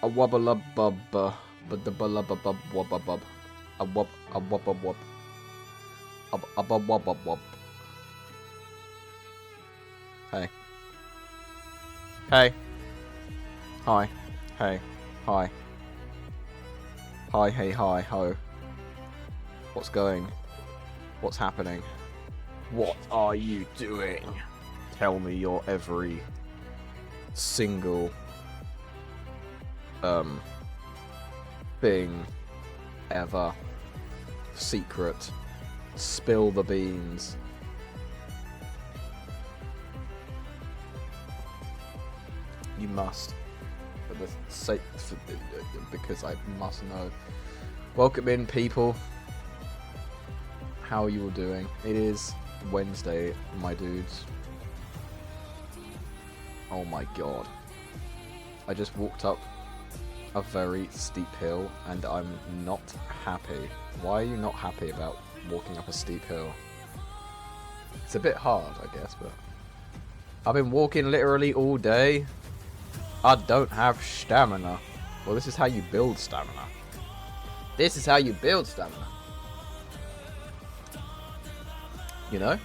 A wubba bub but the bub wubba bub. A wubba wub. A bub wubba wub. Hey. Hey. Hi. Hey. Hi. Hi, hey, hi, ho. What's going? What's happening? What are you doing? Tell me your every single thing ever. Secret. Spill the beans. You must. For the sake, because I must know. Welcome in, people. How are you all doing? It is Wednesday, my dudes. Oh my god. I just walked up a very steep hill and I'm not happy. Why are you not happy about walking up a steep hill? It's a bit hard, I guess, but I've been walking literally all day. I don't have stamina. Well, this is how you build stamina. This is how you build stamina. You know?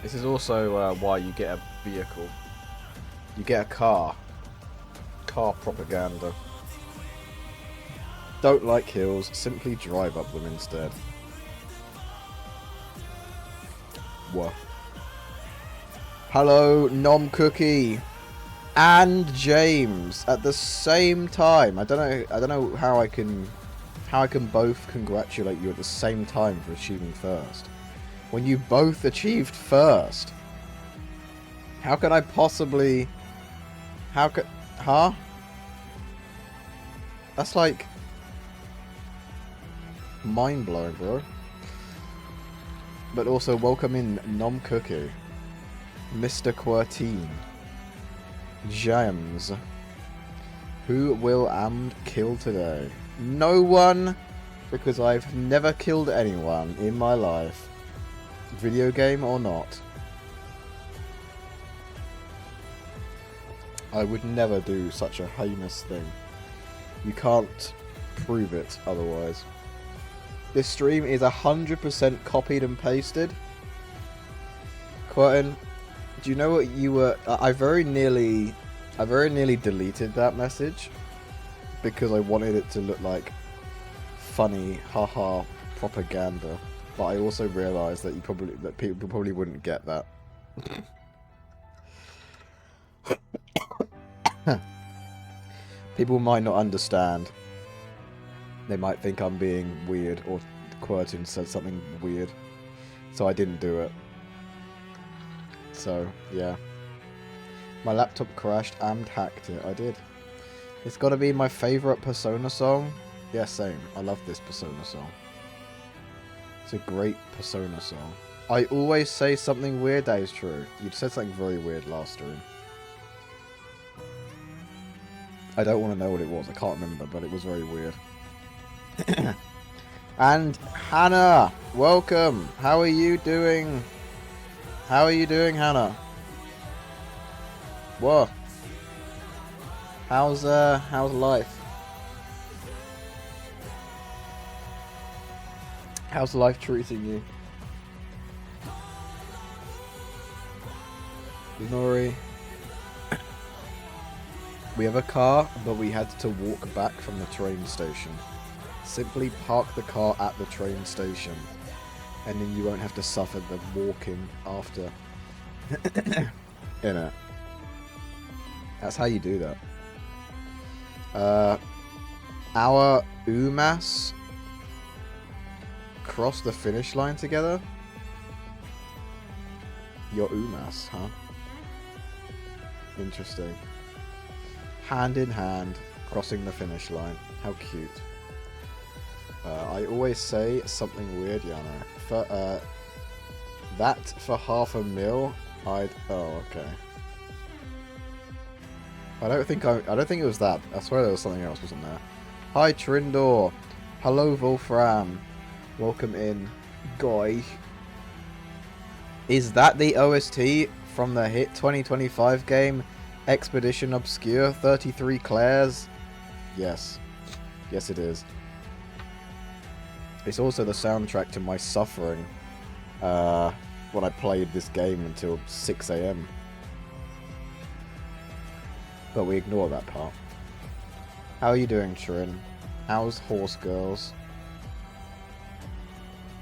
This is also why you get a vehicle. You get a car. Car propaganda. Don't like hills, simply drive up them instead. What? Hello, Nom Cookie and James at the same time. I don't know how I can both congratulate you at the same time for achieving first. When you both achieved first. How can I possibly... How could... Huh? That's like... mind-blowing, bro. But also, welcome in Nom Cookie. Mr. Quirtine. James. Who will Amd kill today? No one, because I've never killed anyone in my life. Video game or not. I would never do such a heinous thing. You can't prove it otherwise. This stream is 100% copied and pasted. Quentin, do you know what you were... I very nearly deleted that message because I wanted it to look like funny, haha, propaganda. But I also realised that people probably wouldn't get that. People might not understand. They might think I'm being weird, or Quirtin said something weird. So I didn't do it. So, yeah. My laptop crashed and hacked it. I did. It's gotta be my favourite Persona song. Yeah, same. I love this Persona song. It's a great Persona song. I always say something weird. That is true. You said something very weird last stream. I don't want to know what it was. I can't remember, but it was very weird. And Hannah, welcome. How are you doing? How are you doing, Hannah? What? How's life? How's life treating you? Nori. We have a car, but we had to walk back from the train station. Simply park the car at the train station, and then you won't have to suffer the walking after. Innit? That's how you do that. Our UMass crossed the finish line together? Your UMass, huh? Interesting. Hand in hand, crossing the finish line. How cute. I always say something weird, Yana. For, that for $500,000, I'd... Oh, okay. I don't think it was that. I swear there was something else, wasn't there? Hi, Trindor. Hello, Wolfram. Welcome in, guy. Is that the OST from the hit 2025 game Expedition Obscure, 33 Claire's. Yes. Yes, it is. It's also the soundtrack to my suffering when I played this game until 6 AM. But we ignore that part. How are you doing, Trin? How's Horse Girls?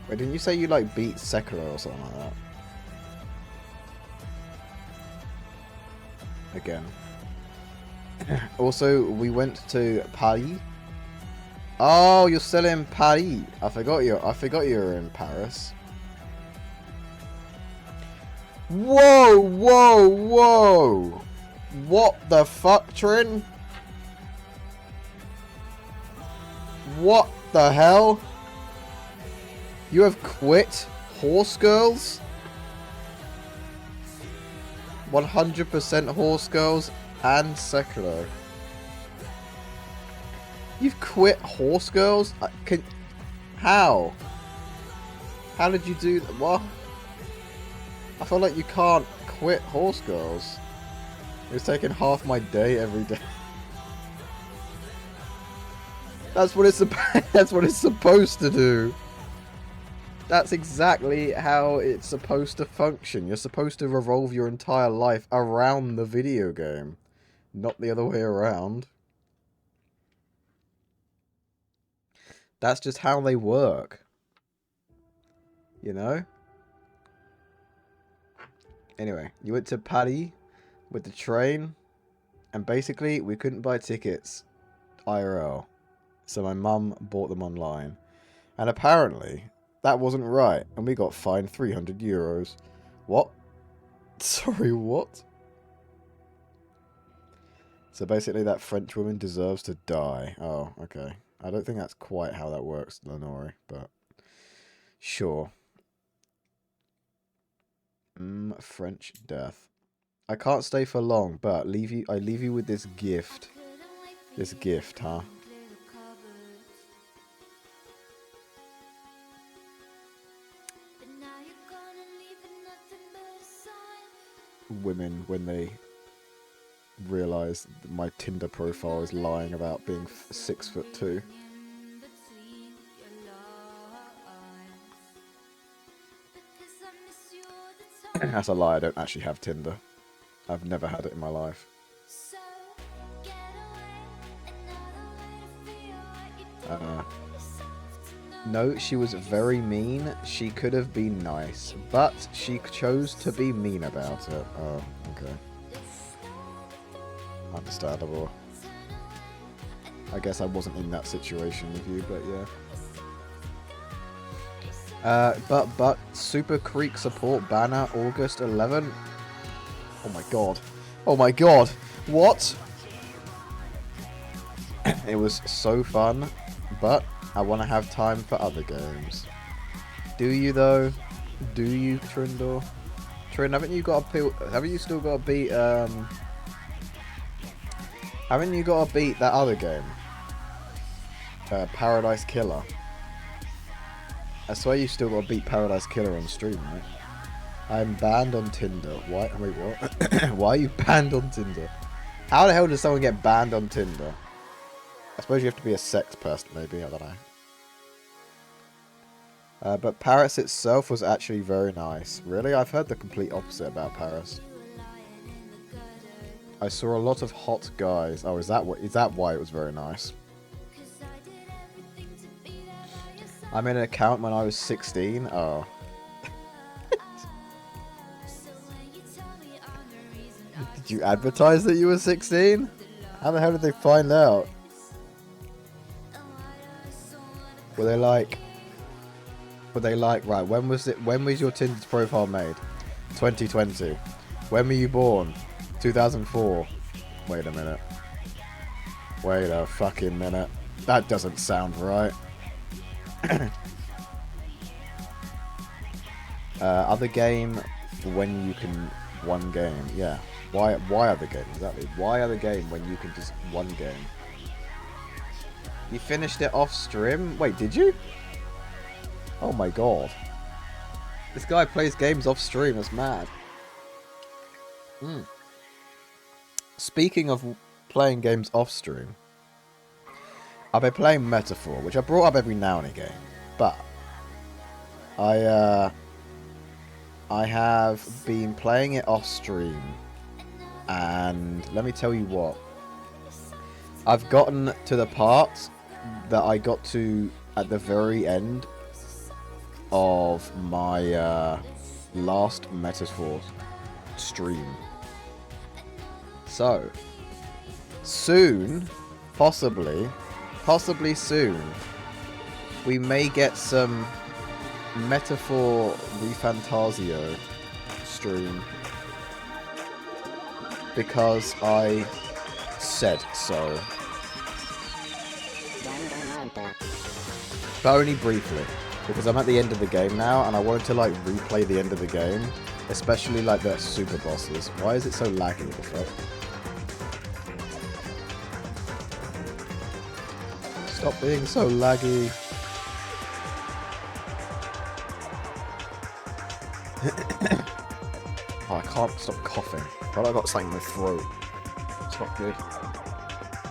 Wait, didn't you say you like beat Sekiro or something like that? Again. Also, we went to Paris. Oh, you're still in Paris. I forgot you were in Paris. Whoa, whoa, whoa! What the fuck, Trin? What the hell? You have quit Horse Girls? 100% Horse Girls and Sekiro. You've quit Horse Girls? How? How did you do that? What? I feel like you can't quit Horse Girls. It's taking half my day every day. That's what it's supposed to do. That's exactly how it's supposed to function. You're supposed to revolve your entire life around the video game, not the other way around. That's just how they work. You know? Anyway, you went to Paris with the train, and basically we couldn't buy tickets IRL. So my mum bought them online. And apparently, that wasn't right, and we got fined 300 euros. What? Sorry, what? So basically that French woman deserves to die. Oh, okay. I don't think that's quite how that works, Lenore, but sure. French death. I can't stay for long, but I leave you with this gift. This gift, huh? Women, when they realise that my Tinder profile is lying about being 6'2". That's a lie, I don't actually have Tinder. I've never had it in my life. No, she was very mean. She could have been nice, but she chose to be mean about it. Oh, okay. Understandable. I guess I wasn't in that situation with you, but yeah. But Super Creek support banner August 11. Oh my god. Oh my god. What? It was so fun, but I want to have time for other games. Do you though? Do you, Trindor? Trin, haven't you still got to beat haven't you got to beat that other game? Paradise Killer. I swear you still got to beat Paradise Killer on stream, right? I'm banned on Tinder. Why? Wait, what? Why are you banned on Tinder? How the hell does someone get banned on Tinder? I suppose you have to be a sex person, maybe. I don't know. But Paris itself was actually very nice. Really? I've heard the complete opposite about Paris. I saw a lot of hot guys. Oh, is that why it was very nice? I made an account when I was 16. Oh. Did you advertise that you were 16? How the hell did they find out? Were they like, right, when was your Tinder profile made? 2020. When were you born? 2004. Wait a minute. Wait a fucking minute. That doesn't sound right. Other game when you can one game. Yeah. Why other game? Exactly. Why other game when you can just one game? You finished it off stream? Wait, did you? Oh my god. This guy plays games off stream. That's mad. speaking of playing games off stream, I've been playing Metaphor, which I brought up every now and again, but I have been playing it off stream, and let me tell you what, I've gotten to the part that I got to at the very end of my last Metaphor stream. So, soon, possibly soon, we may get some Metaphor ReFantasio stream. Because I said so. But only briefly. Because I'm at the end of the game now, and I wanted to, like, replay the end of the game. Especially, like, the super bosses. Why is it so laggy? The fuck? Stop being so laggy. Oh, I can't stop coughing. I feel like I got something in my throat. It's not good.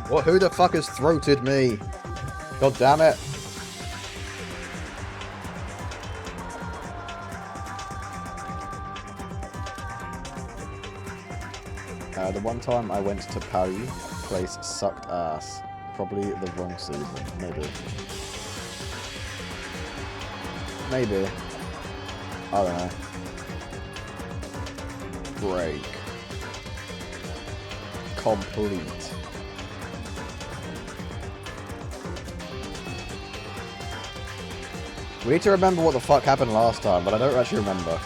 What? Who the fuck has throated me? God damn it. The one time I went to Paris, place sucked ass. Probably the wrong season. Maybe. Maybe. I don't know. Break. Complete. We need to remember what the fuck happened last time, but I don't actually remember.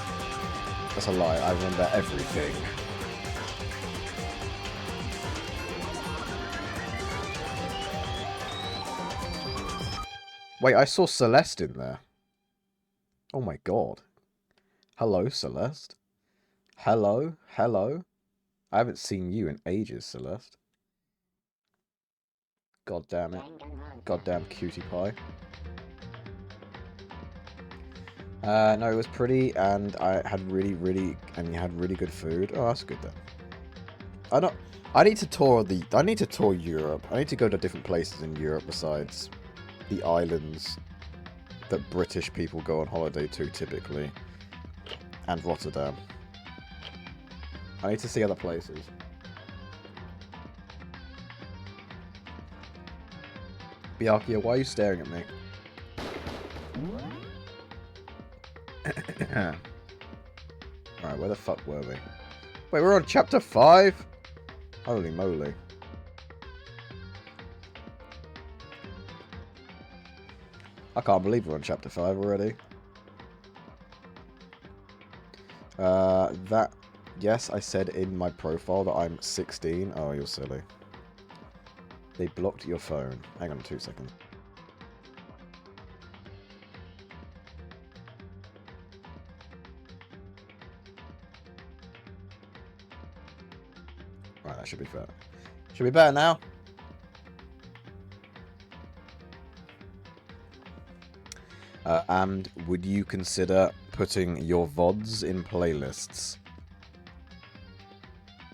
That's a lie. I remember everything. Wait, I saw Celeste in there. Oh my god. Hello, Celeste. Hello? Hello? I haven't seen you in ages, Celeste. God damn it. Goddamn cutie pie. No, it was pretty, and I had really good food. Oh, that's good then. I need to tour Europe. I need to go to different places in Europe besides the islands that British people go on holiday to typically. And Rotterdam. I need to see other places. Byakuya, why are you staring at me? Alright, where the fuck were we? Wait, we're on chapter 5? Holy moly. I can't believe we're on chapter 5 already. Yes, I said in my profile that I'm 16. Oh, you're silly. They blocked your phone. Hang on 2 seconds. Right, that should be fair. Should be better now. And would you consider putting your VODs in playlists?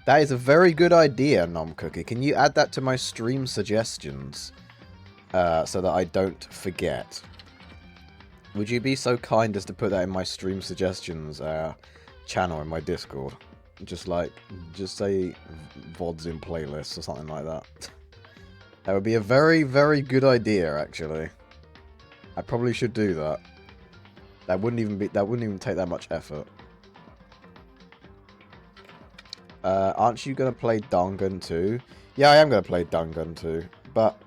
That is a very good idea, Nom Cookie. Can you add that to my stream suggestions? So that I don't forget. Would you be so kind as to put that in my stream suggestions channel in my Discord? Just say VODs in playlists or something like that. That would be a very, very good idea, actually. I probably should do that. That wouldn't even take that much effort. Aren't you gonna play Dangan 2? Yeah, I am gonna play Dangan 2, but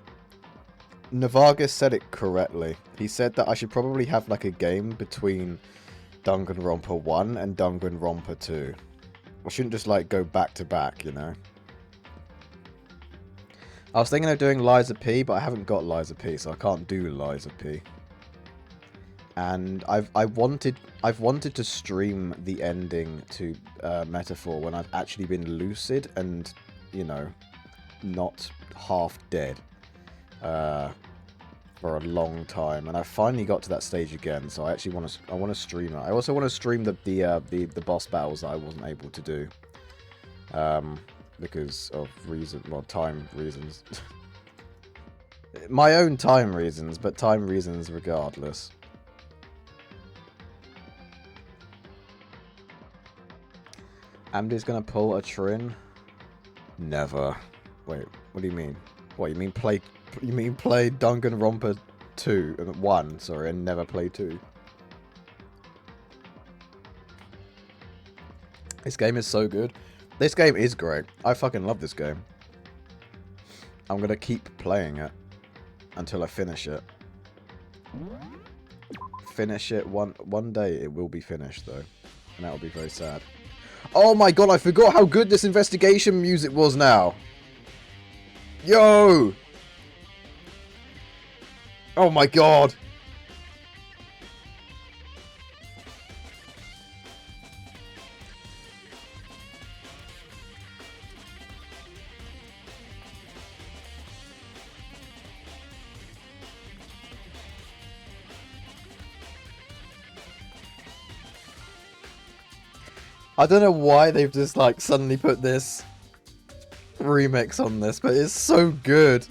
Navagas said it correctly. He said that I should probably have like a game between Danganronpa 1 and Danganronpa 2. I shouldn't just like go back to back, you know. I was thinking of doing Liza P, but I haven't got Liza P, so I can't do Liza P. And I've wanted to stream the ending to Metaphor when I've actually been lucid and, you know, not half dead for a long time. And I finally got to that stage again, so I actually want to stream it. I also want to stream the boss battles that I wasn't able to do. because of time reasons. My own time reasons, but time reasons regardless. Amdi's gonna pull a Trin? Never. Wait, what do you mean? What, you mean play Danganronpa 1, sorry, and never play 2? This game is so good. This game is great. I fucking love this game. I'm gonna keep playing it until I finish it. Finish it one day. It will be finished though, and that will be very sad. Oh my god! I forgot how good this investigation music was now. Yo! Oh my god! I don't know why they've just like suddenly put this remix on this, but it's so good.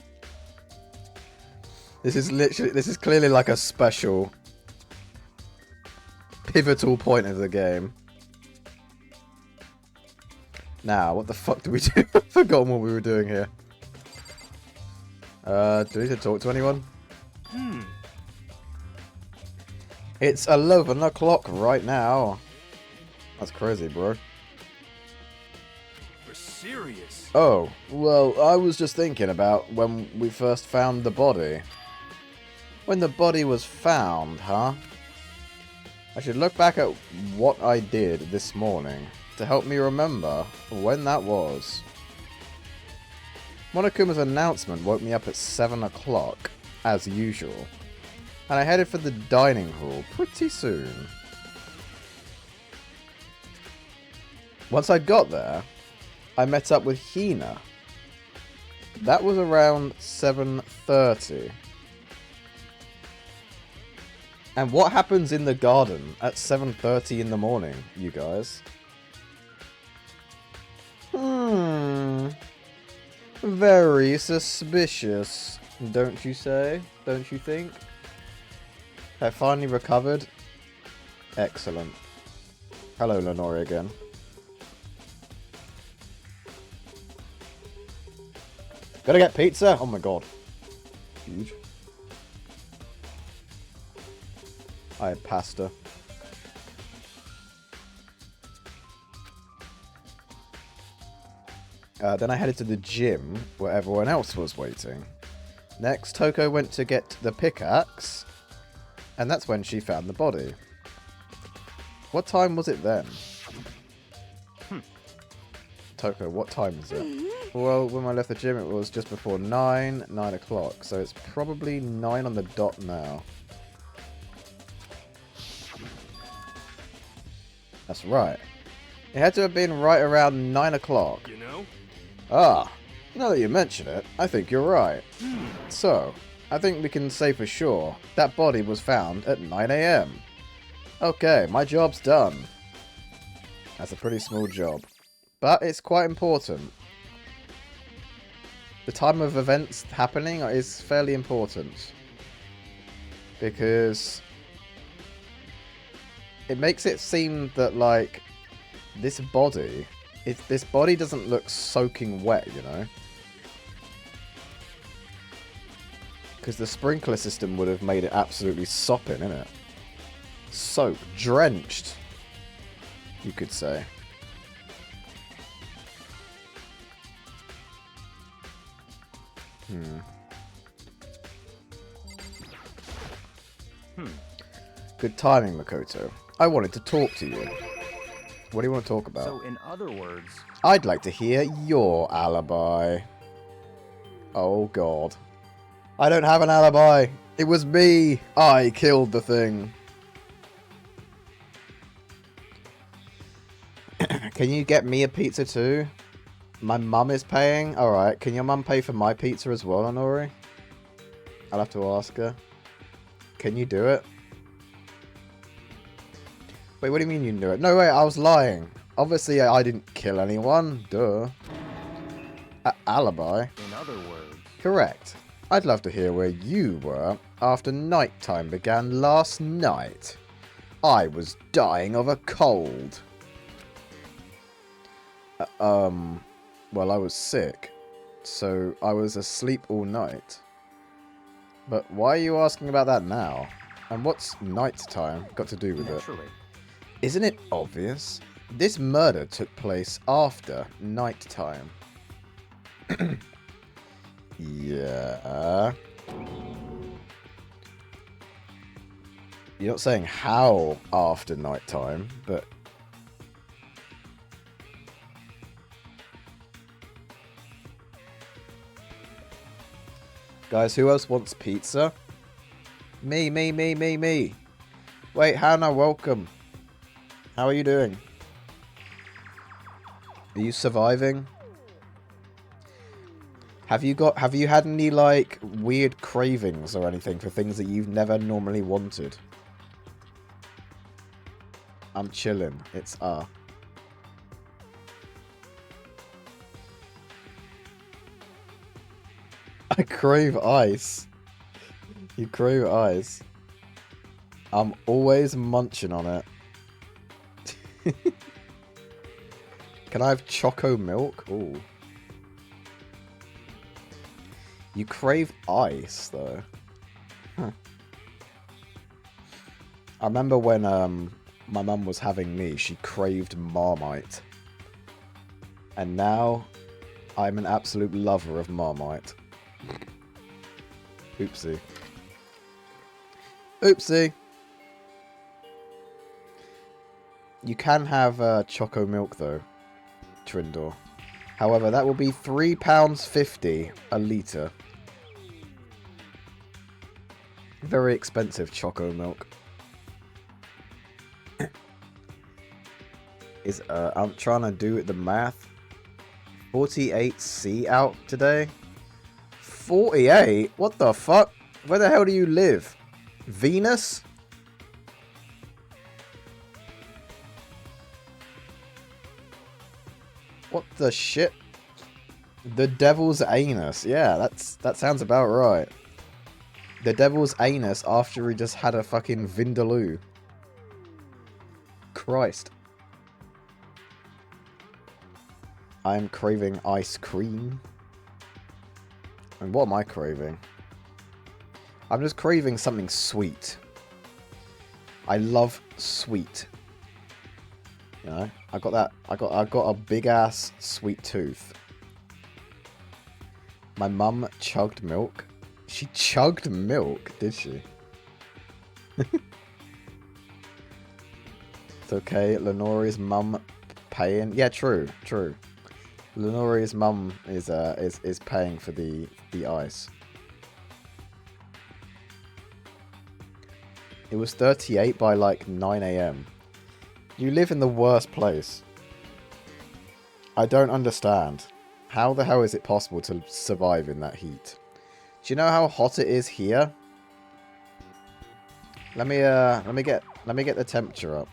This is clearly like a special pivotal point of the game. Now, what the fuck do we do? I've forgotten what we were doing here. Do we need to talk to anyone? It's 11 o'clock right now. That's crazy, bro. You're serious? Oh, well, I was just thinking about when we first found the body. When the body was found, huh? I should look back at what I did this morning to help me remember when that was. Monokuma's announcement woke me up at 7 o'clock, as usual, and I headed for the dining hall pretty soon. Once I got there, I met up with Hina. That was around 7:30. And what happens in the garden at 7:30 in the morning, you guys? Very suspicious, don't you say? Don't you think? I finally recovered. Excellent. Hello, Lenore again. Gotta get pizza? Oh my god. Huge. I had pasta. Then I headed to the gym, where everyone else was waiting. Next, Toko went to get the pickaxe, and that's when she found the body. What time was it then? Toko, what time is it? Well, when I left the gym, it was just before 9 o'clock, so it's probably 9 on the dot now. That's right. It had to have been right around 9 o'clock. You know? Ah, now that you mention it, I think you're right. So, I think we can say for sure that body was found at 9 AM. Okay, my job's done. That's a pretty small job, but it's quite important. The time of events happening is fairly important, because it makes it seem that, like, this body doesn't look soaking wet, you know? Because the sprinkler system would have made it absolutely sopping, innit? Soaked, drenched, you could say. Good timing, Makoto. I wanted to talk to you. What do you want to talk about? So, in other words... I'd like to hear your alibi. Oh, God. I don't have an alibi. It was me. I killed the thing. Can you get me a pizza too? My mum is paying? Alright, can your mum pay for my pizza as well, Honori? I'll have to ask her. Can you do it? Wait, what do you mean you knew it? No, wait, I was lying. Obviously, I didn't kill anyone. Duh. Alibi? In other words, Correct. I'd love to hear where you were after nighttime began last night. I was dying of a cold. Well, I was sick, so I was asleep all night. But why are you asking about that now? And what's nighttime got to do with it? naturally. Isn't it obvious? This murder took place after nighttime. Yeah. You're not saying how after nighttime, but... Guys, who else wants pizza? Me. Wait, Hannah, welcome. How are you doing? Are you surviving? Have you had any, like, weird cravings or anything for things that you've never normally wanted? I'm chilling. It's I crave ice. You crave ice. I'm always munching on it. Can I have choco milk? Ooh. You crave ice, though. Huh. I remember when my mum was having me, she craved Marmite. And now, I'm an absolute lover of Marmite. Oopsie. Oopsie! You can have choco milk, though, Trindor. However, that will be £3.50 a litre. Very expensive choco milk. I'm trying to do the math. 48C out today? 48? What the fuck? Where the hell do you live? Venus? What the shit? The devil's anus. Yeah, that sounds about right. The devil's anus after he just had a fucking vindaloo. Christ. I'm craving ice cream. And what am I craving? I'm just craving something sweet. I love sweet. You know, I got a big ass sweet tooth. My mum chugged milk. She chugged milk, did she? It's okay. Lenori's mum paying. Yeah, true. Lenori's mum is paying for the ice. It was 38 by like 9 AM. You live in the worst place. I don't understand. How the hell is it possible to survive in that heat? Do you know how hot it is here? Let me get the temperature up.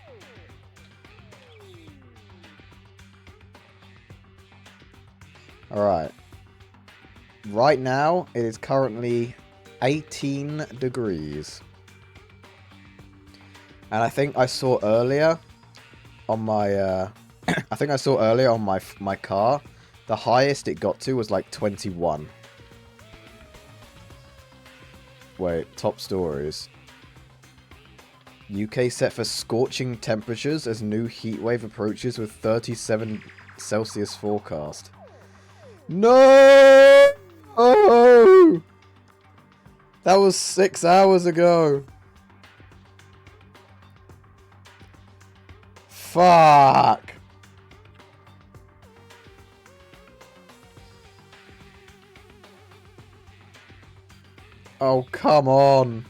Alright. Right now, it is currently 18 degrees. And I think I saw earlier on my my car, the highest it got to was like 21. Wait, top stories. UK set for scorching temperatures as new heatwave approaches with 37 Celsius forecast. No! Oh! That was 6 hours ago. Fuck. Oh, come on.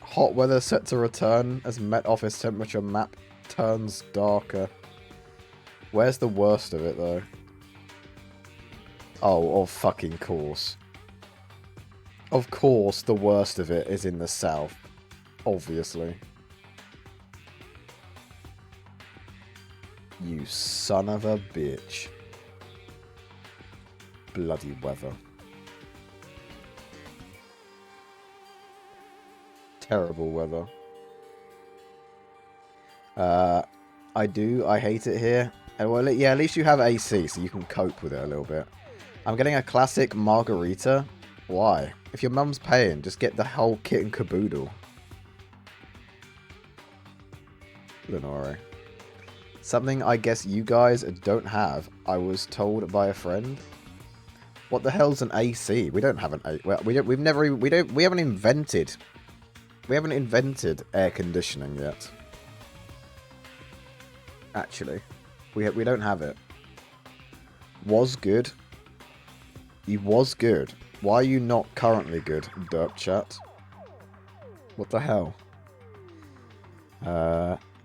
Hot weather set to return as Met Office temperature map turns darker. Where's the worst of it, though? Oh, of fucking course. Of course, the worst of it is in the south. Obviously. You son of a bitch. bloody weather. Terrible weather. I hate it here. Well, yeah, at least you have AC, so you can cope with it a little bit. I'm getting a classic margarita. Why? If your mum's paying, just get the whole kit and caboodle. Lenore. Something I guess you guys don't have. I was told by a friend. What the hell's an AC? We don't have an AC. Well, we haven't invented air conditioning yet. Actually, we don't have it. Was good. He was good. Why are you not currently good, derp chat? What the hell?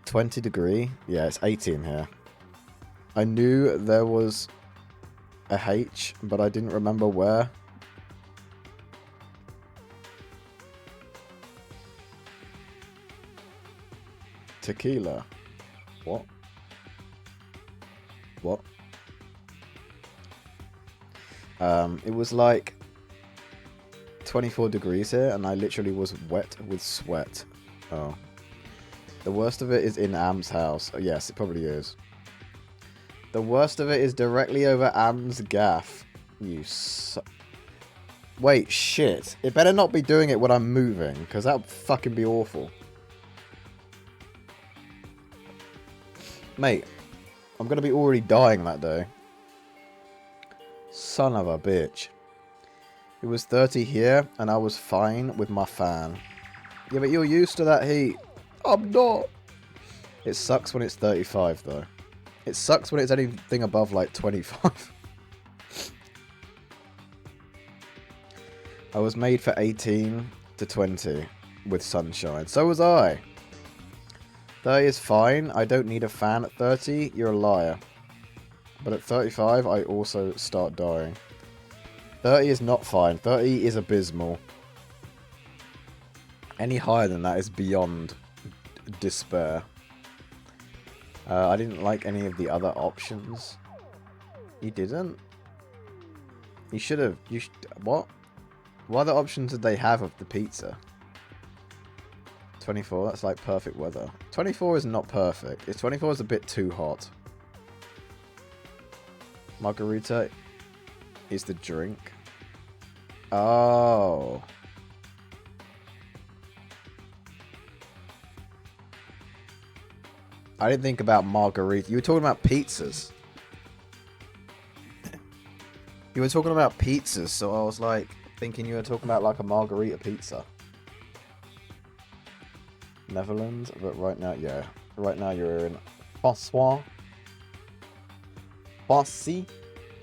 20 degree. Yeah, it's 18 here. I knew there was a H, but I didn't remember where. Tequila. What? What? It was like 24 degrees here, and I literally was wet with sweat. Oh. The worst of it is in Am's house. Oh, yes, it probably is. The worst of it is directly over Am's gaff. You Wait, shit. It better not be doing it when I'm moving, because that would fucking be awful. Mate, I'm going to be already dying that day. Son of a bitch. It was 30 here, and I was fine with my fan. Yeah, but you're used to that heat. I'm not. It sucks when it's 35, though. It sucks when it's anything above, like, 25. I was made for 18 to 20 with sunshine. So was I. 30 is fine. I don't need a fan at 30. You're a liar. But at 35, I also start dying. 30 is not fine. 30 is abysmal. Any higher than that is beyond despair. I didn't like any of the other options. You didn't? You should have. What? What other options did they have of the pizza? 24, that's like perfect weather. 24 is not perfect. 24 is a bit too hot. Margarita is the drink. Oh. I didn't think about margarita. You were talking about pizzas. You were talking about pizzas, so I was like thinking you were talking about like a margarita pizza. Netherlands, but right now, yeah. Right now you're in François. Fancy.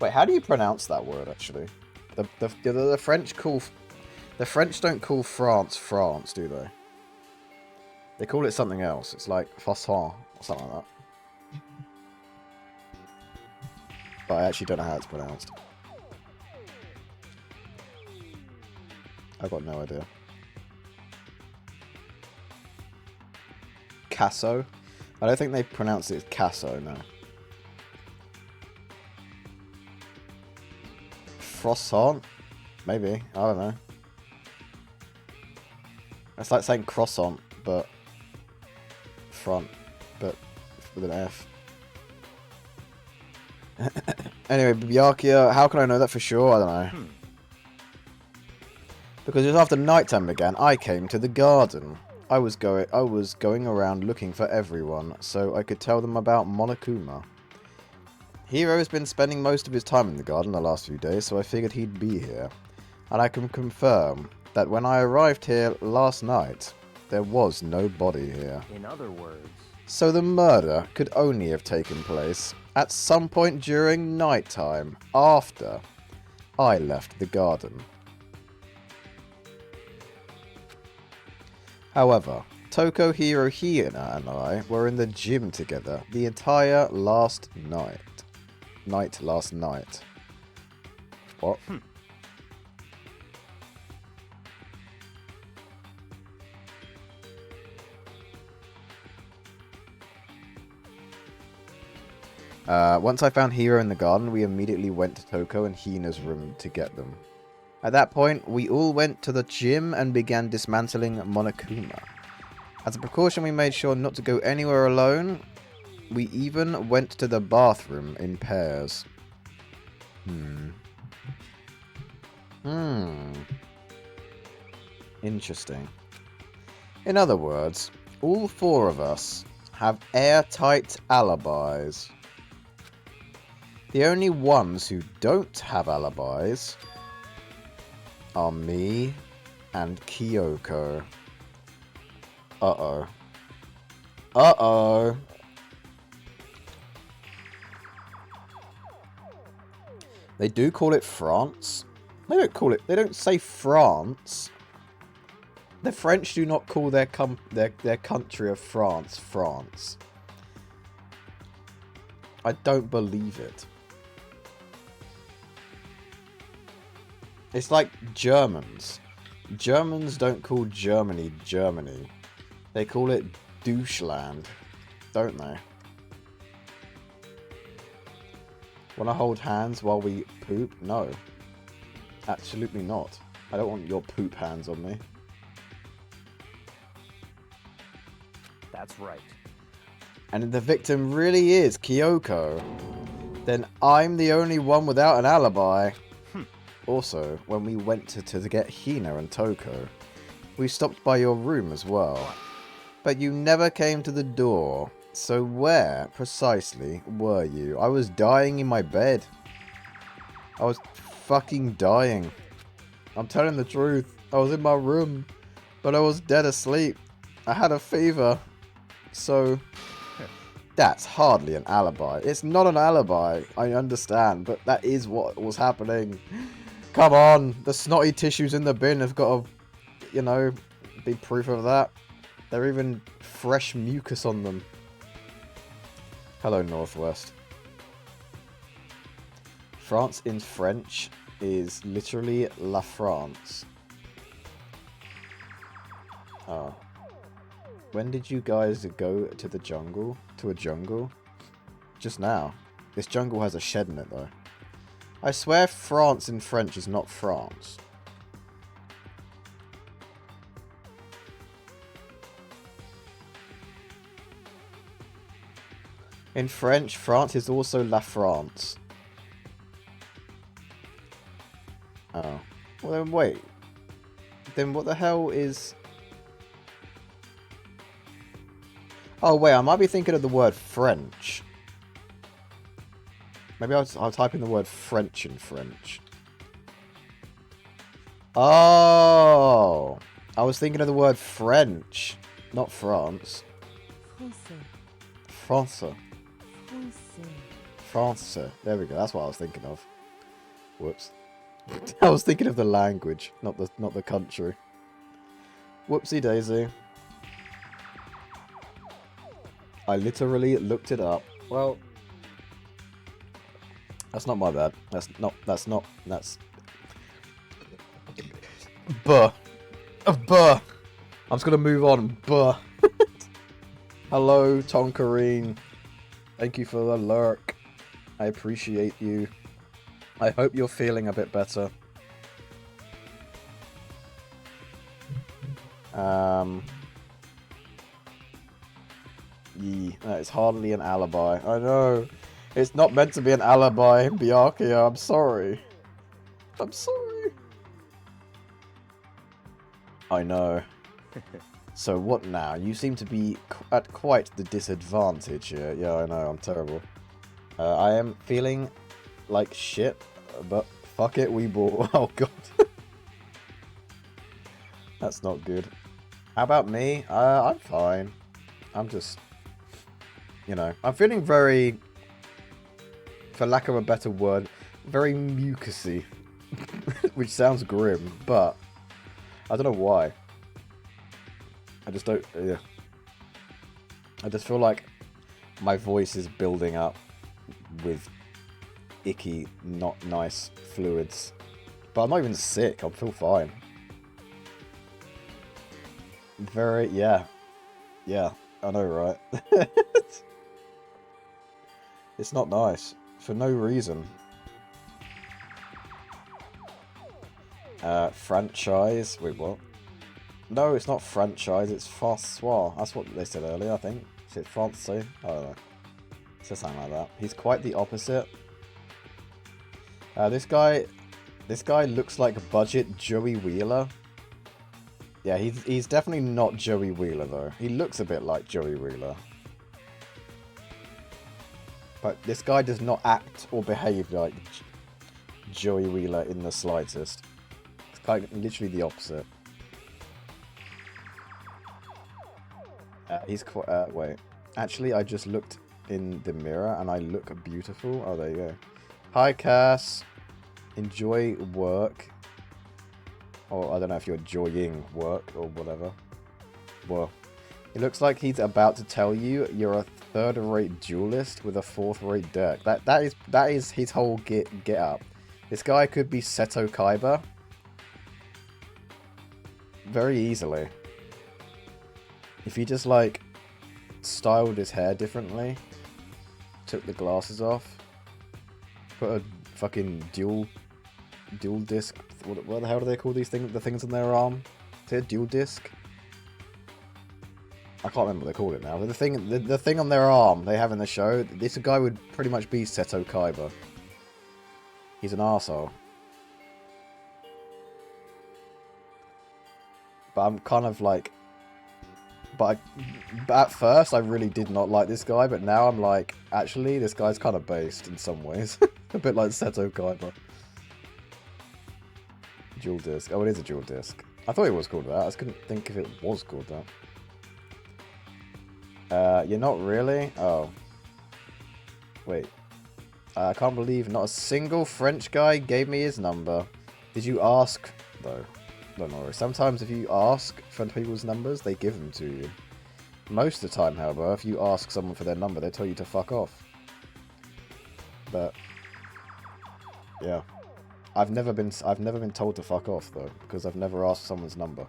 Wait, how do you pronounce that word actually? The French call the French don't call France France, do they? They call it something else. It's like Fasson or something like that. But I actually don't know how it's pronounced. I've got no idea. Casso? I don't think they pronounce it as Casso, no. Croissant? Maybe. I don't know. It's like saying croissant, but front, but with an F. Anyway, Byakuya, how can I know that for sure? I don't know. Because it was after nighttime began, I came to the garden. I was going around looking for everyone, so I could tell them about Monokuma. Hiro has been spending most of his time in the garden the last few days, so I figured he'd be here. And I can confirm that when I arrived here last night, there was no body here. In other words... So the murder could only have taken place at some point during nighttime, after I left the garden. However, Toko, Hiro, Hina and I were in the gym together the entire last night. Last night. What? Once I found Hiro in the garden, we immediately went to Toko and Hina's room to get them. At that point, we all went to the gym and began dismantling Monokuma. As a precaution, we made sure not to go anywhere alone. We even went to the bathroom in pairs. Interesting. In other words, all four of us have airtight alibis. The only ones who don't have alibis are me and Kyoko. Uh-oh. Uh-oh. They do call it France. They don't say France. The French do not call their country of France, France. I don't believe it. It's like Germans. Germans don't call Germany, Germany. They call it Doucheland, don't they? Wanna hold hands while we poop? No. Absolutely not. I don't want your poop hands on me. That's right. And if the victim really is Kyoko, then I'm the only one without an alibi. Also, when we went to get Hina and Toko, we stopped by your room as well. But you never came to the door. So where, precisely, were you? I was dying in my bed. I was fucking dying. I'm telling the truth. I was in my room, but I was dead asleep. I had a fever. So, that's hardly an alibi. It's not an alibi, I understand, but that is what was happening. Come on, the snotty tissues in the bin have got to, you know, be proof of that. There are even fresh mucus on them. Hello, Northwest. France in French is literally La France. Oh. When did you guys go to the jungle? To a jungle? Just now. This jungle has a shed in it, though. I swear France in French is not France. In French, France is also La France. Oh. Well then wait. Then what the hell is... Oh wait, I might be thinking of the word French. Maybe I'll type in the word French in French. Oh! I was thinking of the word French, not France. Français. Français. There we go. That's what I was thinking of. Whoops. I was thinking of the language, not the country. Whoopsie daisy. I literally looked it up. Well, that's not my bad. That's... Buh. Buh. I'm just gonna move on. Buh. Hello, Tonkarine. Thank you for the lurk. I appreciate you. I hope you're feeling a bit better. It's hardly an alibi. I know. It's not meant to be an alibi, Byakuya. I'm sorry. I'm sorry. I know. So what now? You seem to be at quite the disadvantage here. Yeah, I know. I'm terrible. I am feeling like shit, but fuck it, we bought... Oh, God. That's not good. How about me? I'm fine. I'm just... You know, I'm feeling very... For lack of a better word, very mucusy. Which sounds grim, but... I don't know why. I just don't... Yeah. I just feel like my voice is building up with icky, not nice fluids. But I'm not even sick. I feel fine. Very... Yeah. Yeah. I know, right? It's not nice. For no reason. Franchise. Wait, what? No, it's not franchise, it's François. That's what they said earlier, I think. Is it Francais? I don't know. It says something like that. He's quite the opposite. This guy looks like budget Joey Wheeler. Yeah, he's definitely not Joey Wheeler though. He looks a bit like Joey Wheeler. But this guy does not act or behave like Joey Wheeler in the slightest. It's kind of literally the opposite. He's quite. Wait. Actually, I just looked in the mirror and I look beautiful. Oh, there you go. Hi, Cass. Enjoy work. Or I don't know if you're enjoying work or whatever. Well, it looks like he's about to tell you you're a third-rate duelist with a fourth-rate deck. That is his whole get up. This guy could be Seto Kaiba very easily. If he just like styled his hair differently, took the glasses off, put a fucking dual disc. What the hell do they call these things? The things on their arm? Is it a dual disc? I can't remember what they call it now. But the thing on their arm they have in the show. This guy would pretty much be Seto Kaiba. He's an arsehole. But I'm kind of like. But at first, I really did not like this guy, but now I'm like, actually, this guy's kind of based in some ways. A bit like Seto Kaiba. Dual disc. Oh, it is a dual disc. I thought it was called that. I just couldn't think if it was called that. You're not really? Oh. Wait. I can't believe not a single French guy gave me his number. Did you ask, though? Don't worry. Sometimes if you ask for people's numbers, they give them to you. Most of the time, however, if you ask someone for their number, they tell you to fuck off. But yeah, I've never been told to fuck off though, because I've never asked someone's number.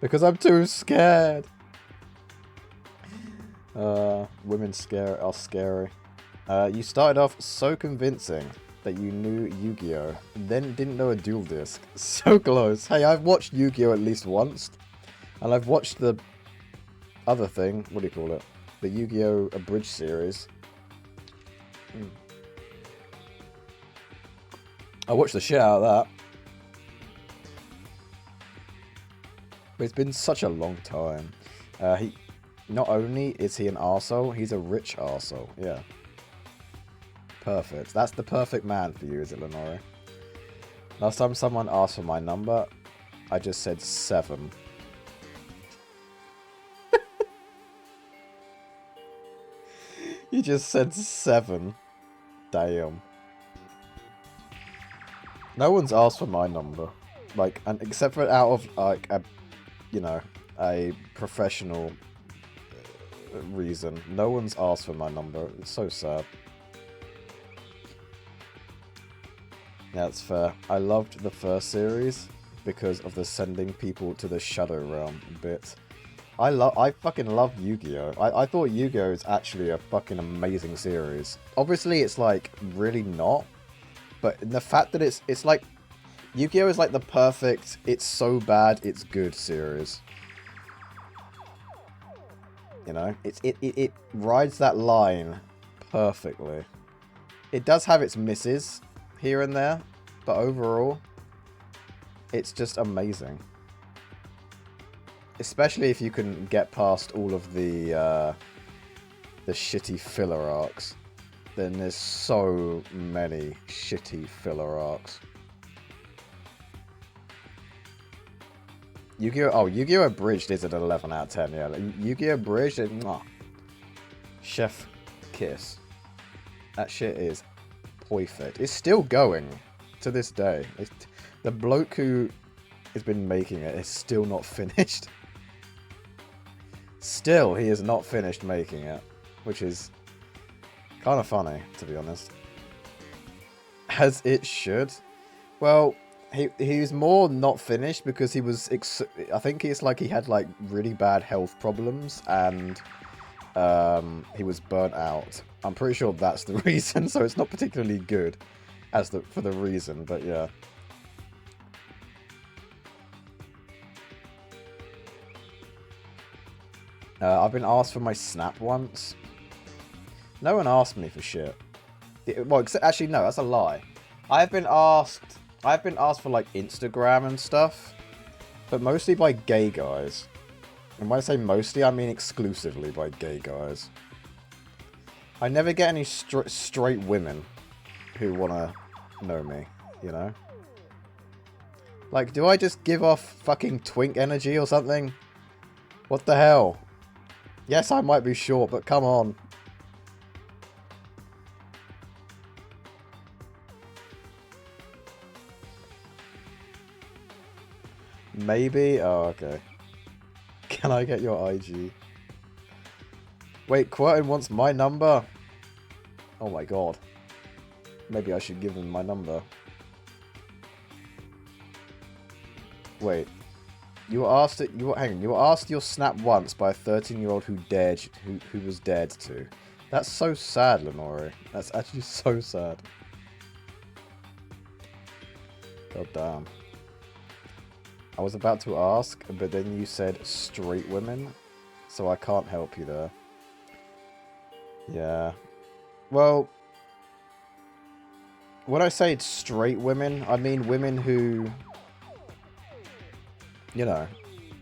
Because I'm too scared. Women are scary. You started off so convincing that you knew Yu-Gi-Oh! Then didn't know a dual disc. So close. Hey, I've watched Yu-Gi-Oh! At least once. And I've watched the other thing. What do you call it? The Yu-Gi-Oh! Abridged series. I watched the shit out of that. But it's been such a long time. Not only is he an arsehole, he's a rich arsehole. Yeah. Perfect. That's the perfect man for you, is it, Lenore? Last time someone asked for my number, I just said 7. You just said 7. Damn. No one's asked for my number. Like, and except for out of, like, a professional reason. No one's asked for my number. It's so sad. Yeah, that's fair. I loved the first series because of the sending people to the Shadow Realm bit. I fucking love Yu-Gi-Oh! I thought Yu-Gi-Oh! Is actually a fucking amazing series. Obviously, it's like really not, but the fact that it's like Yu-Gi-Oh! Is like the perfect it's so bad it's good series. You know, it rides that line perfectly. It does have its misses here and there, but overall, it's just amazing. Especially if you can get past all of the shitty filler arcs. Then there's so many shitty filler arcs. Yu-Gi-Oh! Abridged is an 11 out of 10, yeah. Yu-Gi-Oh! Abridged is, chef kiss. That shit is perfect. It's still going to this day. The bloke who has been making it is still not finished. Still, he is not finished making it, which is kind of funny, to be honest. As it should. Well, he was more not finished because he was, I think it's like he had like really bad health problems and he was burnt out. I'm pretty sure that's the reason, so it's not particularly good as for the reason, but yeah. I've been asked for my Snap once. No one asked me for shit. Well, actually, no, that's a lie. I've been asked for like Instagram and stuff, but mostly by gay guys. And when I say mostly, I mean exclusively by gay guys. I never get any straight women who want to know me, you know? Like, do I just give off fucking twink energy or something? What the hell? Yes, I might be short, but come on. Maybe? Oh, okay. Can I get your IG? Wait, Quirton wants my number? Oh my god. Maybe I should give him my number. Wait. You were asked your Snap once by a 13-year-old who was dared to. That's so sad, Lenore. That's actually so sad. God damn. I was about to ask, but then you said straight women, so I can't help you there. Yeah. Well, when I say straight women, I mean women who, you know,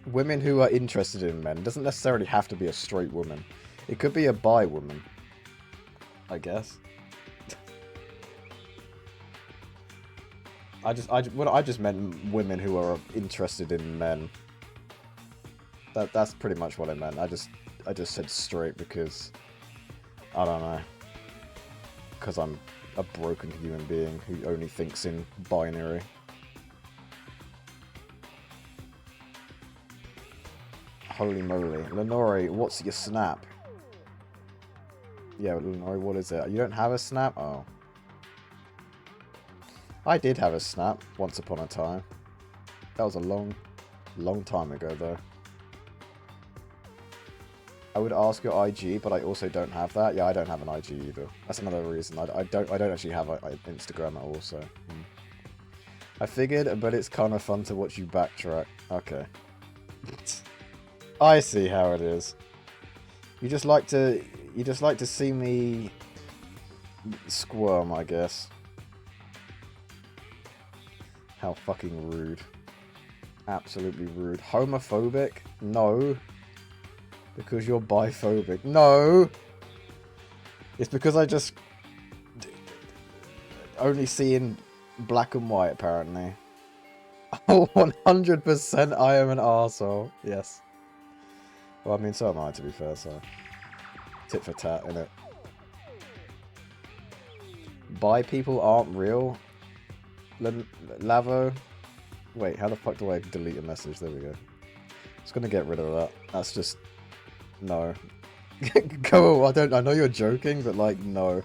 women who are interested in men. It doesn't necessarily have to be a straight woman. It could be a bi woman, I guess. I just meant women who are interested in men. That's pretty much what I meant. I just said straight because I don't know. Because I'm a broken human being who only thinks in binary. Holy moly. Lenore, what's your Snap? Yeah, Lenore, what is it? You don't have a Snap? Oh. I did have a Snap once upon a time. That was a long time ago, though. I would ask your IG, but I also don't have that. Yeah, I don't have an IG either. That's another reason. I don't actually have an Instagram at all, so... I figured, but it's kind of fun to watch you backtrack. Okay. I see how it is. You just like to see me squirm, I guess. How fucking rude. Absolutely rude. Homophobic? No. Because you're biphobic. No! It's because I just only see in black and white, apparently. 100% I am an arsehole. Yes. Well, I mean, so am I, to be fair, so... tit for tat, innit? Bi people aren't real? Lavo? Wait, how the fuck do I delete a message? There we go. Just gonna get rid of that. That's just... no. Go, I know you're joking, but like, no.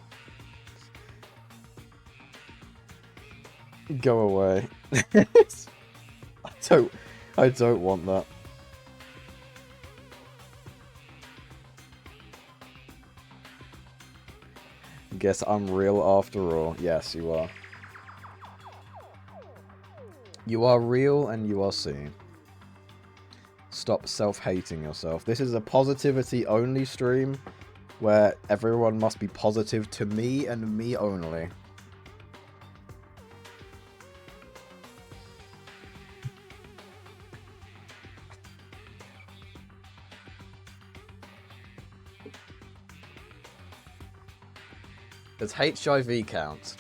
Go away. I don't want that. Guess I'm real after all. Yes, you are. You are real and you are seen. Stop self-hating yourself. This is a positivity-only stream where everyone must be positive to me and me only. Does HIV count?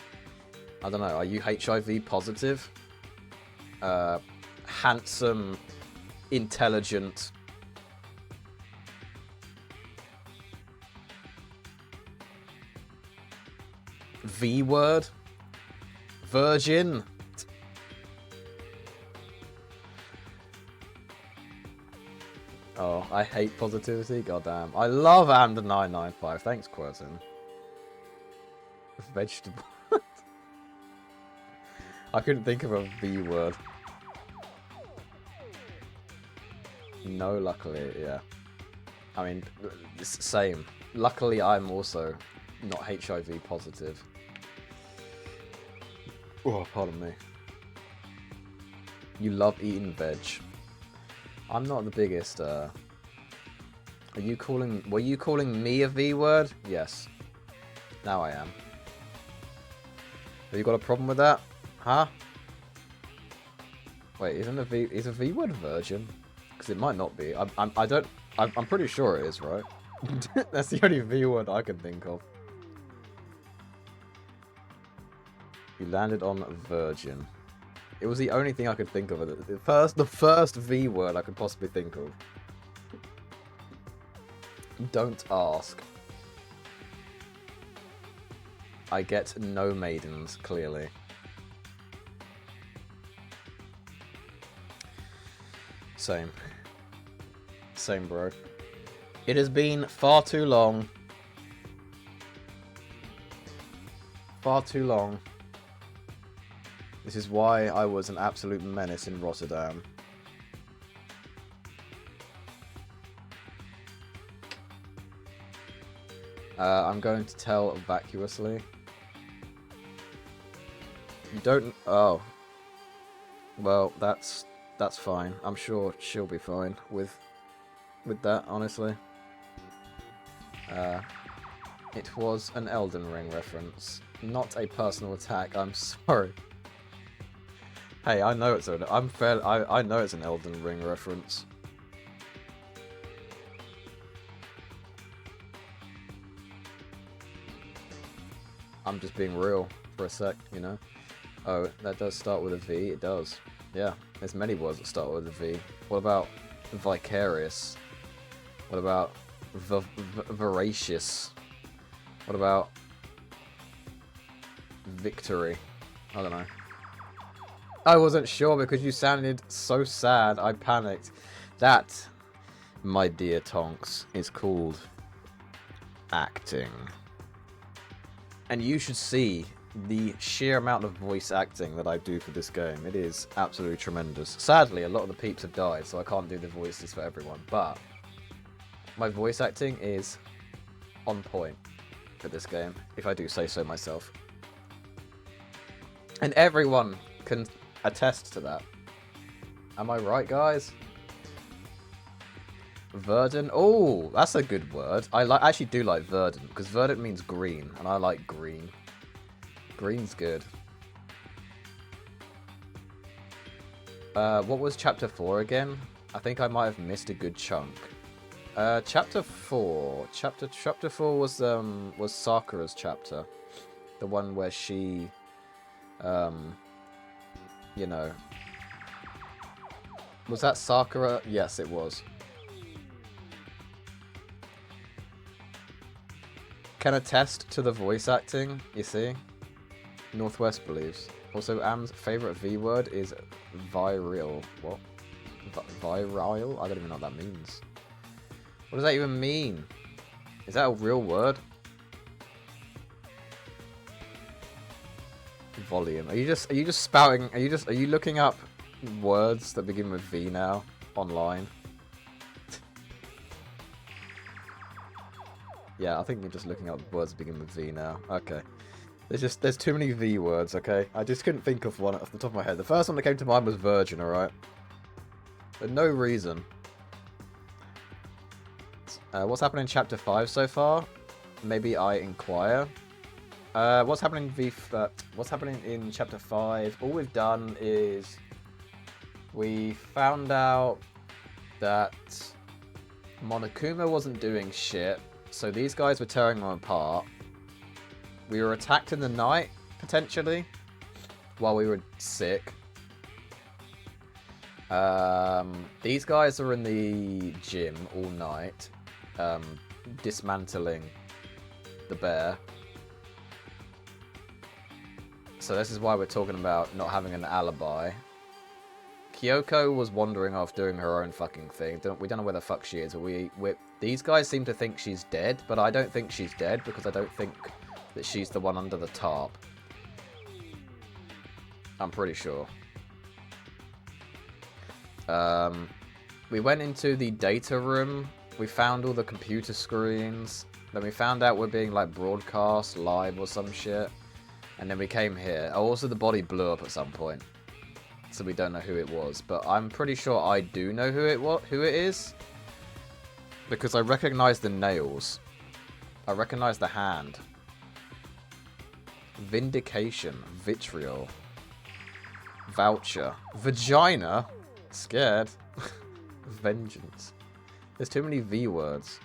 I don't know. Are you HIV positive? Handsome, intelligent. V word? Virgin? Oh, I hate positivity. Goddamn. I love Amd995. Thanks, Quirton. Vegetable. I couldn't think of a V word. No, luckily, yeah. I mean, same. Luckily, I'm also not HIV positive. Oh, pardon me. You love eating veg. I'm not the biggest, Were you calling me a V word? Yes. Now I am. Have you got a problem with that? Huh? Wait, is a V word virgin? Because it might not be. I'm pretty sure it is, right? That's the only V word I can think of. You landed on virgin. It was the only thing I could think of. The first V word I could possibly think of. Don't ask. I get no maidens, clearly. Same. Same, bro. It has been far too long. Far too long. This is why I was an absolute menace in Rotterdam. I'm going to tell vacuously. You don't... Oh. Well, that's fine. I'm sure she'll be fine with that, honestly. It was an Elden Ring reference, not a personal attack. I'm sorry. Hey, I know it's I know it's an Elden Ring reference. I'm just being real for a sec, you know? Oh, that does start with a V? It does. Yeah, there's many words that start with a V. What about vicarious? What about voracious? What about victory? I don't know. I wasn't sure because you sounded so sad, I panicked. That, my dear Tonks, is called acting. And you should see the sheer amount of voice acting that I do for this game. It is absolutely tremendous. Sadly, a lot of the peeps have died, so I can't do the voices for everyone. But my voice acting is on point for this game, if I do say so myself. And everyone can attest to that. Am I right, guys? Verdant. Oh, that's a good word. I actually do like verdant, because verdant means green, and I like green. Green's good. What was chapter 4 again? I think I might have missed a good chunk. Chapter 4. Chapter 4 was Sakura's chapter. The one where she you know. Was that Sakura? Yes, it was. Can attest to the voice acting, you see? Northwest believes. Also, Am's favourite V word is viral. What? Viral? I don't even know what that means. What does that even mean? Is that a real word? Volume. Are you just spouting? Are you looking up words that begin with V now online? Yeah, I think you're just looking up words that begin with V now. Okay. There's too many V words, okay? I just couldn't think of one off the top of my head. The first one that came to mind was virgin, alright? For no reason. What's happening in chapter 5 so far? Maybe I inquire. What's happening in chapter 5? All we've done is we found out that Monokuma wasn't doing shit, so these guys were tearing them apart. We were attacked in the night, potentially, while we were sick. These guys are in the gym all night, dismantling the bear. So this is why we're talking about not having an alibi. Kyoko was wandering off doing her own fucking thing. We don't know where the fuck she is. These guys seem to think she's dead, but I don't think she's dead because I don't think that she's the one under the tarp. I'm pretty sure. We went into the data room. We found all the computer screens. Then we found out we're being like broadcast live or some shit. And then we came here. Oh, also the body blew up at some point. So we don't know who it was. But I'm pretty sure I do know who it is. Because I recognize the nails. I recognize the hand. Vindication. Vitriol. Voucher. Vagina. Scared. Vengeance. There's too many V words.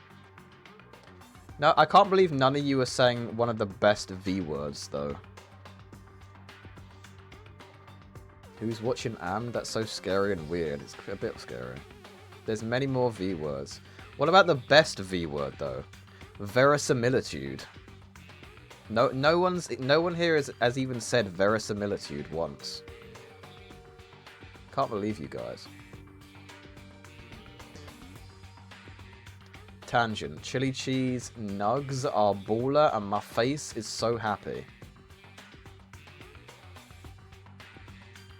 No, I can't believe none of you are saying one of the best V words, though. Who's watching Amd? That's so scary and weird. It's a bit scary. There's many more V words. What about the best V word, though? Verisimilitude. No one here has even said verisimilitude once. Can't believe you guys. Tangent. Chili cheese nugs are baller and my face is so happy.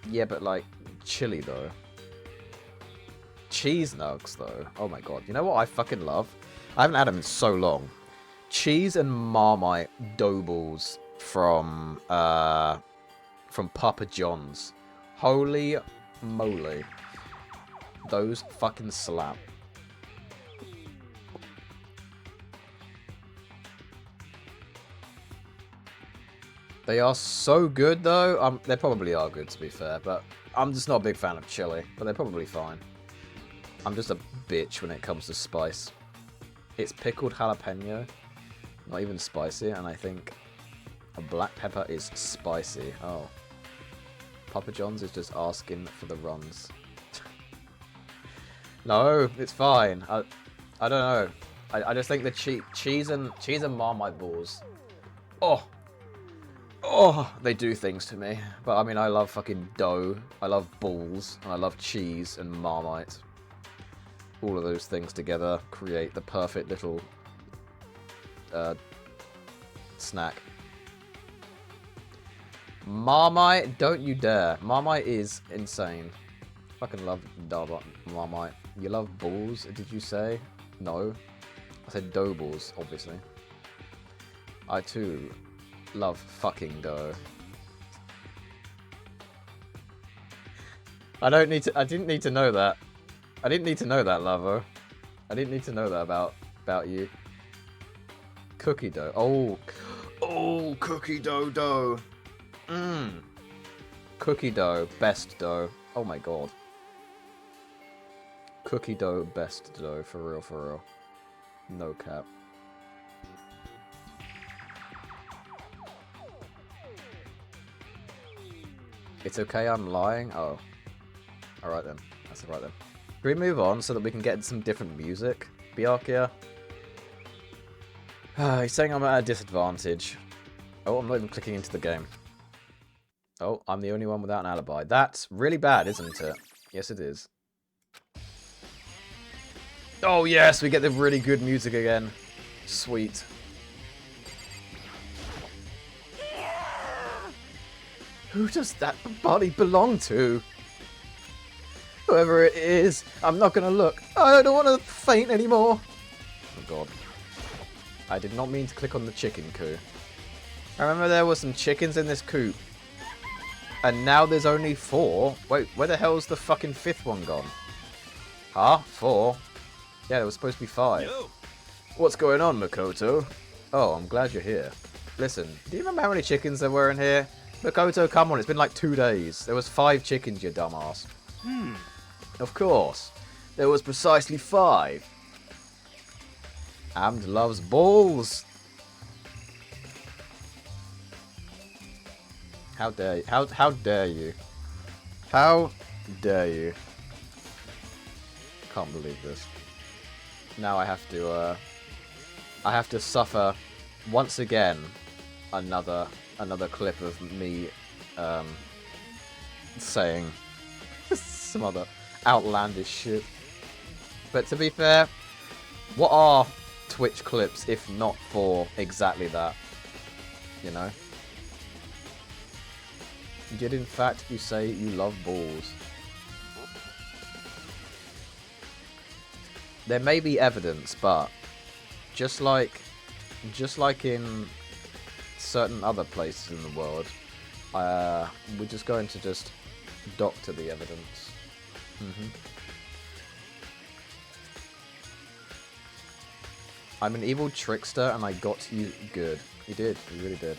Yeah, but like, chili though. Cheese nugs though. Oh my god. You know what I fucking love? I haven't had them in so long. Cheese and Marmite dough balls from Papa John's. Holy moly. Those fucking slap. They are so good, though. They probably are good, to be fair, but I'm just not a big fan of chili, but they're probably fine. I'm just a bitch when it comes to spice. It's pickled jalapeno, not even spicy, and I think a black pepper is spicy. Oh. Papa John's is just asking for the runs. No, it's fine. I don't know. I just think the cheese and Marmite balls. Oh, they do things to me. But I mean, I love fucking dough. I love balls. And I love cheese and Marmite. All of those things together create the perfect little snack. Marmite, don't you dare. Marmite is insane. Fucking love Marmite. You love balls, did you say? No. I said dough balls, obviously. I too love fucking dough. I didn't need to know that. I didn't need to know that, Lavo. I didn't need to know that about you. Cookie dough. Oh, cookie dough. Cookie dough, best dough. Oh my god. Cookie dough, best dough, for real. No cap. It's okay, I'm lying? Oh. Alright then. That's alright then. Can we move on so that we can get some different music? Byakuya? He's saying I'm at a disadvantage. Oh, I'm not even clicking into the game. Oh, I'm the only one without an alibi. That's really bad, isn't it? Yes, it is. Oh, yes, we get the really good music again. Sweet. Who does that body belong to? Whoever it is, I'm not gonna look. I don't want to faint anymore. Oh, God. I did not mean to click on the chicken coop. I remember there were some chickens in this coop. And now there's only 4. Wait, where the hell's the fucking 5th one gone? Huh? 4? Yeah, there was supposed to be 5. Yo. What's going on, Makoto? Oh, I'm glad you're here. Listen, do you remember how many chickens there were in here? Makoto, come on, it's been like 2 days. There was 5 chickens, you dumbass. Of course. There was precisely 5. Amd loves balls. How dare you? How dare you? How dare you? Can't believe this. Now I have to suffer once again another clip of me saying some other outlandish shit. But to be fair, what are Twitch clips if not for exactly that? You know? Did in fact you say you love balls? There may be evidence, but just like just like in certain other places in the world, we're just going to just doctor the evidence. I'm an evil trickster and I got you good. You did, you really did.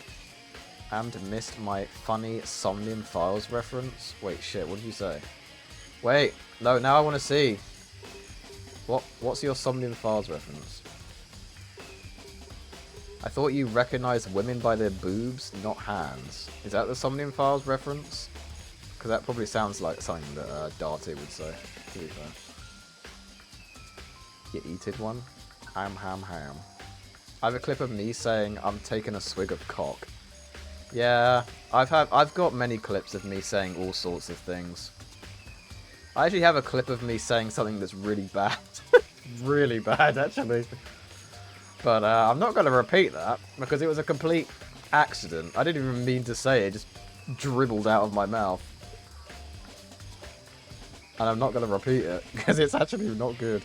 And missed my funny Somnium Files reference. Wait, shit, what did you say? Wait, no, now I want to see. What's your Somnium Files reference? I thought you recognized women by their boobs, not hands. Is that the Somnium Files reference? Because that probably sounds like something that Darty would say, to be fair. You eated one? Ham. I have a clip of me saying, I'm taking a swig of cock. Yeah, I've got many clips of me saying all sorts of things. I actually have a clip of me saying something that's really bad. Really bad, actually. But I'm not going to repeat that, because it was a complete accident. I didn't even mean to say it, it just dribbled out of my mouth. And I'm not going to repeat it, because it's actually not good.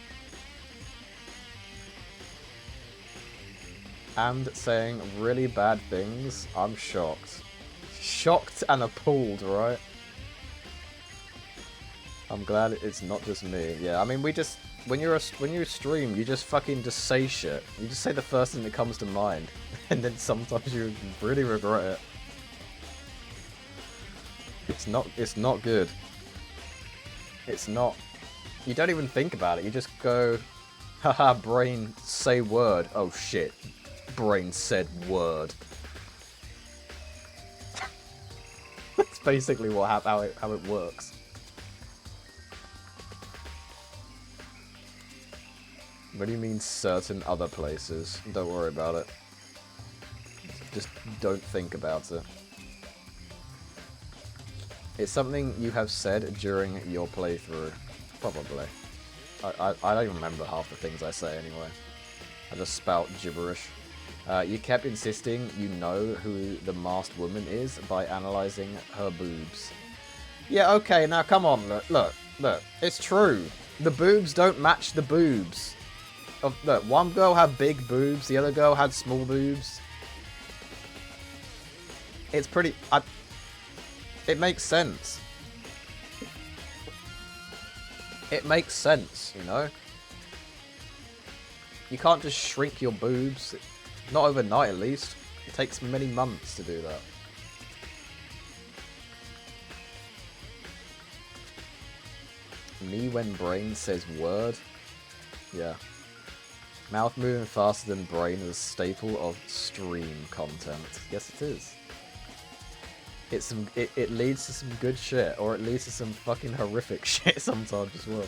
And saying really bad things, I'm shocked. Shocked and appalled, right? I'm glad it's not just me. Yeah, I mean, we just... When you stream, you just fucking just say shit. You just say the first thing that comes to mind. And then sometimes you really regret it. It's not good. It's not... You don't even think about it. You just go... Haha, brain, say word. Oh shit. Brain said word. That's basically how it works. What do you mean certain other places? Don't worry about it. Just don't think about it. It's something you have said during your playthrough. Probably. I don't even remember half the things I say anyway. I just spout gibberish. You kept insisting you know who the masked woman is by analysing her boobs. Yeah, okay, now come on, look. It's true. The boobs don't match the boobs. Look, one girl had big boobs, the other girl had small boobs. It's pretty... it makes sense. It makes sense, you know? You can't just shrink your boobs. Not overnight, at least. It takes many months to do that. Me when brain says word? Yeah. Mouth moving faster than brain is a staple of stream content. Yes, it is. It leads to some good shit, or it leads to some fucking horrific shit sometimes as well.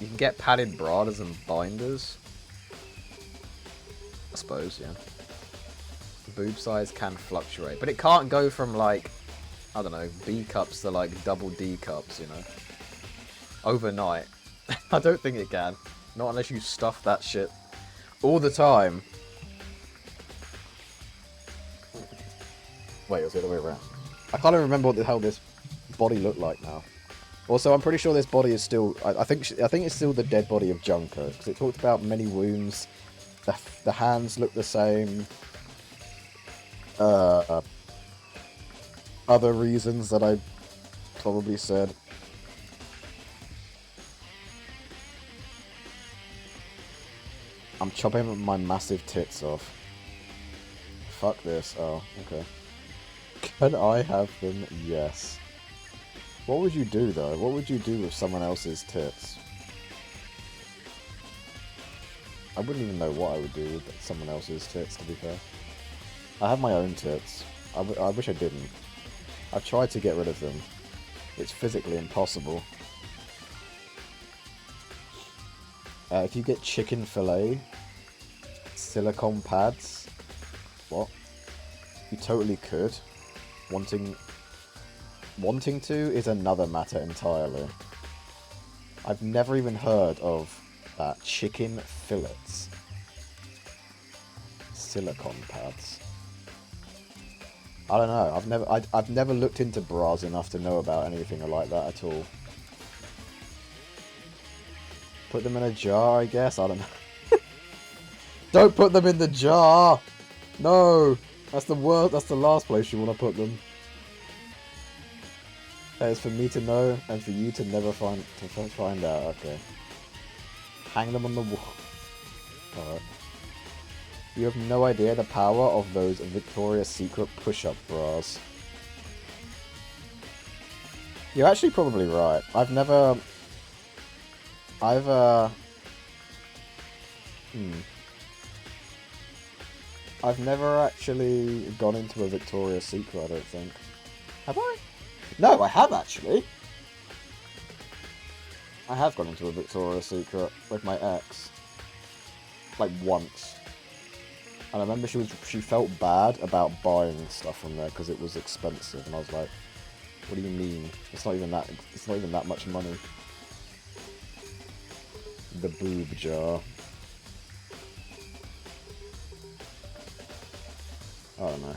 You can get padded bradas and binders. I suppose, yeah. Boob size can fluctuate, but it can't go from like, I don't know, B cups to like double D cups, you know. Overnight. I don't think it can. Not unless you stuff that shit all the time. Wait, it was the other way around. I can't even remember what the hell this body looked like now. Also, I'm pretty sure this body is still... I think it's still the dead body of Junker, because it talked about many wounds. The hands look the same. Other reasons that I probably said. I'm chopping my massive tits off. Fuck this. Oh, okay. Can I have them? Yes. What would you do, though? What would you do with someone else's tits? I wouldn't even know what I would do with someone else's tits, to be fair. I have my own tits. I wish I didn't. I've tried to get rid of them. It's physically impossible. If you get chicken fillet, silicone pads, what? You totally could. Wanting to is another matter entirely. I've never even heard of that. Chicken fillets. Silicone pads. I don't know. I've never looked into bras enough to know about anything like that at all. Put them in a jar, I guess. I don't know. Don't put them in the jar! No! That's the worst. That's the last place you want to put them. That is for me to know and for you to never find out. Okay. Hang them on the wall. Alright. You have no idea the power of those Victoria's Secret push-up bras. You're actually probably right. I've never actually gone into a Victoria's Secret, I don't think. Have I? No, I have actually. I have gone into a Victoria's Secret with my ex. Like once. And I remember she felt bad about buying stuff from there because it was expensive, and I was like, what do you mean? It's not even that much money. The boob jar. I don't know.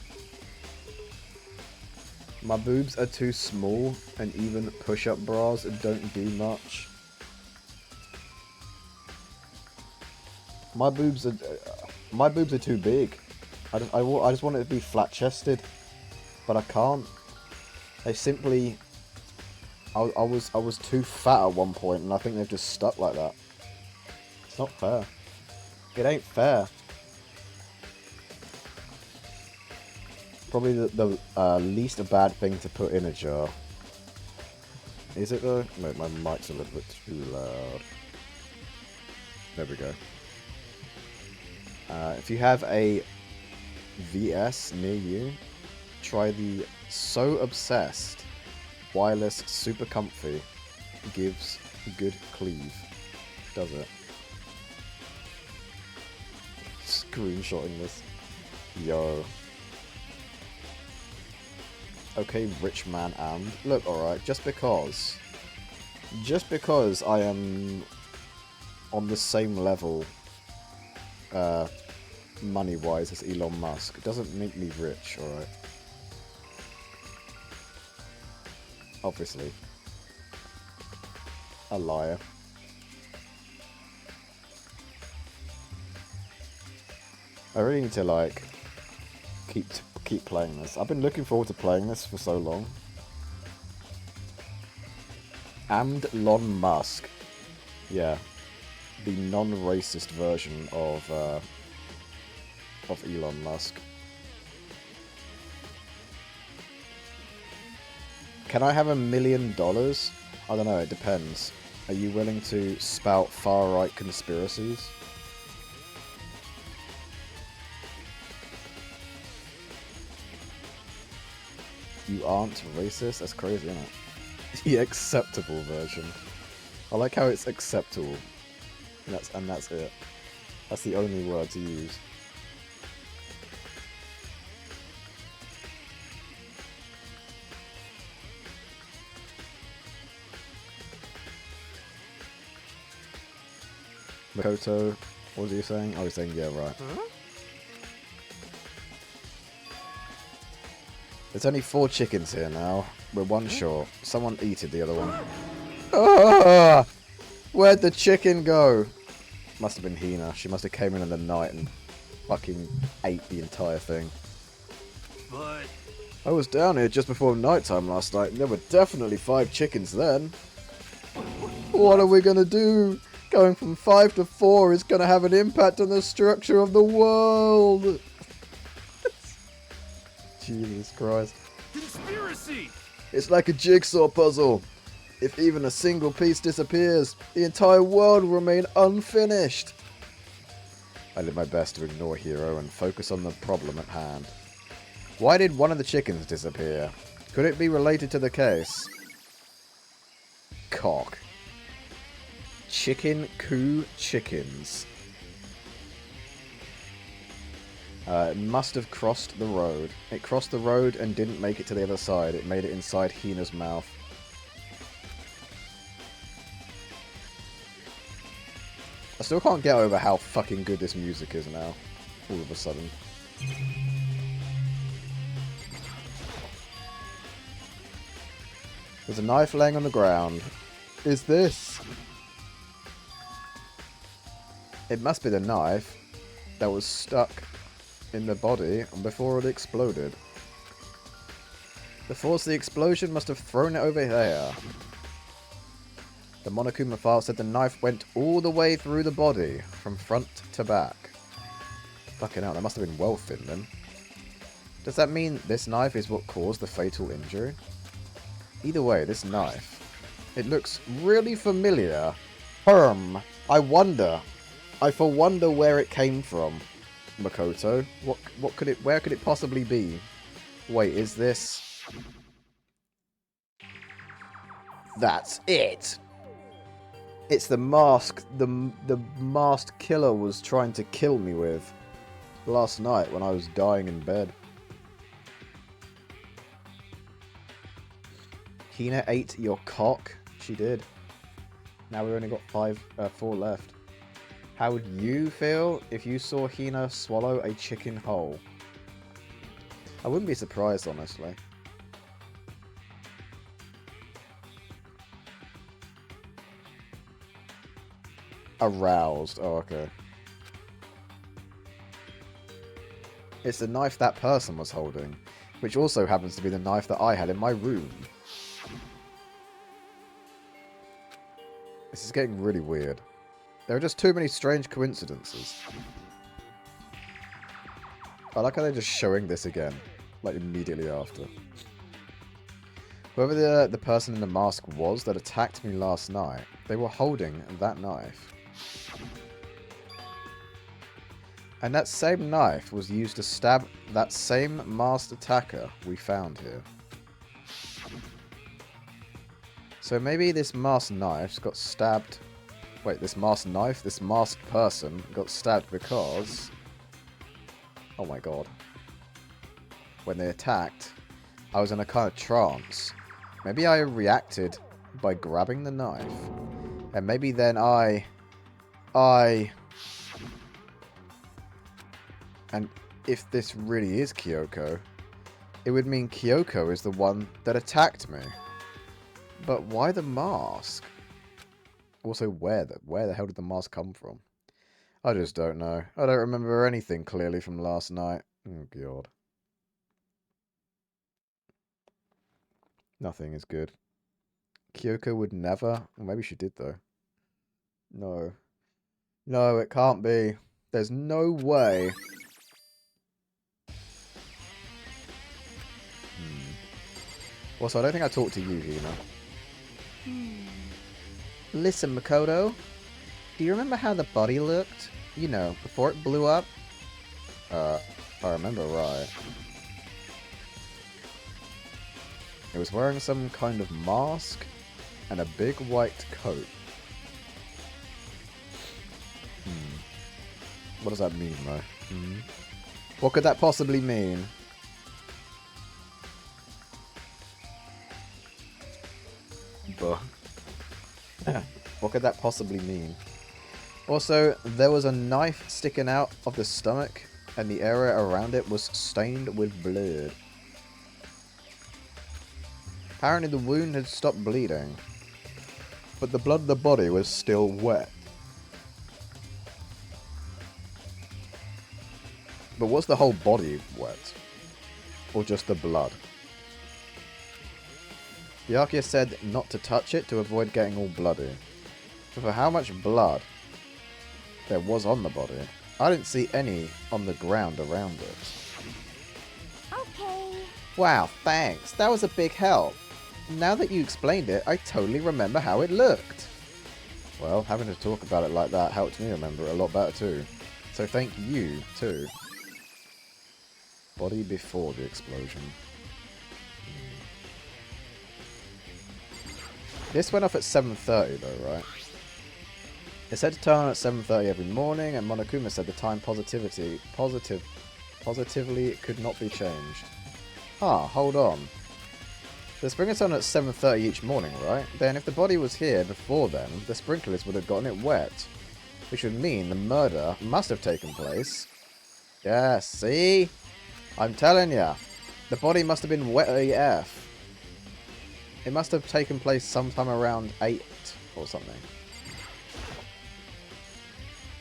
My boobs are too small, and even push-up bras don't do much. My boobs are too big. I just want it to be flat-chested, but I can't. They simply. I was too fat at one point, and I think they've just stuck like that. It's not fair. It ain't fair. Probably the least bad thing to put in a jar. Is it though? No, my mic's a little bit too loud. There we go. If you have a VS near you, try the So Obsessed wireless super comfy. Gives good cleave. Does it? Screenshotting this. Yo. Okay, rich man Amd. Look, alright, just because I am on the same level money-wise as Elon Musk doesn't make me rich, alright? Obviously. A liar. I really need to, like, keep playing this. I've been looking forward to playing this for so long. Amd995. Musk. Yeah. The non-racist version of Elon Musk. Can I have $1 million? I don't know, it depends. Are you willing to spout far-right conspiracies? You aren't racist? That's crazy, isn't it? The acceptable version. I like how it's acceptable. And that's it. That's the only word to use. Makoto, what was he saying? Oh, he's saying, yeah, right. Huh? There's only 4 chickens here now. We're one short. Someone eated the other one. Ah! Where'd the chicken go? Must have been Hina. She must have came in the night and fucking ate the entire thing. But I was down here just before nighttime last night, and there were definitely 5 chickens then. What are we gonna do? Going from 5 to 4 is gonna have an impact on the structure of the world. Jesus Christ. conspiracy! It's like a jigsaw puzzle. If even a single piece disappears, the entire world will remain unfinished. I did my best to ignore Hero and focus on the problem at hand. Why did one of the chickens disappear? Could it be related to the case? Cock. Chicken coo chickens. It must have crossed the road. It crossed the road and didn't make it to the other side. It made it inside Hina's mouth. I still can't get over how fucking good this music is now. All of a sudden. There's a knife laying on the ground. Is this? It must be the knife. that was stuck in the body before it exploded. The force of the explosion must have thrown it over there. The Monokuma file said the knife went all the way through the body, from front to back. Fucking hell, that must have been well thin then. Does that mean this knife is what caused the fatal injury? Either way, this knife, it looks really familiar. I wonder. I for wonder where it came from. Makoto, where could it possibly be? Wait, is this? That's it. It's the mask the masked killer was trying to kill me with last night when I was dying in bed. Hina ate your cock. She did. Now we've only got 4 left. How would you feel if you saw Hina swallow a chicken whole? I wouldn't be surprised, honestly. Aroused. Oh, okay. It's the knife that person was holding, which also happens to be the knife that I had in my room. This is getting really weird. There are just too many strange coincidences. I like how they're just showing this again, like immediately after. Whoever the person in the mask was that attacked me last night, they were holding that knife. And that same knife was used to stab that same masked attacker we found here. So maybe this masked knife got stabbed... Wait, this masked knife? This masked person got stabbed because... Oh my god. When they attacked, I was in a kind of trance. Maybe I reacted by grabbing the knife. And maybe then And if this really is Kyoko, it would mean Kyoko is the one that attacked me. But why the mask? Also, where the hell did the mask come from? I just don't know. I don't remember anything clearly from last night. Oh, God. Nothing is good. Kyoko would never... Well, maybe she did, though. No. No, it can't be. There's no way. Also, I don't think I talked to you, Hina. Listen, Makoto. Do you remember how the body looked? You know, before it blew up? If I remember right. It was wearing some kind of mask and a big white coat. What does that mean, though? What could that possibly mean? What could that possibly mean? Also, there was a knife sticking out of the stomach, and the area around it was stained with blood. Apparently the wound had stopped bleeding, but the blood of the body was still wet. But was the whole body wet? Or just the blood? Byakuya said not to touch it to avoid getting all bloody. But for how much blood there was on the body, I didn't see any on the ground around it. Okay. Wow, thanks. That was a big help. Now that you explained it, I totally remember how it looked. Well, having to talk about it like that helped me remember it a lot better too. So thank you, too. Body before the explosion. This went off at 7:30 though, right? It said to turn on at 7:30 every morning, and Monokuma said the time positively could not be changed. Ah, hold on. The sprinklers on at 7:30 each morning, right? Then if the body was here before then, the sprinklers would have gotten it wet. Which would mean the murder must have taken place. Yeah, see? I'm telling ya. The body must have been wet AF. It must have taken place sometime around 8 or something.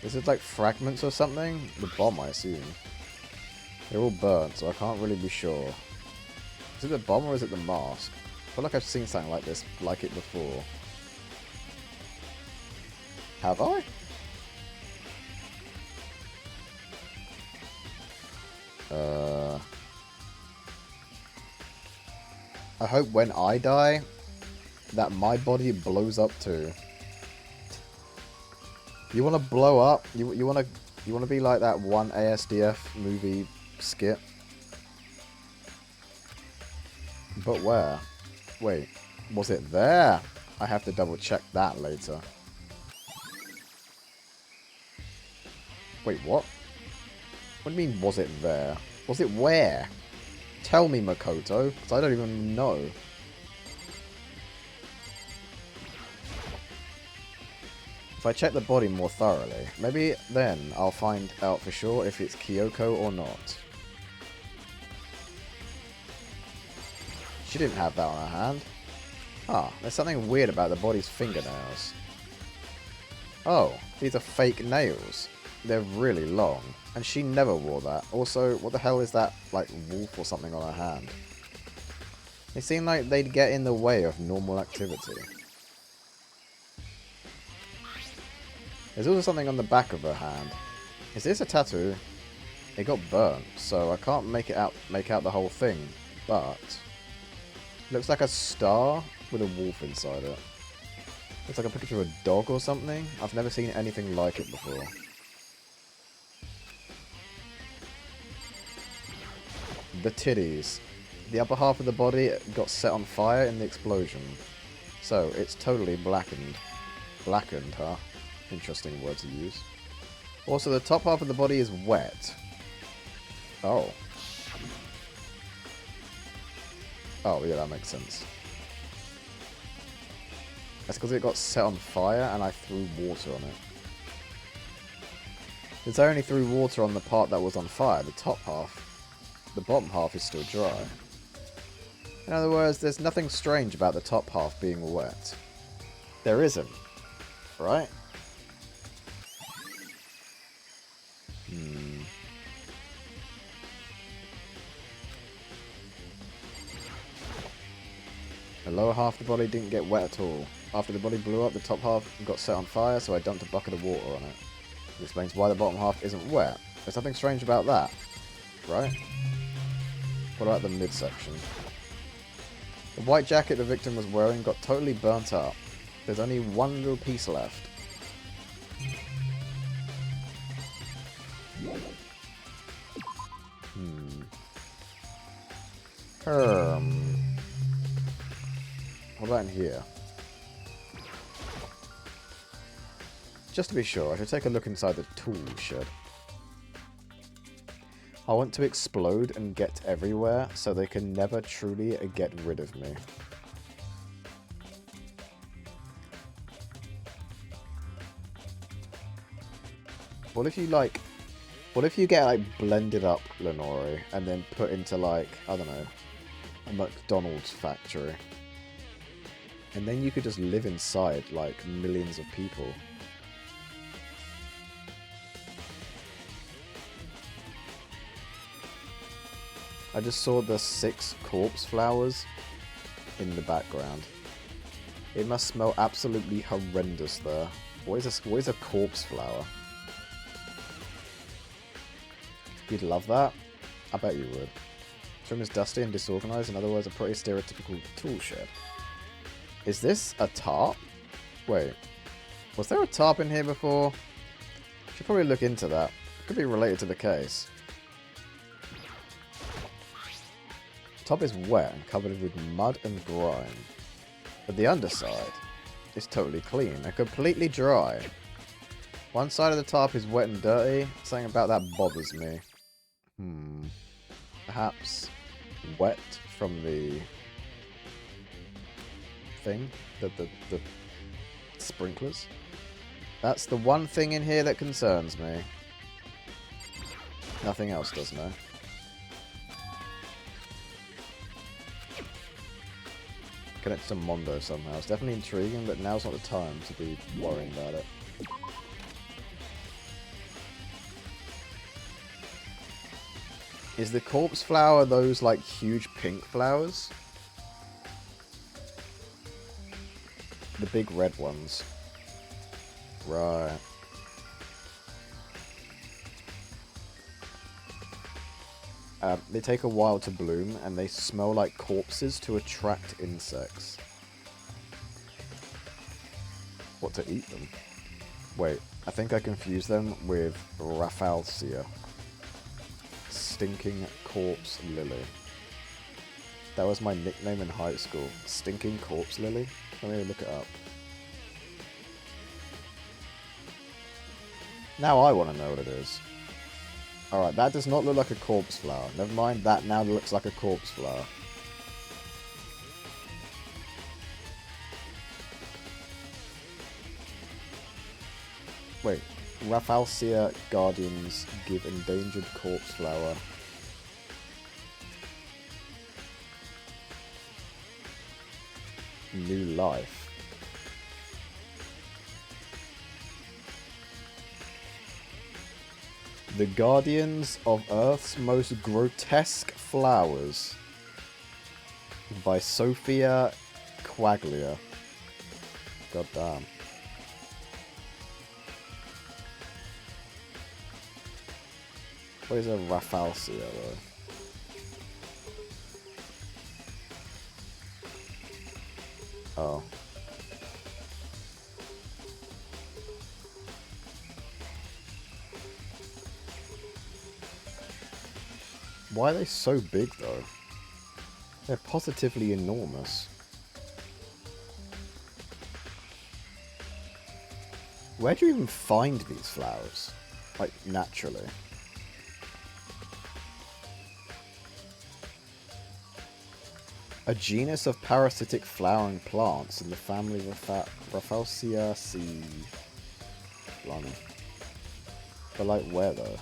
Is it like fragments or something? The bomb, I assume. They're all burnt, so I can't really be sure. Is it the bomb or is it the mask? I feel like I've seen something like this, like it before. Have I? I hope when I die, that my body blows up too. You want to blow up? You want to be like that one ASDF movie skit? But where? Wait, was it there? I have to double check that later. Wait, what? What do you mean, was it there? Was it where? Tell me, Makoto, because I don't even know. If I check the body more thoroughly, maybe then I'll find out for sure if it's Kyoko or not. She didn't have that on her hand. Ah, there's something weird about the body's fingernails. Oh, these are fake nails. They're really long. And she never wore that. Also, what the hell is that, like, wolf or something on her hand? They seem like they'd get in the way of normal activity. There's also something on the back of her hand. Is this a tattoo? It got burnt, so I can't make out the whole thing, but it looks like a star with a wolf inside it. Looks like a picture of a dog or something. I've never seen anything like it before. The titties. The upper half of the body got set on fire in the explosion. So, it's totally blackened. Blackened, huh? Interesting word to use. Also, the top half of the body is wet. Oh. Oh, yeah, that makes sense. That's because it got set on fire and I threw water on it. Since I only threw water on the part that was on fire, the top half, the bottom half is still dry. In other words, there's nothing strange about the top half being wet. There isn't, right? The lower half of the body didn't get wet at all. After the body blew up, the top half got set on fire, so I dumped a bucket of water on it. It explains why the bottom half isn't wet. There's nothing strange about that, right? What about the midsection? The white jacket the victim was wearing got totally burnt up. There's only one little piece left. What about in here? Just to be sure, I should take a look inside the tool shed. I want to explode and get everywhere, so they can never truly get rid of me. What if you get, like, blended up, Lenore, and then put into, like, I don't know, a McDonald's factory? And then you could just live inside, like, millions of people. I just saw the 6 corpse flowers in the background. It must smell absolutely horrendous there. What is a corpse flower? You'd love that? I bet you would. This room is dusty and disorganized, in other words, a pretty stereotypical tool shed. Is this a tarp? Wait. Was there a tarp in here before? Should probably look into that. Could be related to the case. Top is wet and covered with mud and grime. But the underside is totally clean and completely dry. One side of the tarp is wet and dirty. Something about that bothers me. Perhaps wet from the thing? The sprinklers? That's the one thing in here that concerns me. Nothing else does, no. Connect to Mondo somehow. It's definitely intriguing, but now's not the time to be worrying about it. Is the corpse flower those, like, huge pink flowers? The big red ones. Right. They take a while to bloom, and they smell like corpses to attract insects. What, to eat them? Wait, I think I confused them with Rafflesia. Stinking Corpse Lily. That was my nickname in high school. Stinking Corpse Lily? Let me look it up. Now I want to know what it is. Alright, that does not look like a corpse flower. Never mind, that now looks like a corpse flower. Wait, Rafflesia guardians give endangered corpse flower new life. The guardians of Earth's most grotesque flowers by Sophia Quaglia. God damn. What is a Rafflesia though? Oh. Why are they so big though? They're positively enormous. Where do you even find these flowers? Like, naturally. A genus of parasitic flowering plants in the family Rafflesia. Blimey. But like, where though?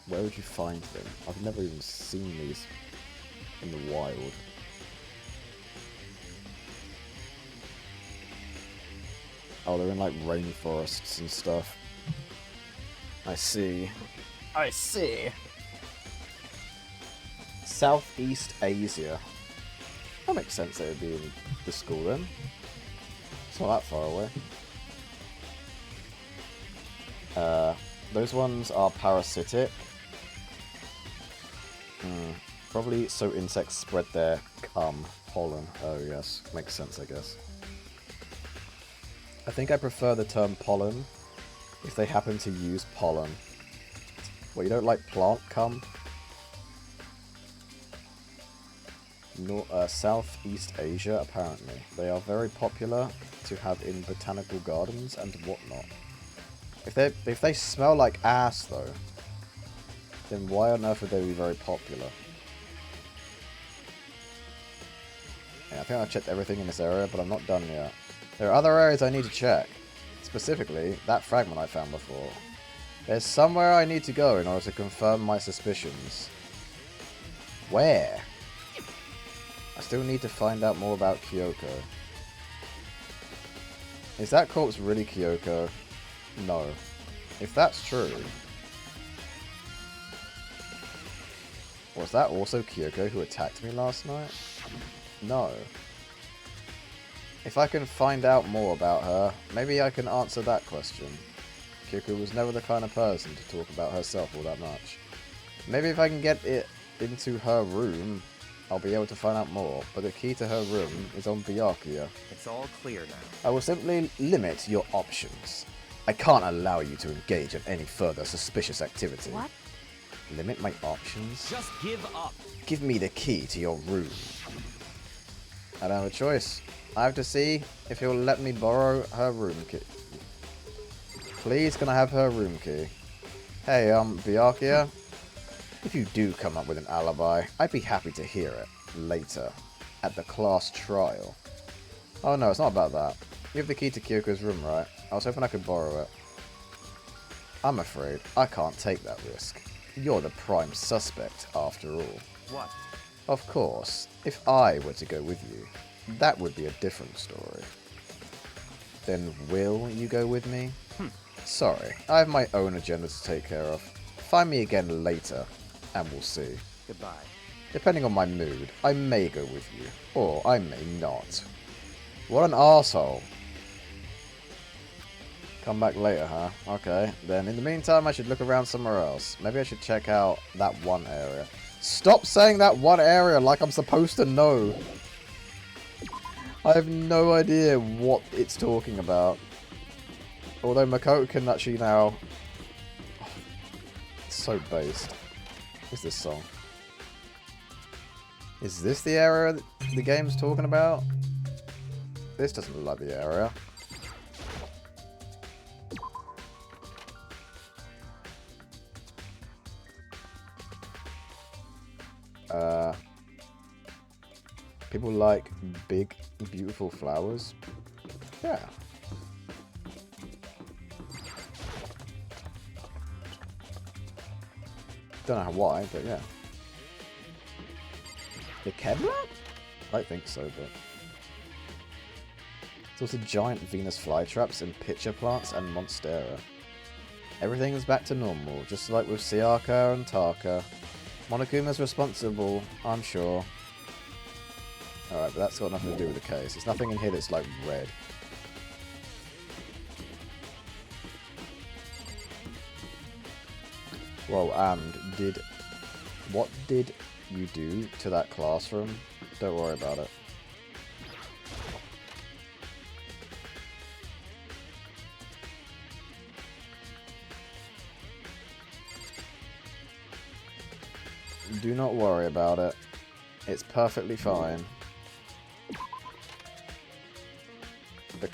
Where would you find them? I've never even seen these in the wild. Oh, they're in like rainforests and stuff. I see. I see. Southeast Asia. That makes sense they would be in the school then. It's not that far away. Those ones are parasitic. Probably so insects spread their pollen. Oh yes, makes sense I guess. I think I prefer the term pollen if they happen to use pollen. Well, you don't like plant cum? No, Southeast Asia, apparently. They are very popular to have in botanical gardens and whatnot. If they smell like ass, though, then why on earth would they be very popular? Yeah, I think I've checked everything in this area, but I'm not done yet. There are other areas I need to check. Specifically, that fragment I found before. There's somewhere I need to go in order to confirm my suspicions. Where? I still need to find out more about Kyoko. Is that corpse really Kyoko? No. If that's true... Was that also Kyoko who attacked me last night? No. If I can find out more about her, maybe I can answer that question. Kyoko was never the kind of person to talk about herself all that much. Maybe if I can get it into her room, I'll be able to find out more, but the key to her room is on Byakuya. It's all clear now. I will simply limit your options. I can't allow you to engage in any further suspicious activity. What? Limit my options? Just give up. Give me the key to your room. I don't have a choice. I have to see if he'll let me borrow her room key. Please, can I have her room key? Hey, Byakuya? If you do come up with an alibi, I'd be happy to hear it later, at the class trial. Oh no, it's not about that. You have the key to Kyoko's room, right? I was hoping I could borrow it. I'm afraid I can't take that risk. You're the prime suspect, after all. What? Of course, if I were to go with you, that would be a different story. Then will you go with me? Sorry, I have my own agenda to take care of. Find me again later. And we'll see. Goodbye. Depending on my mood, I may go with you, or I may not. What an arsehole. Come back later, huh? Okay, then in the meantime I should look around somewhere else. Maybe I should check out that one area. Stop saying that one area like I'm supposed to know. I have no idea what it's talking about. Although Makoto can actually now... Oh, it's so based. What's this song? Is this the area that the game's talking about? This doesn't look like the area. People like big, beautiful flowers. Yeah. Don't know why, but yeah. The Kevlar? I think so, but... There's also giant Venus flytraps and pitcher plants and Monstera. Everything is back to normal, just like with Siaka and Taka. Monokuma's responsible, I'm sure. Alright, but that's got nothing to do with the case. There's nothing in here that's like red. Whoa, and what did you do to that classroom? Don't worry about it. Do not worry about it. It's perfectly fine. The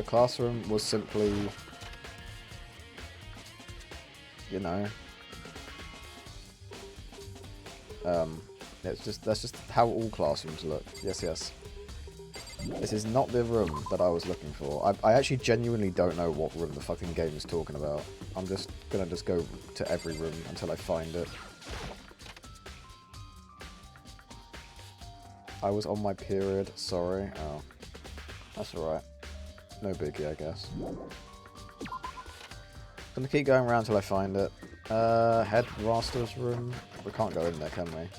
classroom was simply, you know, that's just how all classrooms look. Yes, yes. This is not the room that I was looking for. I actually genuinely don't know what room the fucking game is talking about. I'm just gonna go to every room until I find it. I was on my period, sorry. Oh. That's alright. No biggie, I guess. Gonna keep going around till I find it. Headmaster's room. We can't go in there, can we?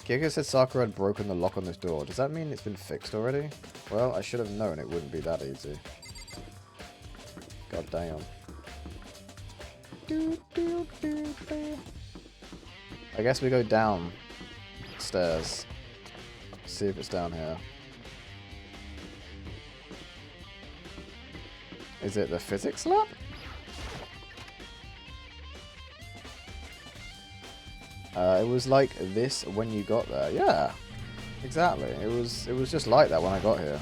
Kyoko said Sakura had broken the lock on this door. Does that mean it's been fixed already? Well, I should have known it wouldn't be that easy. God damn. I guess we go downstairs. See if it's down here. Is it the physics lab? It was like this when you got there. Yeah, exactly. It was just like that when I got here.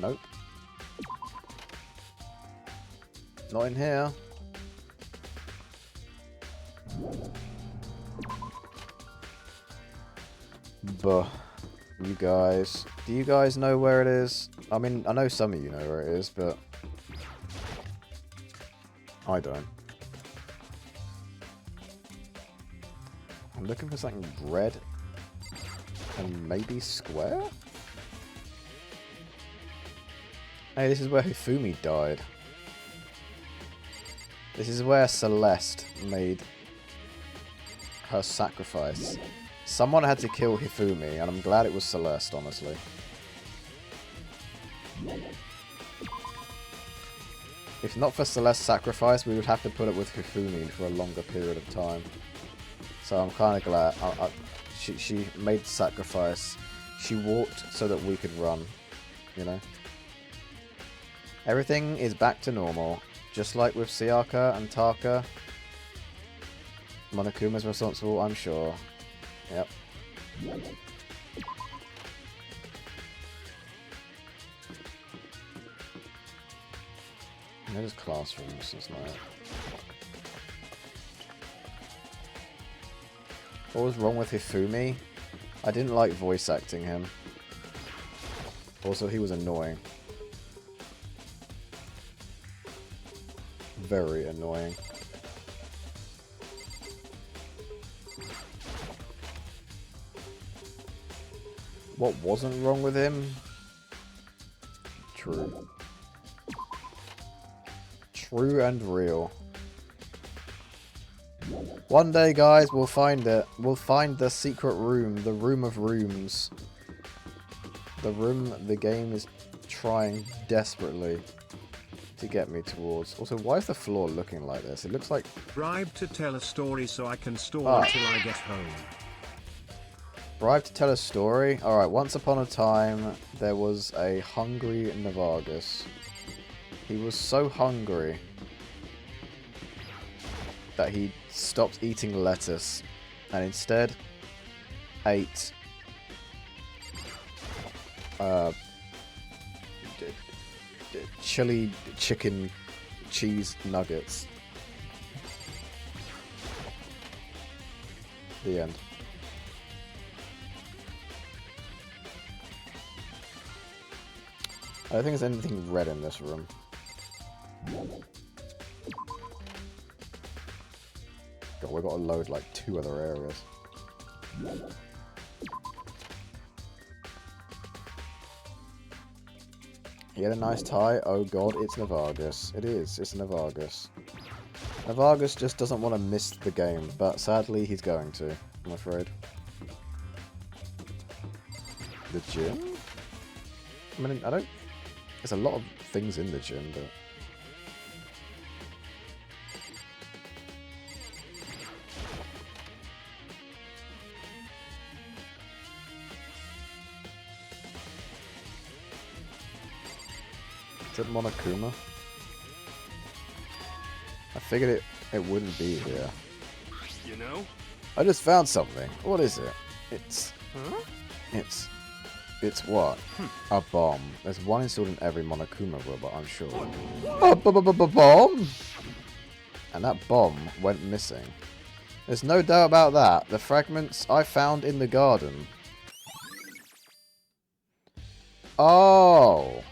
Nope. Not in here. Buh. You guys. Do you guys know where it is? I mean, I know some of you know where it is, but... I don't. I'm looking for something red. And maybe square? Hey, this is where Hifumi died. This is where Celeste made her sacrifice. Someone had to kill Hifumi, and I'm glad it was Celeste, honestly. If not for Celeste's sacrifice, we would have to put up with Hifumi for a longer period of time. So I'm kind of glad. She made the sacrifice. She walked so that we could run, you know? Everything is back to normal. Just like with Siaka and Taka. Monokuma's responsible, I'm sure. Yep. There's classrooms, isn't it? What was wrong with Hifumi? I didn't like voice acting him. Also, he was annoying. Very annoying. What wasn't wrong with him? True. True and real. One day, guys, we'll find it. We'll find the secret room. The room of rooms. The room the game is trying desperately to get me towards. Also, why is the floor looking like this? It looks like... Bribe to tell a story so I can stall until I get home. Bribe to tell a story? Alright, once upon a time, there was a hungry Navagus. He was so hungry that he stopped eating lettuce and instead ate chili chicken cheese nuggets. The end. I don't think there's anything red in this room. God, we've got to load like 2 other areas. He had a nice tie. Oh god, it's Navagus. It is. It's Navagus. Navagus just doesn't want to miss the game, but sadly he's going to, I'm afraid. The gym? I mean, I don't... There's a lot of things in the gym, but... Is it Monokuma? I figured it wouldn't be here. You know? I just found something. What is it? It's... Huh? It's what? A bomb. There's one installed in every Monokuma robot, I'm sure. A bomb! And that bomb went missing. There's no doubt about that. The fragments I found in the garden. Oh!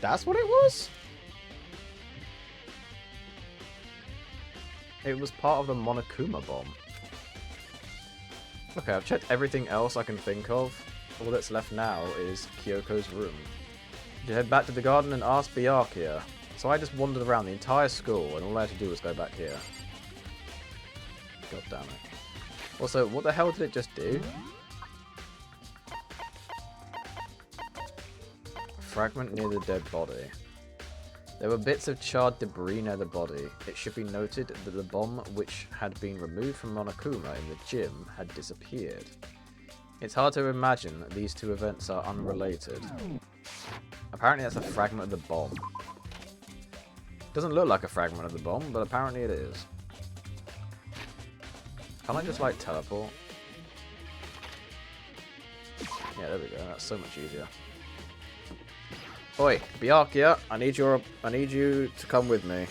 That's what it was? It was part of the Monokuma bomb. Okay, I've checked everything else I can think of. All that's left now is Kyoko's room. You head back to the garden and ask Byakuya. So I just wandered around the entire school and all I had to do was go back here. God damn it. Also, what the hell did it just do? Fragment near the dead body. There were bits of charred debris near the body. It should be noted that the bomb which had been removed from Monokuma in the gym had disappeared. It's hard to imagine that these two events are unrelated. Apparently that's a fragment of the bomb. Doesn't look like a fragment of the bomb, but apparently it is. Can I just like teleport? Yeah, there we go. That's so much easier. Oi, Byakuya, I need you to come with me.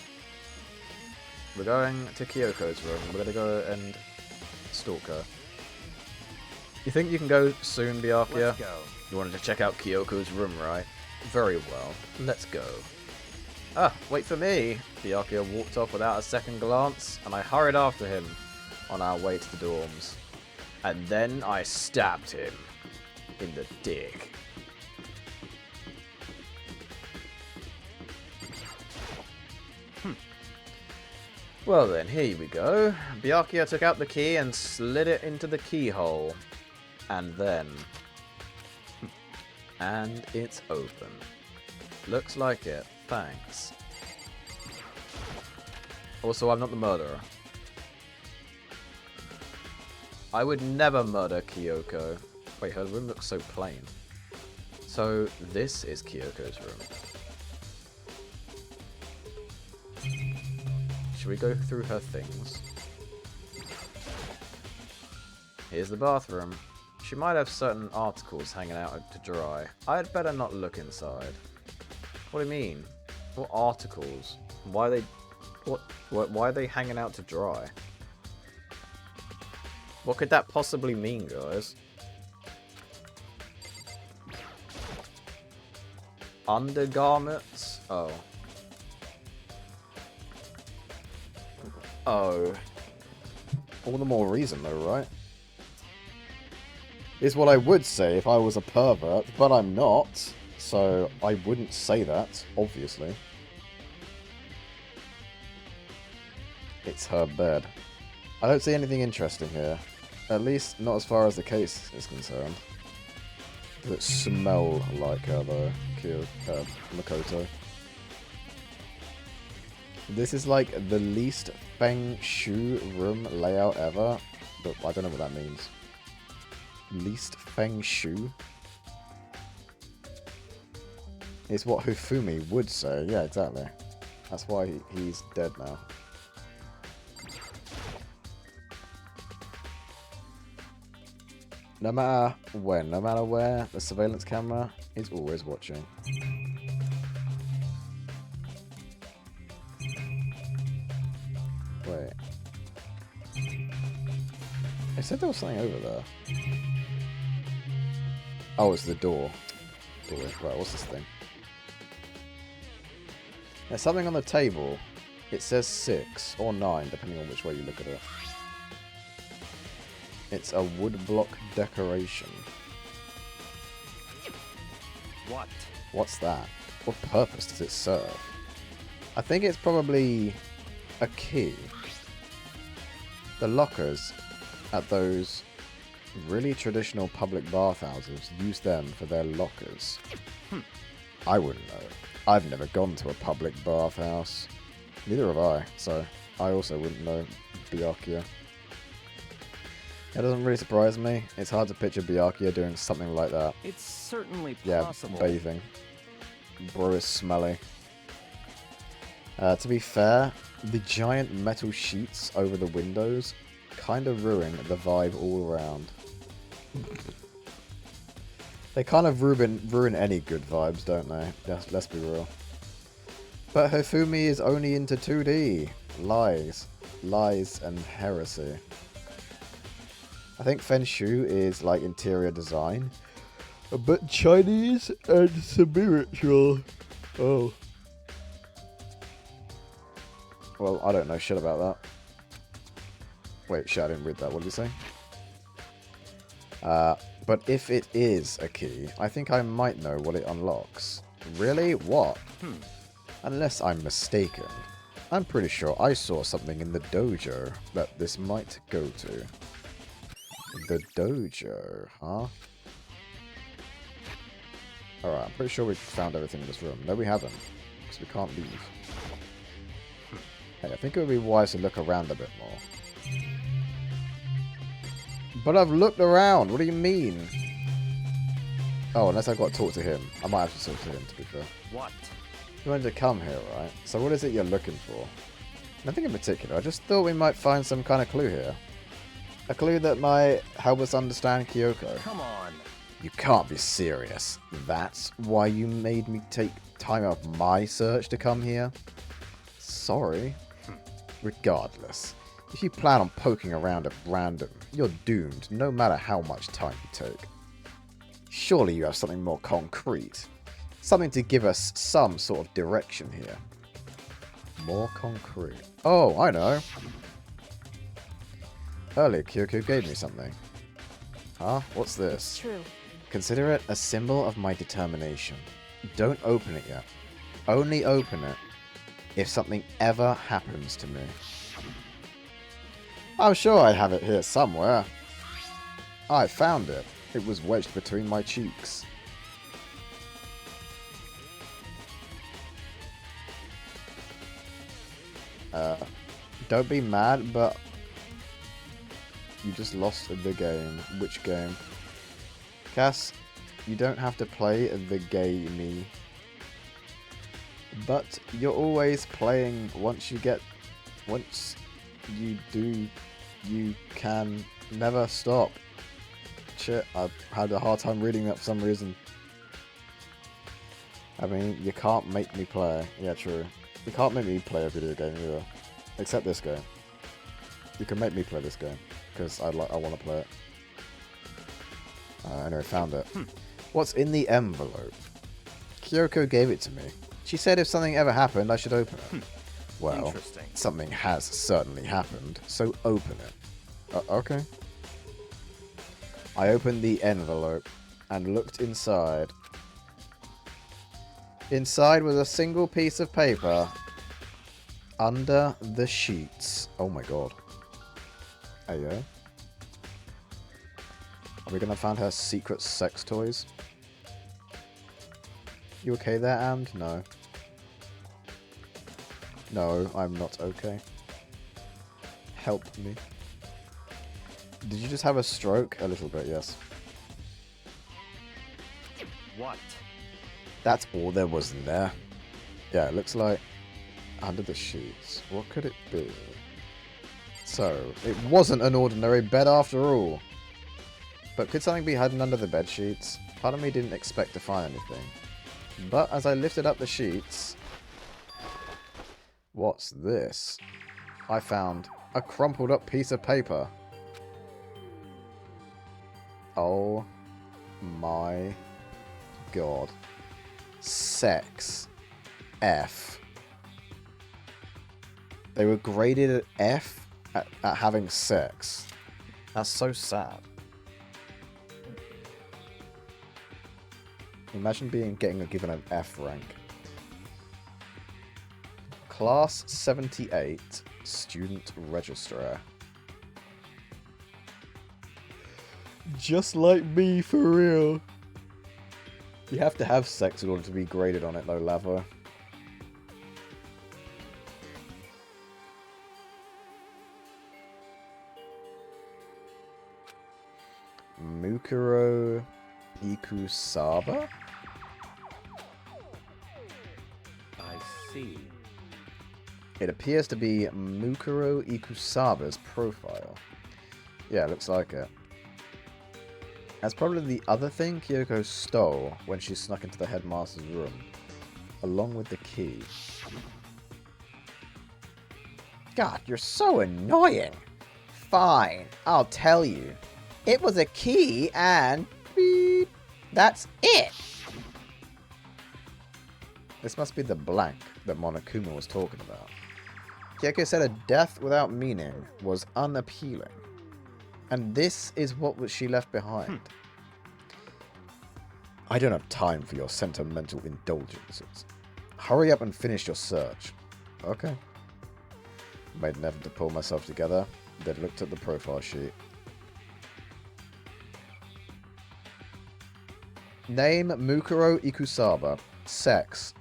We're going to Kyoko's room. We're gonna go and stalk her. You think you can go soon, Byakuya? Let's go. You wanted to check out Kyoko's room, right? Very well. Let's go. Ah, wait for me! Byakuya walked off without a second glance, and I hurried after him on our way to the dorms. And then I stabbed him in the dick. Well then, here we go. Byakuya took out the key and slid it into the keyhole. And then... And it's open. Looks like it. Thanks. Also, I'm not the murderer. I would never murder Kyoko. Wait, her room looks so plain. So, this is Kyoko's room. Should we go through her things? Here's the bathroom. She might have certain articles hanging out to dry. I'd better not look inside. What do you mean? What articles? Why are they... Why are they hanging out to dry? What could that possibly mean, guys? Undergarments? Oh. All the more reason, though, right? Is what I would say if I was a pervert, but I'm not. So I wouldn't say that, obviously. It's her bed. I don't see anything interesting here. At least not as far as the case is concerned. Does it smell like her, though? Makoto. This is like the least feng shui room layout ever. But I don't know what that means. Least feng shui? It's what Hifumi would say. Yeah, exactly. That's why he's dead now. No matter when, no matter where, the surveillance camera is always watching. Wait. I said there was something over there. Oh, it's the door. Right, what's this thing? There's something on the table. It says 6 or 9, depending on which way you look at it. It's a woodblock decoration. What? What's that? What purpose does it serve? I think it's probably a key. The lockers at those really traditional public bathhouses use them for their lockers. I wouldn't know. I've never gone to a public bathhouse. Neither have I, so I also wouldn't know Byakuya. That doesn't really surprise me. It's hard to picture Byakuya doing something like that. It's certainly Yeah, possible. bathing. Bro is smelly. To be fair, the giant metal sheets over the windows kind of ruin the vibe all around. They kind of ruin any good vibes, don't they? Let's be real. But Hifumi is only into 2D. Lies. Lies and heresy. I think Feng Shui is like interior design. But Chinese and spiritual. Oh. Well, I don't know shit about that. Wait, shit, I didn't read that. What did you say? But if it is a key, I think I might know what it unlocks. Really? What? Unless I'm mistaken. I'm pretty sure I saw something in the dojo that this might go to. The dojo, huh? Alright, I'm pretty sure we've found everything in this room. No, we haven't. Because we can't leave. Hey, I think it would be wise to look around a bit more. But I've looked around. What do you mean? Oh, unless I've got to talk to him. I might have to talk to him, to be fair. What? You wanted to come here, right? So what is it you're looking for? Nothing in particular. I just thought we might find some kind of clue here. A clue that might help us understand Kyoko. Come on. You can't be serious. That's why you made me take time out of my search to come here? Sorry. Regardless. If you plan on poking around at random, you're doomed no matter how much time you take. Surely you have something more concrete. Something to give us some sort of direction here. More concrete. Oh, I know. Earlier, Kyoko gave me something. Huh? What's this? It's true. Consider it a symbol of my determination. Don't open it yet. Only open it if something ever happens to me. I'm sure I have it here somewhere. I found it. It was wedged between my cheeks. Don't be mad, but you just lost the game. Which game? Cass, you don't have to play the game, but you're always playing. Once you do, you can never stop. Shit, I had a hard time reading that for some reason. I mean, you can't make me play. Yeah, true. You can't make me play a video game either. Except this game. You can make me play this game. Because I want to play it. Anyway, found it. What's in the envelope? Kyoko gave it to me. She said if something ever happened, I should open it. Well, Interesting. something has certainly happened, so open it. Okay. I opened the envelope and looked inside. Inside was a single piece of paper under the sheets. Oh my god. Ayo. Are we gonna find her secret sex toys? You okay there, Amd? No. No, I'm not okay. Help me. Did you just have a stroke? A little bit, yes. What? That's all there was in there. Yeah, it looks like under the sheets. What could it be? So, it wasn't an ordinary bed after all. But could something be hidden under the bed sheets? Part of me didn't expect to find anything. But as I lifted up the sheets... What's this? I found a crumpled up piece of paper. Oh my god. Sex. F. They were graded at F at having sex. That's so sad. Imagine getting given an F rank. Class 78, student registrar. Just like me, for real. You have to have sex in order to be graded on it, though, Lavo. Mukuro Ikusaba? I see. It appears to be Mukuro Ikusaba's profile. Yeah, looks like it. That's probably the other thing Kyoko stole when she snuck into the headmaster's room, along with the key. God, you're so annoying! Fine, I'll tell you. It was a key and... beep. That's it! This must be the blank that Monokuma was talking about. Kyoko said a death without meaning was unappealing. And this is what she left behind. I don't have time for your sentimental indulgences. Hurry up and finish your search. Okay. Made an effort to pull myself together, then looked at the profile sheet. Name Mukuro Ikusaba. Sex.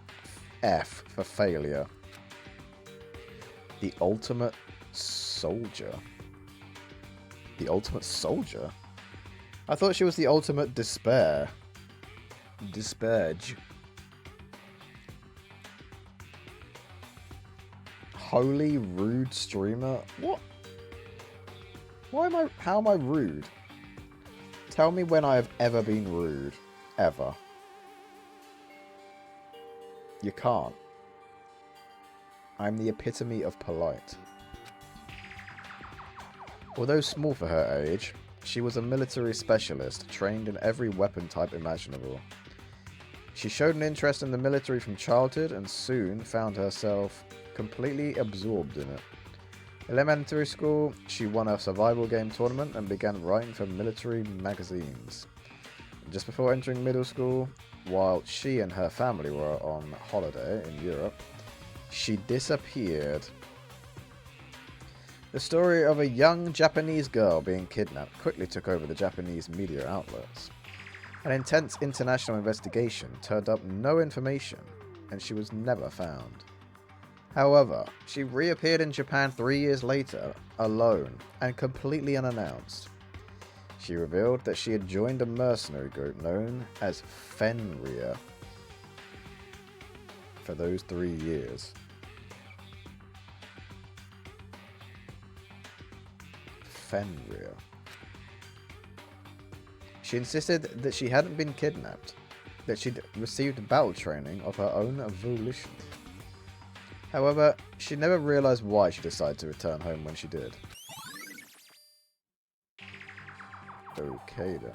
F for failure. The ultimate soldier. The ultimate soldier? I thought she was the ultimate despair. Disparage. Holy rude streamer? What? How am I rude? Tell me when I have ever been rude. Ever. You can't. I'm the epitome of polite. Although small for her age, she was a military specialist, trained in every weapon type imaginable. She showed an interest in the military from childhood and soon found herself completely absorbed in it. In elementary school, she won a survival game tournament and began writing for military magazines. Just before entering middle school, while she and her family were on holiday in Europe, she disappeared. The story of a young Japanese girl being kidnapped quickly took over the Japanese media outlets. An intense international investigation turned up no information, and she was never found. However, she reappeared in Japan 3 years later, alone, and completely unannounced. She revealed that she had joined a mercenary group known as Fenrir for those 3 years. Fenrir. She insisted that she hadn't been kidnapped, that she'd received battle training of her own volition. However, she never realized why she decided to return home when she did. Okay then.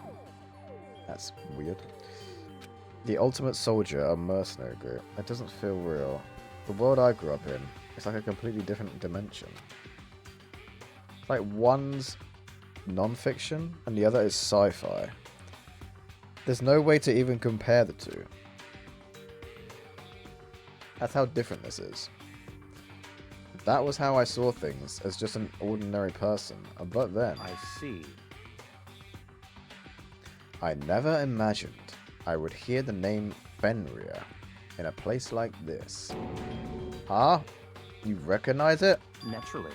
That's weird. The Ultimate Soldier, a mercenary group. That doesn't feel real. The world I grew up in, it's like a completely different dimension. Like one's non-fiction and the other is sci-fi. There's no way to even compare the two. That's how different this is. That was how I saw things as just an ordinary person, but then I see. I never imagined I would hear the name Fenrir in a place like this. Huh? You recognize it? Naturally.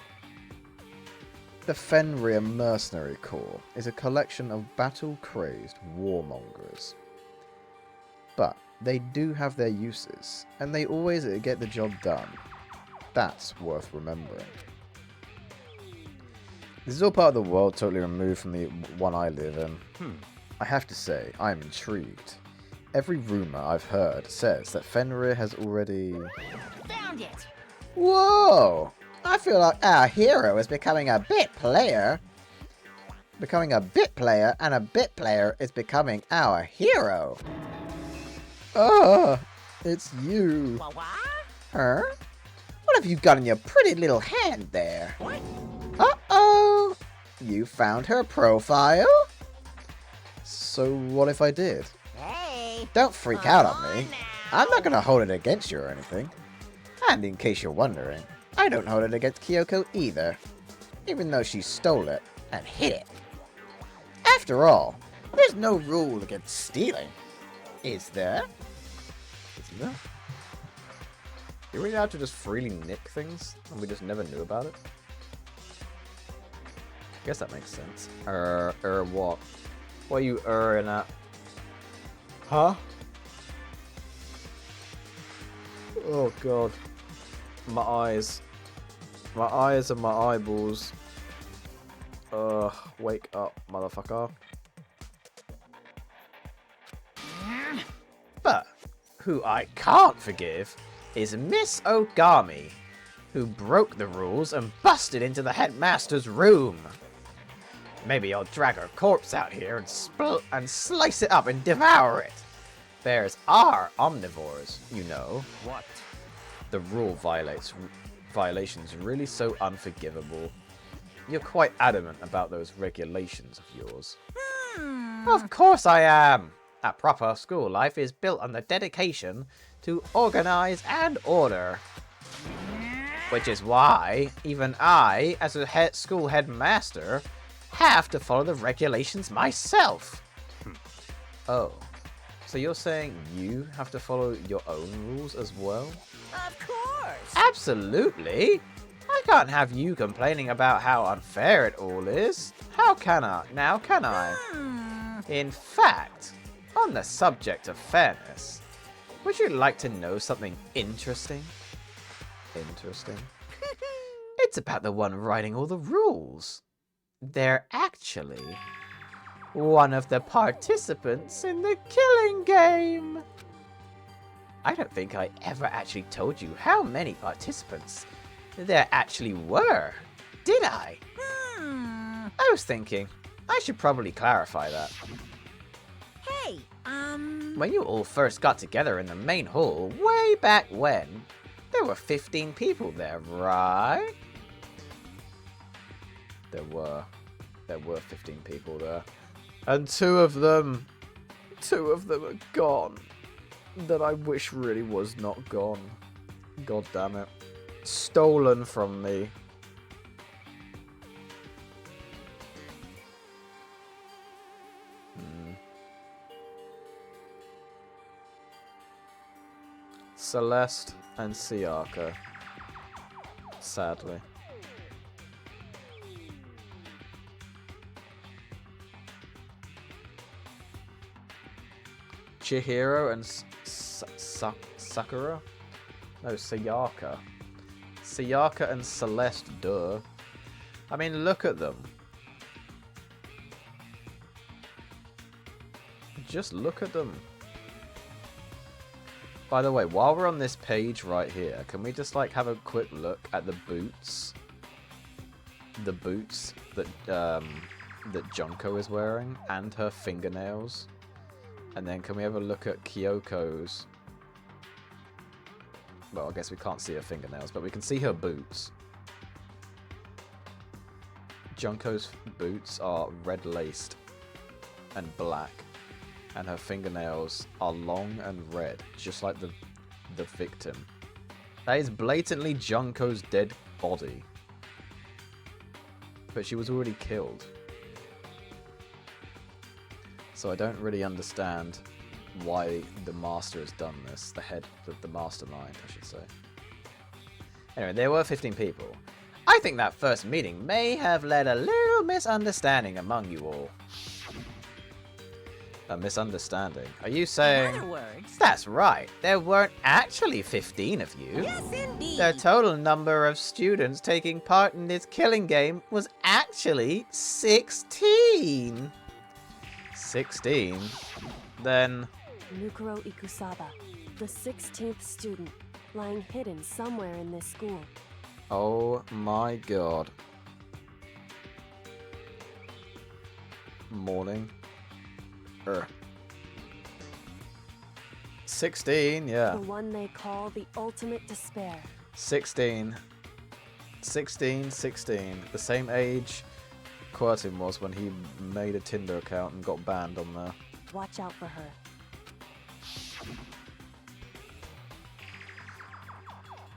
The Fenrir Mercenary Corps is a collection of battle-crazed warmongers. But they do have their uses, and they always get the job done. That's worth remembering. This is all part of the world totally removed from the one I live in. I have to say, I am intrigued. Every rumor I've heard says that Fenrir has already... Found it! Whoa! I feel like our hero is becoming a bit player. Becoming a bit player, and a bit player is becoming our hero. Oh, it's you. What? Huh? What have you got in your pretty little hand there? What? Uh-oh! You found her profile? So what if I did? Hey! Don't freak out on me. now. I'm not gonna hold it against you or anything. And in case you're wondering, I don't hold it against Kyoko either. Even though she stole it and hid it. After all, there's no rule against stealing. Is there? Isn't there? Are we allowed to just freely nick things and we just never knew about it? I guess that makes sense. What? What are you in at? Huh? Oh god. My eyes. My eyes and my eyeballs. Wake up, motherfucker. But who I can't forgive is Miss Ogami, who broke the rules and busted into the headmaster's room. Maybe I'll drag her corpse out here and slice it up and devour it. Bears are omnivores, you know. What? The rule violation's really so unforgivable. You're quite adamant about those regulations of yours. Of course I am. A proper school life is built on the dedication to organize and order. Which is why even I, as a school headmaster, have to follow the regulations myself. Oh, so you're saying you have to follow your own rules as well? Of course! Absolutely! I can't have you complaining about how unfair it all is. How can I? Now can I? In fact, on the subject of fairness, would you like to know something interesting? Interesting? It's about the one writing all the rules. They're actually one of the participants in the killing game. I don't think I ever actually told you how many participants there actually were, did I? I was thinking, I should probably clarify that. Hey, When you all first got together in the main hall, way back when, there were 15 people there, right? There were 15 people there. And two of them are gone. That I wish really was not gone. God damn it. Stolen from me. Celeste and Siaka. Sadly. Chihiro and Sakura? No, Sayaka. Sayaka and Celeste, duh. I mean, look at them. Just look at them. By the way, while we're on this page right here, can we just like have a quick look at the boots? The boots that that Junko is wearing and her fingernails. And then can we have a look at Kyoko's? Well, I guess we can't see her fingernails, but we can see her boots. Junko's boots are red-laced and black, and her fingernails are long and red, just like the victim. That is blatantly Junko's dead body. But she was already killed. So I don't really understand why the master has done this. The mastermind, I should say. Anyway, there were 15 people. I think that first meeting may have led a little misunderstanding among you all. A misunderstanding? Are you saying... In other words... That's right. There weren't actually 15 of you. Yes, indeed. The total number of students taking part in this killing game was actually 16. 16? Then... Mukuro Ikusaba, the 16th student, lying hidden somewhere in this school. Oh my god. Morning. 16, yeah. The one they call the ultimate despair. 16. 16. The same age Quirtin was when he made a Tinder account and got banned on there. Watch out for her.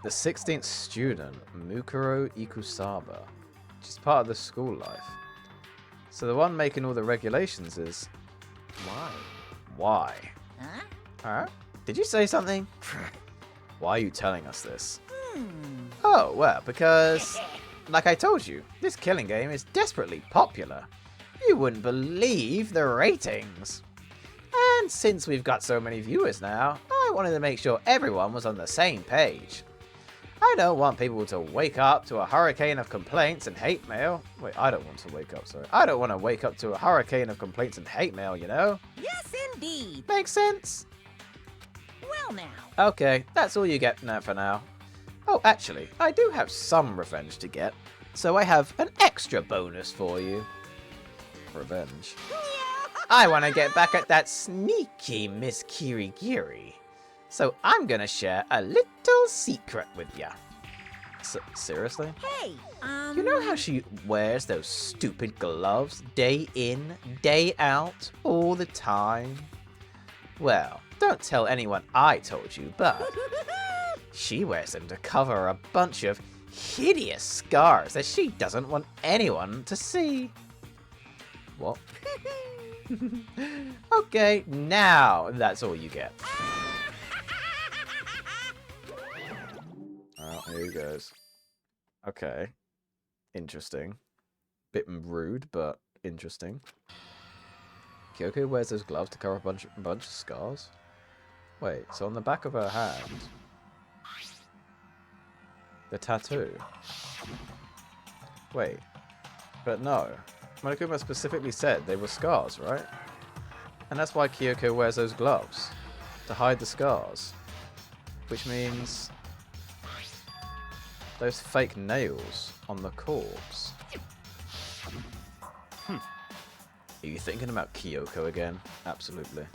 The 16th student, Mukuro Ikusaba, which is part of the school life. So the one making all the regulations is... Why? Why? Huh? Huh? Did you say something? Why are you telling us this? Hmm. Oh, well, because... Like I told you, this killing game is desperately popular. You wouldn't believe the ratings. And since we've got so many viewers now, I wanted to make sure everyone was on the same page. I don't want people to wake up to a hurricane of complaints and hate mail. Wait, I don't want to wake up, sorry. I don't want to wake up to a hurricane of complaints and hate mail, you know? Yes, indeed. Makes sense? Well now. Okay, that's all you get now for now. Oh, actually, I do have some revenge to get, so I have an extra bonus for you. Revenge. I want to get back at that sneaky Miss Kirigiri. So I'm gonna share a little secret with ya. Seriously? Hey, You know how she wears those stupid gloves day in, day out, all the time? Well, don't tell anyone I told you, but she wears them to cover a bunch of hideous scars that she doesn't want anyone to see. What? Okay, now that's all you get. Oh, here he goes. Okay. Interesting. Bit rude, but interesting. Kyoko wears those gloves to cover a bunch of scars? Wait, so on the back of her hand... The tattoo? Wait. But no. Monokuma specifically said they were scars, right? And that's why Kyoko wears those gloves. To hide the scars. Which means... those fake nails on the corpse. Are you thinking about Kyoko again? Absolutely.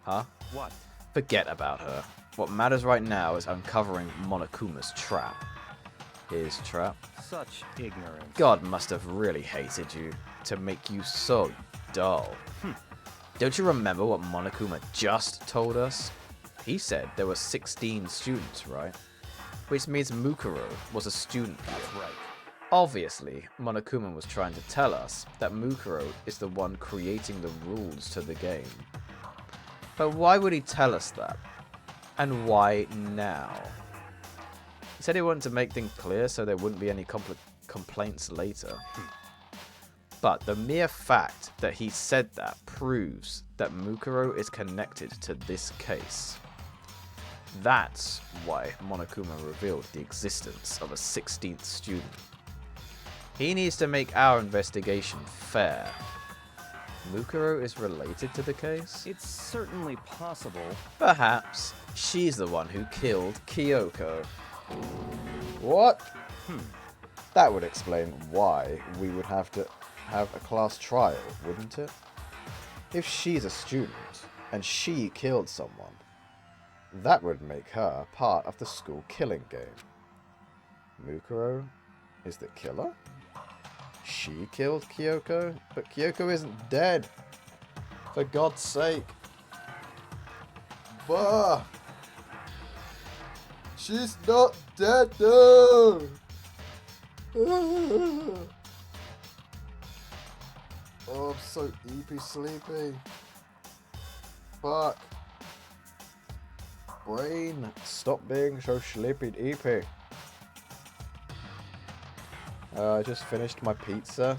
Huh? What? Forget about her. What matters right now is uncovering Monokuma's trap. His trap? Such ignorance. God must have really hated you to make you so dull. Don't you remember what Monokuma just told us? He said there were 16 students, right? Which means Mukuro was a student here. That's right. Obviously, Monokuma was trying to tell us that Mukuro is the one creating the rules to the game. But why would he tell us that? And why now? He said he wanted to make things clear so there wouldn't be any complaints later. But the mere fact that he said that proves that Mukuro is connected to this case. That's why Monokuma revealed the existence of a 16th student. He needs to make our investigation fair. Mukuro is related to the case? It's certainly possible. Perhaps she's the one who killed Kyoko. What? That would explain why we would have to have a class trial, wouldn't it? If she's a student and she killed someone, that would make her part of the school killing game. Mukuro is the killer? She killed Kyoko? But Kyoko isn't dead. For God's sake. Bah! She's not dead though! Oh, I'm so eepy sleepy. Fuck. Brain, stop being so sleepy and eepy. I just finished my pizza.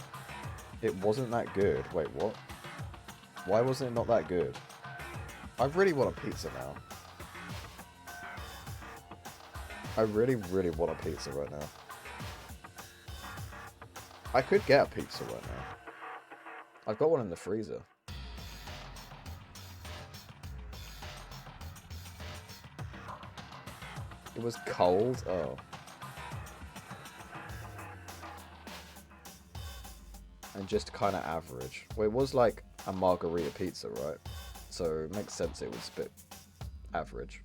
It wasn't that good. Wait, what? Why wasn't it not that good? I really want a pizza now. I really, really want a pizza right now. I could get a pizza right now. I've got one in the freezer. It was cold? Oh. And just kind of average. Well, it was like a margarita pizza, right? So it makes sense it was a bit average.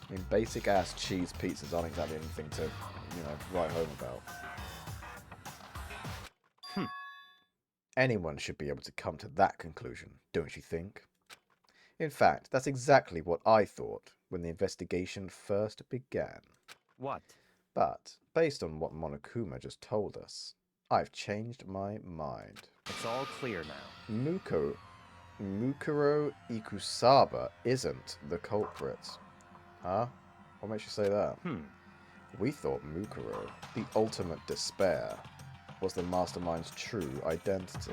I mean, basic ass cheese pizzas aren't exactly anything to, you know, write home about. Anyone should be able to come to that conclusion, don't you think? In fact, that's exactly what I thought when the investigation first began. What? But, based on what Monokuma just told us, I've changed my mind. It's all clear now. Mukuro Ikusaba isn't the culprit. Huh? What makes you say that? We thought Mukuro, the ultimate despair, was the mastermind's true identity.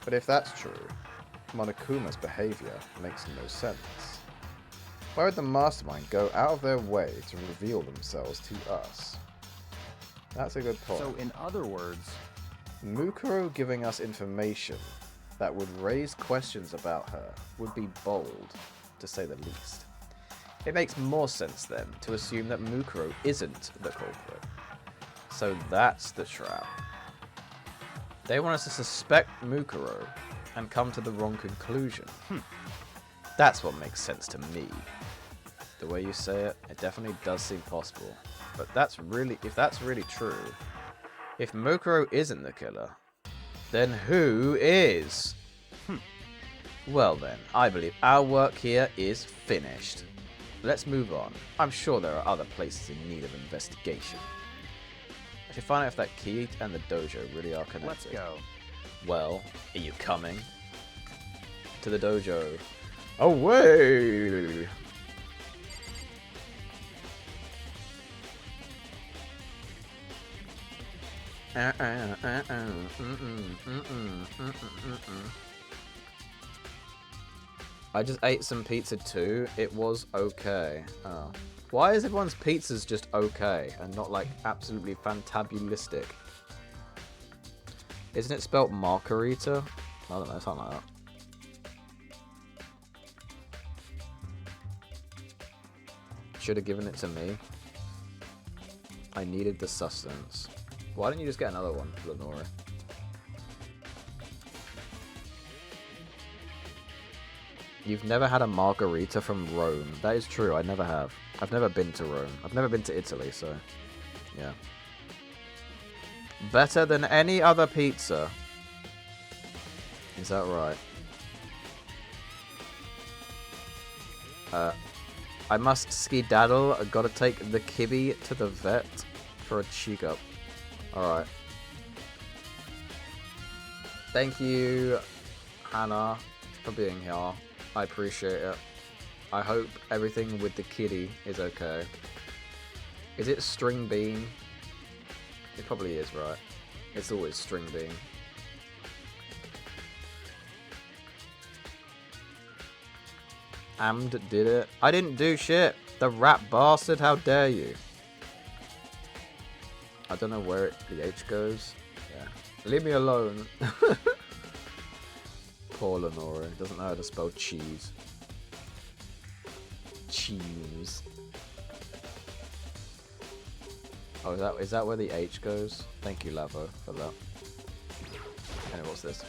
But if that's true, Monokuma's behavior makes no sense. Why would the mastermind go out of their way to reveal themselves to us? That's a good point. So, in other words, Mukuro giving us information that would raise questions about her would be bold, to say the least. It makes more sense then to assume that Mukuro isn't the culprit. So that's the trap. They want us to suspect Mukuro and come to the wrong conclusion. That's what makes sense to me. The way you say it, it definitely does seem possible. But that's really, if that's really true, if Mukuro isn't the killer, then who is? Well then, I believe our work here is finished. Let's move on. I'm sure there are other places in need of investigation. I should find out if that key and the dojo really are connected. let's go. Well, are you coming? To the dojo. Away! I just ate some pizza too. It was okay. Oh. Why is everyone's pizzas just okay and not like absolutely fantabulistic? Isn't it spelt margarita? I don't know, something like that. Should have given it to me. I needed the sustenance. Why didn't you just get another one, Lenora? You've never had a margarita from Rome. That is true, I never have. I've never been to Rome. I've never been to Italy, so... yeah. Better than any other pizza. Is that right? I must skedaddle. I gotta take the kibby to the vet for a cheek-up. Alright. Thank you, Hannah, for being here. I appreciate it. I hope everything with the kitty is okay. Is it string bean? It probably is, right? It's always string bean. Amd did it. I didn't do shit. The rat bastard, how dare you? I don't know where the H goes. Yeah. Leave me alone. Poor Lenora. Doesn't know how to spell cheese. Cheese. Oh, is that where the H goes? Thank you, Lavo, for that. Anyway, what's this?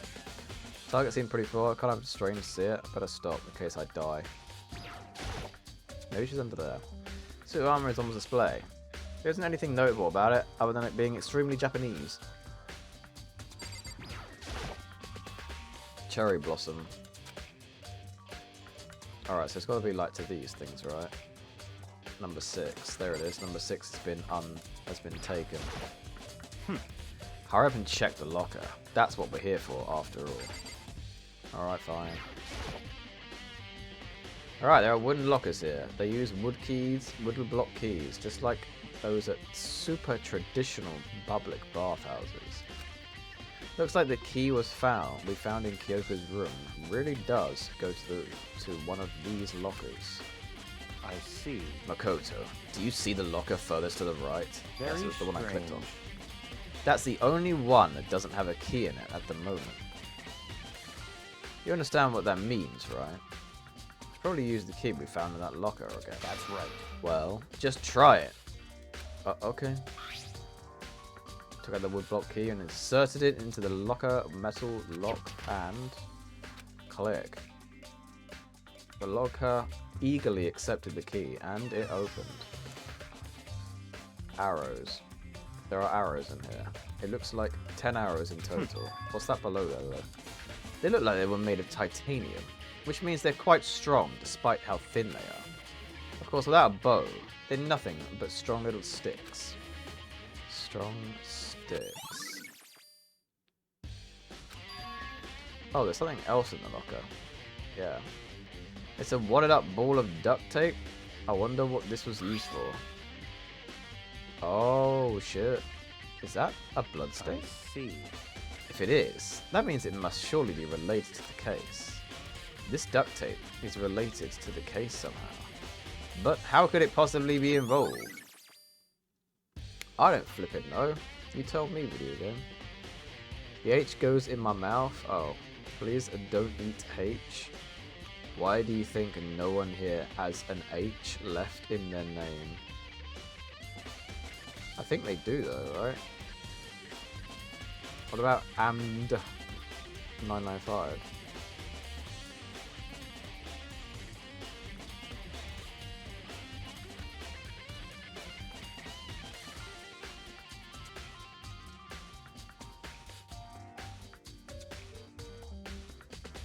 Target seemed pretty far. I can't have a strain to see it. I better stop in case I die. Maybe she's under there. Suit of armor is on display. There isn't anything notable about it, other than it being extremely Japanese. Cherry blossom. Alright, so it's got to be like to these things, right? Number 6. There it is. Number 6 has been taken. Hurry up and check the locker. That's what we're here for, after all. Alright, fine. Alright, there are wooden lockers here. They use wood block keys, just like those at super traditional public bathhouses. Looks like the key we found in Kyoko's room really does go to one of these lockers. I see. Makoto, do you see the locker furthest to the right? Very That's the one I clicked on. strange. That's the only one that doesn't have a key in it at the moment. You understand what that means, right? Should probably use the key we found in that locker again. That's right. Well, just try it. Okay. Took out the wood block key and inserted it into the locker metal lock and click. The locker eagerly accepted the key and it opened. Arrows. There are arrows in here. It looks like 10 arrows in total. What's that below there though? They look like they were made of titanium, which means they're quite strong despite how thin they are. Of course, without a bow, they're nothing but strong little sticks. Strong sticks. Oh, there's something else in the locker. Yeah. It's a wadded up ball of duct tape. I wonder what this was used for. Oh, shit. Is that a bloodstain? I see. If it is, that means it must surely be related to the case. This duct tape is related to the case somehow. But how could it possibly be involved? I don't flip it, no. You tell me, video game. The H goes in my mouth. Oh, please don't eat H. Why do you think no one here has an H left in their name? I think they do though, right? What about Amd995?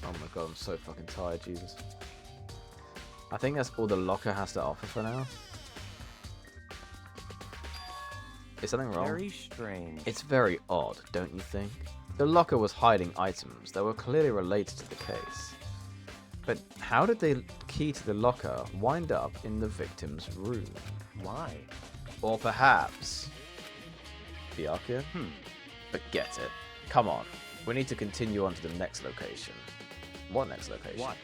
Oh my god, I'm so fucking tired, Jesus. I think that's all the locker has to offer for now. Is something wrong? Very strange. It's very odd, don't you think? The locker was hiding items that were clearly related to the case. But how did the key to the locker wind up in the victim's room? Why? Or perhaps... Byakuya? Forget it. Come on. We need to continue on to the next location. What next location? What?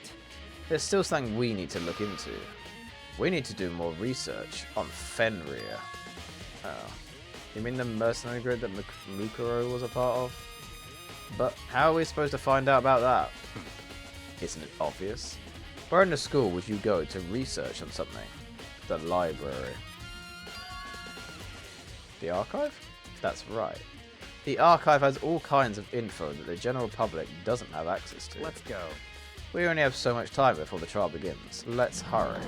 There's still something we need to look into. We need to do more research on Fenrir. Oh. You mean the mercenary grid that Mukuro was a part of? But how are we supposed to find out about that? Isn't it obvious? Where in the school would you go to research on something? The library. The archive? That's right. The archive has all kinds of info that the general public doesn't have access to. Let's go. We only have so much time before the trial begins. Let's hurry.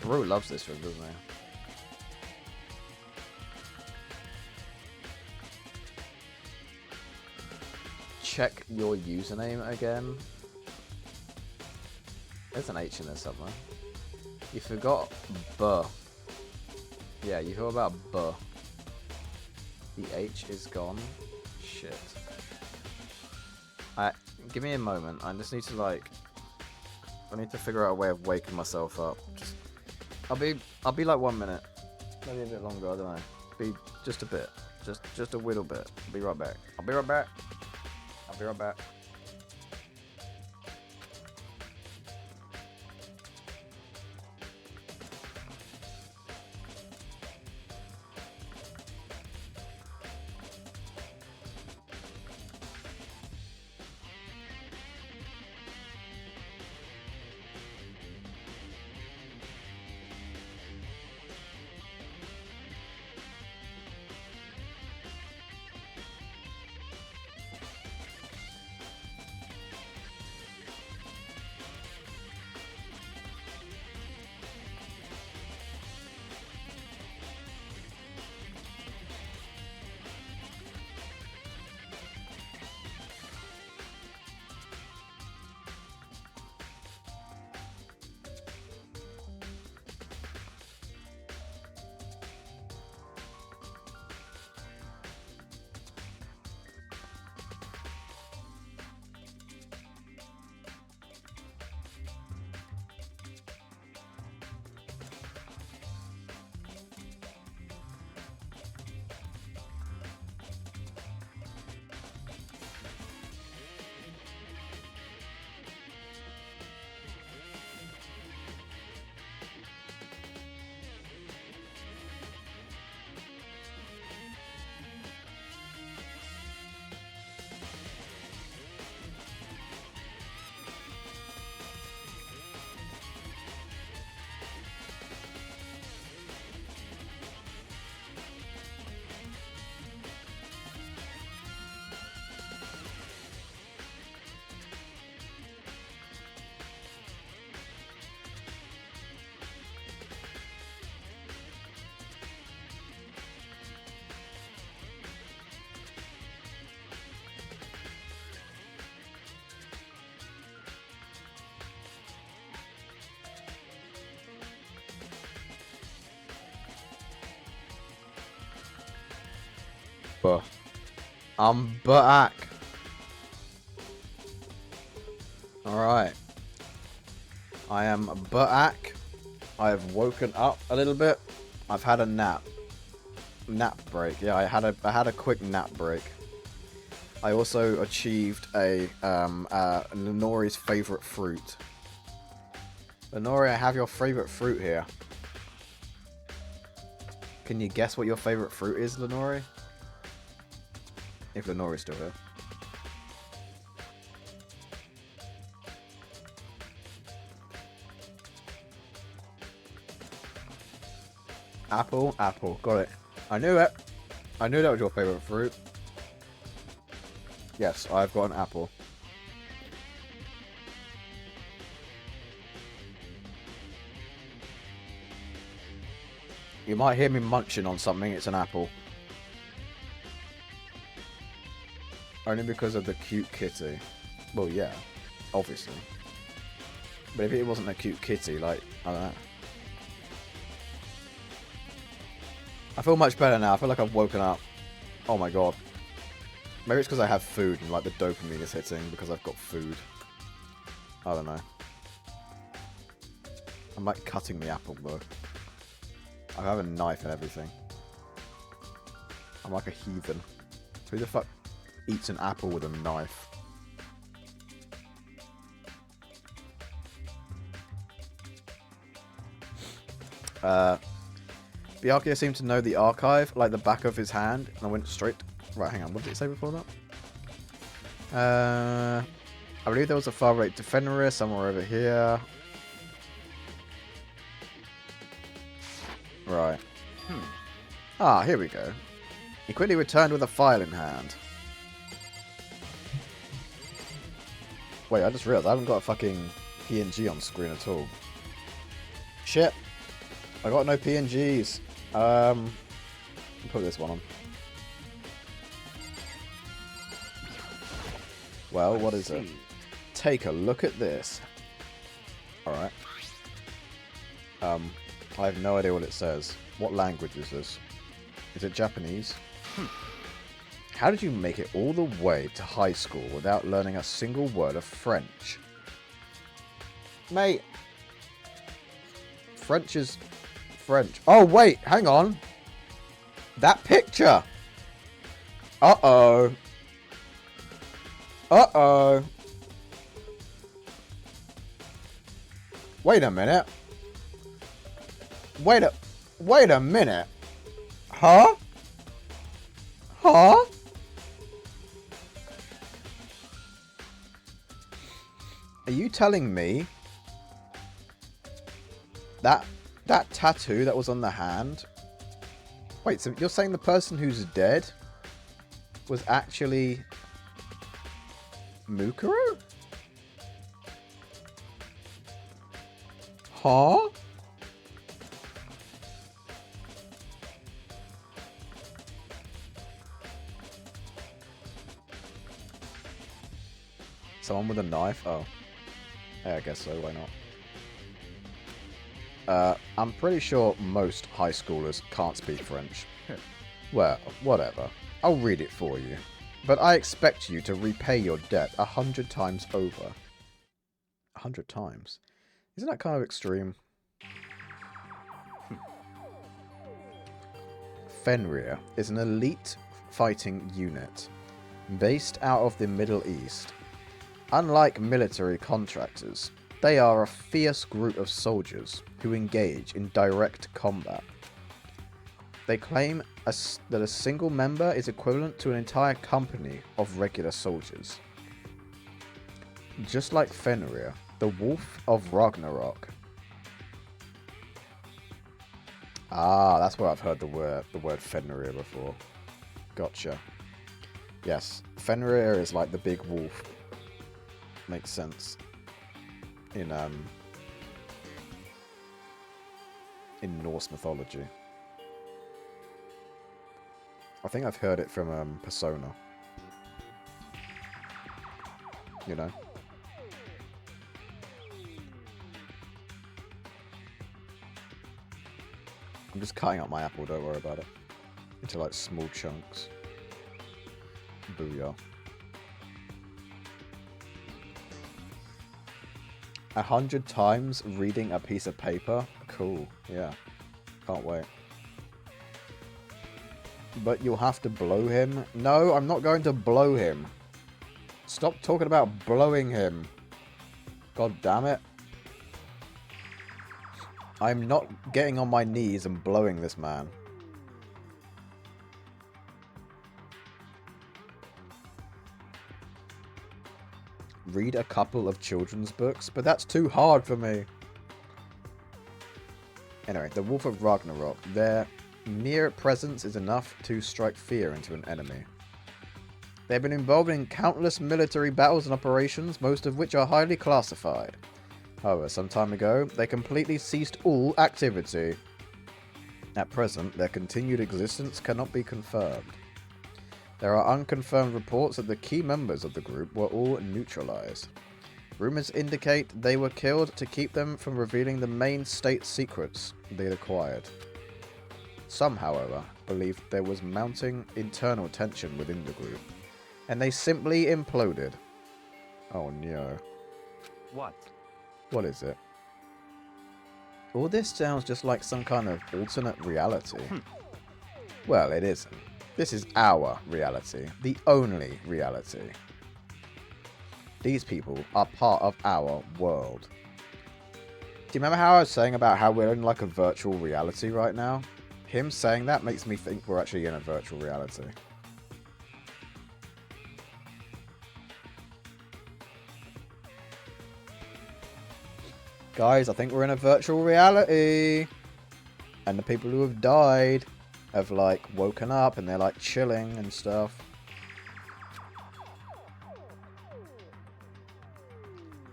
Bro loves this room, doesn't he? Check your username again. There's an H in there somewhere. You forgot buh. Yeah, you heard about buh. The H is gone. Shit. Give me a moment. I just need to I need to figure out a way of waking myself up. Just I'll be like 1 minute. Maybe a bit longer, I don't know. Be just a bit. Just a little bit. I'll be right back. I'll be right back. I'll be right back. I'm back. Alright. I am back. I have woken up a little bit. I've had a nap. Nap break. Yeah, I had a quick nap break. I also achieved a Lenori's favorite fruit. Lenori, I have your favorite fruit here. Can you guess what your favorite fruit is, Lenori? If Lenori's still here. Apple, apple. Got it. I knew it. I knew that was your favorite fruit. Yes, I've got an apple. You might hear me munching on something. It's an apple. Only because of the cute kitty. Well, yeah. Obviously. But if it wasn't a cute kitty, like, I don't know. I feel much better now. I feel like I've woken up. Oh my god. Maybe it's because I have food and like the dopamine is hitting because I've got food. I don't know. I'm like cutting the apple though. I have a knife and everything. I'm like a heathen. Who the fuck eats an apple with a knife? Byakuya seemed to know the archive like the back of his hand, and I went straight. Right, hang on. What did it say before that? I believe there was a far right to Fenrir somewhere over here. Right. Ah, here we go. He quickly returned with a file in hand. Wait, I just realized I haven't got a fucking PNG on screen at all. Shit. I got no PNGs. Put this one on. Well, what is it? Take a look at this. Alright. I have no idea what it says. What language is this? Is it Japanese? How did you make it all the way to high school without learning a single word of French? Mate. French is French. Oh, wait. Hang on. That picture. Uh-oh. Uh-oh. Wait a minute. Wait a minute. Huh? Huh? Are you telling me that tattoo that was on the hand? Wait, so you're saying the person who's dead was actually Mukuro? Huh? Someone with a knife? Oh. Yeah, I guess so, why not? I'm pretty sure most high schoolers can't speak French. Well, whatever. I'll read it for you. But I expect you to repay your debt 100 times over. 100 times? Isn't that kind of extreme? Fenrir is an elite fighting unit based out of the Middle East. Unlike military contractors, they are a fierce group of soldiers who engage in direct combat. They claim that a single member is equivalent to an entire company of regular soldiers. Just like Fenrir, the Wolf of Ragnarok. Ah, that's where I've heard the word Fenrir before. Gotcha. Yes, Fenrir is like the big wolf. Makes sense. In Norse mythology. I think I've heard it from Persona. You know? I'm just cutting up my apple, don't worry about it. Into like small chunks. Booyah. 100 times reading a piece of paper? Cool, yeah. Can't wait. But you'll have to blow him? No, I'm not going to blow him. Stop talking about blowing him. God damn it. I'm not getting on my knees and blowing this man. Read a couple of children's books, but that's too hard for me. Anyway, the Wolf of Ragnarok. Their mere presence is enough to strike fear into an enemy. They've been involved in countless military battles and operations, most of which are highly classified. However, some time ago, they completely ceased all activity. At present, their continued existence cannot be confirmed. There are unconfirmed reports that the key members of the group were all neutralized. Rumors indicate they were killed to keep them from revealing the main state secrets they'd acquired. Some, however, believed there was mounting internal tension within the group, and they simply imploded. Oh no. What? What is it? All this sounds just like some kind of alternate reality. Well, it isn't. This is our reality. The only reality. These people are part of our world. Do you remember how I was saying about how we're in like a virtual reality right now? Him saying that makes me think we're actually in a virtual reality. Guys, I think we're in a virtual reality. And the people who have died have like woken up and they're like chilling and stuff.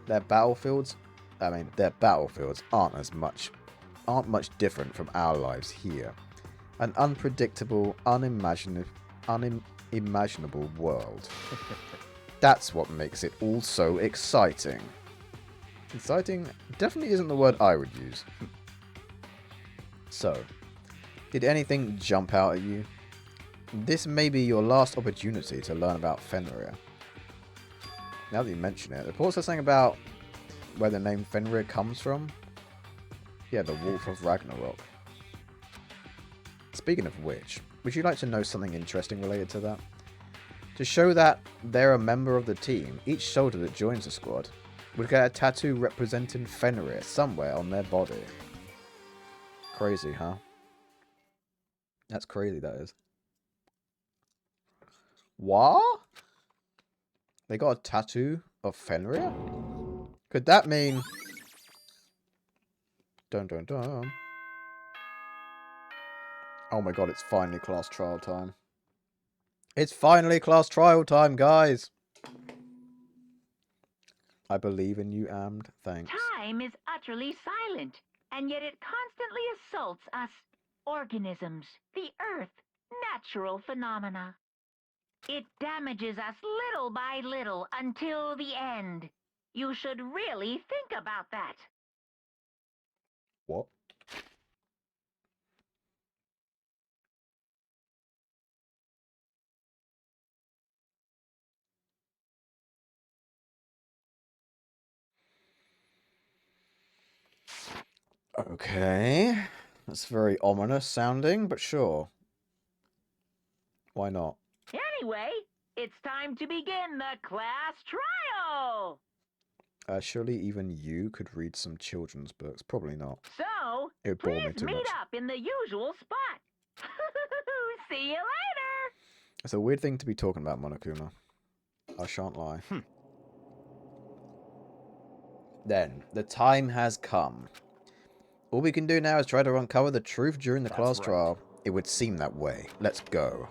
Their battlefields, their battlefields aren't much different from our lives here. An unpredictable, unimaginable world. That's what makes it all so exciting. Exciting definitely isn't the word I would use. So, did anything jump out at you? This may be your last opportunity to learn about Fenrir. Now that you mention it, reports are saying about where the name Fenrir comes from. Yeah, the Wolf of Ragnarok. Speaking of which, would you like to know something interesting related to that? To show that they're a member of the team, each soldier that joins the squad would get a tattoo representing Fenrir somewhere on their body. Crazy, huh? That's crazy, that is. What? They got a tattoo of Fenrir? Could that mean... Dun dun dun. Oh my god, it's finally class trial time. It's finally class trial time, guys! I believe in you, Amd. Thanks. Time is utterly silent, and yet it constantly assaults us organisms, the earth, natural phenomena. It damages us little by little until the end. You should really think about that. What? Okay. That's very ominous sounding, but sure. Why not? Anyway, it's time to begin the class trial. Surely even you could read some children's books. Probably not. So, It would bore me please too meet much. up in the usual spot. See you later. It's a weird thing to be talking about, Monokuma. I shan't lie. Then, the time has come. All we can do now is try to uncover the truth during the class trial. It would seem that way. Let's go.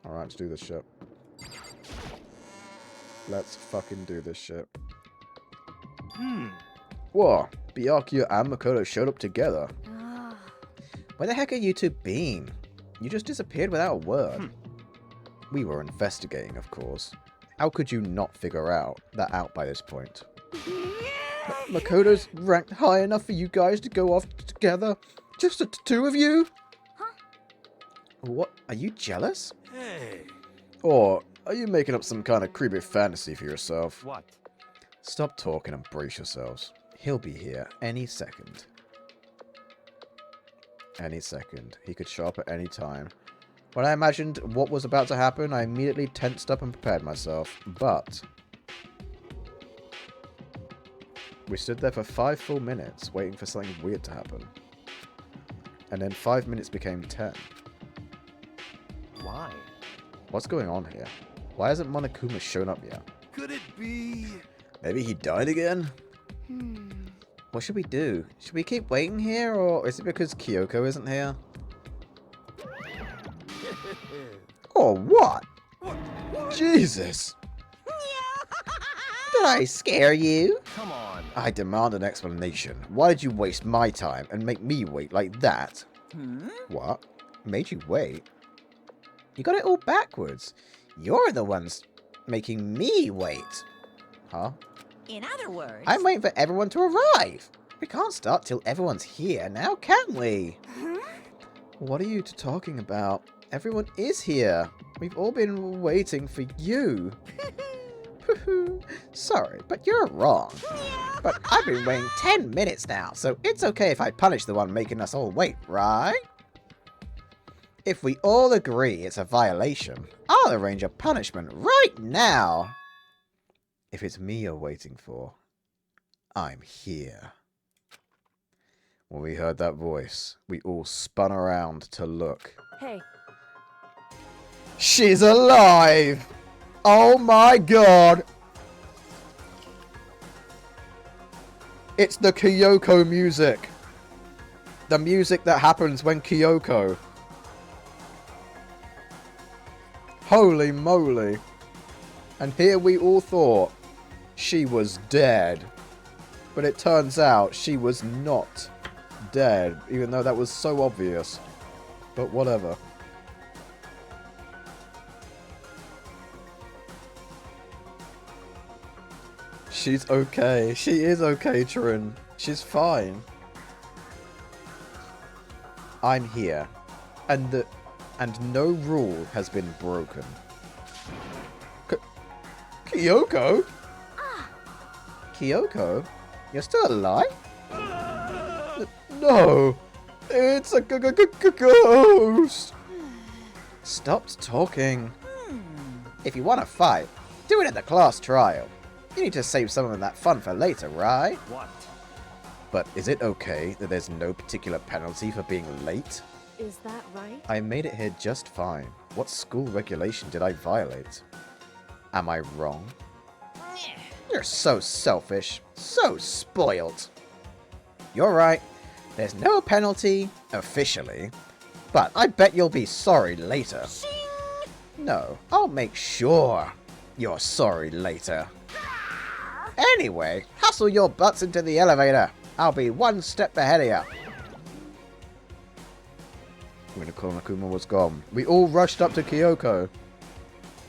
Alright, let's do this shit. Let's fucking do this shit. Whoa, Byakuya and Makoto showed up together. Where the heck are you two been? You just disappeared without a word. We were investigating, of course. How could you not figure that out by this point? Makoto's ranked high enough for you guys to go off together? Just the two of you? What? Are you jealous? Hey. Or are you making up some kind of creepy fantasy for yourself? What? Stop talking and brace yourselves. He'll be here any second. Any second. He could show up at any time. When I imagined what was about to happen, I immediately tensed up and prepared myself. But we stood there for 5 full minutes waiting for something weird to happen. And then 5 minutes became 10. Why? What's going on here? Why hasn't Monokuma shown up yet? Could it be? Maybe he died again? What should we do? Should we keep waiting here, or is it because Kyoko isn't here? Or what? Jesus! Did I scare you? Come on. I demand an explanation. Why did you waste my time and make me wait like that? What? Made you wait? You got it all backwards. You're the ones making me wait. Huh? In other words... I'm waiting for everyone to arrive. We can't start till everyone's here now, can we? What are you talking about? Everyone is here. We've all been waiting for you. Sorry, but you're wrong. But I've been waiting 10 minutes now, so it's okay if I punish the one making us all wait, right? If we all agree it's a violation, I'll arrange a punishment right now. If it's me you're waiting for, I'm here. When we heard that voice, we all spun around to look. Hey, She's alive! Oh my god! It's the Kyoko music. The music that happens when Kyoko. Holy moly. And here we all thought she was dead. But it turns out she was not dead, even though that was so obvious. But whatever. She's okay. She is okay, Trin. She's fine. I'm here. And no rule has been broken. Kyoko? Kyoko? You're still alive? No! It's a ghost! Stop talking. If you want to fight, do it in the class trial. You need to save some of that fun for later, right? What? But is it okay that there's no particular penalty for being late? is that right? I made it here just fine. What school regulation did I violate? Am I wrong? You're so selfish. So spoiled. You're right. There's no penalty, officially. But I bet you'll be sorry later. No, I'll make sure you're sorry later. Anyway, hustle your butts into the elevator. I'll be one step ahead of you. When Monokuma was gone, we all rushed up to Kyoko.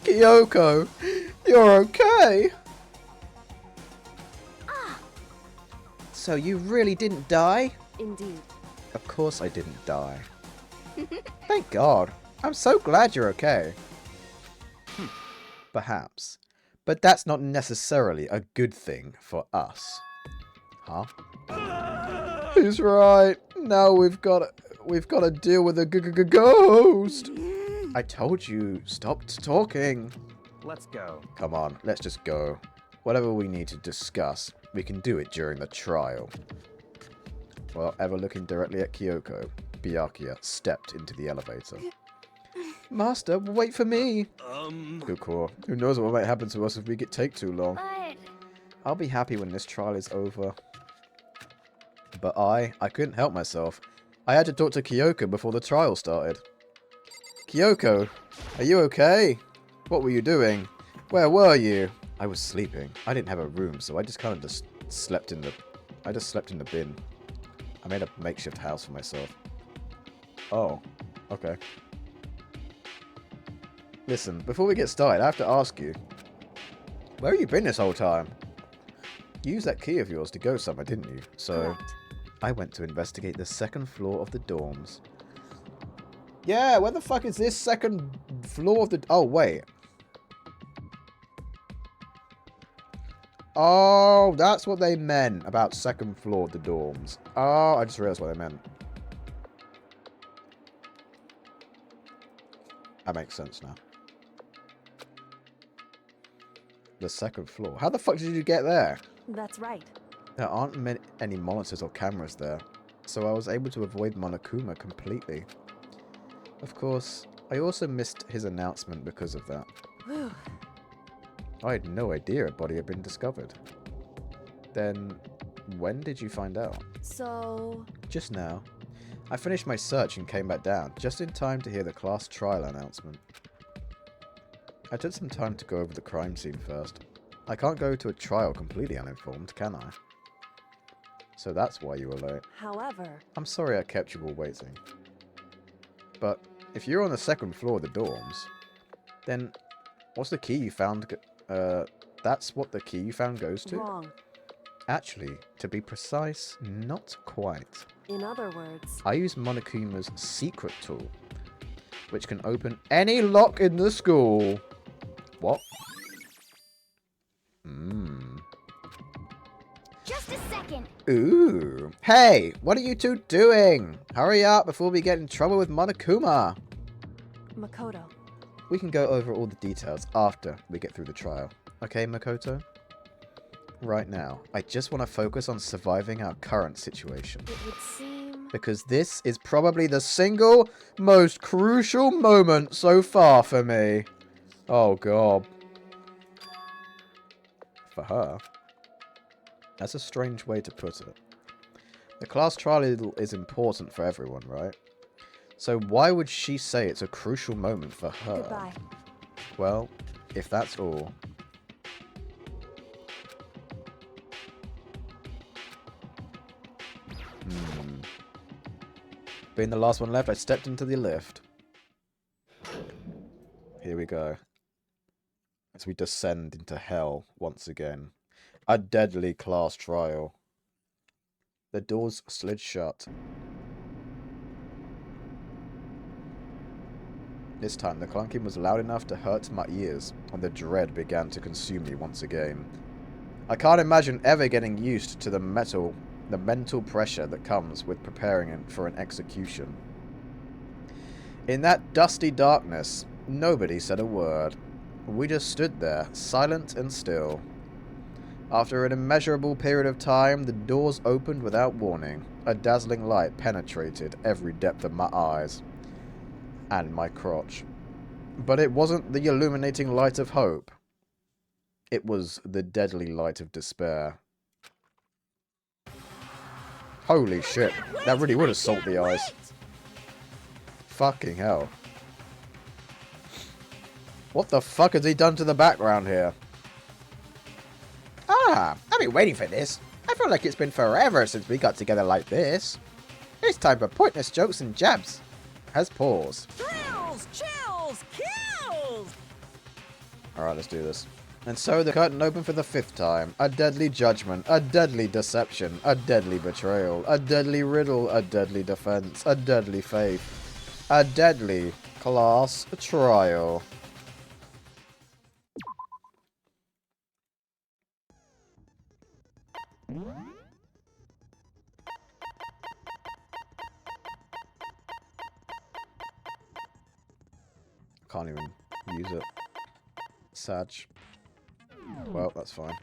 Kyoko, you're okay? So you really didn't die? Indeed. Of course I didn't die. Thank God. I'm so glad you're okay. Perhaps. But that's not necessarily a good thing for us. Huh? He's right. Now we've got to deal with a ghost. I told you, stop talking. Let's go. Come on, let's just go. Whatever we need to discuss, we can do it during the trial. While ever looking directly at Kyoko, Byakuya stepped into the elevator. Master, wait for me. Good call. Who knows what might happen to us if we take too long. But I'll be happy when this trial is over. But I couldn't help myself. I had to talk to Kyoko before the trial started. Kyoko, are you okay? What were you doing? Where were you? I was sleeping. I didn't have a room, so I just kind of just slept in the... I just slept in the bin. I made a makeshift house for myself. Oh, okay. Listen, before we get started, I have to ask you. Where have you been this whole time? You used that key of yours to go somewhere, didn't you? So, Correct. I went to investigate the second floor of the dorms. Yeah, where the fuck is this second floor of the... Oh, wait. Oh, that's what they meant about second floor of the dorms. Oh, I just realized what they meant. That makes sense now. The second floor. How the fuck did you get there? That's right. There aren't any monitors or cameras there, so I was able to avoid Monokuma completely. Of course, I also missed his announcement because of that. Whew. I had no idea a body had been discovered. Then, when did you find out? So... Just now. I finished my search and came back down, just in time to hear the class trial announcement. I took some time to go over the crime scene first. I can't go to a trial completely uninformed, can I? So that's why you were late. However... I'm sorry I kept you all waiting. But, if you're on the second floor of the dorms, then what's the key you found? That's what the key you found goes to? Wrong. Actually, to be precise, not quite. In other words... I use Monokuma's secret tool, which can open any lock in the school. What? Just a second. Ooh. Hey, what are you two doing? Hurry up before we get in trouble with Monokuma. Makoto. We can go over all the details after we get through the trial. Okay, Makoto? Right now, I just want to focus on surviving our current situation. It would seem... Because this is probably the single most crucial moment so far for me. Oh, God. For her. That's a strange way to put it. The class trial is important for everyone, right? So why would she say it's a crucial moment for her? Goodbye. Well, if that's all... Being the last one left, I stepped into the lift. Here we go. As we descend into hell once again. A deadly class trial. The doors slid shut. This time, the clunking was loud enough to hurt my ears, and the dread began to consume me once again. I can't imagine ever getting used to the mental pressure that comes with preparing for an execution. In that dusty darkness, nobody said a word. We just stood there, silent and still. After an immeasurable period of time, the doors opened without warning. A dazzling light penetrated every depth of my eyes. And my crotch. But it wasn't the illuminating light of hope. It was the deadly light of despair. Holy shit. That really would assault the eyes. Fucking hell. What the fuck has he done to the background here? Ah, I've been waiting for this. I feel like it's been forever since we got together like this. It's time for pointless jokes and jabs. Has paused. Thrills, chills, kills. Alright, let's do this. And so the curtain opened for the 5th time. A deadly judgment, a deadly deception, a deadly betrayal, a deadly riddle, a deadly defense, a deadly faith, a deadly class trial. Can't even use it. Sad. Well, that's fine.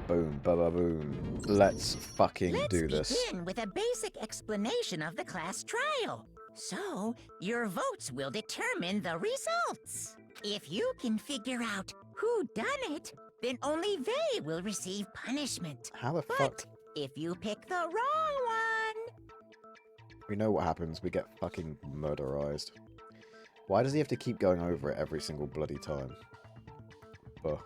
Boom, ba boom. Let's fucking do this. Let's begin with a basic explanation of the class trial. So, your votes will determine the results. If you can figure out who done it, then only they will receive punishment. How the But fuck? if you pick the wrong one... We know what happens. We get fucking murderized. Why does he have to keep going over it every single bloody time? Ugh.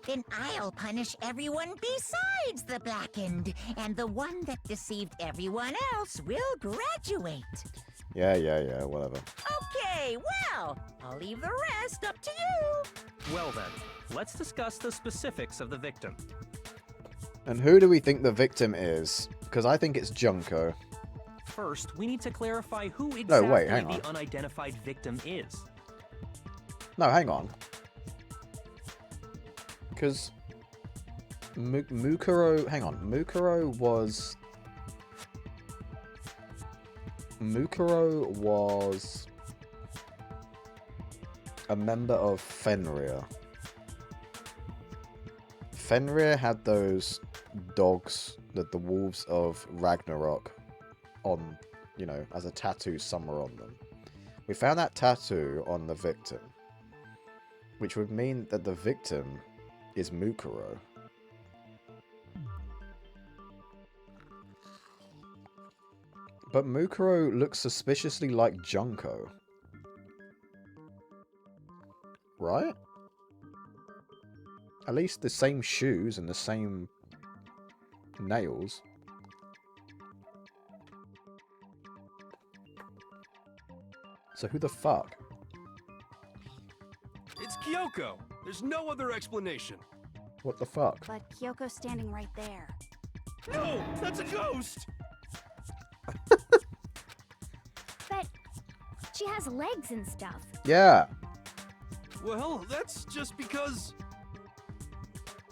Then I'll punish everyone besides the blackened, and the one that deceived everyone else will graduate. Yeah, whatever. Okay, well, I'll leave the rest up to you. Well then, let's discuss the specifics of the victim. And who do we think the victim is? Because I think it's Junko. First, we need to clarify who No, exactly wait, hang on. the unidentified victim is. No, hang on. Because Mukuro... Hang on. Mukuro was a member of Fenrir. Fenrir had those dogs, the wolves of Ragnarok, on, you know, as a tattoo somewhere on them. We found that tattoo on the victim, which would mean that the victim is Mukuro. But Mukuro looks suspiciously like Junko. Right? At least the same shoes and the same nails. So who the fuck? It's Kyoko. There's no other explanation. What the fuck? But Kyoko's standing right there. No, that's a ghost. But she has legs and stuff. Yeah. Well, that's just because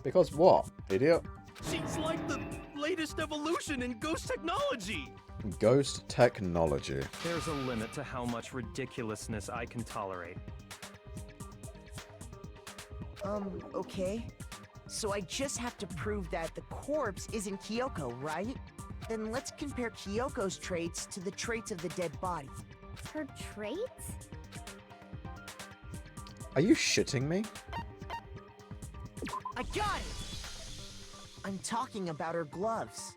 Because what, idiot? she's like the latest evolution in ghost technology. Ghost technology. There's a limit to how much ridiculousness I can tolerate. Okay. So I just have to prove that the corpse isn't Kyoko, right? Then let's compare Kyoko's traits to the traits of the dead body. Her traits? Are you shitting me? I got it! I'm talking about her gloves.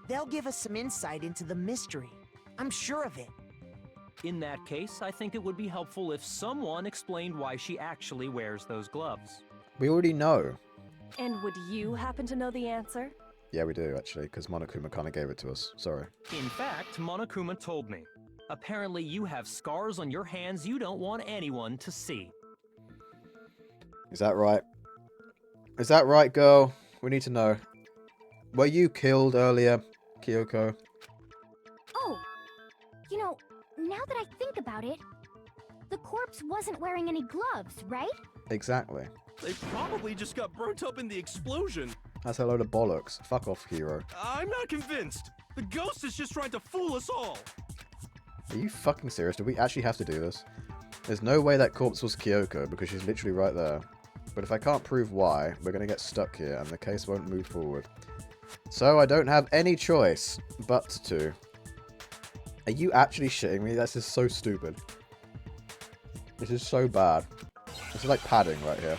They'll give us some insight into the mystery. I'm sure of it. In that case, I think it would be helpful if someone explained why she actually wears those gloves. We already know. And would you happen to know the answer? Yeah, we do, actually, because Monokuma kind of gave it to us. Sorry. In fact, Monokuma told me. Apparently you have scars on your hands you don't want anyone to see. Is that right? Is that right, girl? We need to know. Were you killed earlier, Kyoko? Oh, you know, now that I think about it, the corpse wasn't wearing any gloves, right? Exactly. They probably just got burnt up in the explosion. That's a load of bollocks. Fuck off, hero. I'm not convinced. The ghost is just trying to fool us all. Are you fucking serious? Do we actually have to do this? There's no way that corpse was Kyoko, because she's literally right there. But if I can't prove why, we're going to get stuck here, and the case won't move forward. So I don't have any choice but to. Are you actually shitting me? This is so stupid. This is so bad. This is like padding right here.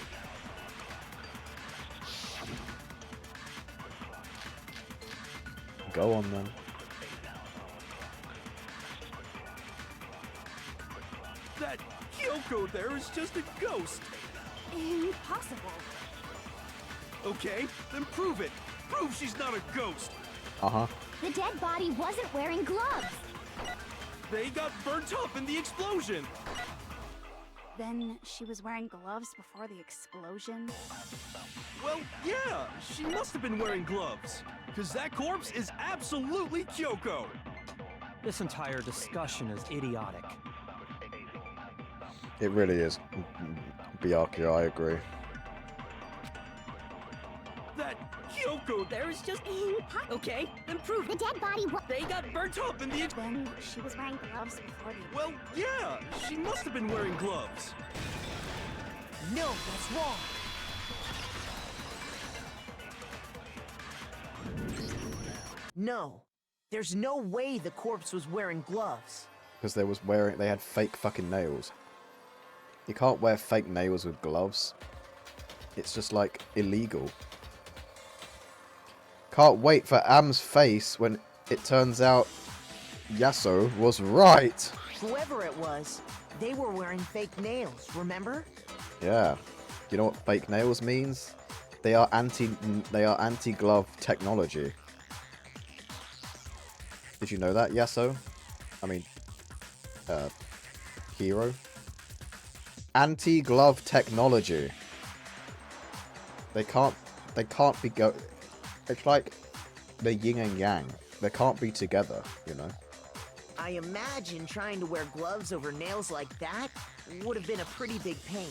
Go on then. That Kyoko there is just a ghost. Impossible. Okay, then prove it. Prove she's not a ghost. Uh-huh. The dead body wasn't wearing gloves. They got burnt up in the explosion. Then she was wearing gloves before the explosion. Well, yeah, she must have been wearing gloves. Because that corpse is absolutely Kyoko. This entire discussion is idiotic. It really is. Byakuya, I agree. That Kyoko there is just... Okay, then prove The it. dead body They got burnt up in the Then she was wearing gloves before the... Well, yeah, she must have been wearing gloves. No, that's wrong. No. There's no way the corpse was wearing gloves. Because they had fake fucking nails. You can't wear fake nails with gloves. It's just like illegal. Can't wait for Am's face when it turns out Yasuo was right. Whoever it was, they were wearing fake nails, remember? Yeah. You know what fake nails means? They are anti-glove technology. Did you know that, Yasuo? I mean, Hero? Anti-glove technology. They can't be It's like the yin and yang. They can't be together, you know? I imagine trying to wear gloves over nails like that would have been a pretty big pain.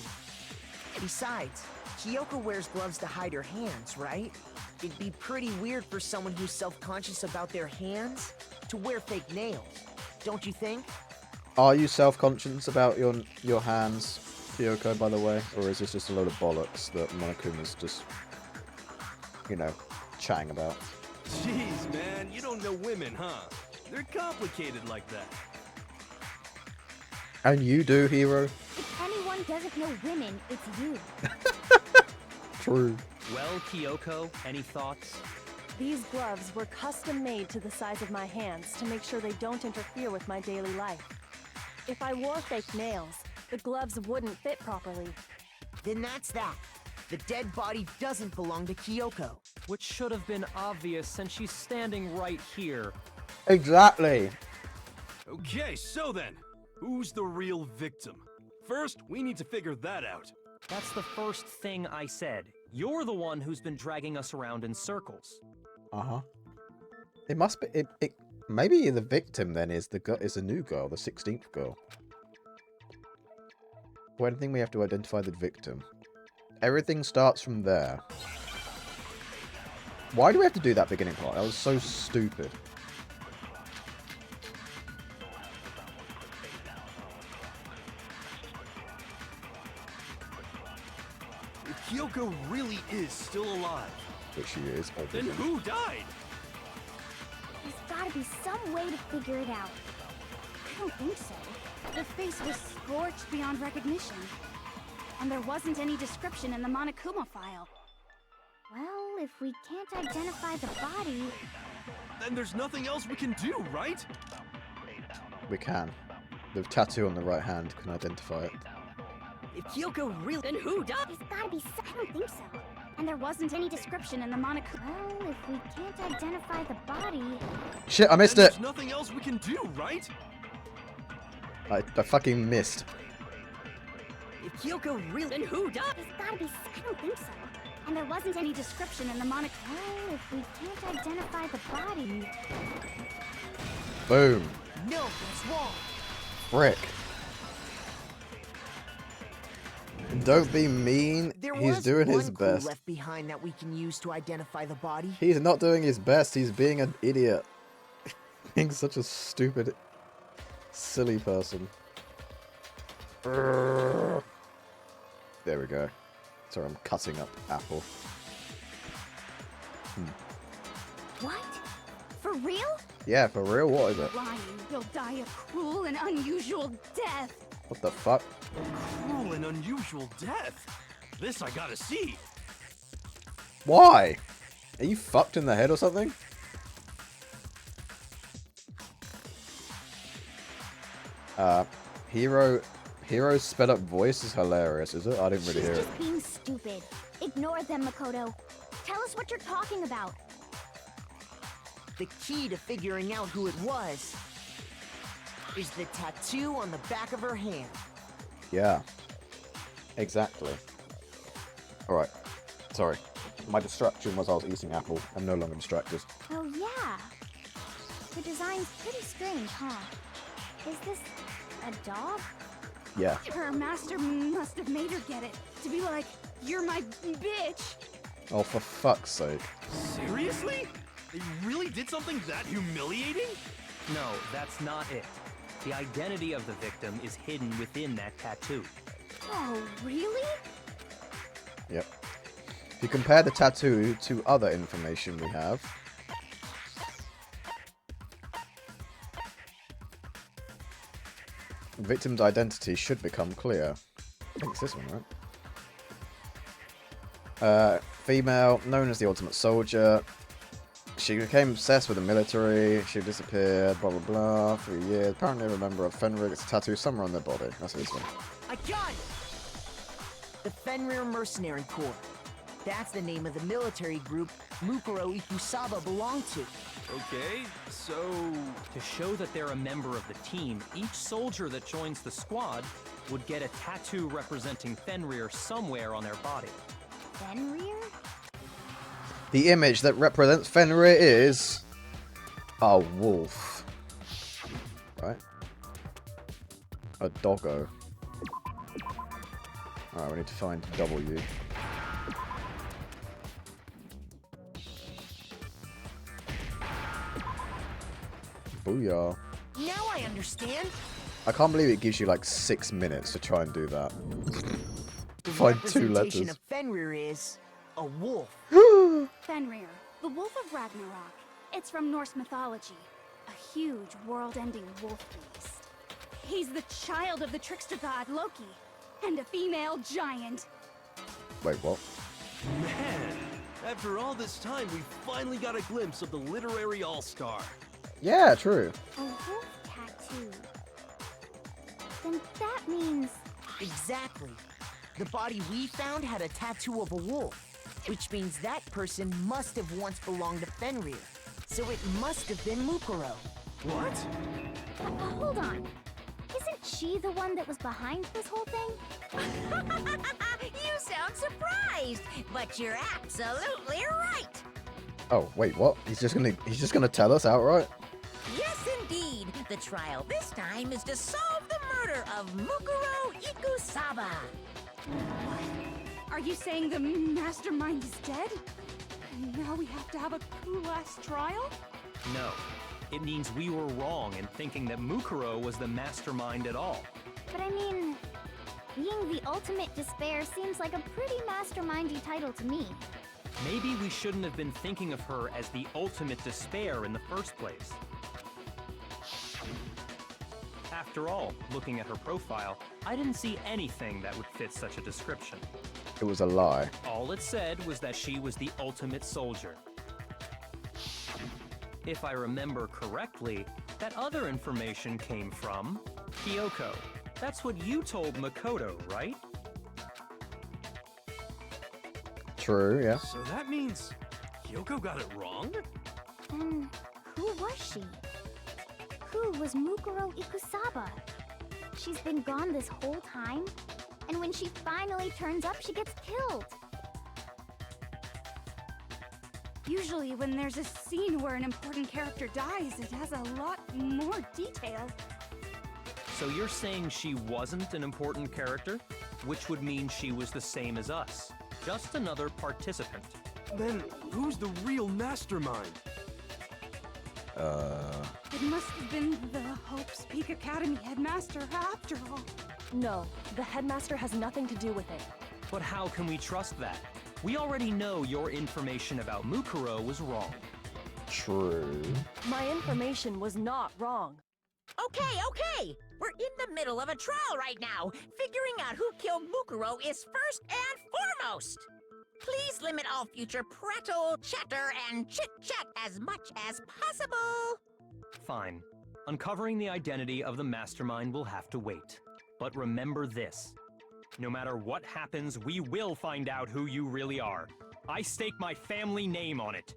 Besides, Kyoko wears gloves to hide her hands, right? It'd be pretty weird for someone who's self-conscious about their hands to wear fake nails, don't you think? Are you self-conscious about your hands, Kyoko, by the way? Or is this just a load of bollocks that Monokuma's just, you know, chatting about? Jeez, man, you don't know women, huh? They're complicated like that. And you do, Hero? If anyone doesn't know women, it's you. True. Well, Kyoko, any thoughts? These gloves were custom made to the size of my hands to make sure they don't interfere with my daily life. If I wore fake nails, the gloves wouldn't fit properly. Then that's that. The dead body doesn't belong to Kyoko. Which should have been obvious since she's standing right here. Exactly. Okay, so then, who's the real victim? First, we need to figure that out. That's the first thing I said. You're the one who's been dragging us around in circles. Uh-huh. It must be... maybe the victim, then, is the new girl, the 16th girl. One thing we have to identify the victim. Everything starts from there. Why do we have to do that beginning part? That was so stupid. If Kyoko really is still alive, Which she is, then obviously. who died? There's gotta be some way to figure it out. I don't think so. The face was scorched beyond recognition. And there wasn't any description in the Monokuma file. Well, if we can't identify the body... Then there's nothing else we can do, right? We can. The tattoo on the right hand can identify it. If Kyoko really... Then who died? There's gotta be some... I don't think so. And there wasn't any description in the Monokuma... Well, if we can't identify the body... Shit, I missed Then it! there's nothing else we can do, right? I fucking missed. If Kyoko really... Then who died? There's gotta be... I don't think so. And there wasn't any description in the Monokuma... Well, if we can't identify the body... Boom. No, that's wrong. Frick. Don't be mean. There He's was doing one his clue best. left behind that we can use to identify the body. He's not doing his best. He's being an idiot. Being such a stupid, silly person. There we go. Sorry, I'm cutting up apple. What? For real? Yeah, for real? What is it? Lying will die a cruel and unusual death. What the fuck? Cruel and unusual death. This I gotta see. Why? Are you fucked in the head or something? Hero's sped up voice is hilarious, is it? I didn't really hear She's it. just being stupid. Ignore them, Makoto. Tell us what you're talking about. The key to figuring out who it was is the tattoo on the back of her hand. Yeah. Exactly. Alright. Sorry. My distraction was I was eating apple. I'm no longer distracted. Oh, yeah. The design's pretty strange, huh? Is this a dog? Yeah. Her master must have made her get it. To be like, you're my bitch. Oh, for fuck's sake. Seriously? They really did something that humiliating? No, that's not it. The identity of the victim is hidden within that tattoo. Oh, really? Yep. If you compare the tattoo to other information we have, the victim's identity should become clear. I think it's this one, right? Female, known as the Ultimate Soldier. She became obsessed with the military. She disappeared, blah blah blah, for years. Apparently a member of Fenrir gets a tattoo somewhere on their body. That's this one. I got it! The Fenrir Mercenary Corps. That's the name of the military group Mukuro Ikusaba belonged to. Okay, so... To show that they're a member of the team, each soldier that joins the squad would get a tattoo representing Fenrir somewhere on their body. Fenrir? The image that represents Fenrir is a wolf. Right? A doggo. Alright, we need to find W. Booyah. Now I understand. I can't believe it gives you like 6 minutes to try and do that. The Find 2 representation letters. of Fenrir is a wolf. Fenrir, the wolf of Ragnarok. It's from Norse mythology. A huge, world-ending wolf beast. He's the child of the trickster god Loki, and a female giant. Wait, what? Man, after all this time, we finally got a glimpse of the literary all-star. Yeah, true. A wolf tattoo. Then that means... Exactly. The body we found had a tattoo of a wolf, which means that person must have once belonged to Fenrir. So it must have been Mukuro. What? Hold on. Isn't she the one that was behind this whole thing? You sound surprised, but you're absolutely right. Oh, wait, what? He's just gonna tell us outright? Yes, indeed. The trial this time is to solve the murder of Mukuro Ikusaba. Are you saying the mastermind is dead? And now we have to have a cool-ass trial? No. It means we were wrong in thinking that Mukuro was the mastermind at all. But I mean, being the ultimate despair seems like a pretty mastermindy title to me. Maybe we shouldn't have been thinking of her as the ultimate despair in the first place. After all, looking at her profile, I didn't see anything that would fit such a description. It was a lie. All it said was that she was the ultimate soldier. If I remember correctly, that other information came from Kyoko. That's what you told Makoto, right? True, yeah. So that means Kyoko got it wrong? Then who was she? Who was Mukuro Ikusaba? She's been gone this whole time, and when she finally turns up, she gets killed. Usually when there's a scene where an important character dies, it has a lot more detail. So you're saying she wasn't an important character? Which would mean she was the same as us. Just another participant. Then who's the real mastermind? It must have been the Hope's Peak Academy headmaster after all. No, the headmaster has nothing to do with it. But how can we trust that? We already know your information about Mukuro was wrong. True. My information was not wrong. Okay. We're in the middle of a trial right now. Figuring out who killed Mukuro is first and foremost. Please limit all future prattle, chatter, and chit-chat as much as possible. Fine. Uncovering the identity of the mastermind will have to wait. But remember this. No matter what happens, we will find out who you really are. I stake my family name on it.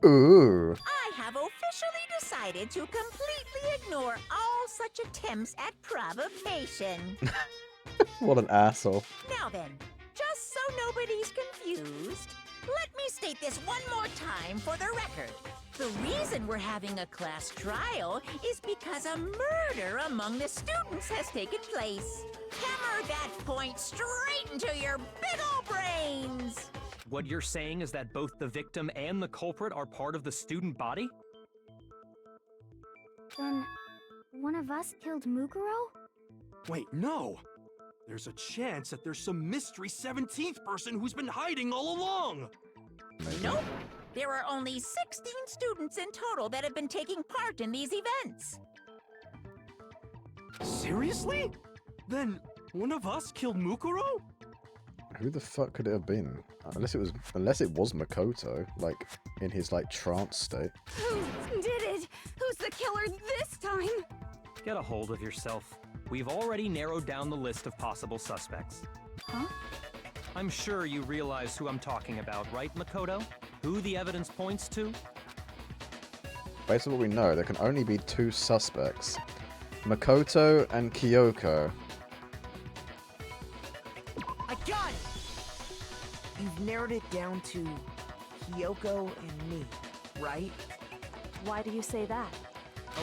Ooh. I have officially decided to completely ignore all such attempts at provocation. What an asshole. Now then, just so nobody's confused, let me state this one more time for the record. The reason we're having a class trial is because a murder among the students has taken place. Hammer that point straight into your big ol' brains! What you're saying is that both the victim and the culprit are part of the student body? Then, one of us killed Mukuro? Wait, no! There's a chance that there's some mystery 17th person who's been hiding all along! Maybe. Nope. There are only 16 students in total that have been taking part in these events. Seriously? Then one of us killed Mukuro? Who the fuck could it have been? Unless it was Makoto, like in his like trance state. Who did it? Who's the killer this time? Get a hold of yourself. We've already narrowed down the list of possible suspects. Huh? I'm sure you realize who I'm talking about, right, Makoto? Who the evidence points to? Based on what we know, there can only be 2 suspects. Makoto and Kyoko. I got it! You've narrowed it down to Kyoko and me, right? Why do you say that?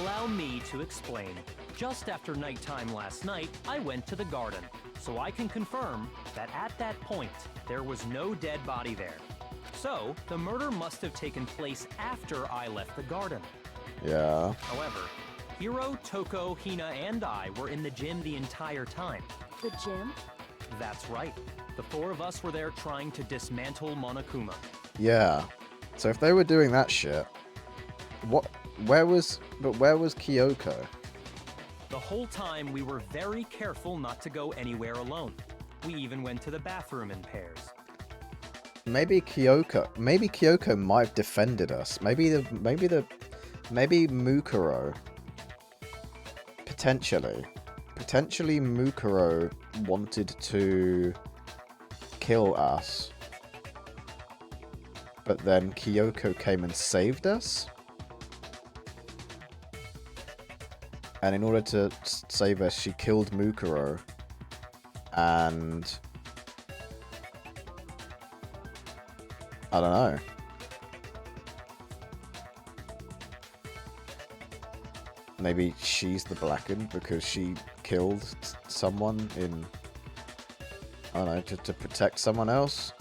Allow me to explain. Just after nighttime last night, I went to the garden, so I can confirm that at that point, there was no dead body there. So, the murder must have taken place after I left the garden. Yeah. However, Hiro, Toko, Hina, and I were in the gym the entire time. The gym? That's right. The four of us were there trying to dismantle Monokuma. Yeah. So if they were doing that shit, where was Kyoko? The whole time we were very careful not to go anywhere alone. We even went to the bathroom in pairs. Maybe Kyoko might have defended us. Maybe Mukuro. Potentially Mukuro wanted to kill us. But then Kyoko came and saved us? And in order to save us, she killed Mukuro. And I don't know. Maybe she's the Blackened because she killed someone in... I don't know, to protect someone else?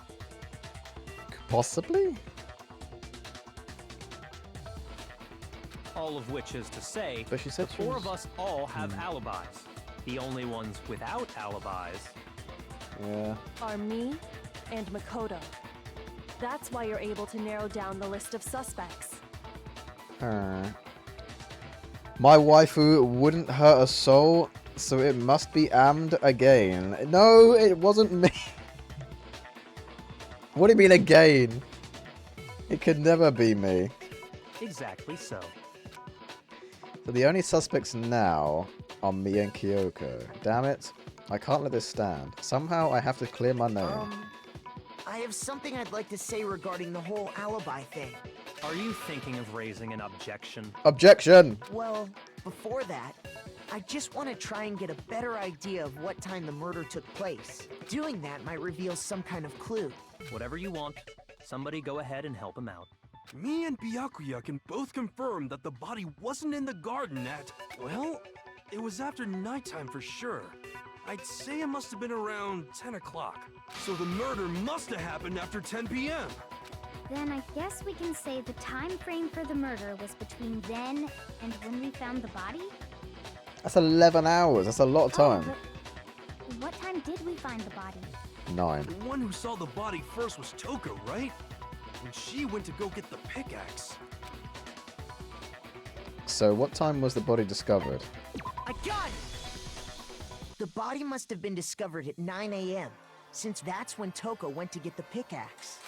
Possibly? All of which is to say, But she said the she four was- of us all have alibis. The only ones without alibis Yeah. Are me and Makoto. That's why you're able to narrow down the list of suspects. My waifu wouldn't hurt a soul, so it must be Amd again. No, it wasn't me. What do you mean again? It could never be me. Exactly so. So the only suspects now are me and Kyoko. Damn it. I can't let this stand. Somehow I have to clear my name. I have something I'd like to say regarding the whole alibi thing. Are you thinking of raising an objection? Objection! Well, before that, I just want to try and get a better idea of what time the murder took place. Doing that might reveal some kind of clue. Whatever you want. Somebody go ahead and help him out. Me and Byakuya can both confirm that the body wasn't in the garden at, well, it was after nighttime for sure. I'd say it must have been around 10 o'clock. So the murder must have happened after 10 p.m. Then I guess we can say the time frame for the murder was between then and when we found the body? That's 11 hours. That's a lot of time. But what time did we find the body? 9. The one who saw the body first was Toko, right? And she went to go get the pickaxe. So what time was the body discovered? I got it! The body must have been discovered at 9 a.m., since that's when Toko went to get the pickaxe.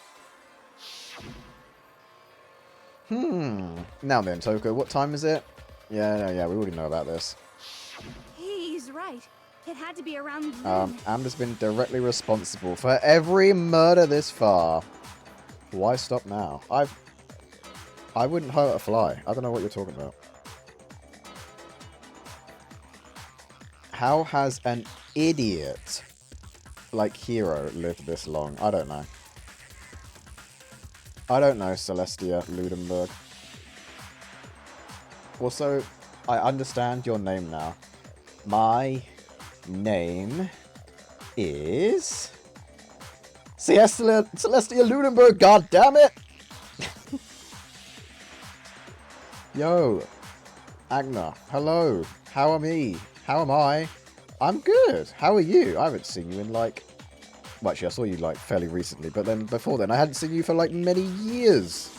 Now then, Toko, what time is it? Yeah, we already know about this. He's right. It had to be around Amd has been directly responsible for every murder this far. Why stop now? I wouldn't hurt a fly. I don't know what you're talking about. How has an idiot like Hiro lived this long? I don't know. I don't know, Celestia Ludenberg. Also, I understand your name now. My name is Celestia Ludenberg, god damn it! Yo, Agna, hello. How am I? How am I? I'm good. How are you? I haven't seen you in like... Well, actually, I saw you like fairly recently, but then before then, I hadn't seen you for like many years.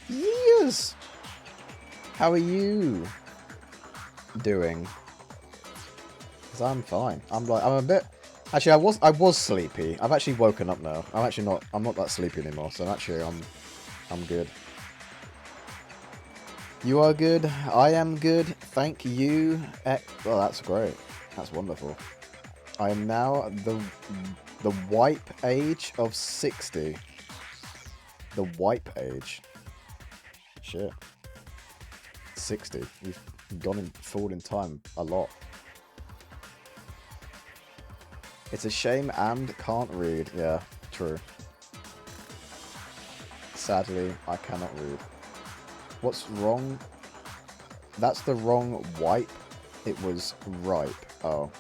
Years! How are you doing? Because I'm fine. I'm a bit... Actually, I was sleepy. I've actually woken up now. I'm not that sleepy anymore, so actually I'm good. You are good. I am good. Thank you. Well, that's great. That's wonderful. I am now the wipe age of 60. The wipe age. Shit. 60. We've gone forward in time a lot. It's a shame Amd can't read. Yeah, true. Sadly, I cannot read. What's wrong? That's the wrong wipe. It was ripe. Oh.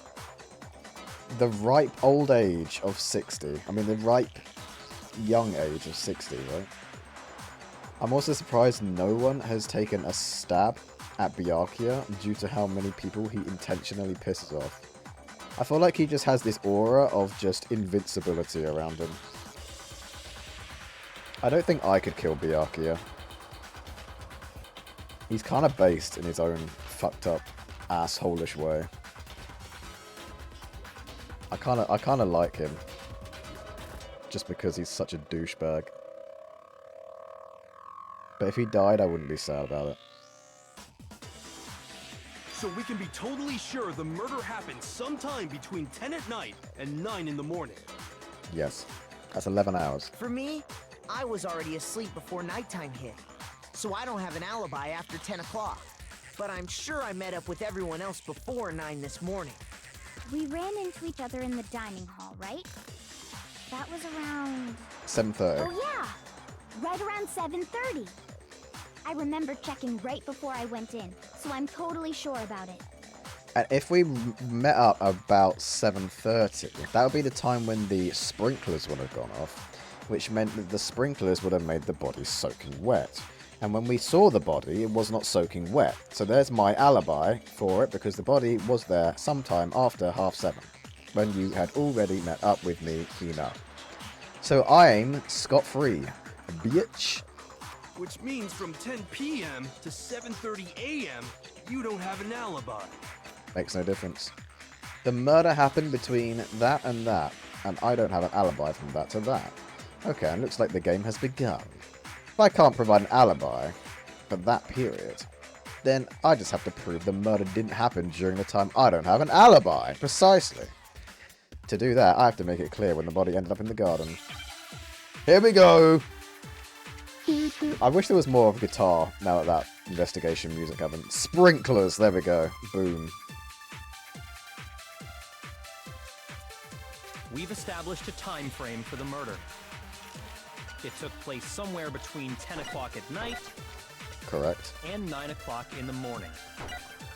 The ripe old age of 60. I mean, the ripe young age of 60, right? I'm also surprised no one has taken a stab at Byakuya due to how many people he intentionally pisses off. I feel like he just has this aura of just invincibility around him. I don't think I could kill Byakuya. He's kind of based in his own fucked up, asshole-ish way. I kind of like him. Just because he's such a douchebag. But if he died, I wouldn't be sad about it. So we can be totally sure the murder happened sometime between 10 at night and 9 in the morning. Yes. That's 11 hours. For me, I was already asleep before nighttime hit, so I don't have an alibi after 10 o'clock. But I'm sure I met up with everyone else before 9 this morning. We ran into each other in the dining hall, right? That was around... 7:30. Oh yeah! Right around 7:30. I remember checking right before I went in, so I'm totally sure about it. And if we met up about 7:30, that would be the time when the sprinklers would have gone off, which meant that the sprinklers would have made the body soaking wet. And when we saw the body, it was not soaking wet. So there's my alibi for it, because the body was there sometime after 7:30, when you had already met up with me, Hina. So I'm scot-free, bitch. Which means from 10 p.m. to 7:30 a.m., you don't have an alibi. Makes no difference. The murder happened between that, and I don't have an alibi from that to that. Okay, and looks like the game has begun. If I can't provide an alibi for that period, then I just have to prove the murder didn't happen during the time I don't have an alibi. Precisely. To do that, I have to make it clear when the body ended up in the garden. Here we go! I wish there was more of a guitar now that that investigation music happened. Sprinklers, there we go. Boom. We've established a time frame for the murder. It took place somewhere between 10 o'clock at night Correct. and 9 o'clock in the morning.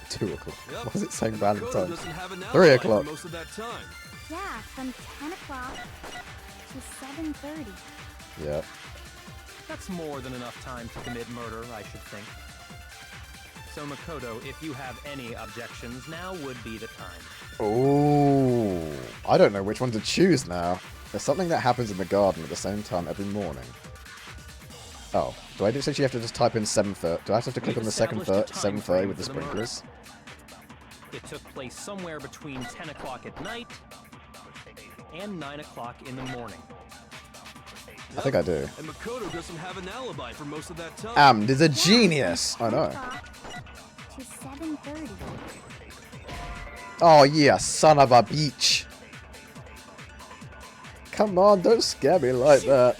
2 o'clock. Yep. What was it saying And random Makoto time? doesn't have an 3 alibi o'clock. for most of that time. Yeah, from 10 o'clock to 7:30. Yeah. That's more than enough time to commit murder, I should think. So Makoto, if you have any objections, now would be the time. Oh, I don't know which one to choose now. There's something that happens in the garden at the same time every morning. Oh, do I essentially have to just type in 7:30? Do I have to click on the second 7:30 with the sprinklers? It took place somewhere between 10 o'clock at night and 9 o'clock in the morning. I think I do. And Makoto doesn't have an alibi for most of that time. Amd is a genius! I know. To 7:30. Oh yeah, son of a beach. Come on, don't scare me like that.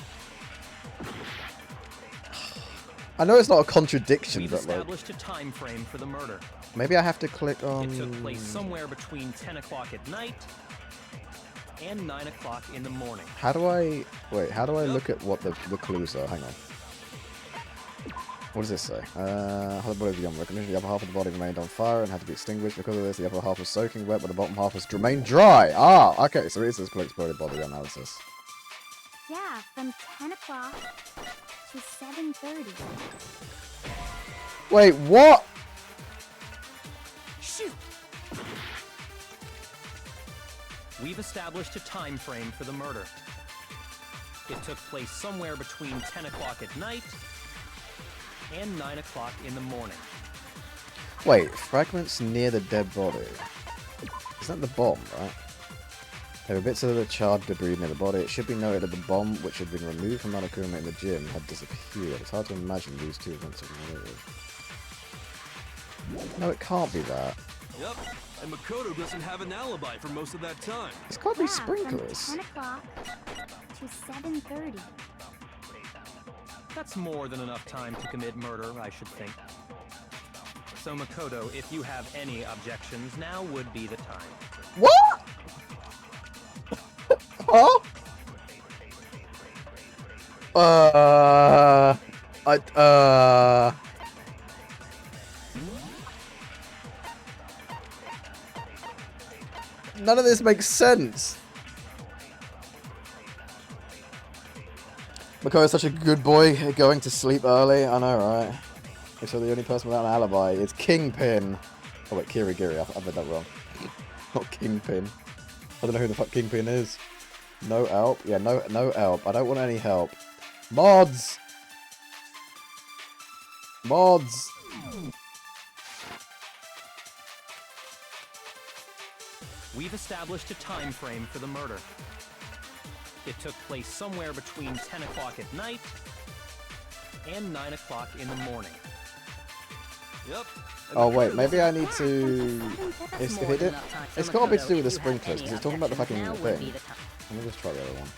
I know it's not a contradiction, We've but like, established a time frame for the murder. maybe I have to click on... It took place somewhere between 10 o'clock at night and 9 o'clock in the morning. How do I... Wait, how do I look at what the clues are? Hang on. What does this say? How the body beyond recognition. The upper half of the body remained on fire and had to be extinguished. Because of this, the upper half was soaking wet, but the bottom half was remained dry. Ah, okay, so it is this exploded body analysis. Yeah, from 10 o'clock to 7:30. Wait, what? Shoot! We've established a time frame for the murder. It took place somewhere between 10 o'clock at night and 9 o'clock in the morning. Wait, fragments near the dead body. Isn't that the bomb, right? There were bits of the charred debris near the body. It should be noted that the bomb, which had been removed from Monokuma in the gym, had disappeared. It's hard to imagine these two events are related. No, it can't be that. Yep. And Makoto doesn't have an alibi for most of that time. It's got to be Yeah, sprinklers. from 10 o'clock to 7:30. That's more than enough time to commit murder, I should think. So Makoto, if you have any objections, now would be the time. What? Huh? None of this makes sense. Mako is such a good boy, going to sleep early. I know, right? So the only person without an alibi is Kingpin. Oh wait, Kirigiri. I read that wrong. Not Kingpin. I don't know who the fuck Kingpin is. No help. Yeah, no help. I don't want any help. Mods. Mods. We've established a time frame for the murder. It took place somewhere between 10 o'clock at night and 9 o'clock in the morning. Yep. Oh wait, maybe I need to... It's got a bit to do with the sprinklers, because it's talking about the fucking thing. Let me just try the other one.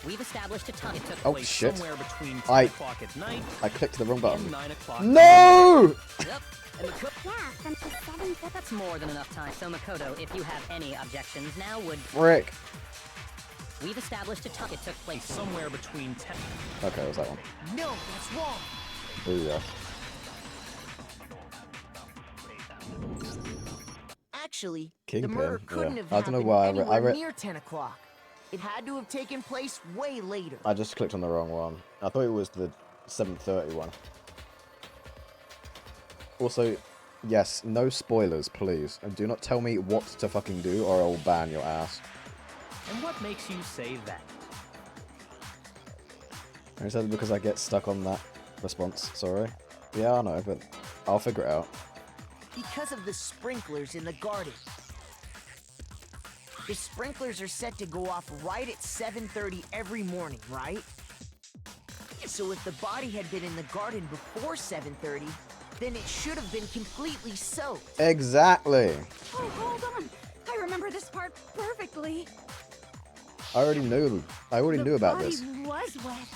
We've established a time. It took Oh place shit. somewhere between 10 o'clock at night I clicked the wrong button. and 9 o'clock. No! Yep. And that's more than enough time. So Makoto, if you have any objections now would... Frick. We've established a time. It took place somewhere between 10... Okay, it was that one. No, that's wrong. Ooh, yeah. Actually, Kingpin, the murder couldn't yeah. have I don't know happened why anywhere near 10 o'clock. It had to have taken place way later. I just clicked on the wrong one. I thought it was the 7:30 one. Also, yes, no spoilers, please. And do not tell me what to fucking do or I'll ban your ass. And what makes you say that? I said because I get stuck on that response, sorry. Yeah, I know, but I'll figure it out. Because of the sprinklers in the garden. The sprinklers are set to go off right at 7:30 every morning, right? So if the body had been in the garden before 7:30, then it should have been completely soaked. Exactly. Oh, hold on. I remember this part perfectly. I already knew about this. The body was wet.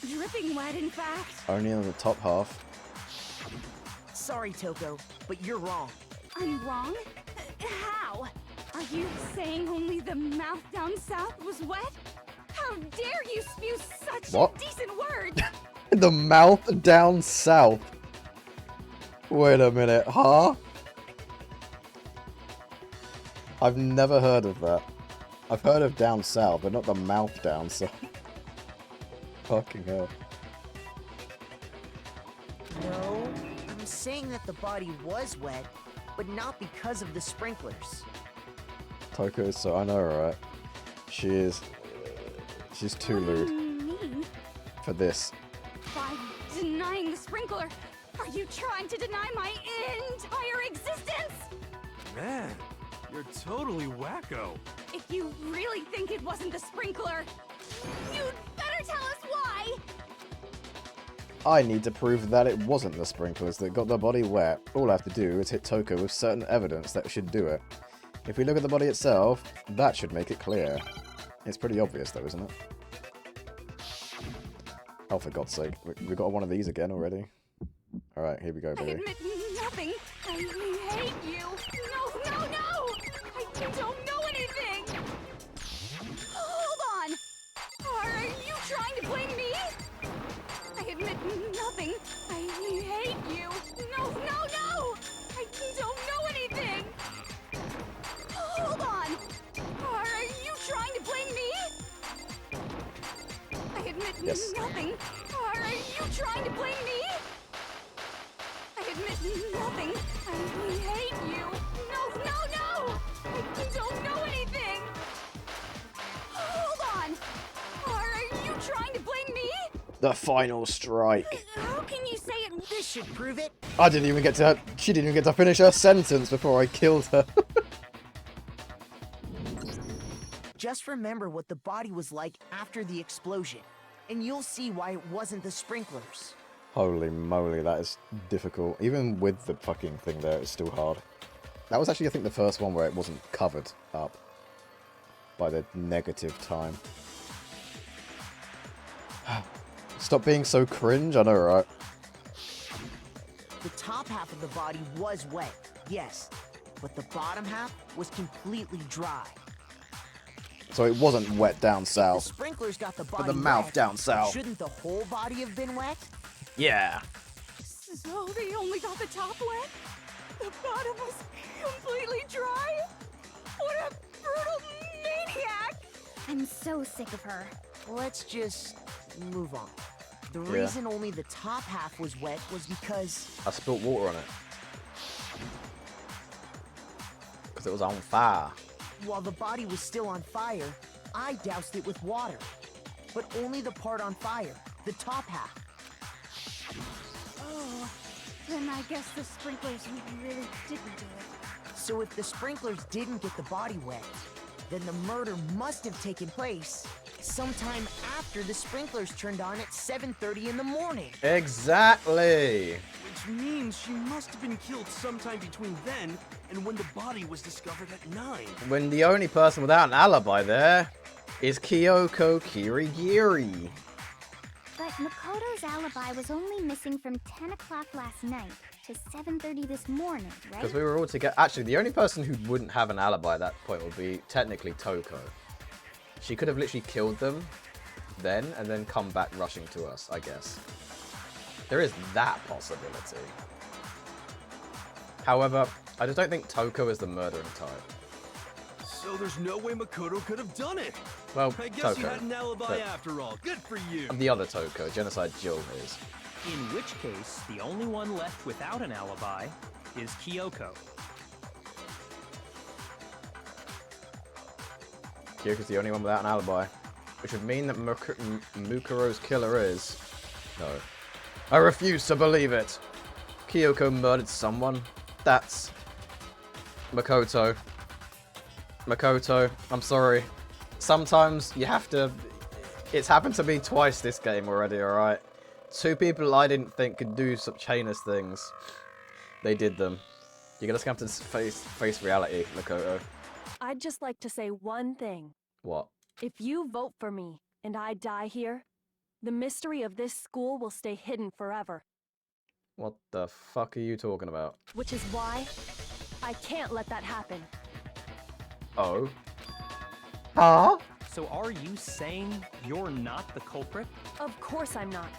Dripping wet, in fact. Only on the top half. Sorry, Toko, but you're wrong. I'm wrong? How? Are you saying only the mouth down south was wet? How dare you spew such What? indecent words? The mouth down south. Wait a minute, huh? I've never heard of that. I've heard of down south, but not the mouth down south. Fucking hell. No, I'm saying that the body was wet, but not because of the sprinklers. Toko is so... I know, right? She's too What do lewd you mean? for this. By denying the sprinkler, are you trying to deny my entire existence? Man, you're totally wacko. If you really think it wasn't the sprinkler, you'd better tell us why! I need to prove that it wasn't the sprinklers that got the body wet. All I have to do is hit Toko with certain evidence that should do it. If we look at the body itself, that should make it clear. It's pretty obvious though, isn't it? Oh, for God's sake. We got one of these again already. Alright, here we go, I baby. admit nothing. I hate you. No, no, no! I don't know anything! Hold on! Are you trying to blame me? I admit nothing. I hate you. No, no, no! I don't know anything! Hold on! Are you trying to blame me? I admit Yes. nothing. Are you trying to blame me? I admit nothing. I hate you. No, no, no! I don't know anything! Hold on! Are you trying to blame me? The final strike. How can you say it? This should prove it. I didn't even get to... She didn't even get to finish her sentence before I killed her. Just remember what the body was like after the explosion, and you'll see why it wasn't the sprinklers. Holy moly, that is difficult. Even with the fucking thing there, it's still hard. That was actually, I think, the first one where it wasn't covered up by the negative time. Stop being so cringe, I know, right? The top half of the body was wet, yes, but the bottom half was completely dry. So it wasn't wet down The south. sprinklers got the body the mouth wet, down south. Shouldn't the whole body have been wet? Yeah. So they only got the top wet? The bottom was completely dry? What a brutal maniac! I'm so sick of her. Let's just move on. The Yeah. reason only the top half was wet was because I spilt water on it. Because it was on fire. while the body was still on fire, I doused it with water. But only the part on fire, the top half. Oh, then I guess the sprinklers really didn't do it. So if the sprinklers didn't get the body wet, then the murder must have taken place sometime after the sprinklers turned on at 7:30 in the morning. Exactly. Which means she must have been killed sometime between then and when the body was discovered at 9. When the only person without an alibi there is Kyoko Kirigiri. But Makoto's alibi was only missing from 10 o'clock last night to 7:30 this morning, right? Because we were all together. Actually, the only person who wouldn't have an alibi at that point would be technically Toko. She could have literally killed them then and then come back rushing to us, I guess. There is that possibility. However, I just don't think Toko is the murdering type. So there's no way Makoto could have done it. Well, I guess Toko. you had an alibi but after all. Good for you. the other Toko, Genocide Jill, is. In which case, the only one left without an alibi is Kyoko. Kyoko's the only one without an alibi. Which would mean that Mukuro's killer is... No. I refuse to believe it. Kyoko murdered someone. That's... Makoto. Makoto, I'm sorry. Sometimes you have to... It's happened to me twice this game already, alright? Two people I didn't think could do such heinous things. They did them. You're gonna have to face reality, Makoto. I'd just like to say one thing. What? If you vote for me and I die here, the mystery of this school will stay hidden forever. What the fuck are you talking about? Which is why I can't let that happen. Oh? Huh? So are you saying you're not the culprit? Of course I'm not.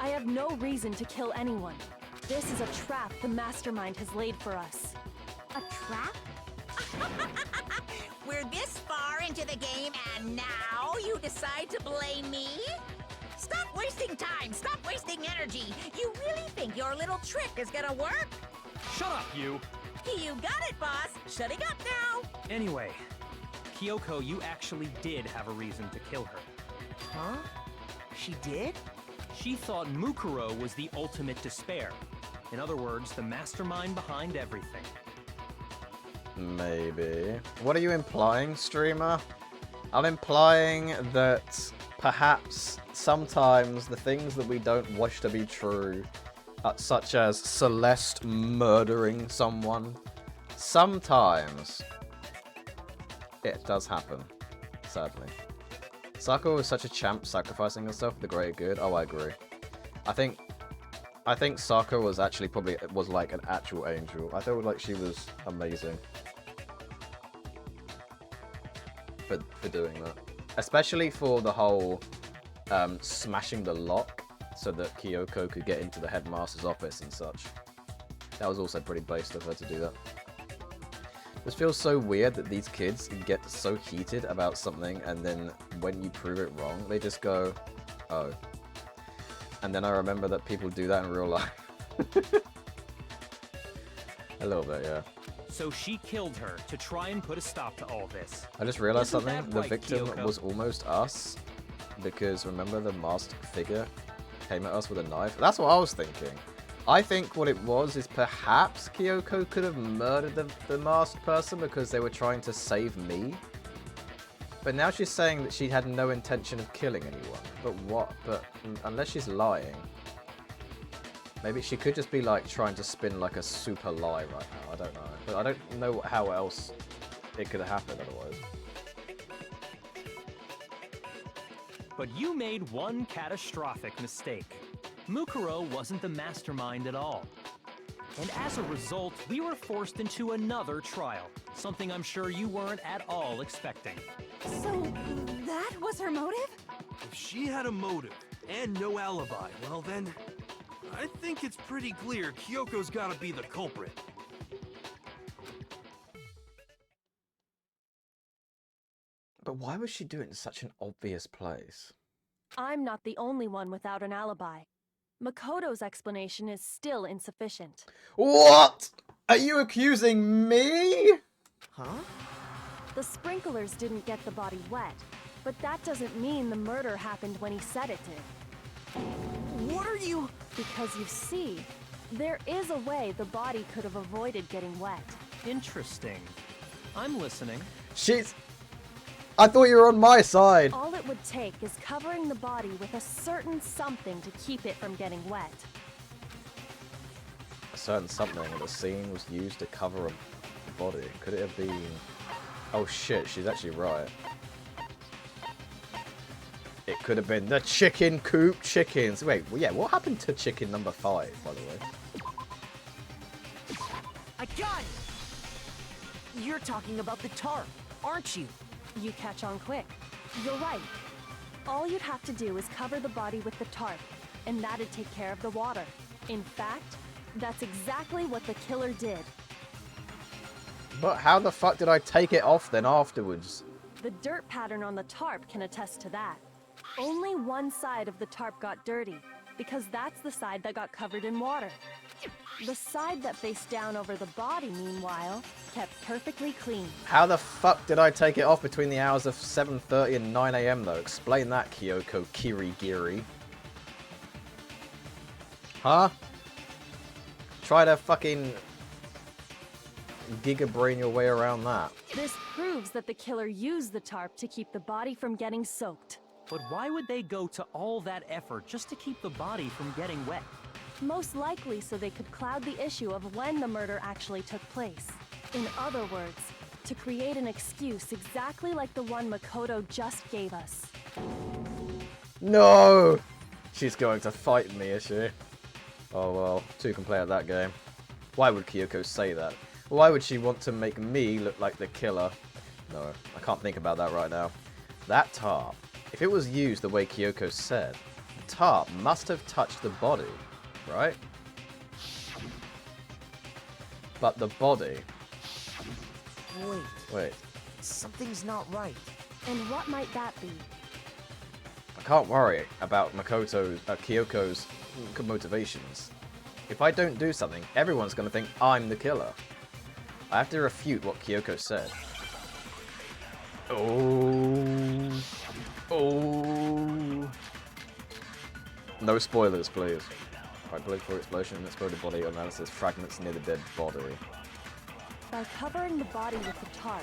I have no reason to kill anyone. This is a trap the mastermind has laid for us. A trap? We're this far into the game and now you decide to blame me? Stop wasting time! Stop wasting energy! You really think your little trick is gonna work? Shut up, you! You got it, boss! Shutting up now! Anyway, Kyoko, you actually did have a reason to kill her. Huh? She did? She thought Mukuro was the ultimate despair. In other words, the mastermind behind everything. Maybe. What are you implying, streamer? I'm implying that perhaps sometimes the things that we don't wish to be true, such as Celeste murdering someone, sometimes it does happen, sadly. Sakura was such a champ sacrificing herself for the greater good. Oh, I agree. I think Sakura was actually was like an actual angel. I felt like she was amazing for doing that. Especially for the whole smashing the lock so that Kyoko could get into the headmaster's office and such. That was also pretty based of her to do that. This feels so weird that these kids get so heated about something and then when you prove it wrong, they just go, oh. And then I remember that people do that in real life. A little bit, yeah. So she killed her to try and put a stop to all this. I just realized Isn't something. that The right, victim Kyoko? was almost us. Because remember the masked figure came at us with a knife? That's what I was thinking. I think what it was is perhaps Kyoko could have murdered the masked person because they were trying to save me. But now she's saying that she had no intention of killing anyone. But what? But unless she's lying. Maybe she could just be like trying to spin like a super lie right now. I don't know. But I don't know how else it could have happened otherwise. But you made one catastrophic mistake. Mukuro wasn't the mastermind at all. And as a result, we were forced into another trial. Something I'm sure you weren't at all expecting. So, that was her motive? If she had a motive and no alibi, well then, I think it's pretty clear Kyoko's gotta be the culprit. But why would she do it in such an obvious place? I'm not the only one without an alibi. Makoto's explanation is still insufficient. What? Are you accusing me? Huh? The sprinklers didn't get the body wet, but that doesn't mean the murder happened when he said it did. What are you... Because you see, there is a way the body could have avoided getting wet. Interesting. I'm listening. I thought you were on my side. All it would take is covering the body with a certain something to keep it from getting wet. A certain something in the scene was used to cover a body. Could it have been... Oh shit, she's actually right. It could have been the chicken coop chickens. Wait, well, yeah, what happened to chicken number 5, by the way? I got it! You're talking about the tarp, aren't you? You catch on quick. You're right. All you'd have to do is cover the body with the tarp, and that'd take care of the water. In fact, that's exactly what the killer did. But how the fuck did I take it off then afterwards? The dirt pattern on the tarp can attest to that. Only one side of the tarp got dirty, because that's the side that got covered in water. The side that faced down over the body, meanwhile, kept perfectly clean. How the fuck did I take it off between the hours of 7:30 and 9 AM though? Explain that, Kyoko Kirigiri. Huh? Try to fucking gigabrain your way around that. This proves that the killer used the tarp to keep the body from getting soaked. But why would they go to all that effort just to keep the body from getting wet? Most likely so they could cloud the issue of when the murder actually took place. In other words, to create an excuse exactly like the one Makoto just gave us. No! She's going to fight me, is she? Oh well, two can play at that game. Why would Kyoko say that? Why would she want to make me look like the killer? No, I can't think about that right now. That tarp, if it was used the way Kyoko said, the tarp must have touched the body, right? But the body... Wait. Something's not right. And what might that be? I can't worry about Kyoko's motivations. If I don't do something, everyone's going to think I'm the killer. I have to refute what Kyoko said. Oh. No spoilers, please. Right, blood for explosion, exploded body analysis, fragments near the dead body. By covering the body with the tarp,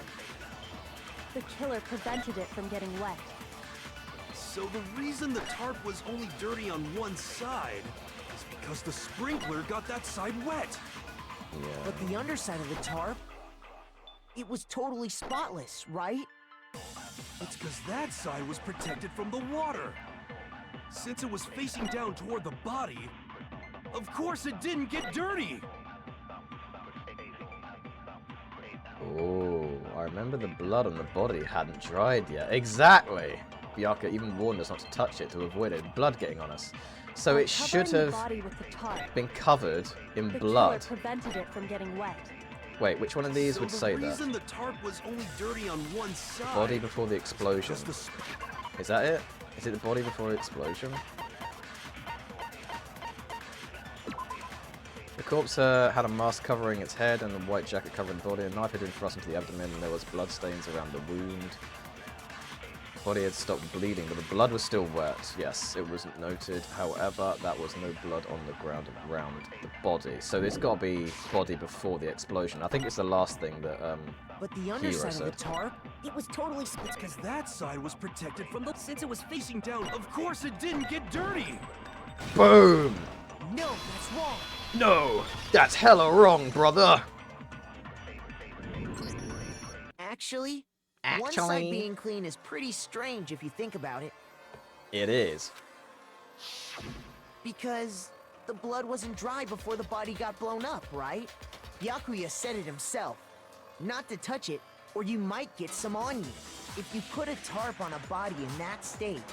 the killer prevented it from getting wet. So the reason the tarp was only dirty on one side is because the sprinkler got that side wet. Yeah. But the underside of the tarp, it was totally spotless, right? It's because that side was protected from the water. Since it was facing down toward the body, of course it didn't get dirty. Oh, I remember the blood on the body hadn't dried yet. Exactly! Byakuya even warned us not to touch it to avoid it blood getting on us. So it should have been covered in blood. The killer prevented it from getting wet. Wait, which one of these would say that? The reason the tarp was only dirty on one side. Body before the explosion. Is that it? Is it the body before the explosion? The corpse had a mask covering its head and a white jacket covering the body. A knife had been thrust into the abdomen and there was blood stains around the wound. The body had stopped bleeding, but the blood was still wet. Yes, it wasn't noted. However, that was no blood on the ground around the body. So it's got to be body before the explosion. I think it's the last thing that But the underside of the tarp, it was totally... It's because that side was protected from the... Since it was facing down, of course it didn't get dirty. Boom! No, that's wrong. No, that's hella wrong, brother. Actually, one side being clean is pretty strange if you think about it. It is. Because the blood wasn't dry before the body got blown up, right? Byakuya said it himself. Not to touch it, or you might get some on you. If you put a tarp on a body in that state,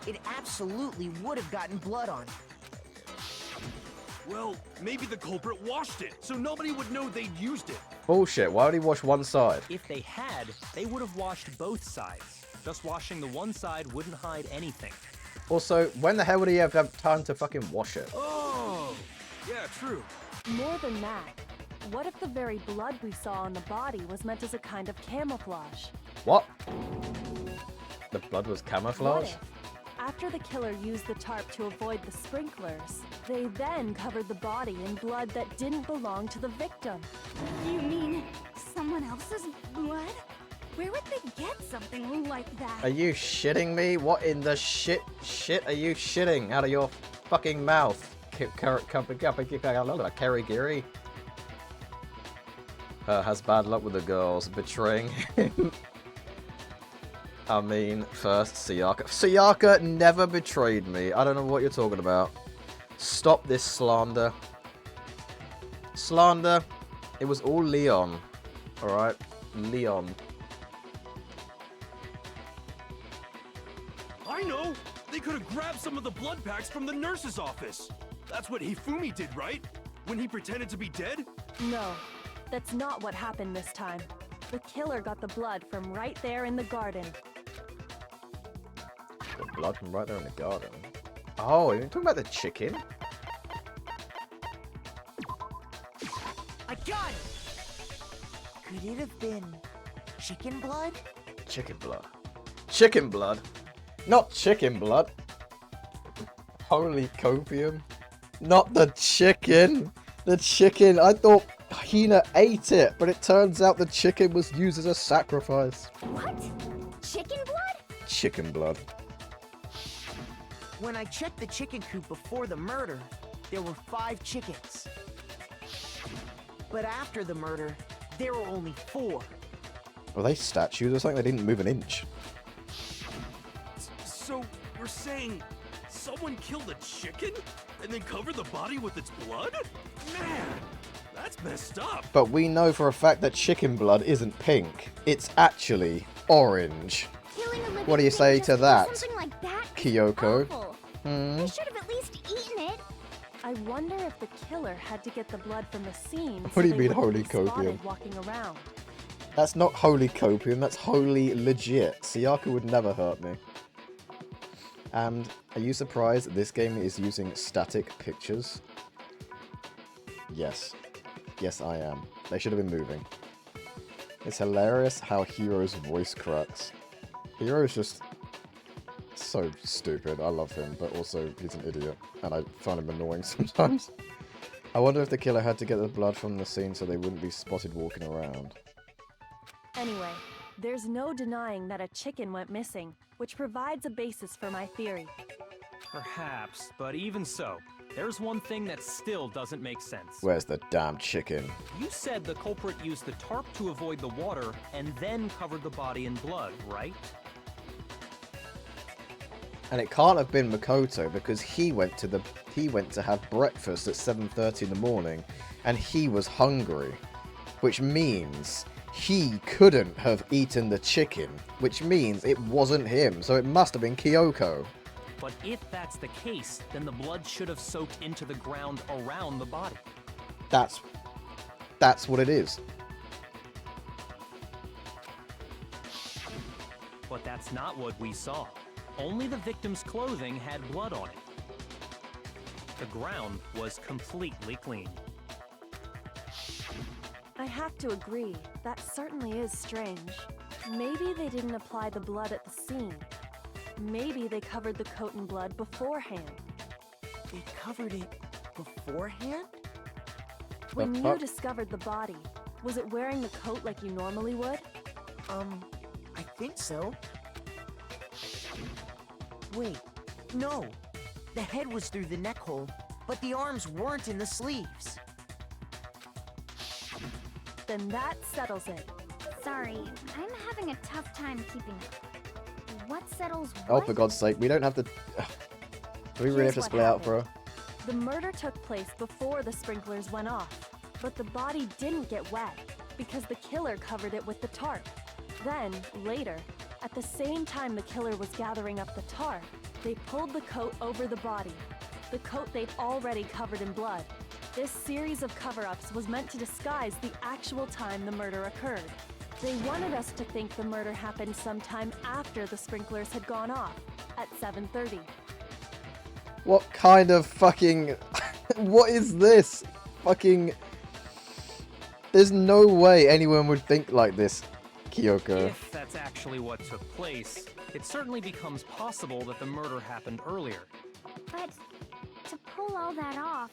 it absolutely would have gotten blood on it. Well, maybe the culprit washed it, so nobody would know they'd used it. Bullshit. Why would he wash one side? If they had, they would have washed both sides. Just washing the one side wouldn't hide anything. Also, when the hell would he have time to fucking wash it? Oh, yeah, true. More than that, what if the very blood we saw on the body was meant as a kind of camouflage? What? The blood was What camouflage? if, after the killer used the tarp to avoid the sprinklers, they then covered the body in blood that didn't belong to the victim? You mean someone else's blood? Where would they get something like that? Are you shitting me? What in the shit are you shitting out of your fucking mouth? Kerry has bad luck with the girls, betraying him. I mean, first, Sayaka. Sayaka never betrayed me. I don't know what you're talking about. Stop this slander. Slander. It was all Leon. Alright? Leon. I know! They could have grabbed some of the blood packs from the nurse's office. That's what Hifumi did, right? When he pretended to be dead? No, that's not what happened this time. The killer got the blood from right there in the garden. The blood from right there in the garden. Oh, you're talking about the chicken? I got it! Could it have been chicken blood? Chicken blood. Chicken blood? Not chicken blood. Holy copium. Not the chicken. The chicken. I thought Hina ate it, but it turns out the chicken was used as a sacrifice. What? Chicken blood? Chicken blood. When I checked the chicken coop before the murder, there were 5 chickens. But after the murder, there were only 4. Were they statues or something? They didn't move an inch. So, you're saying someone killed a chicken and then covered the body with its blood? Man, that's messed up. But we know for a fact that chicken blood isn't pink. It's actually orange. Killing a living What do you thing say just to for that, something like that is Kyoko? awful. Hmm? They should have at least eaten it. I wonder if the killer had to get the blood from the scene. What do you so mean, they wouldn't holy be spotted copium? walking around. That's not holy copium, that's holy legit. Sayaka would never hurt me. And are you surprised this game is using static pictures? Yes. Yes, I am. They should have been moving. It's hilarious how Hiro's voice cracks. Hiro's just so stupid. I love him, but also he's an idiot. And I find him annoying sometimes. I wonder if the killer had to get the blood from the scene so they wouldn't be spotted walking around. Anyway, there's no denying that a chicken went missing, which provides a basis for my theory. Perhaps, but even so, there's one thing that still doesn't make sense. Where's the damn chicken? You said the culprit used the tarp to avoid the water and then covered the body in blood, right? And it can't have been Makoto because he went to have breakfast at 7:30 in the morning and he was hungry, which means he couldn't have eaten the chicken, which means it wasn't him, so it must have been Kyoko. But if that's the case, then the blood should have soaked into the ground around the body. That's what it is. But that's not what we saw. Only the victim's clothing had blood on it. The ground was completely clean. I have to agree, that certainly is strange. Maybe they didn't apply the blood at the scene. Maybe they covered the coat in blood beforehand. They covered it beforehand? When you discovered the body, was it wearing the coat like you normally would? I think so. Wait, no. The head was through the neck hole, but the arms weren't in the sleeves. Then that settles it. Sorry, I'm having a tough time keeping up. What settles Oh, what? for God's sake, we don't have to... Do we really have Here's to what split out for her? The murder took place before the sprinklers went off, but the body didn't get wet because the killer covered it with the tarp. Then, later, at the same time the killer was gathering up the tarp, they pulled the coat over the body. the coat they'd already covered in blood. This series of cover-ups was meant to disguise the actual time the murder occurred. They wanted us to think the murder happened sometime after the sprinklers had gone off, at 7:30. What kind of fucking... What is this? Fucking... There's no way anyone would think like this, Kyoko. If that's actually what took place, it certainly becomes possible that the murder happened earlier. But to pull all that off,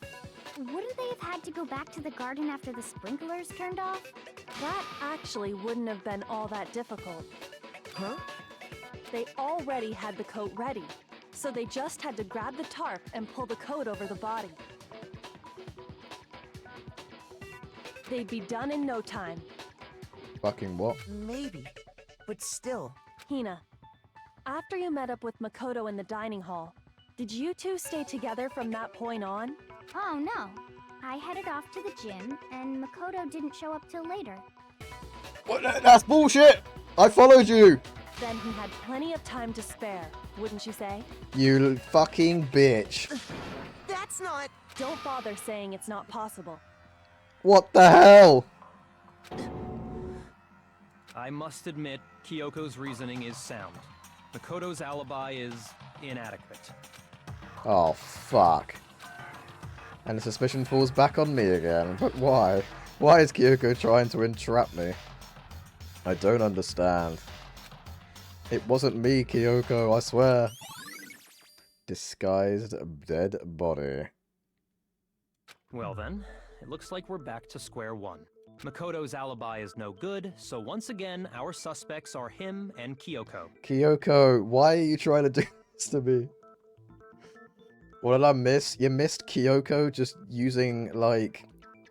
wouldn't they have had to go back to the garden after the sprinklers turned off? That actually wouldn't have been all that difficult. Huh? They already had the coat ready, so they just had to grab the tarp and pull the coat over the body. They'd be done in no time. Fucking what? Maybe. But still. Hina, after you met up with Makoto in the dining hall, did you two stay together from that point on? Oh no. I headed off to the gym, and Makoto didn't show up till later. What? That's bullshit! I followed you! Then he had plenty of time to spare, wouldn't you say? You fucking bitch. That's not... Don't bother saying it's not possible. What the hell? I must admit, Kyoko's reasoning is sound. Makoto's alibi is inadequate. Oh, fuck. And the suspicion falls back on me again. But why? Why is Kyoko trying to entrap me? I don't understand. It wasn't me, Kyoko, I swear. Disguised dead body. Well then, it looks like we're back to square one. Makoto's alibi is no good, so once again, our suspects are him and Kyoko. Kyoko, why are you trying to do this to me? What did I miss? You missed Kyoko just using, like,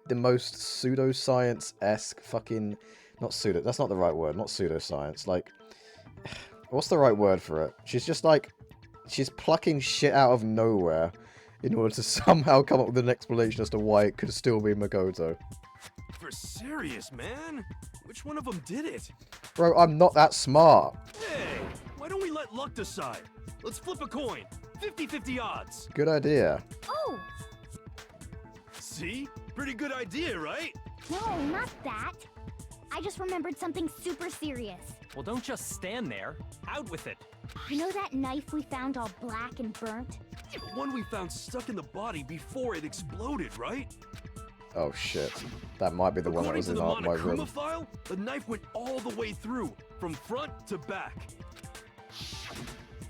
the most pseudoscience-esque fucking... Not pseudo... That's not the right word. Not pseudoscience. Like... What's the right word for it? She's just, like... She's plucking shit out of nowhere in order to somehow come up with an explanation as to why it could still be Makoto. For serious, man? Which one of them did it? Bro, I'm not that smart. Hey, why don't we let luck decide? Let's flip a coin. 50-50 odds. Good idea. Oh! See? Pretty good idea, right? No, not that. I just remembered something super serious. Well, don't just stand there. Out with it. You know that knife we found all black and burnt? The one we found stuck in the body before it exploded, right? Oh shit. That might be the one that was in my room. According to the Monokuma file, the knife went all the way through, from front to back.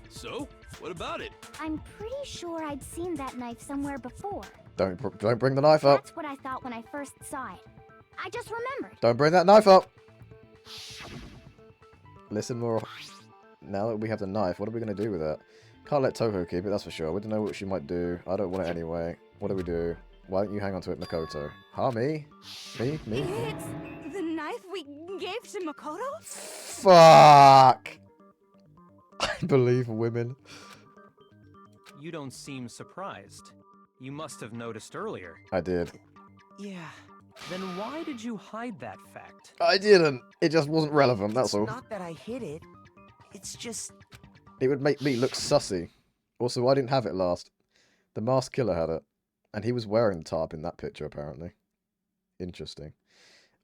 So, what about it? I'm pretty sure I'd seen that knife somewhere before. Don't bring the knife up. That's what I thought when I first saw it. I just remembered. Don't bring that knife up. Listen more. Now that we have the knife, what are we going to do with it? Can't let Toho keep it, that's for sure. We don't know what she might do. I don't want it anyway. What do we do? Why don't you hang on to it, Makoto? Huh, me? Me? It's the knife we gave to Makoto? Fuck! I believe women. You don't seem surprised. You must have noticed earlier. I did. Yeah. Then why did you hide that fact? I didn't. It just wasn't relevant, that's all. It's not that I hid it. It's just... It would make me look sussy. Also, I didn't have it last. The masked killer had it. And he was wearing the tarp in that picture, apparently. Interesting.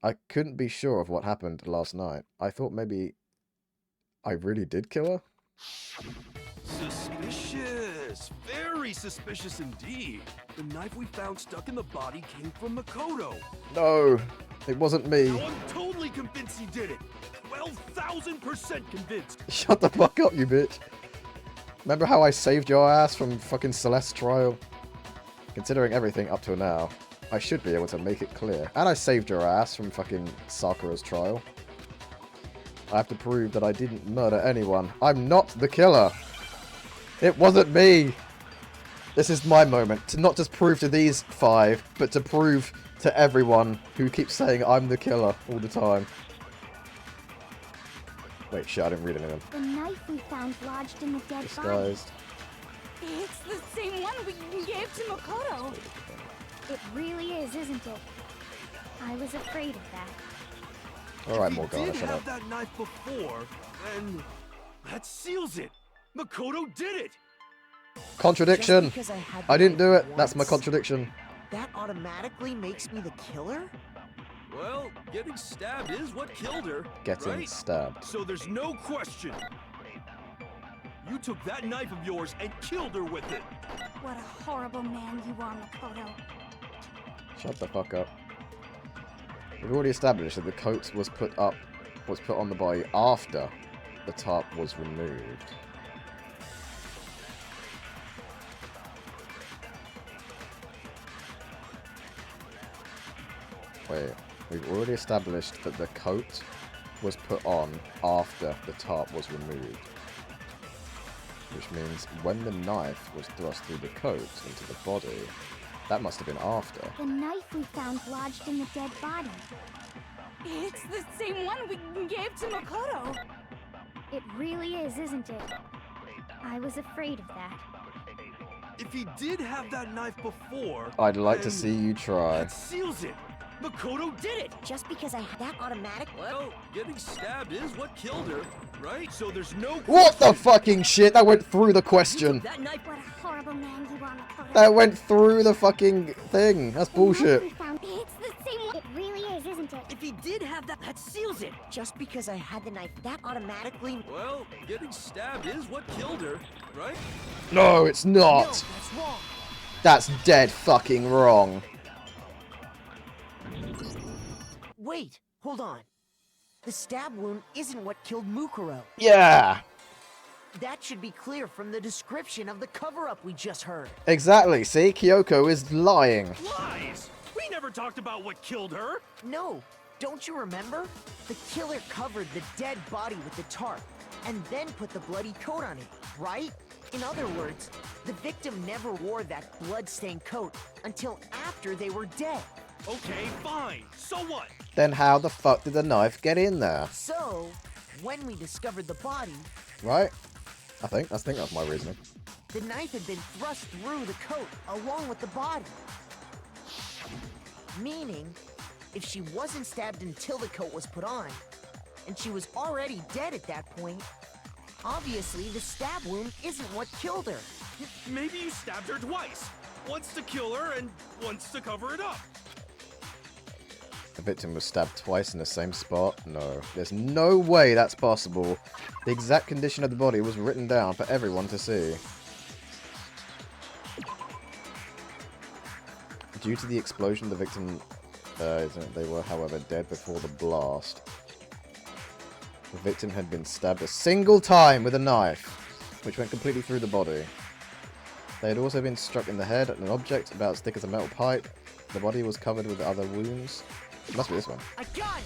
I couldn't be sure of what happened last night. I thought maybe I really did kill her? Suspicious. Very suspicious indeed. The knife we found stuck in the body came from Makoto. No, it wasn't me. Now I'm totally convinced he did it. 12,000% convinced. Shut the fuck up, you bitch. Remember how I saved your ass from fucking Celeste's trial? Considering everything up to now, I should be able to make it clear. And I saved your ass from fucking Sakura's trial. I have to prove that I didn't murder anyone. I'm not the killer. It wasn't me. This is my moment to not just prove to these 5, but to prove to everyone who keeps saying I'm the killer all the time. Wait, shit, I didn't read any of them. The knife we found lodged in the dead body. Disguised. It's the same one we gave to Makoto. It really is, isn't it? I was afraid of that. Alright, If he Morgana, did shut have up. that knife before, then that seals it. Makoto did it. Contradiction. Just because I had I the didn't do knife it. That's my once, contradiction. That automatically makes me the killer? Well, getting stabbed is what killed her. Getting right? stabbed. So there's no question. You took that knife of yours and killed her with it. What a horrible man you are, Makoto. Shut the fuck up. We've already established that the coat was put on the body after the tarp was removed. Wait, we've already established that the coat was put on after the tarp was removed. Which means when the knife was thrust through the coat into the body, that must have been after. The knife we found lodged in the dead body. It's the same one we gave to Makoto. It really is, isn't it? I was afraid of that. If he did have that knife before, I'd like to then see you try. that seals it. Makoto did it. Just because I had that automatic... Well, getting stabbed is what killed her, right? So there's no What the question. fucking shit? That went through the question. That knife. What a horrible man you are, Makoto. That went through the fucking thing. That's The knife bullshit. we found, it's the same one. It really is, isn't it? If he did have that seals it. Just because I had the knife, that automatically... Well, getting stabbed is what killed her, right? No, it's No, not. that's wrong. That's dead fucking wrong. Wait, hold on. The stab wound isn't what killed Mukuro. Yeah. That should be clear from the description of the cover-up we just heard. Exactly. See, Kyoko is lying. Lies! We never talked about what killed her. No, don't you remember? The killer covered the dead body with the tarp, and then put the bloody coat on it, right? In other words, the victim never wore that blood-stained coat until after they were dead. Okay, fine. So what? Then how the fuck did the knife get in there? So, when we discovered the body, Right? I think that's my reasoning. the knife had been thrust through the coat along with the body. Meaning, if she wasn't stabbed until the coat was put on, and she was already dead at that point, obviously the stab wound isn't what killed her. Maybe you stabbed her twice. Once to kill her and once to cover it up. The victim was stabbed twice in the same spot? No. There's no way that's possible. The exact condition of the body was written down for everyone to see. Due to the explosion, the victim... they were, however, dead before the blast. The victim had been stabbed a single time with a knife, which went completely through the body. They had also been struck in the head at an object about as thick as a metal pipe. The body was covered with other wounds. It must be this one. I got it!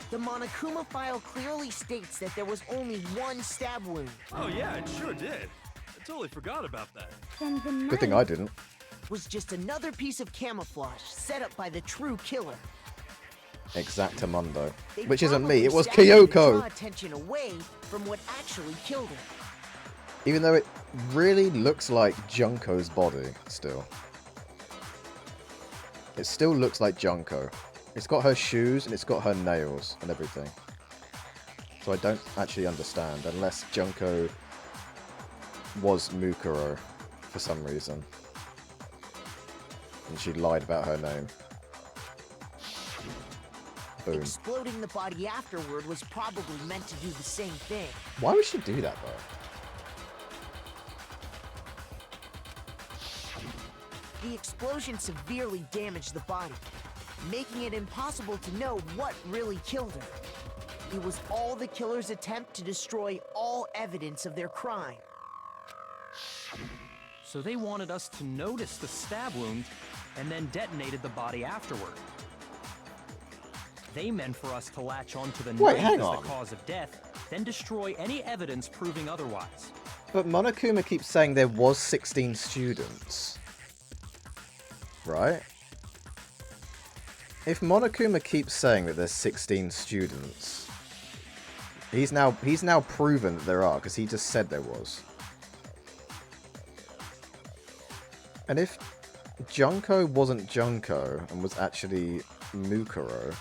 The Monokuma file clearly states that there was only one stab wound. Oh yeah, it sure did. I totally forgot about that. Then the knife... Good thing I didn't. Was just another piece of camouflage set up by the true killer. Exactamundo. They Which isn't me, probably it was stabbed her to draw Kyoko! attention away from what actually killed her. Even though it really looks like Junko's body, still. It still looks like Junko. It's got her shoes, and it's got her nails, and everything. So I don't actually understand, unless Junko was Mukuro, for some reason. And she lied about her name. Boom. Exploding the body afterward was probably meant to do the same thing. Why would she do that, though? The explosion severely damaged the body, making it impossible to know what really killed her. It was all the killer's attempt to destroy all evidence of their crime. So they wanted us to notice the stab wound and then detonated the body afterward. They meant for us to latch onto the Wait, knife hang as on. the cause of death, then destroy any evidence proving otherwise. But Monokuma keeps saying there was 16 students. Right? If Monokuma keeps saying that there's 16 students, he's now proven that there are, because he just said there was. And if Junko wasn't Junko and was actually Mukuro,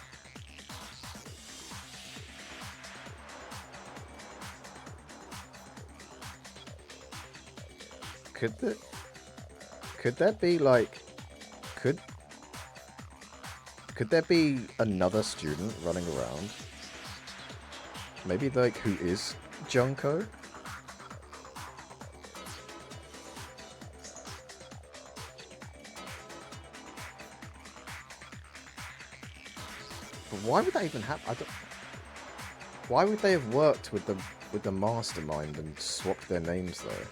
Could there be like could there be another student running around? Maybe like who is Junko? But why would that even happen? I don't... Why would they have worked with the mastermind and swapped their names though?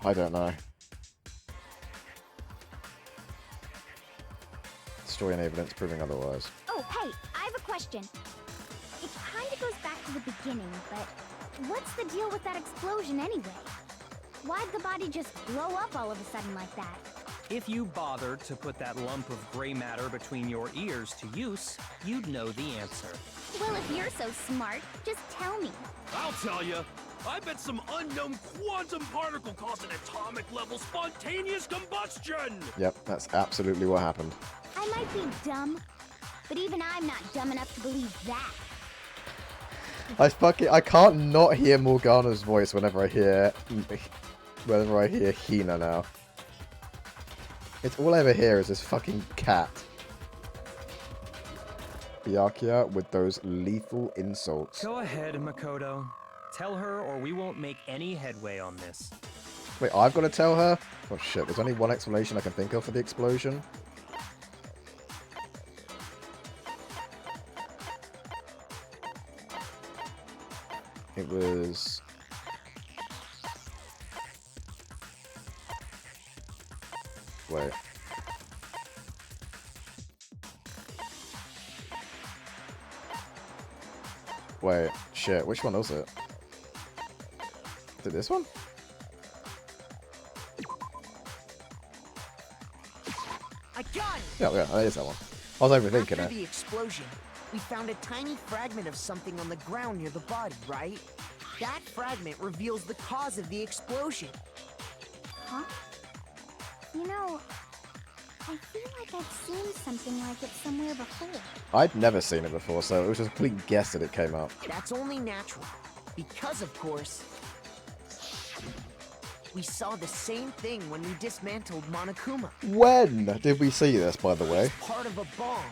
I don't know. Story and evidence proving otherwise. Oh, hey, I have a question. It kinda goes back to the beginning, but what's the deal with that explosion anyway? Why'd the body just blow up all of a sudden like that? If you bothered to put that lump of gray matter between your ears to use, you'd know the answer. Well, if you're so smart, just tell me. I'll tell you. I bet some unknown quantum particle caused an atomic level spontaneous combustion! Yep, that's absolutely what happened. I might be dumb, but even I'm not dumb enough to believe that. I can't not hear Morgana's voice whenever I hear Hina now. It's all I ever hear is this fucking cat. Byakuya with those lethal insults. Go ahead, Makoto. Tell her or we won't make any headway on this. Wait, I've got to tell her? Oh shit, there's only one explanation I can think of for the explosion. It was... Wait. Wait, shit, which one was it? Is it this one? I got it! Yeah, that is that one. I was overthinking After it. the explosion, we found a tiny fragment of something on the ground near the body, right? That fragment reveals the cause of the explosion. Huh? You know, I feel like I've seen something like it somewhere before. I'd never seen it before, so it was just a complete guess that it came out. That's only natural. Because, of course, we saw the same thing when we dismantled Monokuma. When did we see this, by the way? It's part of a bomb.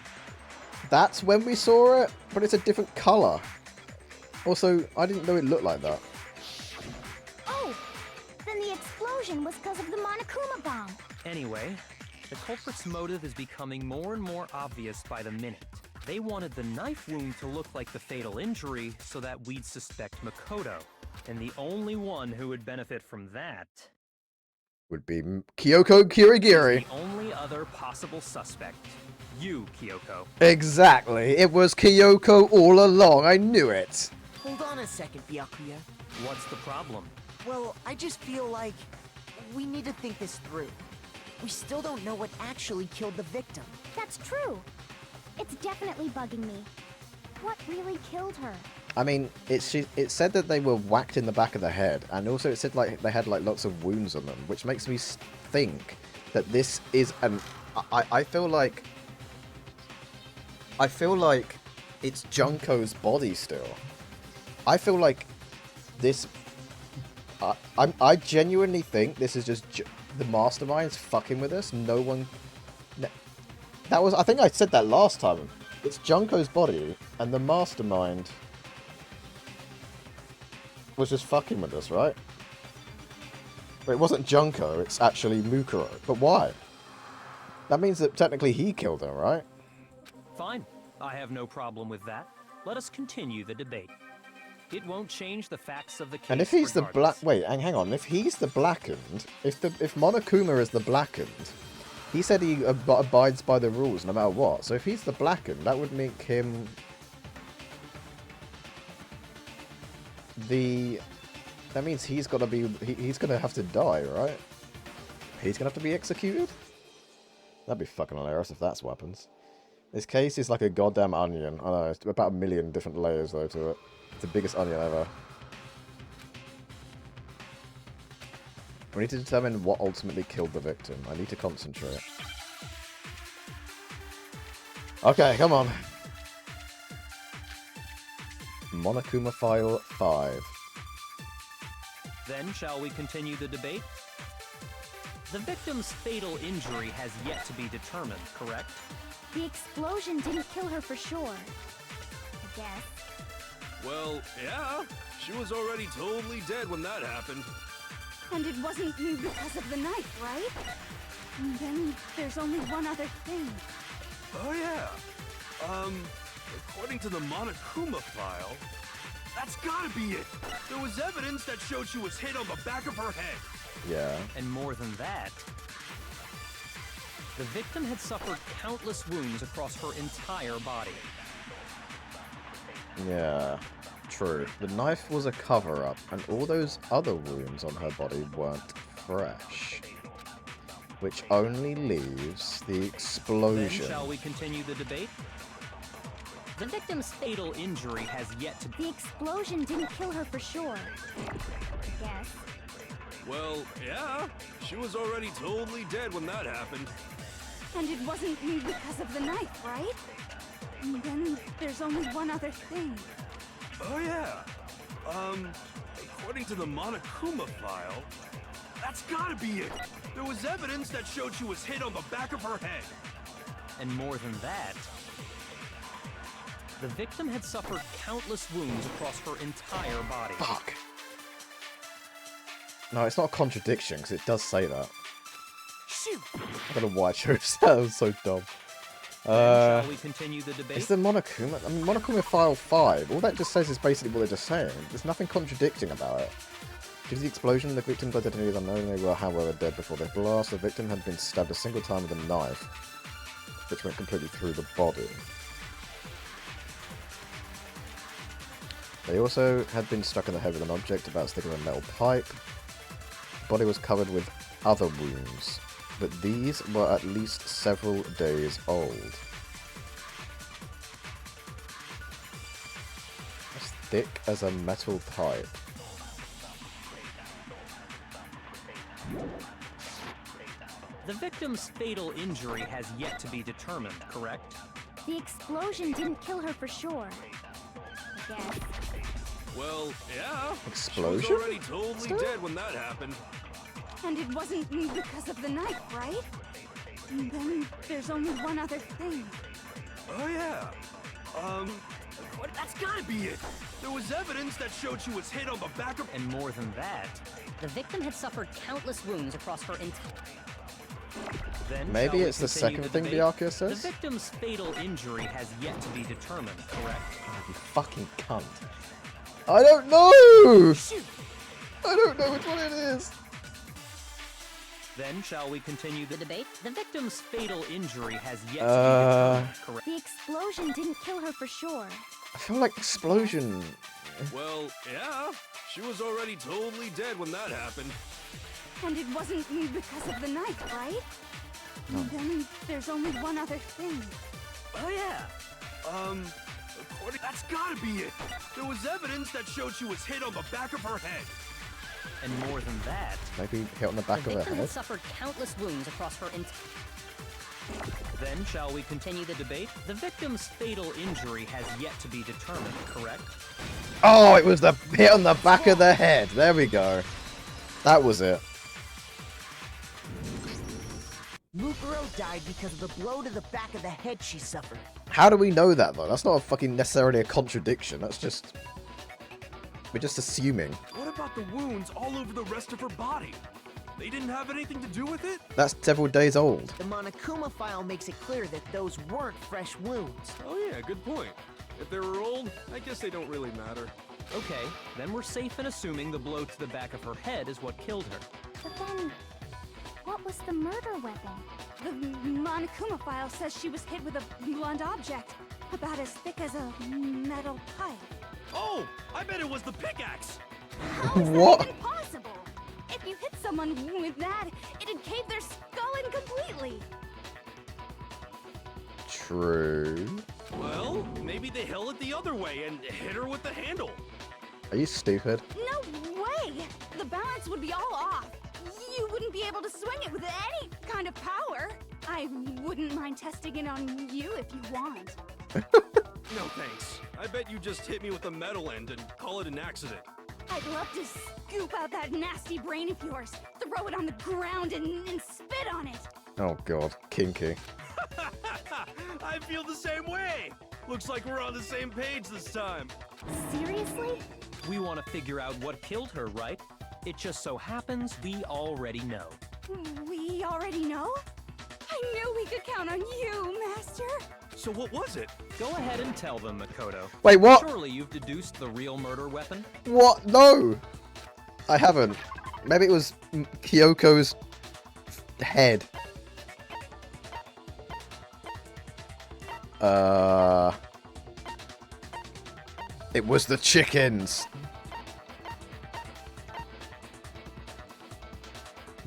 That's when we saw it, but it's a different colour. Also, I didn't know it looked like that. Oh! Then the explosion was because of the Monokuma bomb. Anyway, the culprit's motive is becoming more and more obvious by the minute. They wanted the knife wound to look like the fatal injury so that we'd suspect Makoto. And the only one who would benefit from that Would be Kyoko Kirigiri. the only other possible suspect. You, Kyoko. Exactly. It was Kyoko all along. I knew it. Hold on a second, Byakuya. What's the problem? Well, I just feel like we need to think this through. We still don't know what actually killed the victim. That's true. It's definitely bugging me. What really killed her? I mean, it said that they were whacked in the back of the head, and also it said like they had like lots of wounds on them, which makes me think that this is an. I feel like it's Junko's body still. I feel like this. I genuinely think this is just the mastermind's fucking with us. No one. That was. I think I said that last time. It's Junko's body, and the mastermind was just fucking with us, right? But it wasn't Junko, it's actually Mukuro. But why? That means that technically he killed her, right? Fine. I have no problem with that. Let us continue the debate. It won't change the facts of the case. And if he's the regardless. wait, hang on. If he's the blackened, if Monokuma is the blackened, he said he abides by the rules no matter what. So if he's the blackened, that would make him the. That means he's got to be. He's going to have to die, right? He's going to have to be executed. That'd be fucking hilarious if that's what happens. This case is like a goddamn onion. I know, it's about 1 million different layers though to it. It's the biggest onion ever. We need to determine what ultimately killed the victim. I need to concentrate. Okay, come on. Monokuma File 5. Then shall we continue the debate? The victim's fatal injury has yet to be determined, correct? The explosion didn't kill her for sure. I guess. Well, yeah. She was already totally dead when that happened. And it wasn't because of the knife, right? And then there's only one other thing. Oh yeah. According to the Monokuma file, that's gotta be it. There was evidence that showed she was hit on the back of her head. Yeah. And more than that, the victim had suffered countless wounds across her entire body. Yeah. True. The knife was a cover-up, and all those other wounds on her body weren't fresh. Which only leaves the explosion. Then shall we continue the debate? The victim's fatal injury has yet to... The explosion didn't kill her for sure. I guess. Well, yeah. She was already totally dead when that happened. And it wasn't because of the knife, right? And then there's only one other thing. Oh yeah. According to the Monokuma file, that's gotta be it. There was evidence that showed she was hit on the back of her head. And more than that, the victim had suffered countless wounds across her entire body. Fuck. No, it's not a contradiction, because it does say that. Shoot! I don't know why I chose that. That was so dumb. Shall we continue the debate? It's the Monokuma. I mean, Monokuma File 5. All that just says is basically what they're just saying. There's nothing contradicting about it. Due to the explosion, the victim's identity is unknown. They were, however, dead before the blast. The victim had been stabbed a single time with a knife, which went completely through the body. They also had been struck in the head with an object about sticking with a metal pipe. The body was covered with other wounds, but these were at least several days old. As thick as a metal pipe. The victim's fatal injury has yet to be determined, correct? The explosion didn't kill her for sure. I guess. Well, yeah. Explosion? She was already totally dead when that happened. And it wasn't because of the knife, right? And then there's only one other thing. Oh yeah. That's gotta be it. There was evidence that showed she was hit on the back of... And more than that, the victim had suffered countless wounds across her entire... Then maybe it's the second thing the Arceus says? The victim's fatal injury has yet to be determined, correct? Oh, you fucking cunt. I don't know! Shoot. I don't know which one it is. Then shall we continue the debate? The victim's fatal injury has yet to be determined, correct? The explosion didn't kill her for sure. I feel like explosion. Well, yeah. She was already totally dead when that happened. And it wasn't because of the knife, right? No. And then there's only one other thing. Oh yeah. That's gotta be it. There was evidence that showed she was hit on the back of her head. And more than that, maybe hit on the back the of her victim head. had suffered countless wounds across her entire... Then shall we continue the debate? The victim's fatal injury has yet to be determined, correct? Oh, it was the hit on the back of the head. There we go. That was it. Mukuro died because of the blow to the back of the head she suffered. How do we know that, though? That's not a fucking necessarily a contradiction. That's just... we're just assuming. What about the wounds all over the rest of her body? They didn't have anything to do with it? That's several days old. The Monokuma file makes it clear that those weren't fresh wounds. Oh yeah, good point. If they were old, I guess they don't really matter. Okay, then we're safe in assuming the blow to the back of her head is what killed her. But then, what was the murder weapon? The Monokuma file says she was hit with a blunt object, about as thick as a metal pipe. Oh, I bet it was the pickaxe. How is What? that even possible? If you hit someone with that, it'd cave their skull in completely. True. Well, maybe they held it the other way and hit her with the handle. Are you stupid? No way! The balance would be all off. you wouldn't be able to swing it with any kind of power. I wouldn't mind testing it on you if you want. No thanks. I bet you just hit me with the metal end and call it an accident. I'd love to scoop out that nasty brain of yours, throw it on the ground, and spit on it. Oh god, kinky. I feel the same way. Looks like we're on the same page this time. Seriously? We want to figure out what killed her, right? It just so happens we already know. We already know? I knew we could count on you, Master. So what was it? Go ahead and tell them, Makoto. Wait, what? Surely you've deduced the real murder weapon? What? No! I haven't. Maybe it was Kyoko's head. It was the chickens.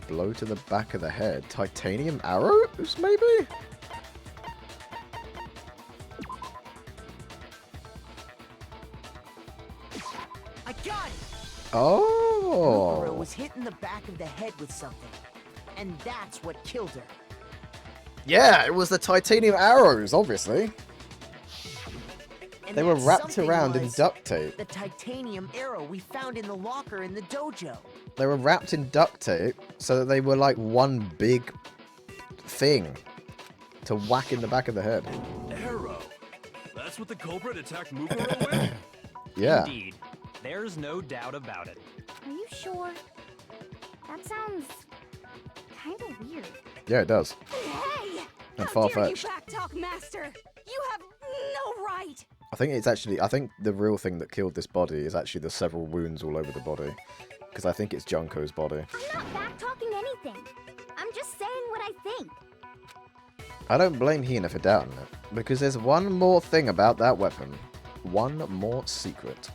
Blow to the back of the head. Titanium arrows, maybe? I got it! Oh. Mukuro was hit in the back of the head with something. And that's what killed her. Yeah, it was the titanium arrows, obviously. And They were that wrapped something around in was duct tape. the titanium arrow we found in the locker in the dojo. They were wrapped in duct tape so that they were like one big thing to whack in the back of the head. Arrow. That's what the culprit attacked Mukuro with? Yeah. Indeed. There's no doubt about it. Are you sure? That sounds kind of weird. Yeah, it does. Hey! And How dare you far-fetched. backtalk, Master? You have no right! I think the real thing that killed this body is actually the several wounds all over the body. Because I think it's Junko's body. I'm not back-talking anything. I'm just saying what I think. I don't blame Hina for doubting it. Because there's one more thing about that weapon. One more secret.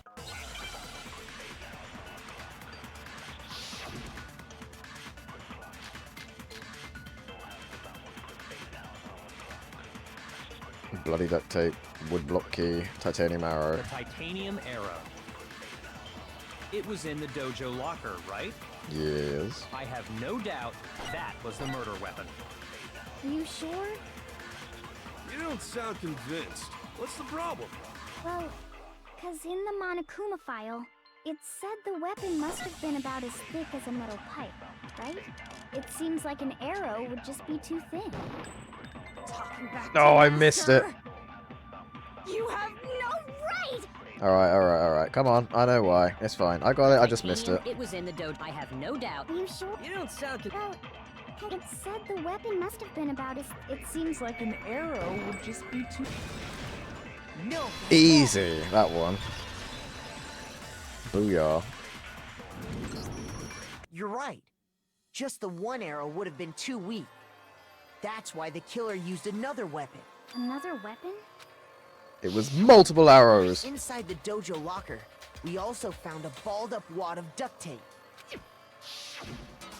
Bloody duct tape, wood block key, titanium arrow. The titanium arrow. It was in the dojo locker, right? Yes. I have no doubt that was the murder weapon. Are you sure? You don't sound convinced. What's the problem? Well, because in the Monokuma file, it said the weapon must have been about as thick as a metal pipe, right? It seems like an arrow would just be too thin. Talking back Oh, to I missed it. Master. You have no right! Alright. Come on. I know why. It's fine. I got it. I just missed it. It was in the dojo. I have no doubt. Are you sure? You don't sound. Well, it said the weapon must have been about as... It seems like an arrow would just be too... No. Easy. That one. Booyah. You're right. Just the one arrow would have been too weak. That's why the killer used another weapon. Another weapon? It was multiple arrows. Inside the dojo locker, we also found a balled up wad of duct tape.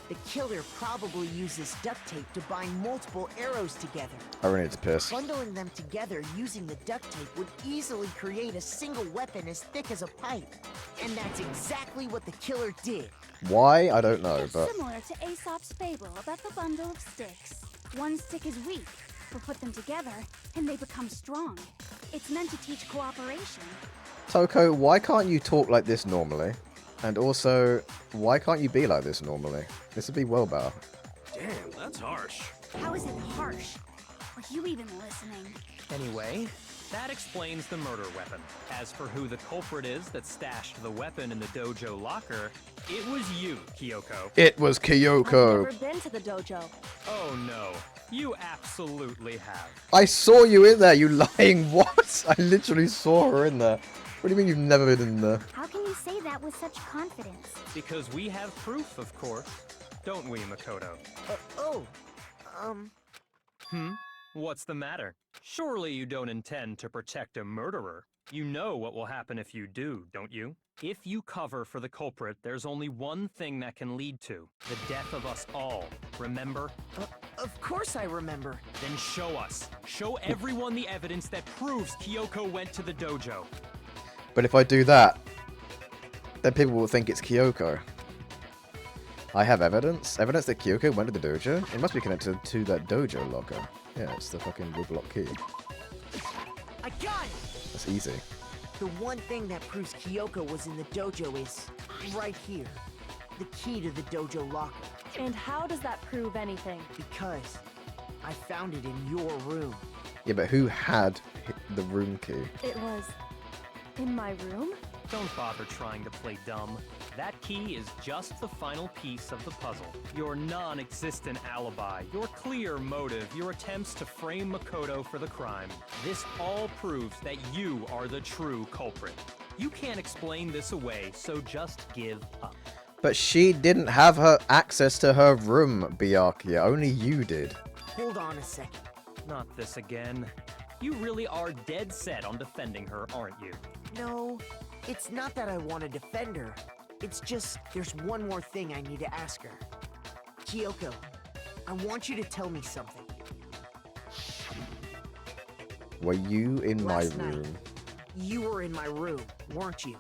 The killer probably used this duct tape to bind multiple arrows together. I really need to piss. Bundling them together using the duct tape would easily create a single weapon as thick as a pipe. And that's exactly what the killer did. Why? I don't know, It's but... similar to Aesop's fable about the bundle of sticks. One stick is weak, but put them together, and they become strong. It's meant to teach cooperation. Toko, why can't you talk like this normally? And also, why can't you be like this normally? This would be well better. Damn, that's harsh. How is it harsh? Are you even listening? Anyway, that explains the murder weapon. As for who the culprit is that stashed the weapon in the dojo locker, it was you, Kyoko. It was Kyoko. I've never been to the dojo. Oh no, you absolutely have. I saw you in there, you lying what? I literally saw her in there. What do you mean you've never been in there? How can you say that with such confidence? Because we have proof, of course. Don't we, Makoto? What's the matter? Surely you don't intend to protect a murderer. You know what will happen if you do, don't you? If you cover for the culprit, there's only one thing that can lead to the death of us all. Remember? Of course I remember. Then show us. Show everyone the evidence that proves Kyoko went to the dojo. But if I do that, then people will think it's Kyoko. I have evidence. Evidence that Kyoko went to the dojo. It must be connected to that dojo locker. Yeah, it's the fucking woodblock key. I got it! That's easy. The one thing that proves Kyoko was in the dojo is right here. The key to the dojo locker. And how does that prove anything? Because I found it in your room. Yeah, but who had the room key? It was in my room? Don't bother trying to play dumb. That key is just the final piece of the puzzle. Your non-existent alibi, your clear motive, your attempts to frame Makoto for the crime. This all proves that you are the true culprit. You can't explain this away, so just give up. But she didn't have her access to her room, Byakuya. Only you did. Hold on a second. Not this again. You really are dead set on defending her, aren't you? No, it's not that I want to defend her. It's just, there's one more thing I need to ask her. Kyoko, I want you to tell me something. Were you in my Last night, room? You were in my room, weren't you?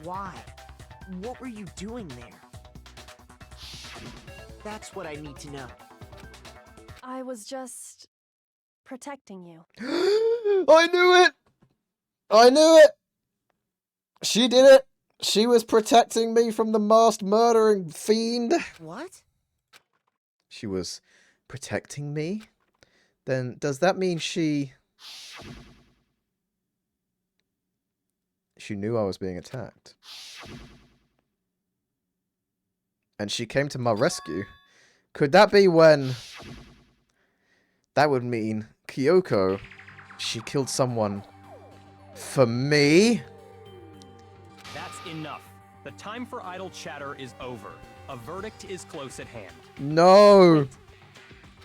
Why? What were you doing there? That's what I need to know. I was just protecting you. I knew it! I knew it! She did it! She was protecting me from the masked murdering fiend. What? She was protecting me? Then does that mean she knew I was being attacked? And she came to my rescue? Could that be when... That would mean Kyoko, she killed someone for me? That's enough. The time for idle chatter is over. A verdict is close at hand. No!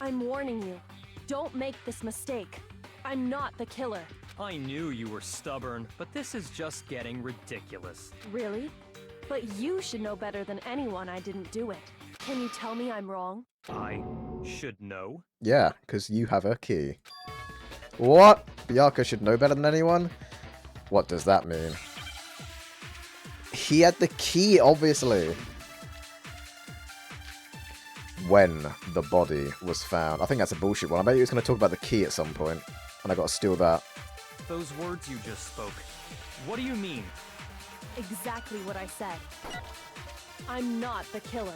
I'm warning you. Don't make this mistake. I'm not the killer. I knew you were stubborn, but this is just getting ridiculous. Really? But you should know better than anyone I didn't do it. Can you tell me I'm wrong? I should know? Yeah, because you have a key. What? Byakuya should know better than anyone? What does that mean? He had the key, obviously. When the body was found. I think that's a bullshit one. I bet he was going to talk about the key at some point. And I got to steal that. Those words you just spoke. What do you mean? Exactly what I said. I'm not the killer.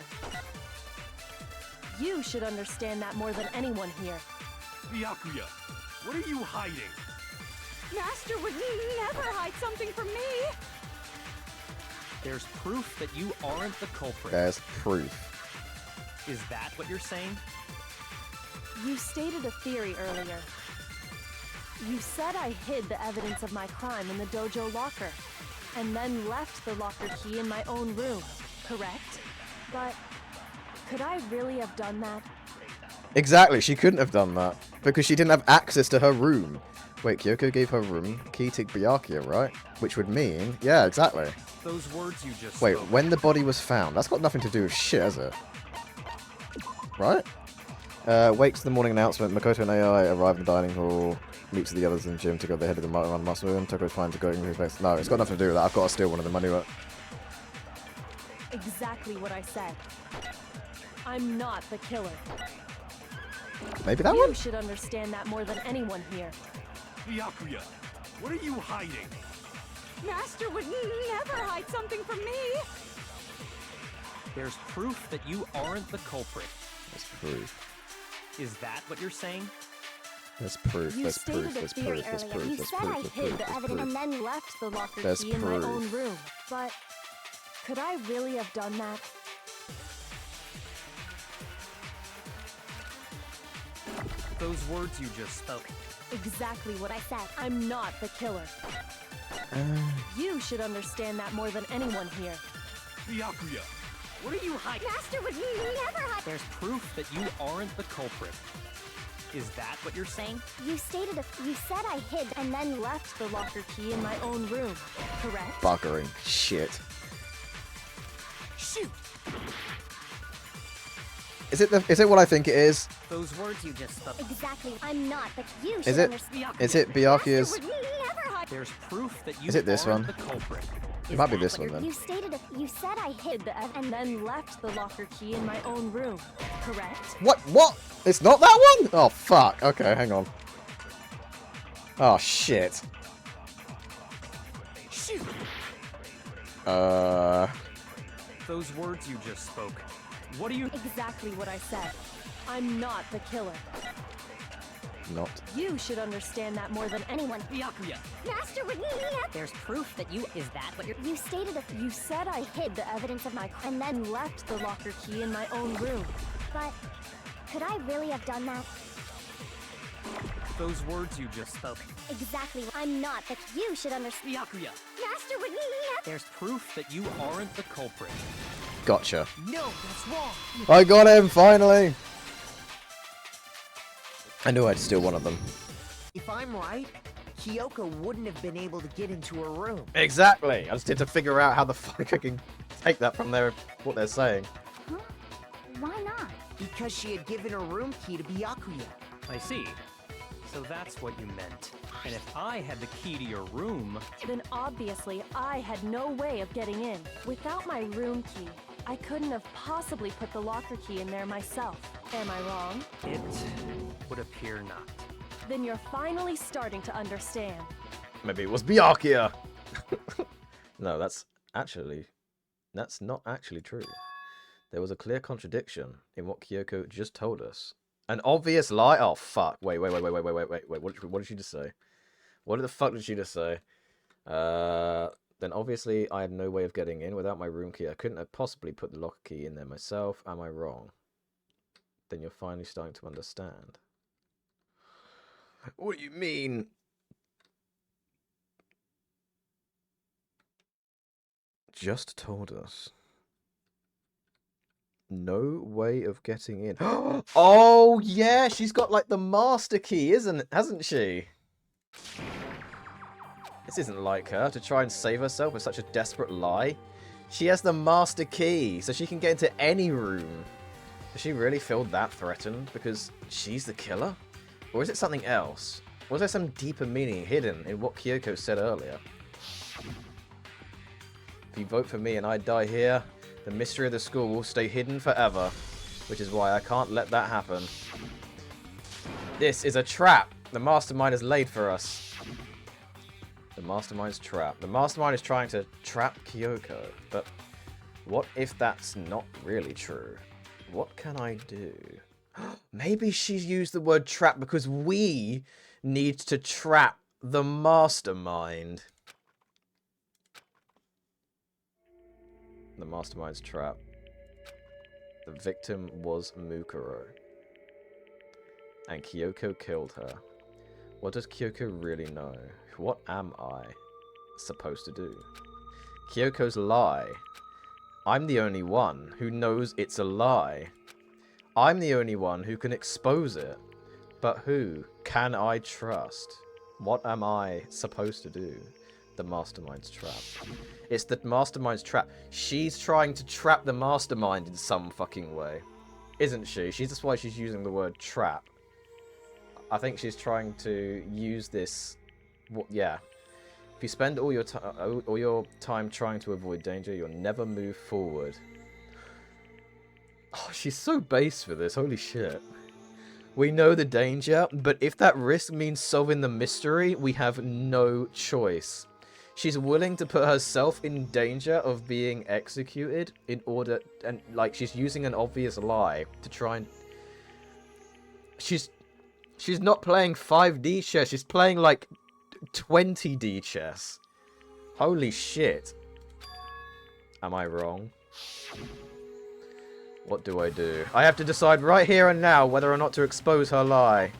You should understand that more than anyone here. Byakuya, what are you hiding? Master would never hide something from me! There's proof that you aren't the culprit. There's proof. Is that what you're saying? You stated a theory earlier. You said I hid the evidence of my crime in the dojo locker, and then left the locker key in my own room, correct? But could I really have done that? Exactly, she couldn't have done that. Because she didn't have access to her room. Wait, Kyoko gave her room key to Byakuya, right? Which would mean... Yeah, exactly. Those words you just Wait, spoke. when the body was found, that's got nothing to do with shit, has it? Right? Wakes the morning announcement. Makoto and AI arrive in the dining hall. Meets the others in the gym to go the head of the run muscle room. Toko's planning to go into his base. No, it's got nothing to do with that. I've got to steal one of them anyway. Exactly what I said. I'm not the killer. Maybe that You one? should understand that more than anyone here. Byakuya, what are you hiding? Master would never hide something from me! There's proof that you aren't the culprit. There's proof. Is that what you're saying? There's proof. You There's stated proof. a There's theory proof. There's earlier. proof. You There's said proof. I There's hid proof. the There's evidence and proof. then left the locker There's key in my own proof. room. But could I really have done that? Those words you just spoke. Exactly what I said. I'm not the killer. You should understand that more than anyone here. Byakuya, what are you hiding? Master would never hide. There's proof that you aren't the culprit. Is that what you're saying? You stated you said I hid And then left the locker key in my own room, correct? Buggering. Shit. Shoot! Is it what I think it is? Those words you just spoke. exactly. I'm not, but you should Is it? understand. Is it Byakuya's? Would never hide. There's proof that you Is it this aren't one? the culprit. It might be this one then. You stated You said I hid the and then left the locker key in my own room, correct? What? What? It's not that one? Oh, fuck. Okay, hang on. Oh, shit. Shoot. Those words you just spoke. What do you... Exactly what I said. I'm not the killer. Not. You should understand that more than anyone. Byakuya, Master would there's proof that you... Is that what you're... You stated You said I hid the evidence of my crime and then left the locker key in my own room. but could I really have done that? Those words you just spoke. Exactly. I'm not, but you should understand. Byakuya, Master would There's proof that you aren't the culprit. Gotcha. No, that's wrong. I got him, finally! I knew I'd steal one of them. If I'm right, Kyoko wouldn't have been able to get into her room. Exactly! I just need to figure out how the fuck I can take that from what they're saying. Huh? Why not? Because she had given her room key to Byakuya. I see. So that's what you meant. And if I had the key to your room... Then obviously I had no way of getting in. Without my room key, I couldn't have possibly put the locker key in there myself. Am I wrong? It would appear not. Then you're finally starting to understand. Maybe it was Byakuya! No, that's not actually true. There was a clear contradiction in what Kyoko just told us. An obvious lie? Oh, fuck. Wait. What did she just say? What the fuck did she just say? Then obviously I had no way of getting in without my room key. I couldn't have possibly put the locker key in there myself. Am I wrong? Then you're finally starting to understand. What do you mean? Just told us. No way of getting in. Oh, yeah, she's got, like, the master key, hasn't she? This isn't like her, to try and save herself with such a desperate lie. She has the master key, so she can get into any room. Does she really feel that threatened because she's the killer? Or is it something else? Was there some deeper meaning hidden in what Kyoko said earlier? If you vote for me and I die here, the mystery of the school will stay hidden forever, which is why I can't let that happen. This is a trap the mastermind has laid for us. The mastermind's trap. The mastermind is trying to trap Kyoko, but what if that's not really true? What can I do? Maybe she's used the word trap because we need to trap the mastermind. The mastermind's trap. The victim was Mukuro. And Kyoko killed her. What does Kyoko really know? What am I supposed to do? Kyoko's lie. I'm the only one who knows it's a lie. I'm the only one who can expose it. But who can I trust? What am I supposed to do? The mastermind's trap. It's the mastermind's trap. She's trying to trap the mastermind in some fucking way. Isn't she? That's why she's using the word trap. I think she's trying to use this... yeah. If you spend all your time trying to avoid danger, you'll never move forward. Oh, she's so base for this. Holy shit. We know the danger, but if that risk means solving the mystery, we have no choice. She's willing to put herself in danger of being executed in order... And, like, she's using an obvious lie to try and... She's not playing 5D chess. She's playing, like, 20D chess. Holy shit. Am I wrong? What do I do? I have to decide right here and now whether or not to expose her lie.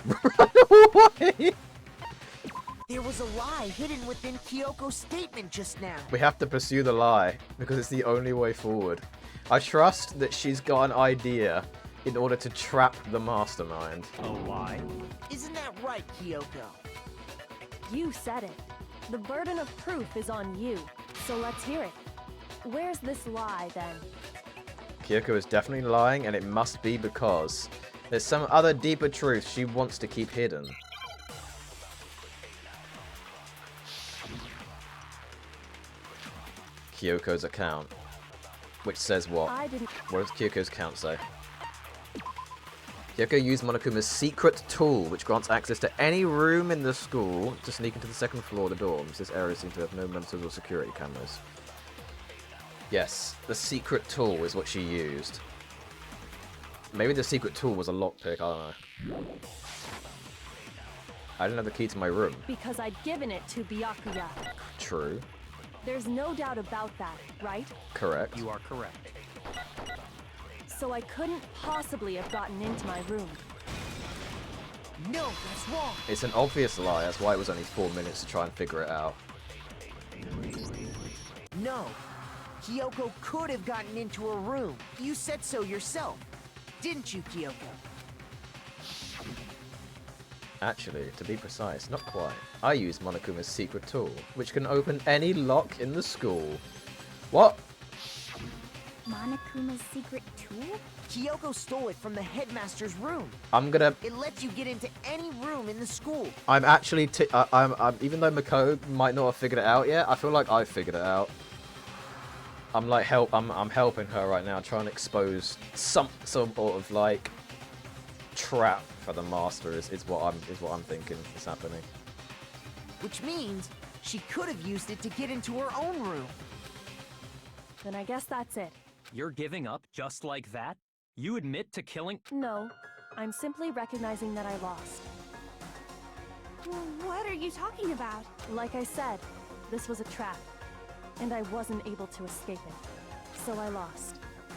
Run away! There was a lie hidden within Kyoko's statement just now. We have to pursue the lie, because it's the only way forward. I trust that she's got an idea in order to trap the mastermind. A lie? Isn't that right, Kyoko? You said it. The burden of proof is on you, so let's hear it. Where's this lie, then? Kyoko is definitely lying, and it must be because there's some other deeper truth she wants to keep hidden. Kyoko's account. Which says what? I didn't. What does Kyoko's account say? Kyoko used Monokuma's secret tool, which grants access to any room in the school to sneak into the second floor of the dorms. This area seems to have no monitors or security cameras. Yes, the secret tool is what she used. Maybe the secret tool was a lockpick, I don't know. I didn't have the key to my room. Because I'd given it to Byakuya. True. There's no doubt about that, right? Correct. You are correct. So I couldn't possibly have gotten into my room. No, that's wrong. It's an obvious lie, that's why it was only 4 minutes to try and figure it out. No. Kyoko could have gotten into her room. You said so yourself. Didn't you, Kyoko? Actually, to be precise, not quite. I used Monokuma's secret tool, which can open any lock in the school. What? Monokuma's secret tool? Kyoko stole it from the headmaster's room. I'm gonna... It lets you get into any room in the school. I'm actually... I'm even though Mako might not have figured it out yet, I feel like I figured it out. I'm like I'm helping her right now, trying to expose some sort of like trap for the master is what I'm thinking is happening. Which means she could have used it to get into her own room. Then I guess that's it. You're giving up just like that? You admit to killing... No, I'm simply recognizing that I lost. What are you talking about? Like I said, this was a trap, and I wasn't able to escape it. So I lost.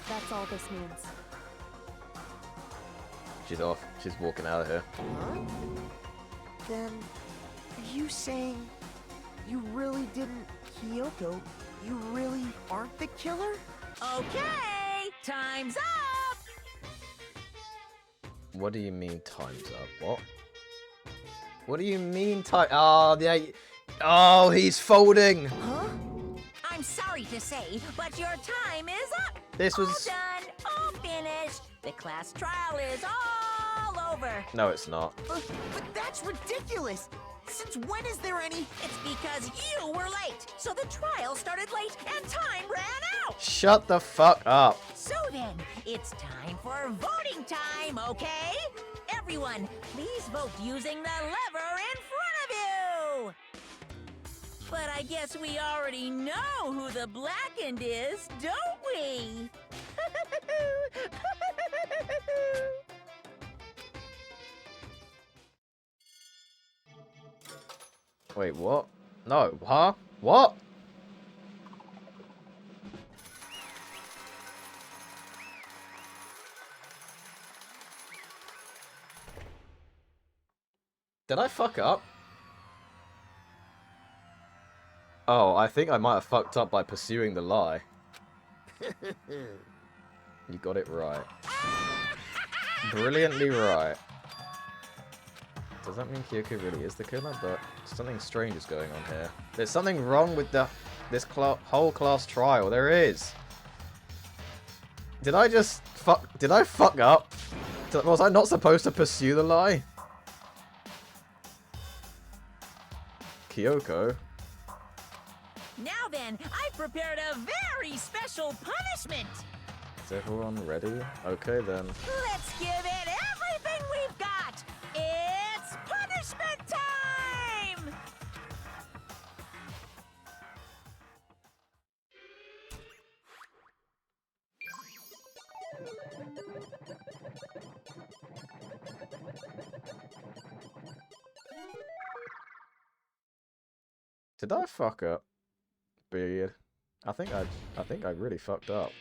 That's all this means. She's off. She's walking out of here. Huh? Then, are you saying you really didn't, Kyoko? You really aren't the killer? Okay, time's up! What do you mean time's up? What? What do you mean time? Oh, oh, he's folding. Huh? I'm sorry to say, but your time is up. This was... All done, all finished. The class trial is all over. No, it's not. But that's ridiculous. Since when is there any... It's because you were late, so the trial started late and time ran out. Shut the fuck up. So then, it's time for voting time, okay? Everyone, please vote using the lever in front of you. But I guess we already know who the blackened is, don't we? Wait, what? No, huh? What? Did I fuck up? Oh, I think I might have fucked up by pursuing the lie. You got it right. Brilliantly right. Does that mean Kyoko really is the killer? But something strange is going on here. There's something wrong with this whole class trial. There is. Did I just fuck? Did I fuck up? Was I not supposed to pursue the lie? Kyoko. Now then, I've prepared a very special punishment. Is everyone ready? Okay then. Let's give it everything we've got. It's punishment time! Did I fuck up? Beard. I think I really fucked up.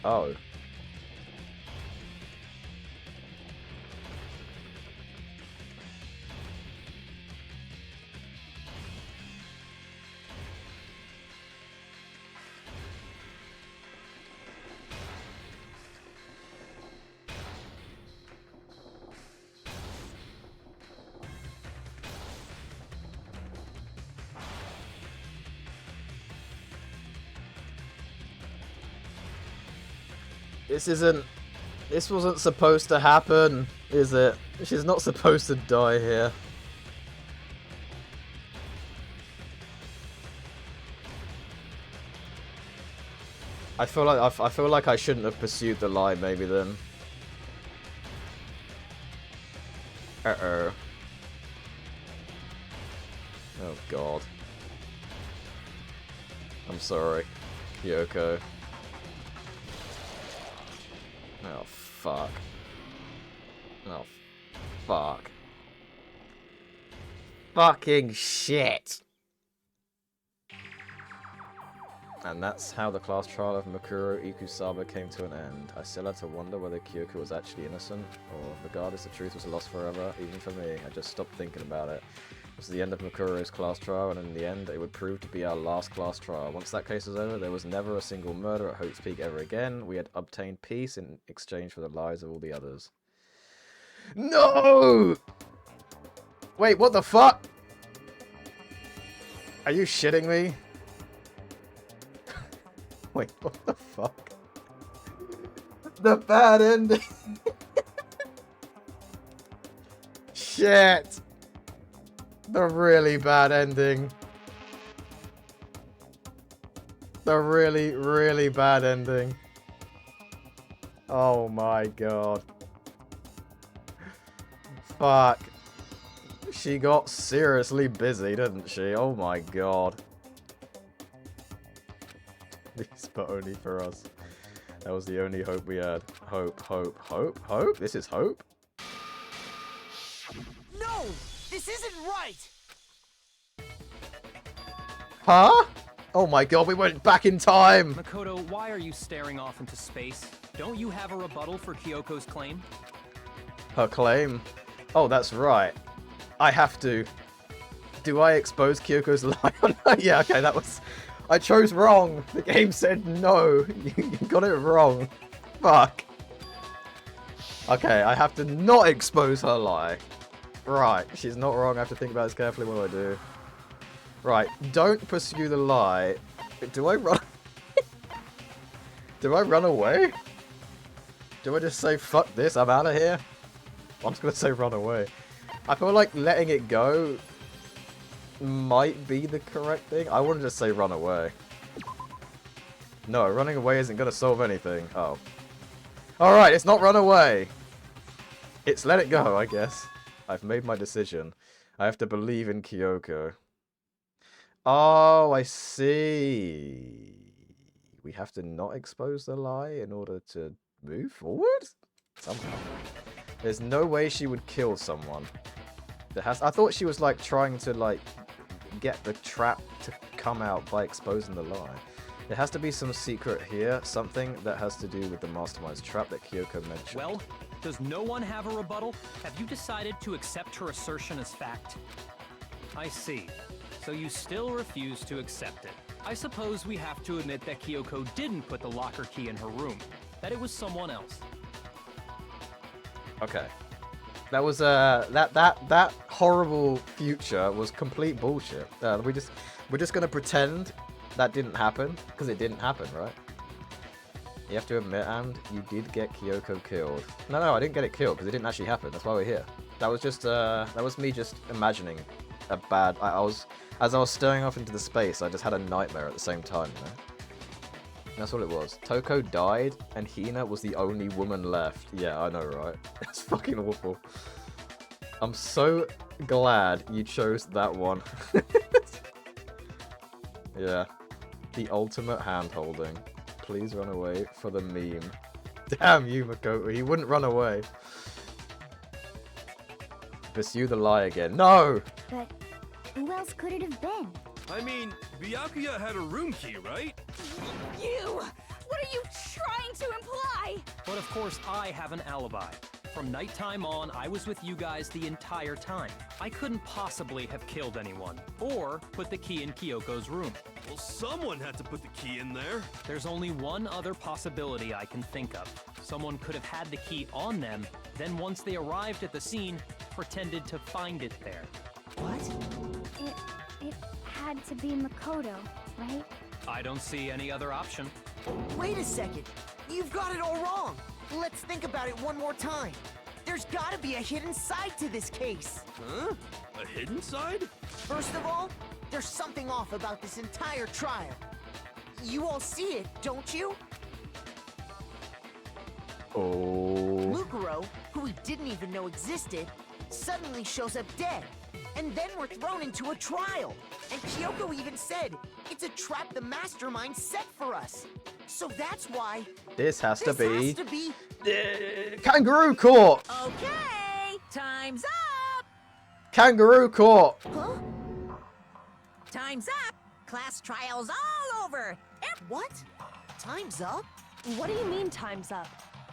Oh. This isn't This wasn't supposed to happen, is it? She's not supposed to die here. I feel like I shouldn't have pursued the lie, maybe then. Uh-oh. Oh god. I'm sorry, Kyoko. Oh fuck. Oh fuck. Fucking shit! And that's how the class trial of Mikuro Ikusaba came to an end. I still had to wonder whether Kyoko was actually innocent, or regardless the truth was lost forever, even for me. I just stopped thinking about it. It was the end of Mikuro's class trial, and in the end, it would prove to be our last class trial. Once that case was over, there was never a single murder at Hope's Peak ever again. We had obtained peace in exchange for the lives of all the others. No! Wait, what the fuck? Are you shitting me? Wait, what the fuck? The bad ending! Shit! The really bad ending. The really, really bad ending. Oh my god. Fuck. She got seriously busy, didn't she? Oh my god. This, but only for us. That was the only hope we had. Hope, hope, hope, hope? This is hope? No! This isn't right! Huh? Oh my god, we went back in time! Makoto, why are you staring off into space? Don't you have a rebuttal for Kyoko's claim? Her claim? Oh, that's right. I have to. Do I expose Kyoko's lie on her? Yeah, okay, that was... I chose wrong. The game said no. You got it wrong. Fuck. Okay, I have to not expose her lie. Right, she's not wrong. I have to think about this carefully. What do I do? Right, don't pursue the lie. Do I run? Do I run away? Do I just say, fuck this, I'm out of here? I'm just gonna say run away. I feel like letting it go might be the correct thing. I want to just say run away. No, running away isn't going to solve anything. Oh. Alright, it's not run away. It's let it go, I guess. I've made my decision. I have to believe in Kyoko. Oh, I see. We have to not expose the lie in order to move forward? Somehow. There's no way she would kill someone. I thought she was like trying to like get the trap to come out by exposing the lie. There has to be some secret here, something that has to do with the Mastermind's trap that Kyoko mentioned. Well, does no one have a rebuttal? Have you decided to accept her assertion as fact? I see. So you still refuse to accept it. I suppose we have to admit that Kyoko didn't put the locker key in her room. That it was someone else. Okay. That was that horrible future was complete bullshit. We're just gonna pretend that didn't happen because it didn't happen, right? You have to admit, and you did get Kyoko killed. No, I didn't get it killed because it didn't actually happen. That's why we're here. That was just that was me just imagining a bad. As I was staring off into the space, I just had a nightmare at the same time. You know? That's all it was. Toko died, and Hina was the only woman left. Yeah, I know, right? That's fucking awful. I'm so glad you chose that one. Yeah. The ultimate hand-holding. Please run away for the meme. Damn you, Makoto. He wouldn't run away. Pursue the lie again. No! But who else could it have been? I mean, Byakuya had a room key, right? You! What are you trying to imply? But of course, I have an alibi. From nighttime on, I was with you guys the entire time. I couldn't possibly have killed anyone, or put the key in Kyoko's room. Well, someone had to put the key in there. There's only one other possibility I can think of. Someone could have had the key on them, then once they arrived at the scene, pretended to find it there. What? It had to be Makoto, right? I don't see any other option. Wait a second. You've got it all wrong. let's think about it one more time. There's gotta be a hidden side to this case. Huh? A hidden side? First of all, there's something off about this entire trial. You all see it, don't you? Oh. Lucaro, who we didn't even know existed, suddenly shows up dead. And then we're thrown into a trial. And Kyoko even said, it's a trap the mastermind set for us. So that's why... This has to be... Kangaroo Court! Okay, time's up! Kangaroo Court! Huh? Time's up! Class trial's all over! What? Time's up? What do you mean time's up?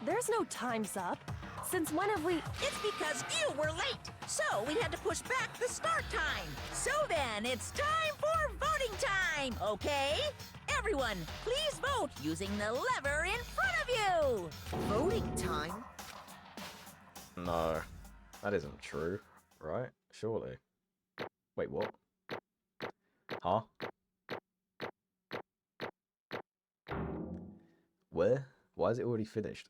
There's no time's up. Since when have we... It's because you were late, so we had to push back the start time. So then, it's time for voting time, okay? Everyone, please vote using the lever in front of you! Voting time? No, that isn't true, right? Surely. Wait, what? Huh? Where? Why is it already finished?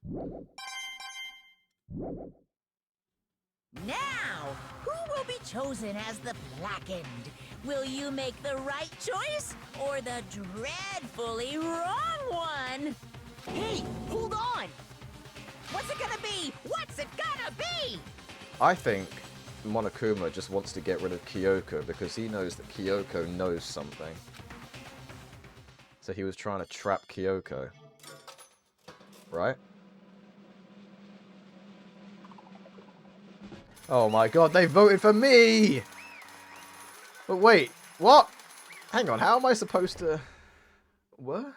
Now, who will be chosen as the Blackened? Will you make the right choice or the dreadfully wrong one? Hey, hold on! What's it gonna be? What's it gonna be? I think Monokuma just wants to get rid of Kyoko because he knows that Kyoko knows something. So he was trying to trap Kyoko. Right? Oh my god, they voted for me! But wait, what? Hang on, how am I supposed to... What?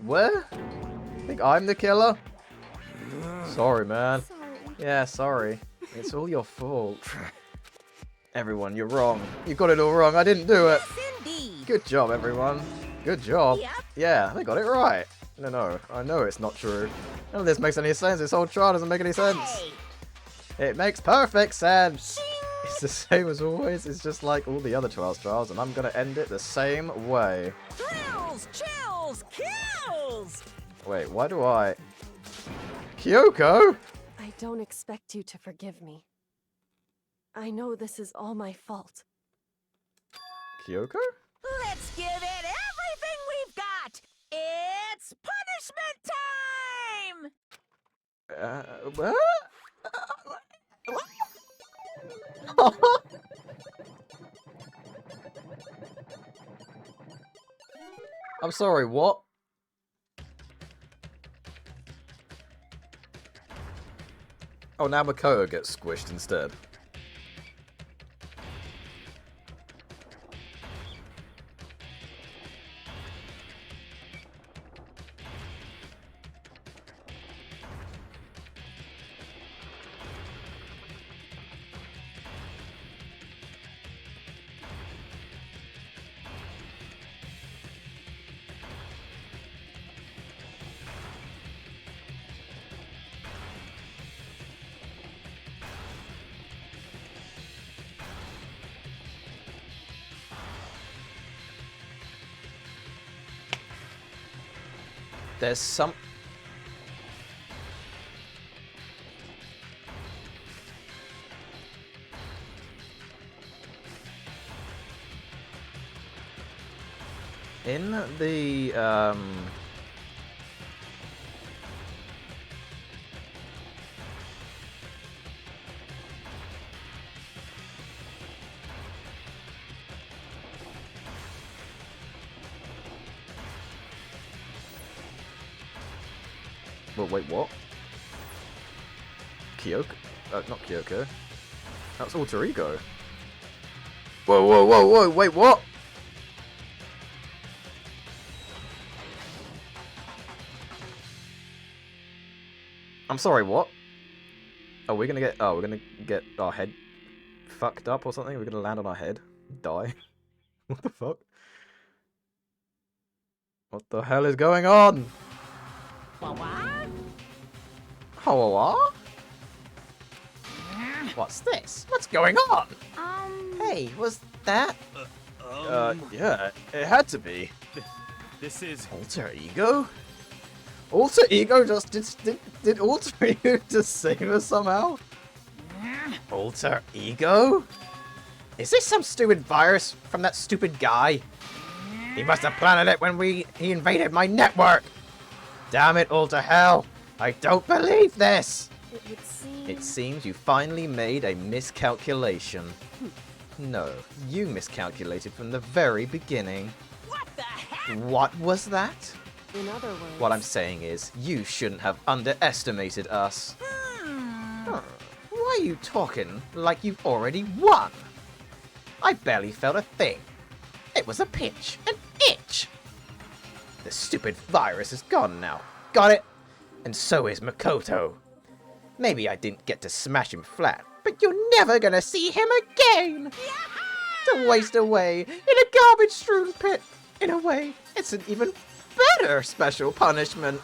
Where? Think I'm the killer? Sorry, man. Sorry. Yeah, sorry. It's all your fault. Everyone, you're wrong. You got it all wrong. I didn't do it. Yes, indeed. Good job, everyone. Good job. Yep. Yeah, they got it right. No, I know it's not true. None of this makes any sense. This whole trial doesn't make any sense. Hey. It makes perfect sense. It's the same as always. It's just like all the other trials, and I'm gonna end it the same way. Thrills, chills, kills! Wait, why do I... Kyoko? I don't expect you to forgive me. I know this is all my fault. Kyoko? Let's give it everything we've got! It's punishment time! What? I'm sorry, what? Oh, now Makoto gets squished instead. There's some... In the, Well, wait, what? Kyoko? Not Kyoko. That's Alter Ego. Whoa, wait, what? I'm sorry, what? Oh, we're gonna get our head fucked up or something? We're gonna land on our head? Die? What the fuck? What the hell is going on? What? What's this? What's going on? Hey, was that? Yeah, it had to be. This is... Alter Ego? Alter Ego just did Alter Ego just save us somehow? Alter Ego? Is this some stupid virus from that stupid guy? He must have planted it when he invaded my network. Damn it, Alter Hell! I don't believe this. It seems you finally made a miscalculation. No, you miscalculated from the very beginning. What the heck? What was that? In other words... What I'm saying is, you shouldn't have underestimated us. Why are you talking like you've already won? I barely felt a thing. It was a pinch, an itch. The stupid virus is gone now. Got it? And so is Makoto. Maybe I didn't get to smash him flat, but you're never gonna see him again! To waste away in a garbage-strewn pit. In a way, it's an even better special punishment.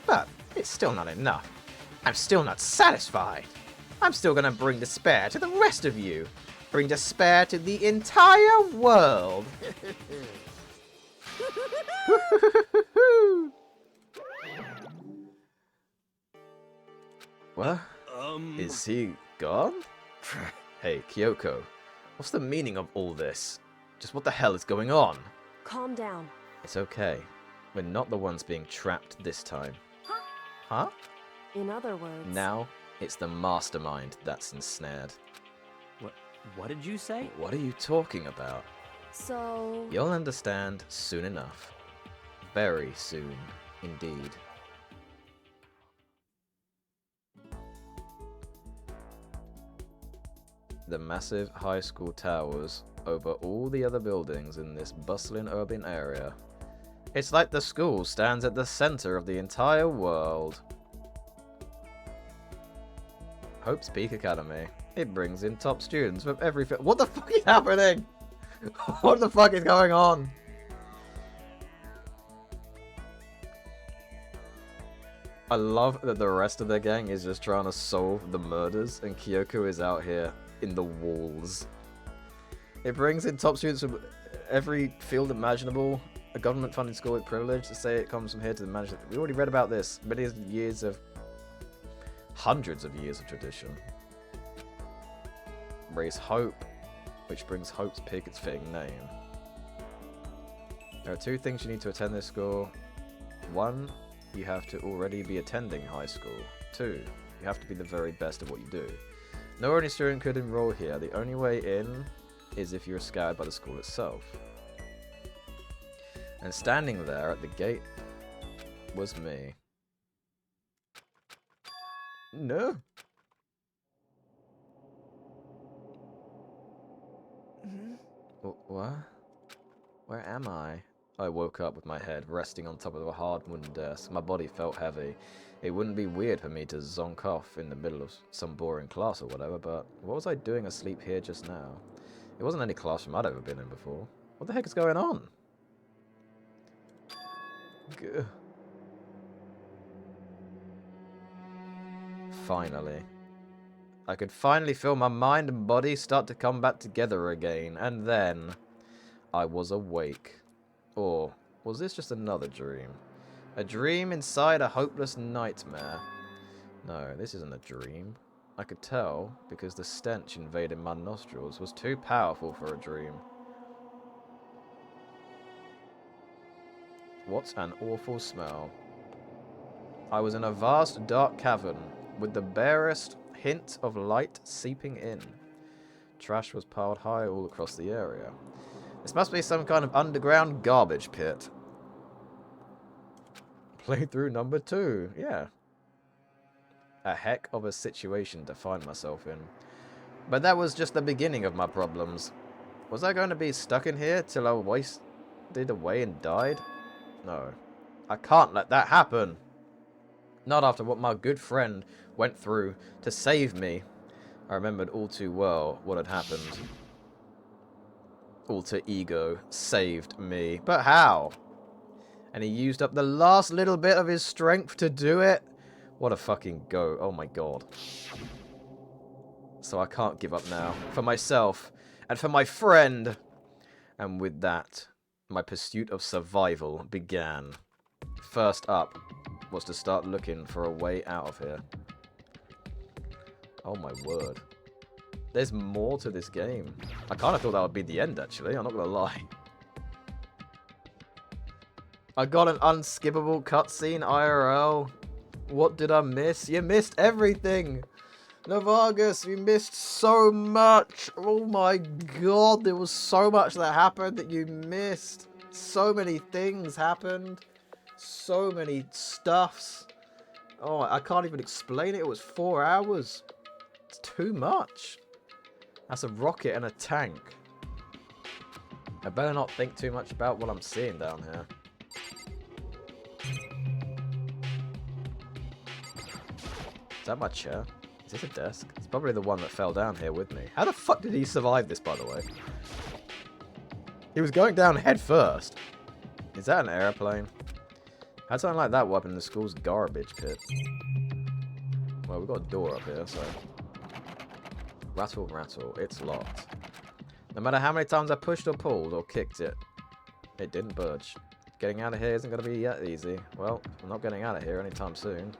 But it's still not enough. I'm still not satisfied. I'm still gonna bring despair to the rest of you. Bring despair to the entire world. What? Is he gone? Hey, Kyoko. What's the meaning of all this? Just what the hell is going on? Calm down. It's okay. We're not the ones being trapped this time. Huh? In other words... Now, it's the mastermind that's ensnared. What did you say? What are you talking about? So... You'll understand soon enough. Very soon, indeed. The massive high school towers over all the other buildings in this bustling urban area. It's like the school stands at the center of the entire world. Hope's Peak Academy. It brings in top students from every What the fuck is happening? What the fuck is going on? I love that the rest of their gang is just trying to solve the murders and Kyoko is out here in the walls. It brings in top students from every field imaginable. A government-funded school with privilege. To say it comes from here to the management. We already read about this. Many years of... hundreds of years of tradition. Raise Hope, which brings Hope's Peak its fitting name. There are two things you need to attend this school. One, you have to already be attending high school. Two, you have to be the very best at what you do. No ordinary student could enroll here. The only way in is if you're scouted by the school itself. And standing there at the gate was me. No. What? Where am I? I woke up with my head resting on top of a hard wooden desk. My body felt heavy. It wouldn't be weird for me to zonk off in the middle of some boring class or whatever, but what was I doing asleep here just now? It wasn't any classroom I'd ever been in before. What the heck is going on? Gah. Finally. I could finally feel my mind and body start to come back together again, and then I was awake. Or was this just another dream? A dream inside a hopeless nightmare? No, this isn't a dream. I could tell because the stench invading my nostrils was too powerful for a dream. What an awful smell. I was in a vast dark cavern with the barest hint of light seeping in. Trash was piled high all across the area. This must be some kind of underground garbage pit. Playthrough number 2, yeah. A heck of a situation to find myself in. But that was just the beginning of my problems. Was I going to be stuck in here till I wasted away and died? No. I can't let that happen. Not after what my good friend went through to save me. I remembered all too well what had happened. Alter Ego saved me. But how? And he used up the last little bit of his strength to do it? What a fucking go. Oh my god. So I can't give up now. For myself. And for my friend. And with that, my pursuit of survival began. First up was to start looking for a way out of here. Oh my word. There's more to this game. I kind of thought that would be the end, actually. I'm not going to lie. I got an unskippable cutscene IRL. What did I miss? You missed everything. Navagus, you missed so much. Oh my god, there was so much that happened that you missed. So many things happened. So many stuffs. Oh, I can't even explain it. It was 4 hours. It's too much. That's a rocket and a tank. I better not think too much about what I'm seeing down here. Is that my chair? Is this a desk? It's probably the one that fell down here with me. How the fuck did he survive this, by the way? He was going down head first. Is that an airplane? Had something like that up in the school's garbage pit. Well, we've got a door up here, so... Rattle, rattle. It's locked. No matter how many times I pushed or pulled or kicked it, it didn't budge. Getting out of here isn't going to be that easy. Well, I'm not getting out of here anytime soon.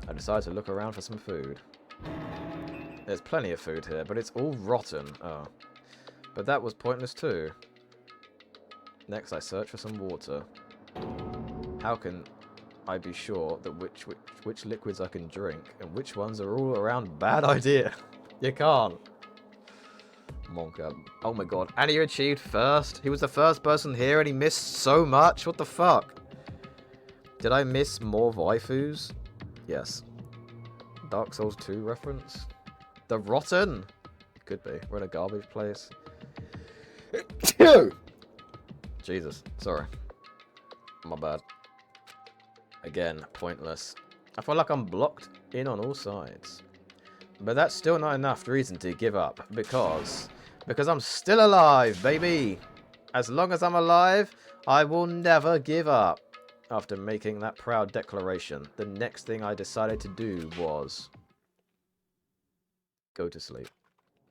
I decided to look around for some food. There's plenty of food here, but it's all rotten. Oh. But that was pointless too. Next, I search for some water. How can I be sure that which liquids I can drink and which ones are all around bad idea? You can't. Monka. Oh my god. And he achieved first? He was the first person here and he missed so much? What the fuck? Did I miss more waifus? Yes. Dark Souls 2 reference? The Rotten? Could be. We're in a garbage place. Jesus. Sorry. My bad. Again, pointless. I feel like I'm blocked in on all sides. But that's still not enough reason to give up. Because I'm still alive, baby! As long as I'm alive, I will never give up. After making that proud declaration, the next thing I decided to do was... go to sleep.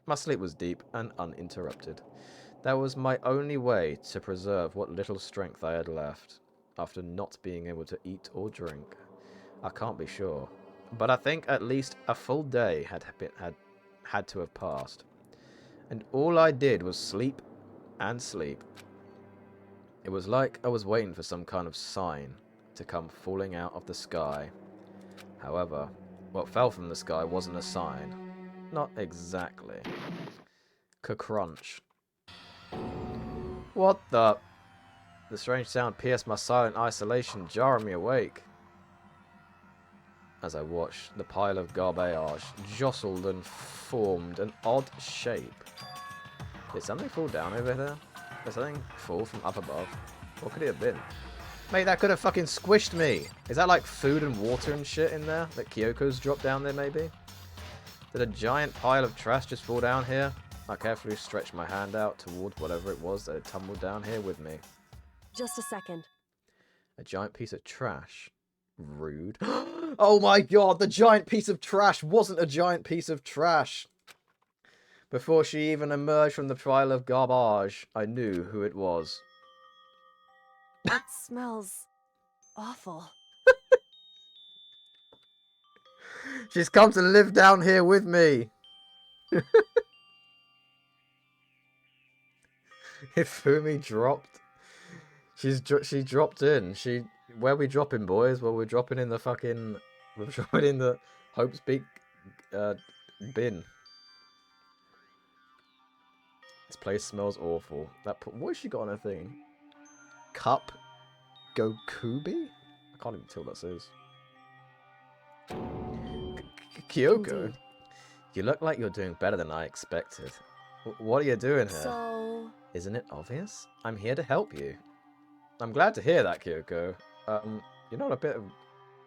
My sleep was deep and uninterrupted. That was my only way to preserve what little strength I had left, after not being able to eat or drink. I can't be sure, but I think at least a full day had to have passed. And all I did was sleep and sleep. It was like I was waiting for some kind of sign to come falling out of the sky. However, what fell from the sky wasn't a sign. Not exactly. Ka-crunch. What the... The strange sound pierced my silent isolation, jarring me awake. As I watched, the pile of garbage jostled and formed an odd shape. Did something fall down over there? Did something fall from up above? What could it have been? Mate, that could have fucking squished me! Is that like food and water and shit in there? That Kyoko's dropped down there, maybe? Did a giant pile of trash just fall down here? I carefully stretched my hand out toward whatever it was that had tumbled down here with me. Just a second. A giant piece of trash. Rude. Oh my god, the giant piece of trash wasn't a giant piece of trash! Before she even emerged from the pile of garbage, I knew who it was. It smells awful. She's come to live down here with me. If Fumi dropped, she dropped in. Where we dropping, boys? Well, we're dropping in the fucking. We're dropping in the Hope's Peak bin. This place smells awful. What has she got on her thing? Cup Gokubi? I can't even tell what that says. Kyoko, Indeed. You look like you're doing better than I expected. What are you doing here? So... Isn't it obvious? I'm here to help you. I'm glad to hear that, Kyoko.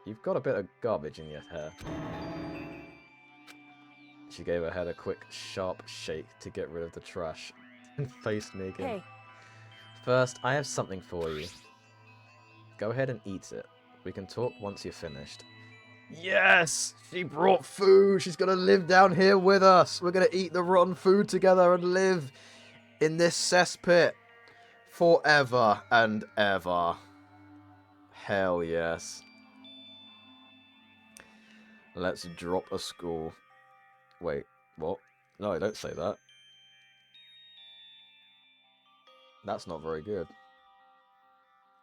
You've got a bit of garbage in your hair. She gave her head a quick, sharp shake to get rid of the trash, and faced me again. Hey. First, I have something for you. Go ahead and eat it. We can talk once you're finished. Yes! She brought food! She's gonna live down here with us! We're gonna eat the rotten food together and live in this cesspit. Forever and ever. Hell yes. Let's drop a school. Wait, what? No, don't say that. That's not very good.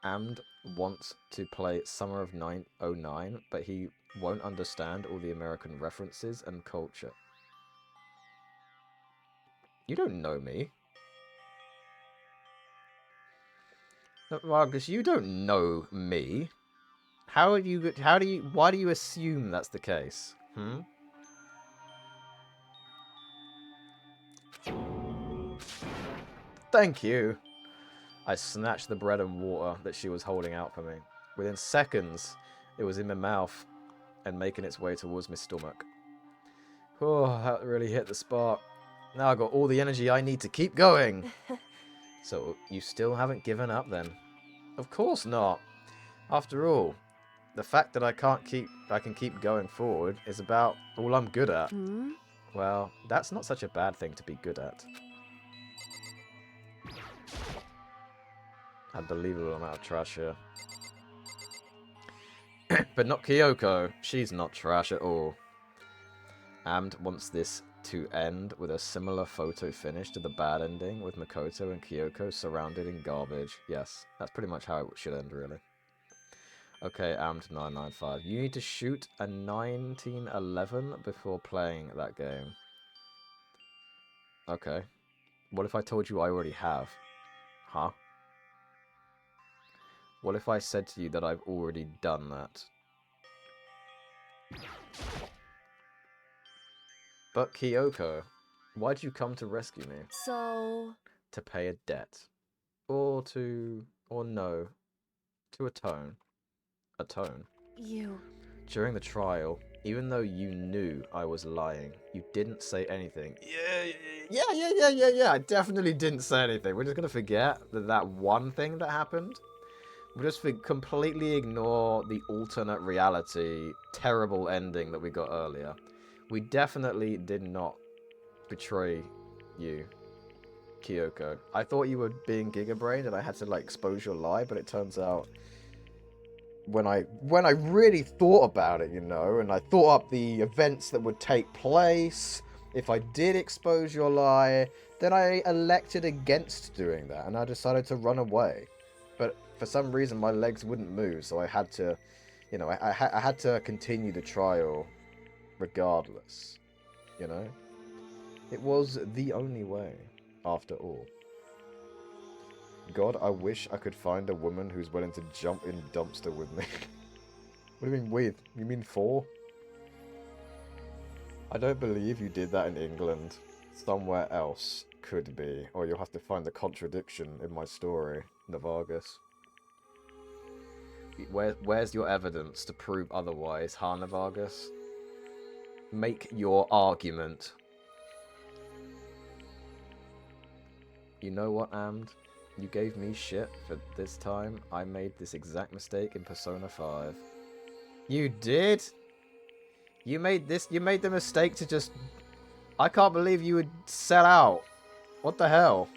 Amd wants to play Summer of 909, but he won't understand all the American references and culture. You don't know me. No, Marcus, you don't know me. Why do you assume that's the case? Thank you. I snatched the bread and water that she was holding out for me. Within seconds, it was in my mouth and making its way towards my stomach. Oh, that really hit the spot. Now I've got all the energy I need to keep going. So, you still haven't given up then? Of course not. After all, the fact that I can keep going forward is about all I'm good at. Well, that's not such a bad thing to be good at. Unbelievable amount of trash here. But not Kyoko. She's not trash at all. Amd wants this to end with a similar photo finish to the bad ending, with Makoto and Kyoko surrounded in garbage. Yes, that's pretty much how it should end, really. Okay, Amd995. You need to shoot a 1911 before playing that game. Okay. What if I told you I already have? Huh? What if I said to you that I've already done that? But Kyoko, why'd you come to rescue me? So... To pay a debt. Or no. To atone. Atone. You... During the trial, even though you knew I was lying, you didn't say anything. Yeah, I definitely didn't say anything. We're just gonna forget that one thing that happened. We'll just completely ignore the alternate reality, terrible ending that we got earlier. We definitely did not betray you, Kyoko. I thought you were being giga-brained and I had to, like, expose your lie, but it turns out when I really thought about it, you know, and I thought up the events that would take place, if I did expose your lie, then I elected against doing that, and I decided to run away. But for some reason, my legs wouldn't move, so I had to, you know, I had to continue the trial regardless, you know? It was the only way, after all. God, I wish I could find a woman who's willing to jump in dumpster with me. What do you mean with? You mean for? I don't believe you did that in England. Somewhere else could be, or you'll have to find the contradiction in my story, Navargus. Where's your evidence to prove otherwise, huh, Navargus? Make your argument. You know what, Amd? You gave me shit for this time. I made this exact mistake in Persona 5. You did? You made the mistake to just... I can't believe you would sell out. What the hell?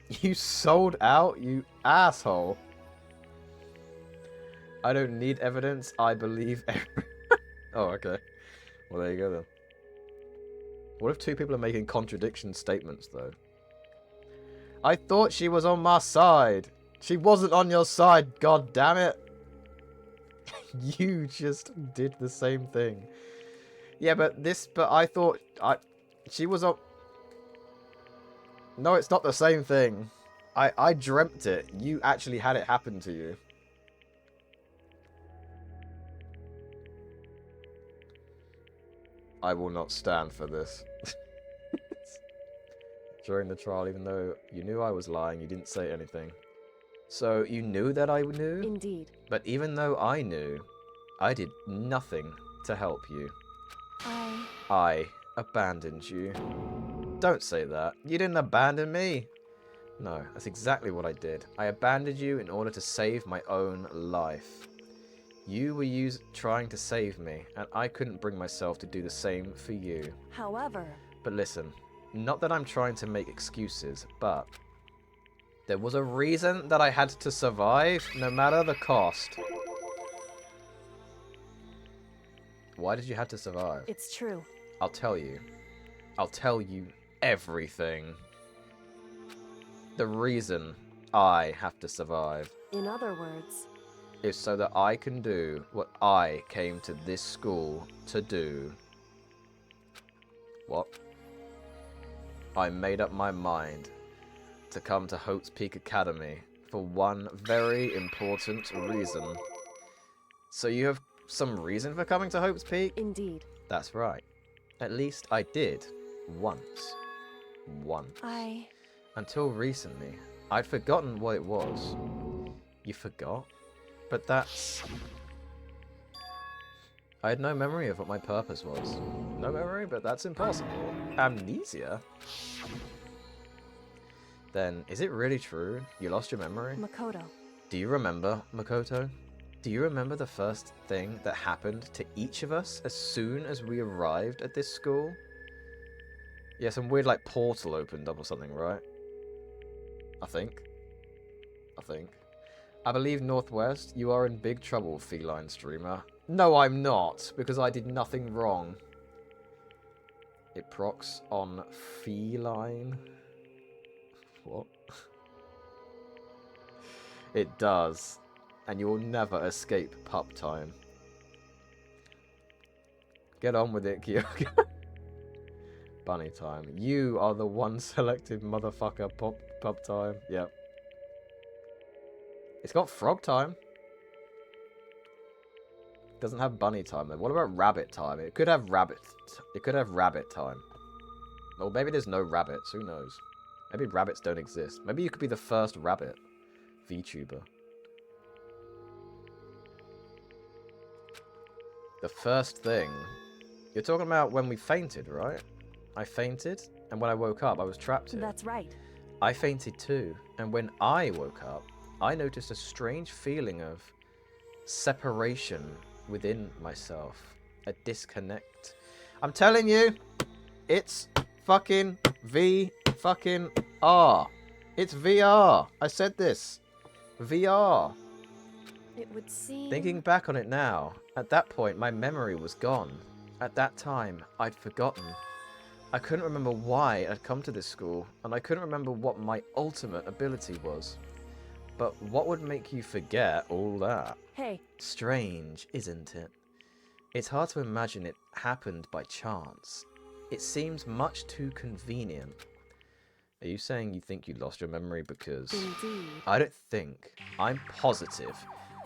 You sold out, you asshole. I don't need evidence. I believe every... Oh, okay. Well, there you go then. What if two people are making contradiction statements, though? I thought she was on my side. She wasn't on your side, god damn it. You just did the same thing. Yeah, but I thought she was on... No, it's not the same thing. I dreamt it. You actually had it happen to you. I will not stand for this. During the trial, even though you knew I was lying, you didn't say anything. So, you knew that I knew? Indeed. But even though I knew, I did nothing to help you. I abandoned you. Don't say that. You didn't abandon me. No, that's exactly what I did. I abandoned you in order to save my own life. You were trying to save me, and I couldn't bring myself to do the same for you. However... But listen, not that I'm trying to make excuses, but There was a reason that I had to survive, no matter the cost. Why did you have to survive? It's true. I'll tell you. I'll tell you everything. The reason I have to survive In other words, is so that I can do what I came to this school to do. What? I made up my mind to come to Hope's Peak Academy for one very important reason. So you have some reason for coming to Hope's Peak? indeed. That's right. At least I did. Once. Once. Until recently, I'd forgotten what it was. You forgot? But that's... I had no memory of what my purpose was. No memory, but that's impossible. Amnesia? Then, is it really true? You lost your memory? Makoto. Do you remember, Makoto? Do you remember the first thing that happened to each of us as soon as we arrived at this school? Yeah, some weird, like, portal opened up or something, right? I think. I believe, Northwest, you are in big trouble, feline streamer. No, I'm not, because I did nothing wrong. It procs on feline? What? It does. And you will never escape pup time. Get on with it, Kyoko. Bunny time. You are the one selected motherfucker, pup time. Yep. It's got frog time. Doesn't have bunny time though. What about rabbit time? It could have rabbit. It could have rabbit time. Or maybe there's no rabbits. Who knows? Maybe rabbits don't exist. Maybe you could be the first rabbit VTuber. The first thing. You're talking about when we fainted, right? I fainted, and when I woke up, I was trapped here. That's right. I fainted too, and when I woke up, I noticed a strange feeling of separation within myself. A disconnect. I'm telling you, it's fucking R. It's VR. I said this. VR. It would seem... Thinking back on it now, at that point my memory was gone. At that time, I'd forgotten. I couldn't remember why I'd come to this school, and I couldn't remember what my ultimate ability was. But what would make you forget all that? Hey. Strange, isn't it? It's hard to imagine it happened by chance. It seems much too convenient. Are you saying you think you lost your memory because... Indeed. I don't think. I'm positive.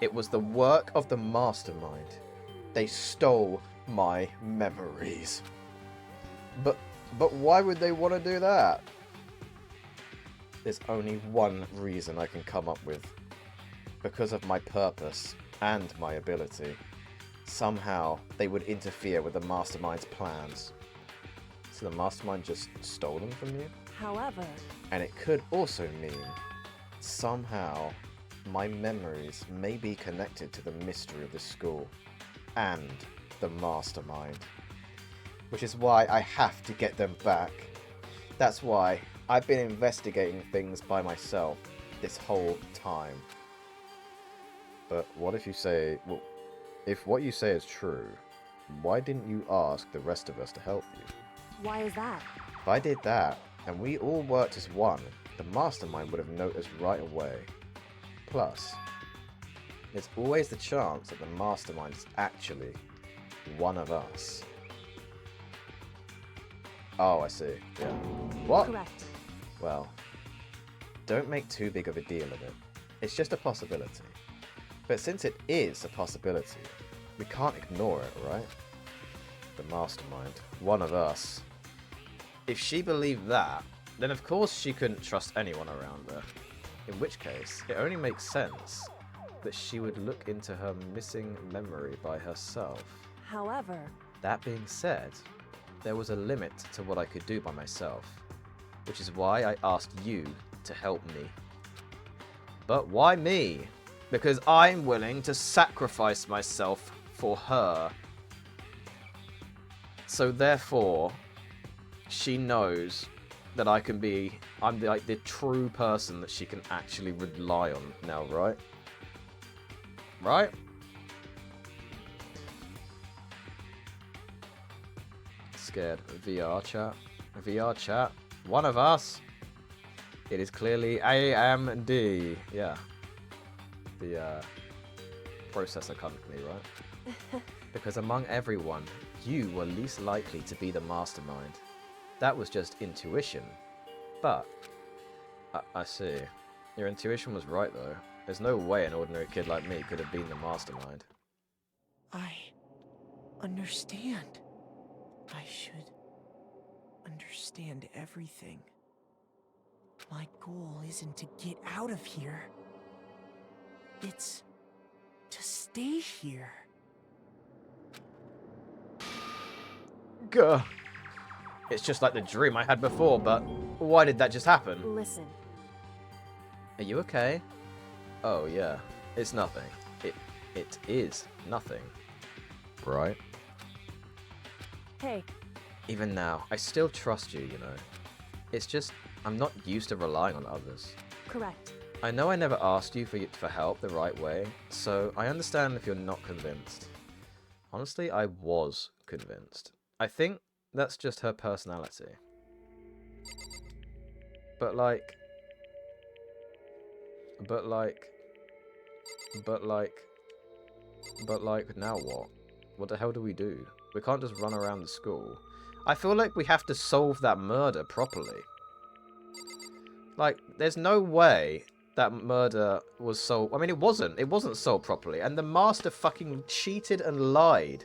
It was the work of the mastermind. They stole my memories. But why would they want to do that? There's only one reason I can come up with. Because of my purpose and my ability. Somehow, they would interfere with the mastermind's plans. So the mastermind just stole them from you? However... And it could also mean, somehow, my memories may be connected to the mystery of this school. And the mastermind. Which is why I have to get them back. That's why I've been investigating things by myself this whole time. But what if you say, well, if what you say is true, why didn't you ask the rest of us to help you? Why is that? If I did that, and we all worked as one, the mastermind would have noticed right away. Plus, there's always the chance that the mastermind is actually one of us. Oh, I see. Yeah. What? Correct. Well, don't make too big of a deal of it. It's just a possibility. But since it is a possibility, we can't ignore it, right? The mastermind. One of us. If she believed that, then of course she couldn't trust anyone around her. In which case, it only makes sense that she would look into her missing memory by herself. However... That being said, there was a limit to what I could do by myself, which is why I asked you to help me. But why me? Because I'm willing to sacrifice myself for her. So therefore, she knows that I'm like the true person that she can actually rely on now, right? Right? Scared. VR chat. VR chat. One of us. It is clearly AMD. Yeah. The processor company, right? Because among everyone, you were least likely to be the mastermind. That was just intuition. But, I see. Your intuition was right, though. There's no way an ordinary kid like me could have been the mastermind. I understand. I should understand everything. My goal isn't to get out of here. It's to stay here. Gah. It's just like the dream I had before, but why did that just happen? Listen. Are you okay? Oh, yeah. It's nothing. It is nothing. Right? Hey. Even now, I still trust you, you know. It's just, I'm not used to relying on others. Correct. I know I never asked you for help the right way, so I understand if you're not convinced. Honestly, I was convinced. I think that's just her personality. But like, now what? What the hell do we do? We can't just run around the school. I feel like we have to solve that murder properly. Like, there's no way that murder was solved. I mean, it wasn't solved properly. And the master fucking cheated and lied.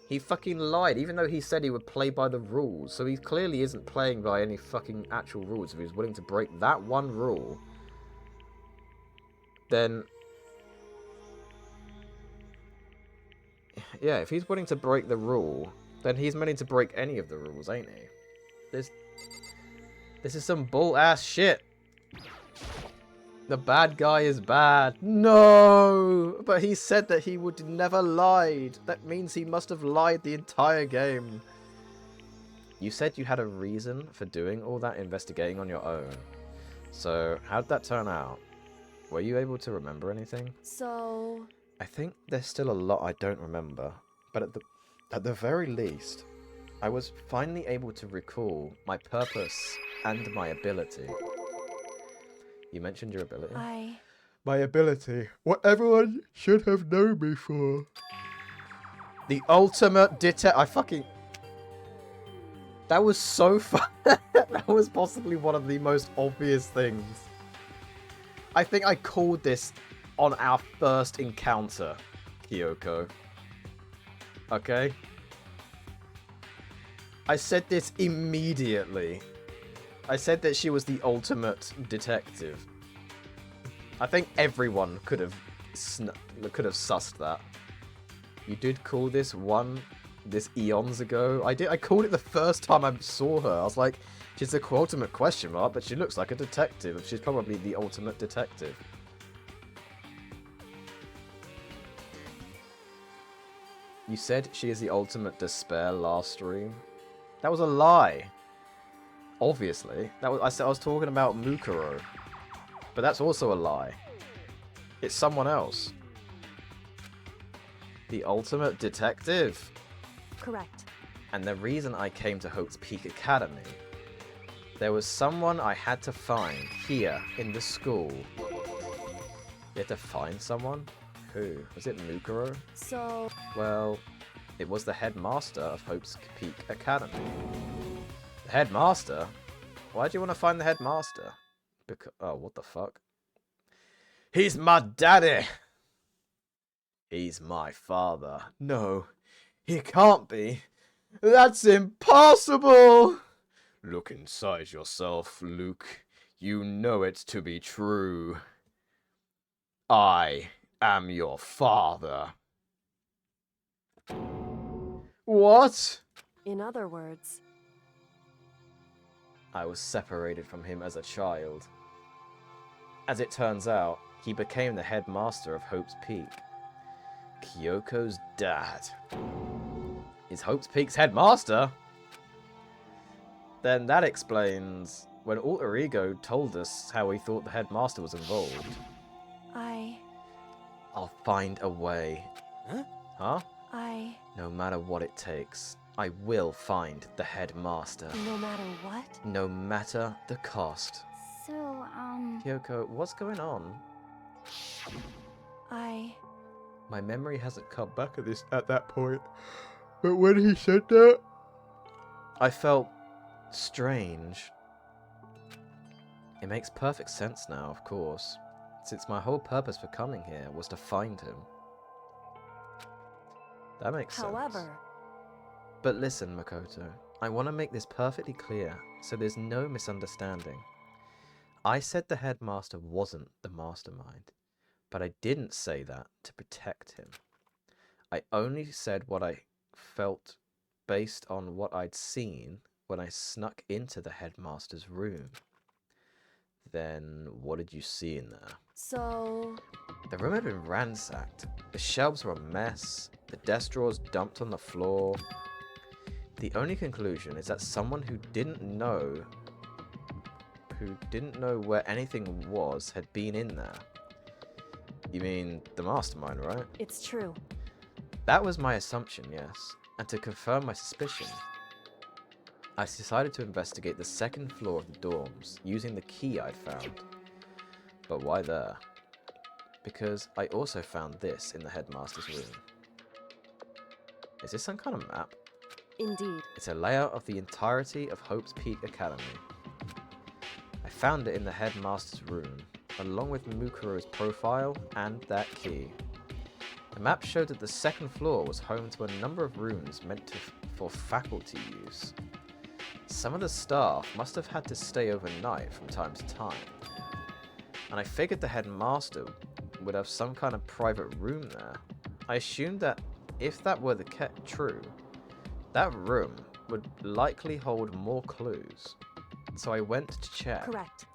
He fucking lied, even though he said he would play by the rules. So he clearly isn't playing by any fucking actual rules. If he's willing to break that one rule, then... yeah, if he's willing to break the rule, then he's willing to break any of the rules, ain't he? This is some bull-ass shit. The bad guy is bad. No! But he said that he would never lied. That means he must have lied the entire game. You said you had a reason for doing all that investigating on your own. So, how'd that turn out? Were you able to remember anything? So... I think there's still a lot I don't remember. But at the very least, I was finally able to recall my purpose and my ability. You mentioned your ability? My ability. What everyone should have known me for. The ultimate I fucking... That was so fun. That was possibly one of the most obvious things. I think I called this on our first encounter, Kyoko. Okay? I said this immediately. I said that she was the ultimate detective. I think everyone could have sussed that. You did call this eons ago. I called it the first time I saw her. I was like, she's the ultimate question mark, but she looks like a detective. She's probably the ultimate detective. You said she is the ultimate despair last stream. That was a lie. Obviously. I was talking about Mukuro. But that's also a lie. It's someone else. The ultimate detective. Correct. And the reason I came to Hope's Peak Academy, there was someone I had to find here in the school. You had to find someone? Who? Was it Mukuro? So... well, it was the headmaster of Hope's Peak Academy. The headmaster? Why do you want to find the headmaster? Because... oh, what the fuck? He's my daddy! He's my father. No, he can't be. That's impossible! Look inside yourself, Luke. You know it to be true. I am your father. What? In other words... I was separated from him as a child. As it turns out, he became the headmaster of Hope's Peak. Kyoko's dad. Is Hope's Peak's headmaster? then that explains when Alter Ego told us how he thought the headmaster was involved. I'll find a way. Huh? Huh? No matter what it takes, I will find the headmaster. No matter what? No matter the cost. So, Kyoko, what's going on? My memory hasn't come back at that point. But when he said that, I felt strange. It makes perfect sense now, of course, since my whole purpose for coming here was to find him. That makes sense. However... But listen, Makoto, I want to make this perfectly clear, so there's no misunderstanding. I said the headmaster wasn't the mastermind, but I didn't say that to protect him. I only said what I felt based on what I'd seen when I snuck into the headmaster's room. Then, what did you see in there? So... The room had been ransacked. The shelves were a mess, the desk drawers dumped on the floor. The only conclusion is that someone who didn't know where anything was had been in there. You mean the mastermind, right? It's true. That was my assumption, yes. And to confirm my suspicion, I decided to investigate the second floor of the dorms using the key I'd found. But why there? Because I also found this in the headmaster's room. Is this some kind of map? Indeed. It's a layout of the entirety of Hope's Peak Academy. I found it in the headmaster's room, along with Mukuro's profile and that key. The map showed that the second floor was home to a number of rooms meant for faculty use. Some of the staff must have had to stay overnight from time to time. And I figured the headmaster would have some kind of private room there. I assumed that if that were true, that room would likely hold more clues. So I went to check. Correct.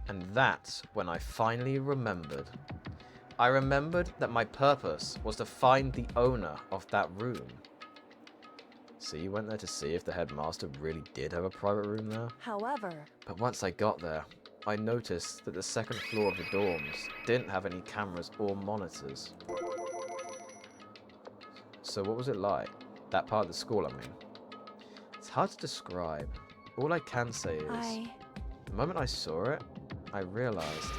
And that's when I finally remembered. I remembered that my purpose was to find the owner of that room. So you went there to see if the headmaster really did have a private room there? However... But once I got there, I noticed that the second floor of the dorms didn't have any cameras or monitors. So what was it like? That part of the school, I mean. It's hard to describe. All I can say is, the moment I saw it, I realized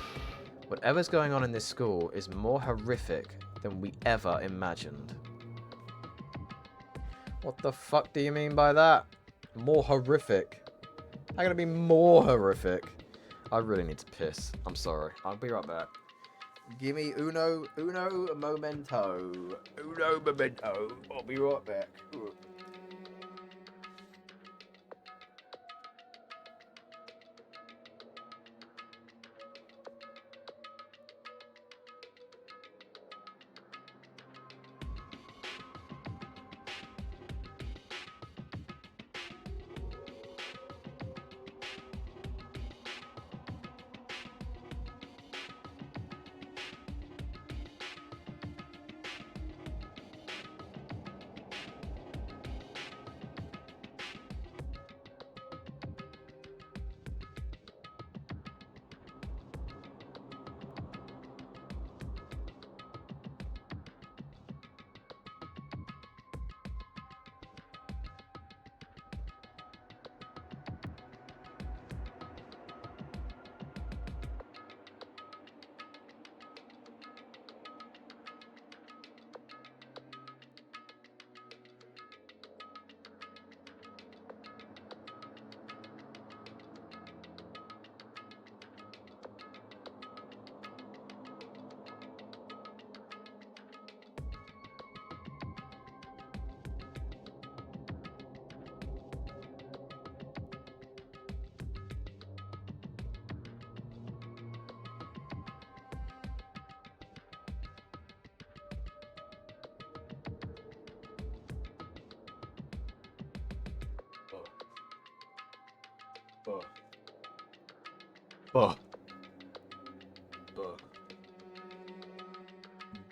whatever's going on in this school is more horrific than we ever imagined. What the fuck do you mean by that? More horrific? How can it be more horrific? I really need to piss. I'm sorry. I'll be right back. Give me uno momento. Uno momento. I'll be right back.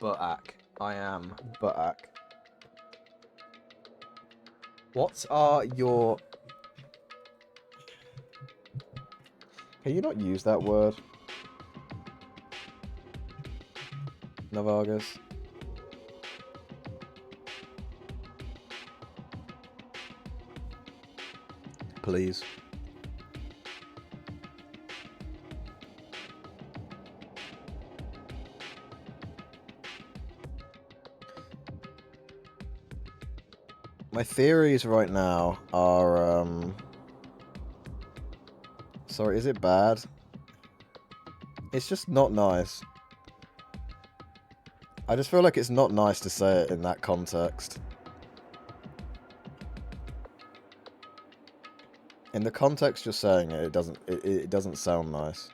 Butak. I am Butak. What are your... Can you not use that word? Navagas? Please. My theories right now are, sorry, is it bad? It's just not nice. I just feel like it's not nice to say it in that context. In the context you're saying it, it doesn't sound nice.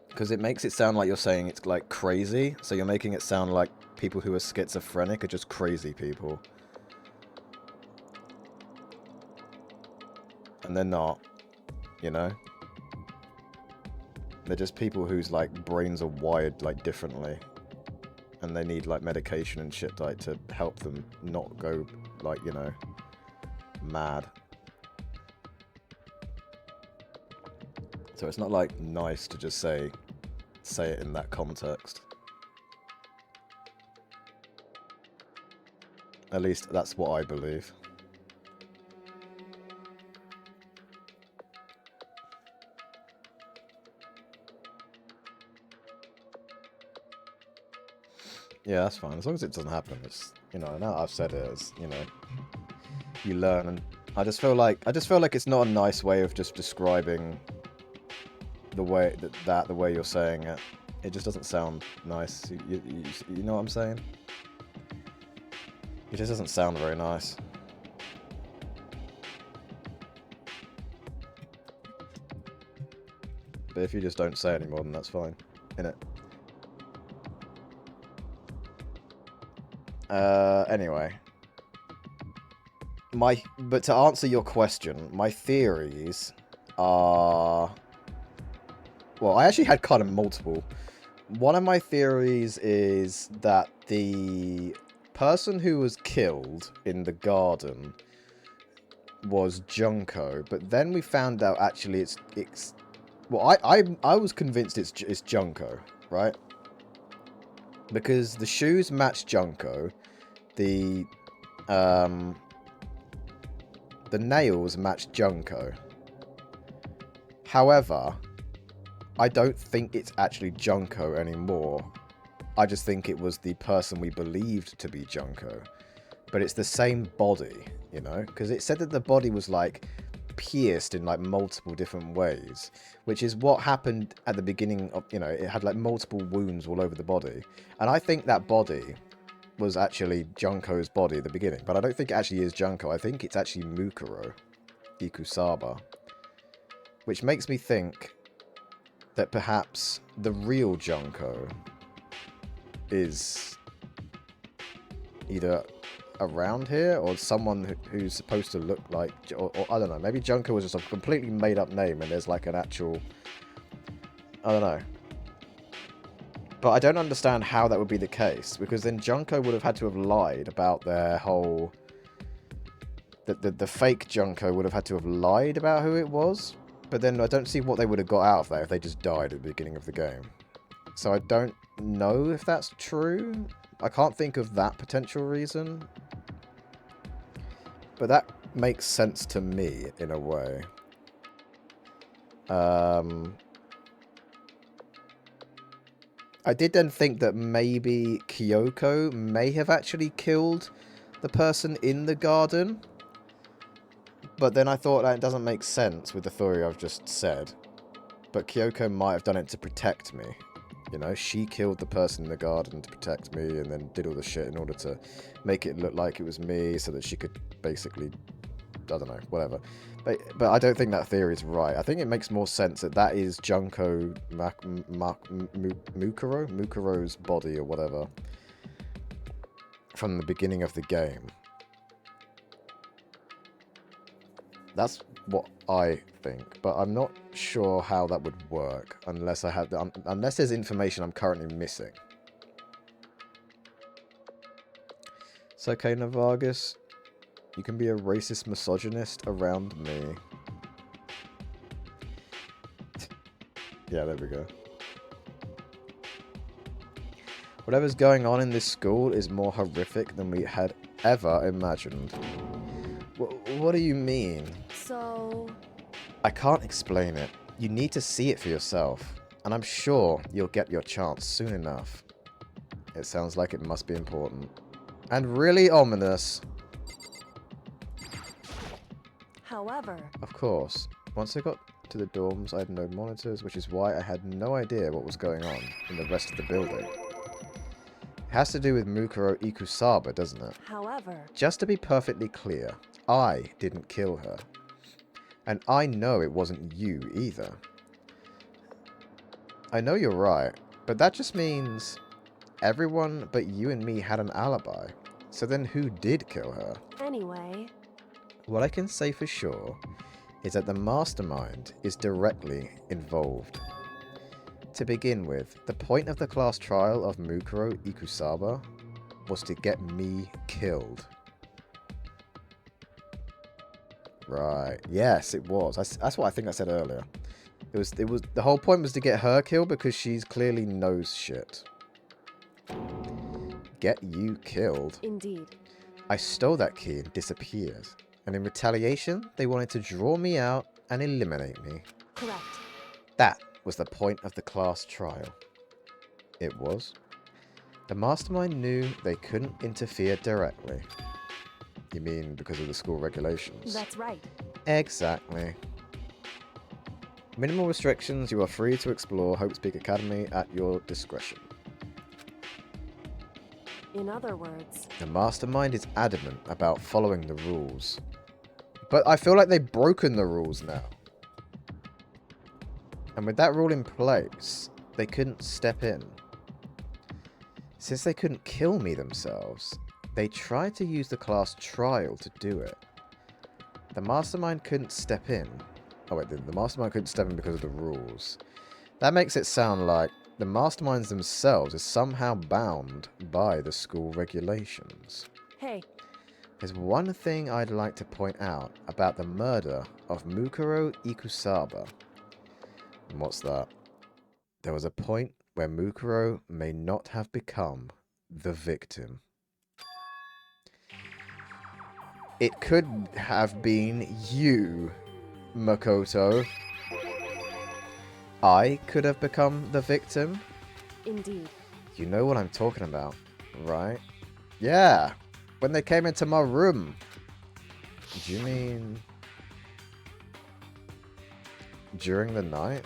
Because it makes it sound like you're saying it's like crazy, so you're making it sound like people who are schizophrenic are just crazy people. And they're not, you know? They're just people whose like brains are wired like differently. And they need like medication and shit like to help them not go like, you know, mad. So it's not like nice to just say it in that context. At least that's what I believe. Yeah, that's fine. As long as it doesn't happen, it's, you know, now I've said it, as, you know, you learn, and I just feel like it's not a nice way of just describing the way the way you're saying it. It just doesn't sound nice. You know what I'm saying? It just doesn't sound very nice. But if you just don't say any more, then that's fine, innit? Anyway. But to answer your question, my theories are... Well, I actually had kind of multiple. One of my theories is that the person who was killed in the garden was Junko, but then we found out actually it's well, I was convinced it's Junko, right? Because the shoes match Junko, the nails match Junko. However, I don't think it's actually Junko anymore. I just think it was the person we believed to be Junko. But it's the same body, you know? Because it said that the body was, like, pierced in, like, multiple different ways. Which is what happened at the beginning of, you know, it had, like, multiple wounds all over the body. And I think that body was actually Junko's body at the beginning. But I don't think it actually is Junko. I think it's actually Mukuro Ikusaba. Which makes me think that perhaps the real Junko is either around here or someone who's supposed to look like, or I don't know, maybe Junko was just a completely made up name and there's like an actual, I don't know. But I don't understand how that would be the case, because then Junko would have had to have lied about their whole, the fake Junko would have had to have lied about who it was. But then I don't see what they would have got out of that if they just died at the beginning of the game. So I don't know if that's true. I can't think of that potential reason. But that makes sense to me, in a way. I did then think that maybe Kyoko may have actually killed the person in the garden. But then I thought that it doesn't make sense with the theory I've just said. But Kyoko might have done it to protect me. You know, she killed the person in the garden to protect me and then did all the shit in order to make it look like it was me so that she could basically, I don't know, whatever. But I don't think that theory is right. I think it makes more sense that that is Junko Mukuro's body or whatever from the beginning of the game. That's what I think, but I'm not sure how that would work unless I have unless there's information I'm currently missing. It's okay, Navagas. You can be a racist misogynist around me. Yeah, there we go. Whatever's going on in this school is more horrific than we had ever imagined. What do you mean? So... I can't explain it. You need to see it for yourself. And I'm sure you'll get your chance soon enough. It sounds like it must be important. And really ominous. However... Of course. Once I got to the dorms, I had no monitors, which is why I had no idea what was going on in the rest of the building. It has to do with Mukuro Ikusaba, doesn't it? However... Just to be perfectly clear, I didn't kill her. And I know it wasn't you either. I know you're right, but that just means everyone but you and me had an alibi. So then who did kill her? Anyway... What I can say for sure is that the mastermind is directly involved. To begin with, the point of the class trial of Mukuro Ikusaba was to get me killed. Right. Yes, it was. That's what I think I said earlier. It was the whole point was to get her killed because she's clearly knows shit. Get you killed. Indeed. I stole that key and disappeared. And in retaliation, they wanted to draw me out and eliminate me. Correct. That was the point of the class trial. It was. The mastermind knew they couldn't interfere directly. You mean because of the school regulations? That's right. Exactly. Minimal restrictions, you are free to explore Hope Speak Academy at your discretion. In other words... The mastermind is adamant about following the rules. But I feel like they've broken the rules now. And with that rule in place, they couldn't step in. Since they couldn't kill me themselves, they tried to use the class trial to do it. The mastermind couldn't step in. Oh wait, the mastermind couldn't step in because of the rules. That makes it sound like the masterminds themselves are somehow bound by the school regulations. Hey. There's one thing I'd like to point out about the murder of Mukuro Ikusaba. And what's that? There was a point where Mukuro may not have become the victim. It could have been you, Makoto. I could have become the victim. Indeed. You know what I'm talking about, right? Yeah, when they came into my room. Do you mean during the night?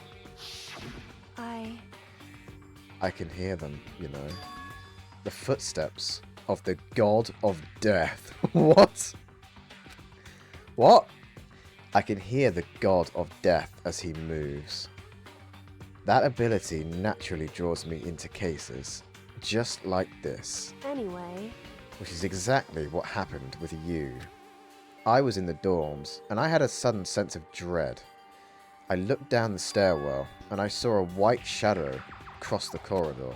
I can hear them, you know. The footsteps of the god of death. What? What? I can hear the god of death as he moves. That ability naturally draws me into cases, just like this. Anyway... Which is exactly what happened with you. I was in the dorms, and I had a sudden sense of dread. I looked down the stairwell, and I saw a white shadow cross the corridor.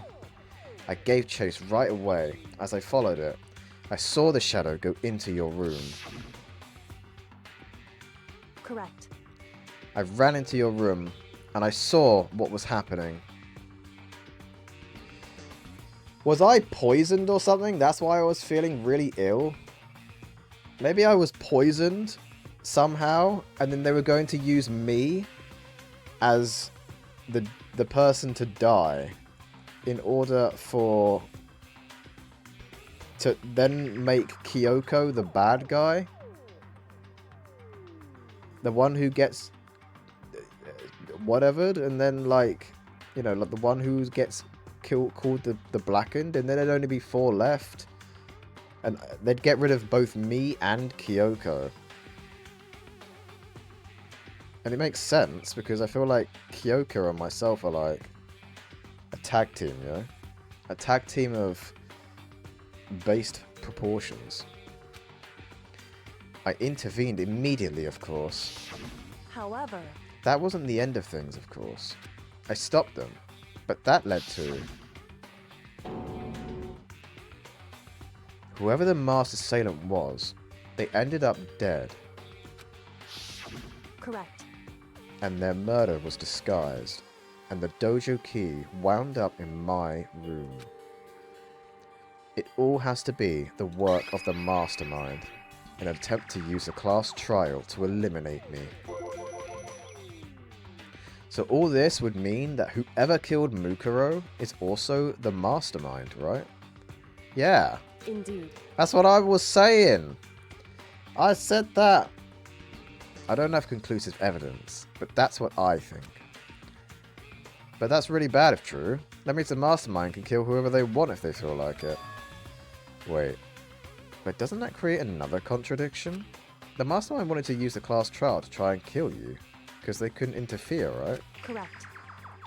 I gave chase right away. As I followed it, I saw the shadow go into your room. Correct. I ran into your room, and I saw what was happening. Was I poisoned or something? That's why I was feeling really ill. Maybe I was poisoned somehow, and then they were going to use me as the person to die in order to then make Kyoko the bad guy. The one who gets whatevered, and then like, you know, like the one who gets called the Blackened, and then there'd only be 4 left. And they'd get rid of both me and Kyoko. And it makes sense, because I feel like Kyoko and myself are like a tag team, you know? A tag team of based proportions. I intervened immediately, of course. However... That wasn't the end of things, of course. I stopped them, but that led to... Whoever the masked assailant was, they ended up dead. Correct. And their murder was disguised. and the dojo key wound up in my room. It all has to be the work of the mastermind, an attempt to use a class trial to eliminate me. So all this would mean that whoever killed Mukuro is also the mastermind, right? Yeah. Indeed. That's what I was saying. I said that. I don't have conclusive evidence, but that's what I think. But that's really bad if true. That means the mastermind can kill whoever they want if they feel like it. Wait. But doesn't that create another contradiction? The mastermind wanted to use the class trial to try and kill you, because they couldn't interfere, right? Correct.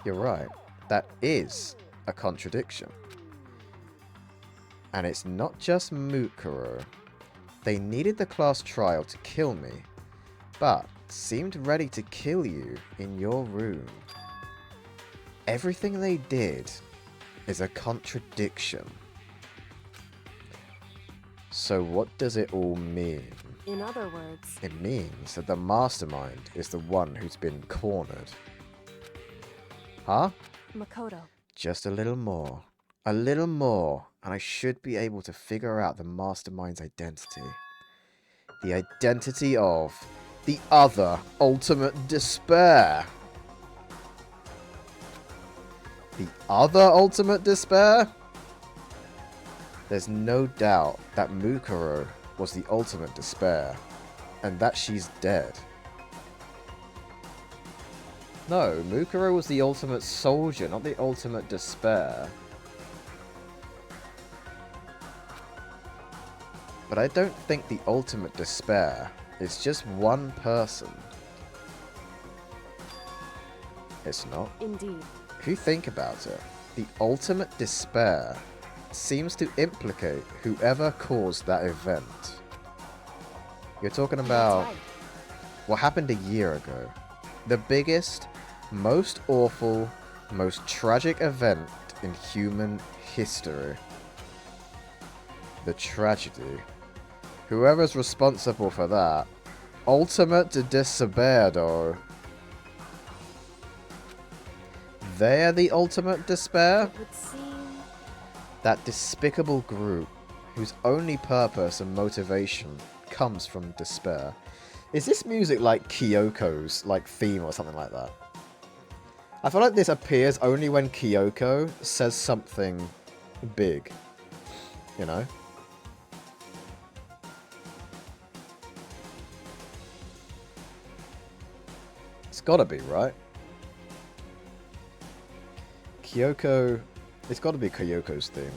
You're right. That is a contradiction. And it's not just Mukuro. They needed the class trial to kill me, but seemed ready to kill you in your room. Everything they did is a contradiction. So what does it all mean? In other words, It means that the mastermind is the one who's been cornered. Huh? Makoto. Just a little more. A little more, and I should be able to figure out the mastermind's identity. The identity of the other ultimate despair. The other ultimate despair? There's no doubt that Mukuro was the ultimate despair, and that she's dead. No, Mukuro was the ultimate soldier, not the ultimate despair. But I don't think the ultimate despair is just one person. It's not. Indeed. If you think about it, the ultimate despair seems to implicate whoever caused that event. You're talking about what happened a year ago. The biggest, most awful, most tragic event in human history. The tragedy. Whoever's responsible for that. Ultimate despair, though. They're the ultimate despair? It would seem... That despicable group, whose only purpose and motivation comes from despair. Is this music like Kyoko's theme or something like that? I feel like this appears only when Kyoko says something big. You know? It's gotta be, right? Kyoko... It's gotta be Kyoko's theme.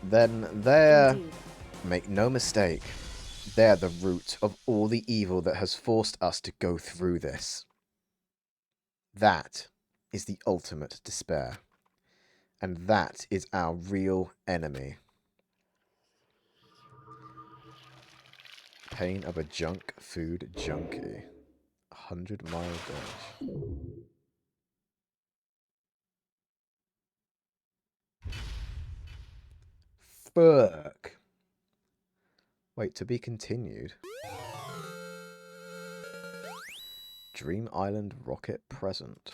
Then they're... Indeed. Make no mistake. They're the root of all the evil that has forced us to go through this. That is the ultimate despair. And that is our real enemy. Pain of a junk food junkie. 100-mile dash. Fuck. Wait, to be continued. Dream Island rocket present.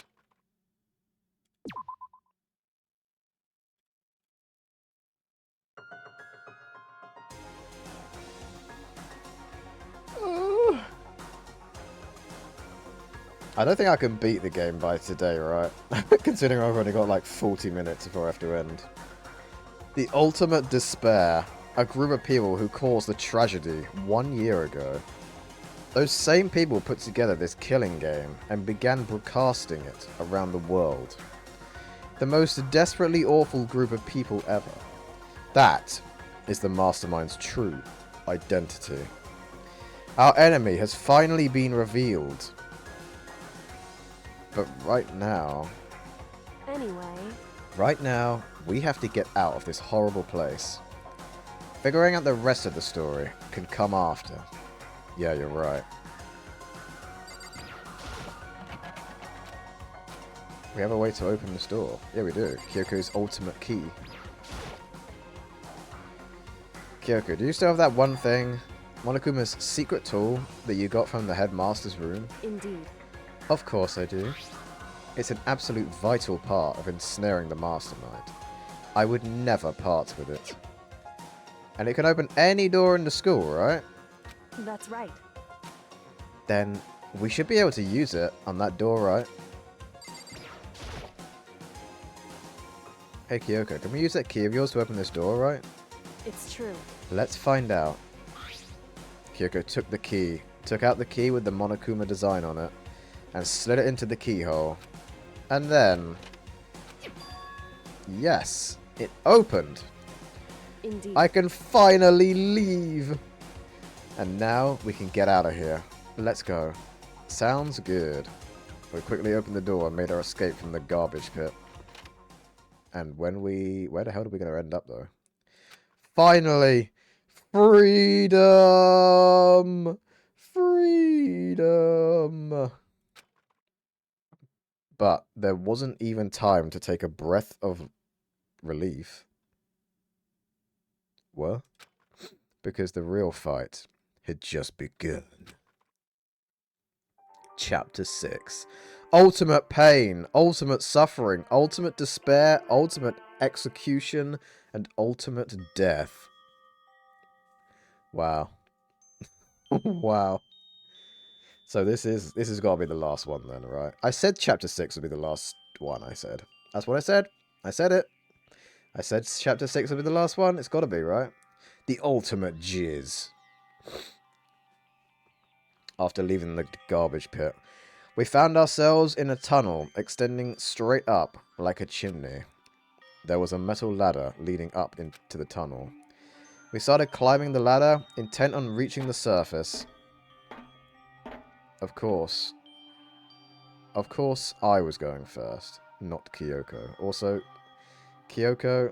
I don't think I can beat the game by today, right? Considering I've only got like 40 minutes before I have to end. The ultimate despair. A group of people who caused the tragedy 1 year ago. Those same people put together this killing game and began broadcasting it around the world. The most desperately awful group of people ever. That is the Mastermind's true identity. Our enemy has finally been revealed. But right now... Anyway... Right now, we have to get out of this horrible place. Figuring out the rest of the story can come after. Yeah, you're right. We have a way to open this door. Yeah, we do. Kyoko's ultimate key. Kyoko, do you still have that one thing? Monokuma's secret tool that you got from the headmaster's room? Indeed. Of course I do. It's an absolute vital part of ensnaring the mastermind. I would never part with it. And it can open any door in the school, right? That's right. Then we should be able to use it on that door, right? Hey Kyoko, can we use that key of yours to open this door, right? It's true. Let's find out. Kyoko took the key, took out the key with the Monokuma design on it, and slid it into the keyhole. And then... yes, it opened! Indeed. I can finally leave! And now we can get out of here. Let's go. Sounds good. We quickly opened the door and made our escape from the garbage pit. And when we... where the hell are we going to end up, though? Finally! Freedom! Freedom! But there wasn't even time to take a breath of relief. What? Because the real fight had just begun. Chapter 6. Ultimate pain, ultimate suffering, ultimate despair, ultimate execution, and ultimate death. Wow. Wow. So this has got to be the last one then, right? I said chapter 6 would be the last one, I said. That's what I said. I said it. I said chapter 6 would be the last one. It's got to be, right? The ultimate jizz. After leaving the garbage pit, we found ourselves in a tunnel extending straight up like a chimney. There was a metal ladder leading up into the tunnel. We started climbing the ladder, intent on reaching the surface. Of course, I was going first, not Kyoko. Also, Kyoko,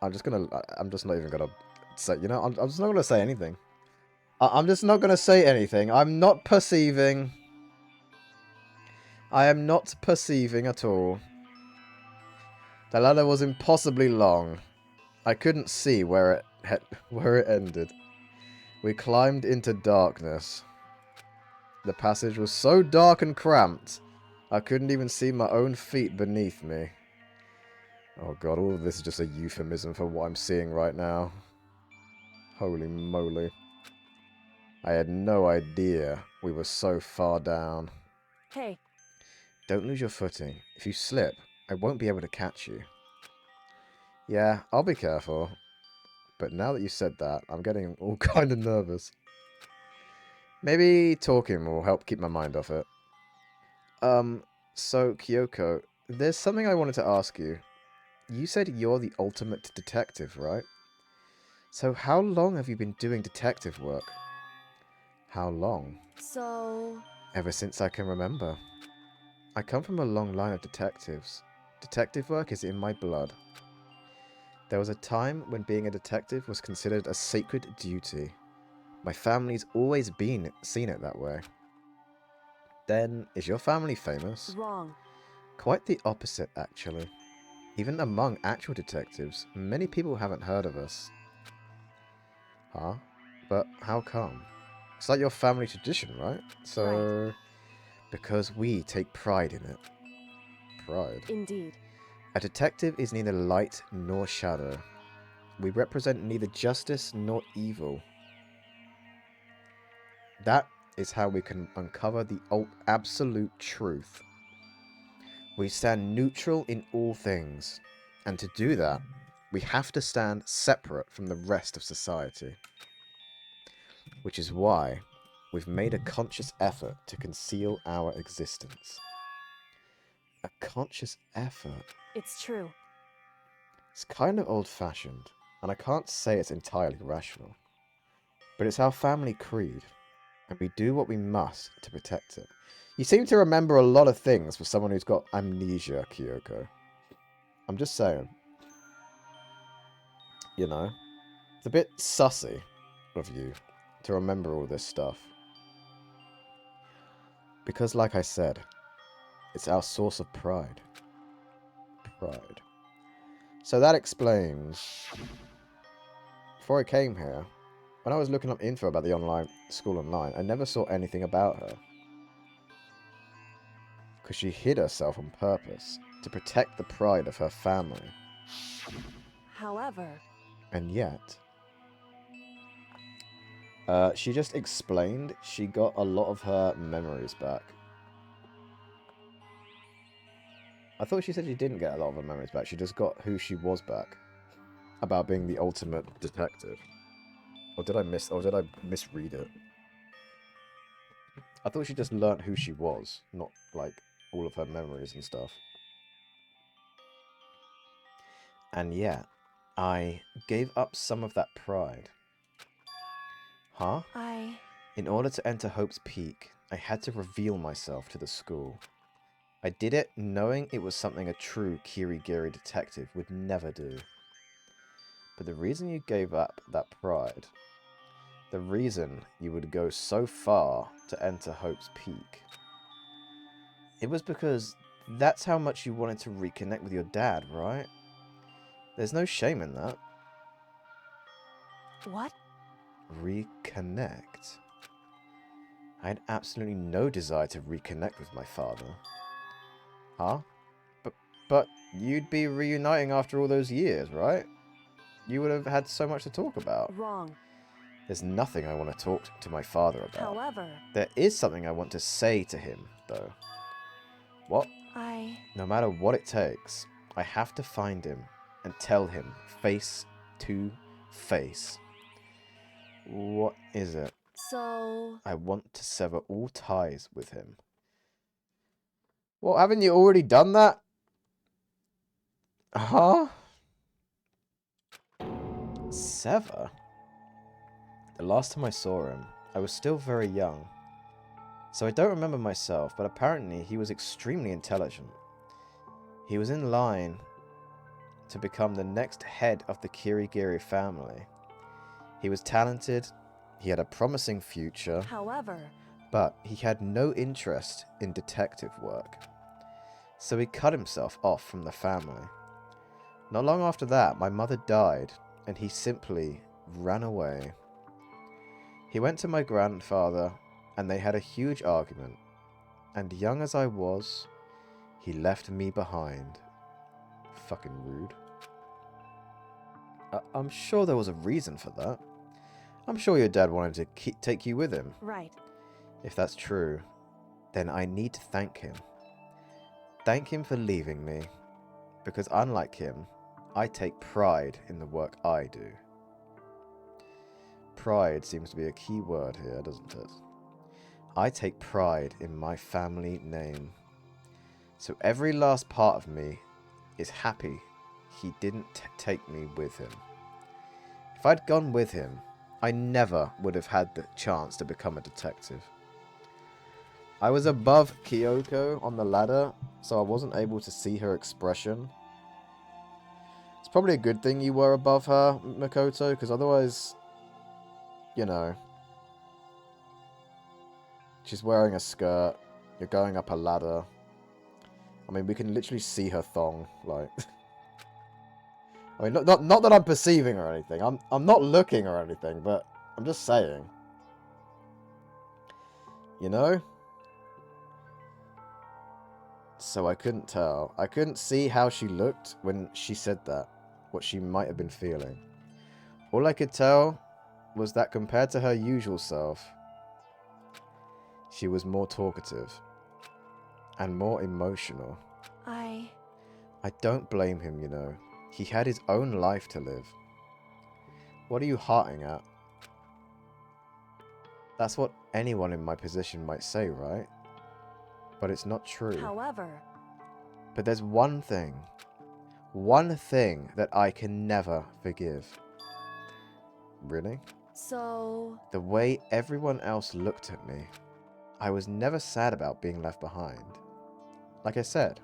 I'm just not even gonna say, you know, I'm just not gonna say anything. I'm just not gonna say anything. I'm not perceiving. I am not perceiving at all. The ladder was impossibly long. I couldn't see where it ended. We climbed into darkness. The passage was so dark and cramped, I couldn't even see my own feet beneath me. Oh god, all of this is just a euphemism for what I'm seeing right now. Holy moly. I had no idea we were so far down. Hey. Don't lose your footing. If you slip, I won't be able to catch you. Yeah, I'll be careful. But now that you said that, I'm getting all kind of nervous. Maybe talking will help keep my mind off it. So Kyoko, there's something I wanted to ask you. You said you're the ultimate detective, right? So how long have you been doing detective work? How long? So... Ever since I can remember. I come from a long line of detectives. Detective work is in my blood. There was a time when being a detective was considered a sacred duty. My family's always seen it that way. Then, is your family famous? Wrong. Quite the opposite, actually. Even among actual detectives, many people haven't heard of us. Huh? But how come? It's like your family tradition, right? So... Right. Because we take pride in it. Pride? Indeed. A detective is neither light nor shadow. We represent neither justice nor evil. That is how we can uncover the absolute truth. We stand neutral in all things. And to do that, we have to stand separate from the rest of society. Which is why we've made a conscious effort to conceal our existence. A conscious effort? It's true. It's kind of old-fashioned, and I can't say it's entirely rational. But it's our family creed, and we do what we must to protect it. You seem to remember a lot of things for someone who's got amnesia, Kyoko. I'm just saying. You know? It's a bit sussy of you to remember all this stuff. Because, like I said, it's our source of pride. Pride. So that explains... Before I came here, When I was looking up info about the school online, I never saw anything about her. Because she hid herself on purpose to protect the pride of her family. However... And yet... she just explained she got a lot of her memories back. I thought she said she didn't get a lot of her memories back. She just got who she was back. About being the ultimate detective. Or did I misread it? I thought she just learnt who she was, not, like, all of her memories and stuff. And yet, I gave up some of that pride. Huh? In order to enter Hope's Peak, I had to reveal myself to the school. I did it knowing it was something a true Kirigiri detective would never do. But the reason you gave up that pride, the reason you would go so far to enter Hope's Peak, it was because that's how much you wanted to reconnect with your dad, right? There's no shame in that. What? Reconnect? I had absolutely no desire to reconnect with my father. Huh? But you'd be reuniting after all those years, right? You would have had so much to talk about. Wrong. There's nothing I want to talk to my father about. However... There is something I want to say to him, though. What? No matter what it takes, I have to find him and tell him face to face. What is it? So... I want to sever all ties with him. Well, haven't you already done that? Huh? Sever? The last time I saw him, I was still very young. So I don't remember myself, but apparently he was extremely intelligent. He was in line to become the next head of the Kirigiri family. He was talented, he had a promising future. However... But he had no interest in detective work. So he cut himself off from the family. Not long after that, my mother died, and he simply ran away. He went to my grandfather, and they had a huge argument. And young as I was, he left me behind. Fucking rude. I'm sure there was a reason for that. I'm sure your dad wanted to take you with him. Right. If that's true, then I need to thank him. Thank him for leaving me, because unlike him, I take pride in the work I do. Pride seems to be a key word here, doesn't it? I take pride in my family name. So every last part of me is happy he didn't take me with him. If I'd gone with him, I never would have had the chance to become a detective. I was above Kyoko on the ladder, so I wasn't able to see her expression. It's probably a good thing you were above her, Makoto, because otherwise, you know, she's wearing a skirt, you're going up a ladder. I mean, we can literally see her thong, like... I mean, not that I'm perceiving or anything. I'm not looking or anything, but I'm just saying. You know? So I couldn't tell. I couldn't see how she looked when she said that. What she might have been feeling. All I could tell was that compared to her usual self, she was more talkative. And more emotional. I don't blame him, you know. He had his own life to live. What are you hearting at? That's what anyone in my position might say, right? But it's not true. However... But there's one thing that I can never forgive. Really? So... The way everyone else looked at me. I was never sad about being left behind. Like I said,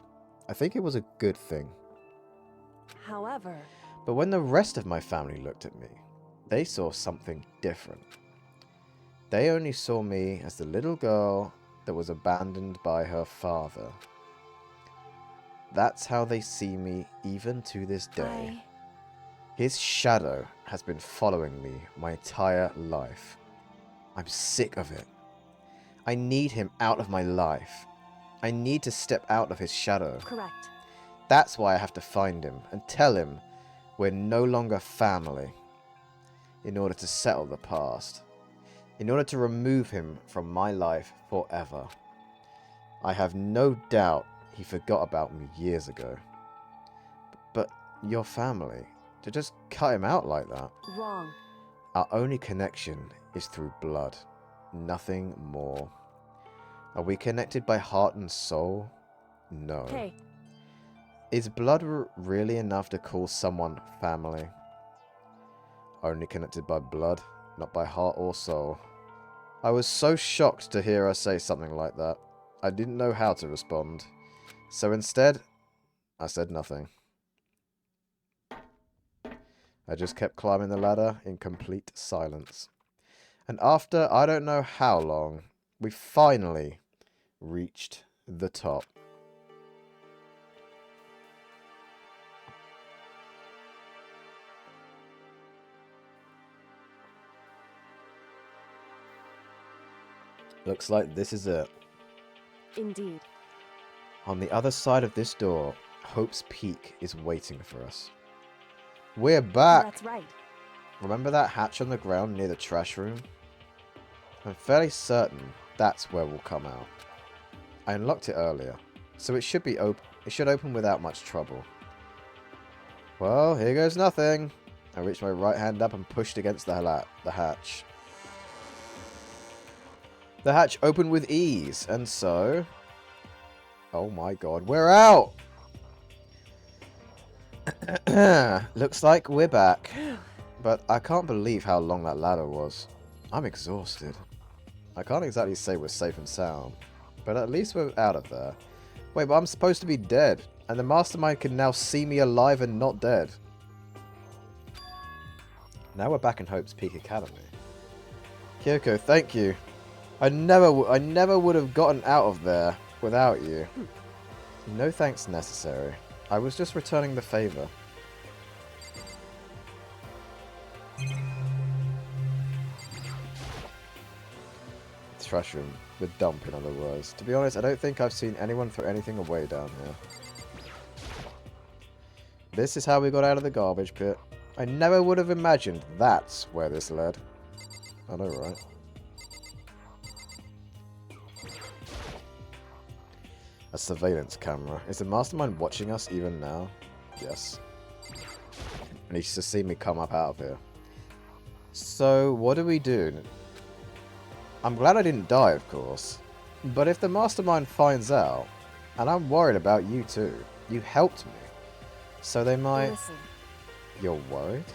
I think it was a good thing. However... But when the rest of my family looked at me, they saw something different. They only saw me as the little girl that was abandoned by her father. That's how they see me even to this day. His shadow has been following me my entire life. I'm sick of it. I need him out of my life. I need to step out of his shadow. Correct. That's why I have to find him and tell him we're no longer family in order to settle the past. In order to remove him from my life forever. I have no doubt he forgot about me years ago. But your family, to just cut him out like that. Wrong. Our only connection is through blood. Nothing more. Are we connected by heart and soul? No. Hey. Is blood really enough to call someone family? Only connected by blood, not by heart or soul. I was so shocked to hear her say something like that. I didn't know how to respond. So instead, I said nothing. I just kept climbing the ladder in complete silence. And after I don't know how long, we finally reached the top. Looks like this is it. Indeed. On the other side of this door, Hope's Peak is waiting for us. We're back! That's right. Remember that hatch on the ground near the trash room? I'm fairly certain that's where we'll come out. I unlocked it earlier, so it should be it should open without much trouble. Well, here goes nothing. I reached my right hand up and pushed against the hatch. The hatch opened with ease, and so... Oh my god, we're out! Looks like we're back. But I can't believe how long that ladder was. I'm exhausted. I can't exactly say we're safe and sound, but at least we're out of there. Wait, but I'm supposed to be dead, and the Mastermind can now see me alive and not dead. Now we're back in Hope's Peak Academy. Kyoko, thank you. I never would have gotten out of there without you. No thanks necessary. I was just returning the favor. Trash room. The dump, in other words. To be honest, I don't think I've seen anyone throw anything away down here. This is how we got out of the garbage pit. I never would have imagined that's where this led. I know, right? A surveillance camera. Is the Mastermind watching us even now? Yes. And he's just seen me come up out of here. So, what do we do? I'm glad I didn't die, of course. But if the Mastermind finds out, and I'm worried about you too, you helped me. So they might... Listen. You're worried?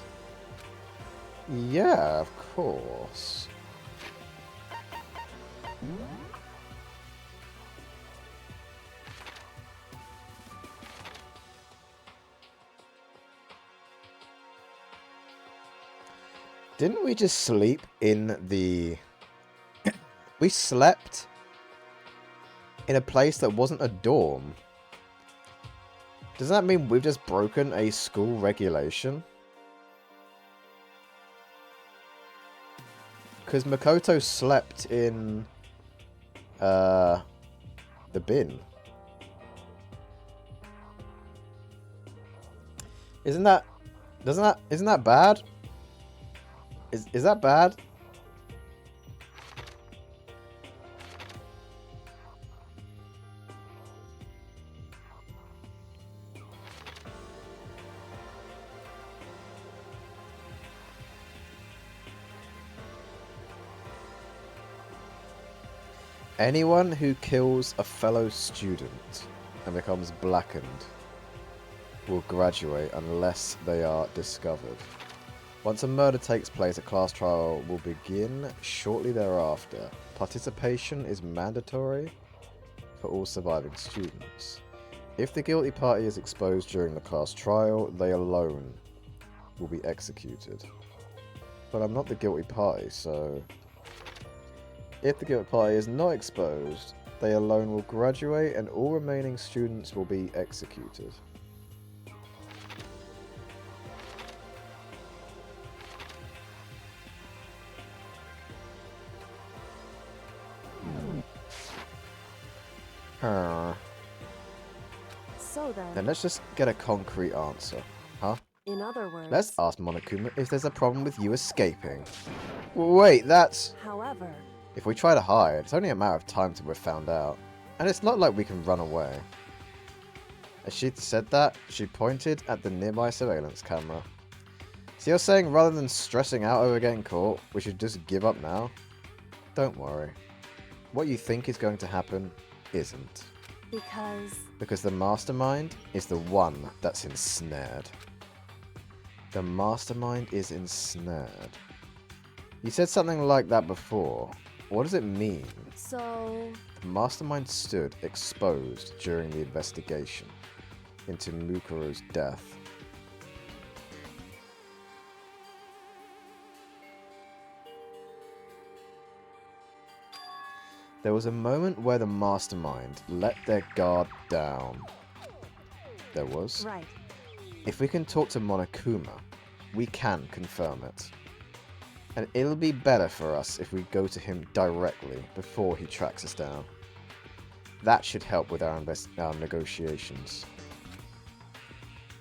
Yeah, of course. Didn't we just sleep in the... We slept in a place that wasn't a dorm. Does that mean we've just broken a school regulation? Because Makoto slept in the bin. Isn't that bad? Is that bad? Anyone who kills a fellow student and becomes blackened will graduate unless they are discovered. Once a murder takes place, a class trial will begin shortly thereafter. Participation is mandatory for all surviving students. If the guilty party is exposed during the class trial, they alone will be executed. But I'm not the guilty party, so... If the guilty party is not exposed, they alone will graduate and all remaining students will be executed. So Then let's just get a concrete answer. Huh? in other words... Let's ask Monokuma if there's a problem with you escaping. Wait, that's... However... If we try to hide, it's only a matter of time till we're found out. And it's not like we can run away. As she said that, she pointed at the nearby surveillance camera. So you're saying rather than stressing out over getting caught, we should just give up now? Don't worry. What you think is going to happen isn't. Because the mastermind is the one that's ensnared. The mastermind is ensnared. You said something like that before. What does it mean? So... The mastermind stood exposed during the investigation into Mukuro's death. There was a moment where the mastermind let their guard down. There was. Right. If we can talk to Monokuma, we can confirm it. And it'll be better for us if we go to him directly before he tracks us down. That should help with our negotiations.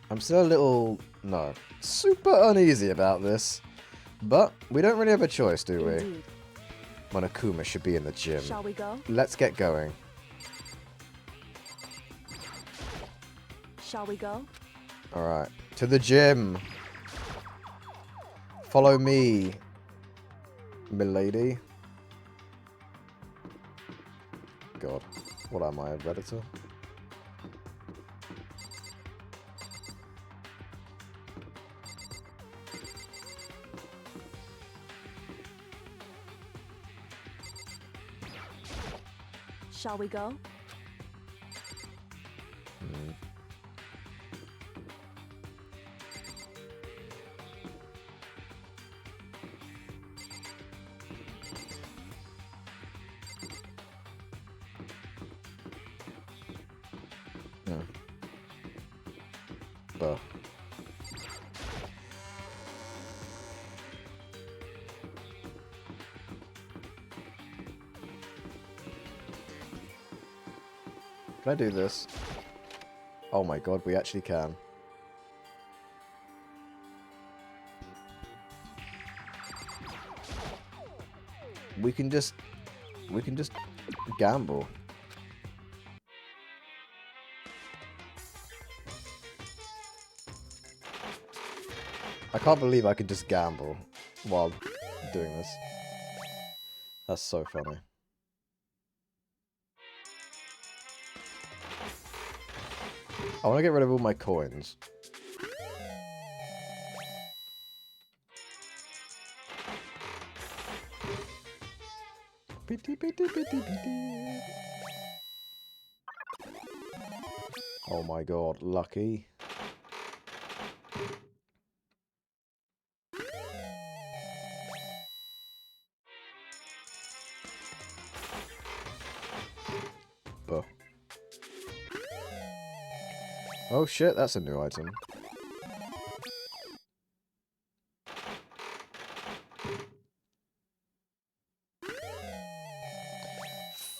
I'm still a little, super uneasy about this. But we don't really have a choice, do we? Indeed. Monokuma should be in the gym. Shall we go? Let's get going. Shall we go? Alright. To the gym! Follow me, milady. God. What am I, a Redditor? Shall we go? Buh. Can I do this? Oh my god, we actually can. We can just gamble. I can't believe I could just gamble while doing this. That's so funny. I want to get rid of all my coins. Oh my god, lucky. Buh. Oh shit, that's a new item.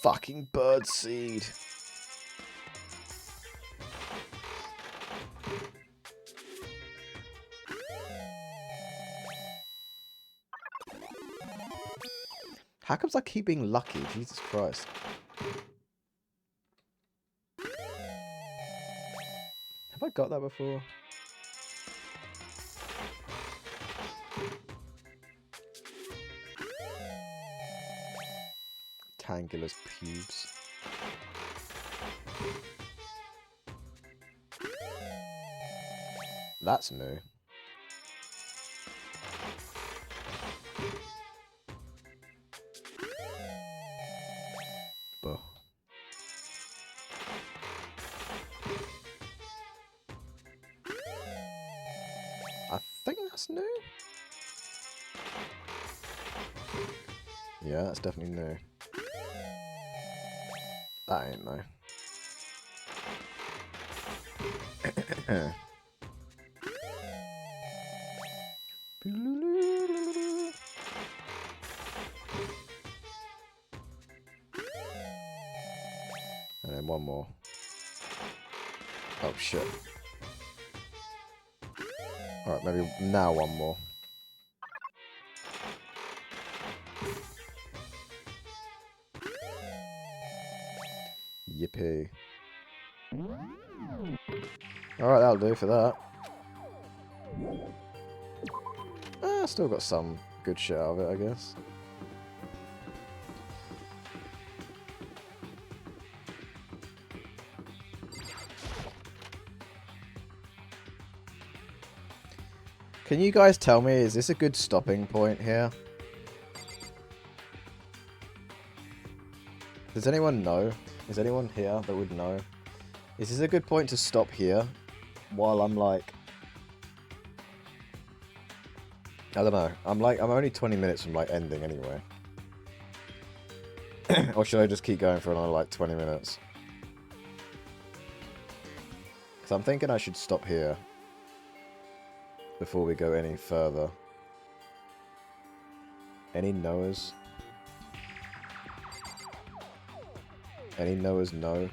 Fucking bird seed. How comes I keep being lucky? Jesus Christ. Have I got that before? Tangula's pubes. That's new. Buh. I think that's new. Yeah, that's definitely new. That ain't no. And then then one more. Oh shit. Alright, maybe now one more. Yippee. Alright, that'll do for that. Still got some good shit out of it, I guess. Can you guys tell me, is this a good stopping point here? Does anyone know? Is anyone here that would know? Is this a good point to stop here? While I'm like... I don't know. I'm only 20 minutes from like ending anyway. Or should I just keep going for another like 20 minutes? Because I'm thinking I should stop here. Before we go any further. Any Noahs? Any Noahs? No.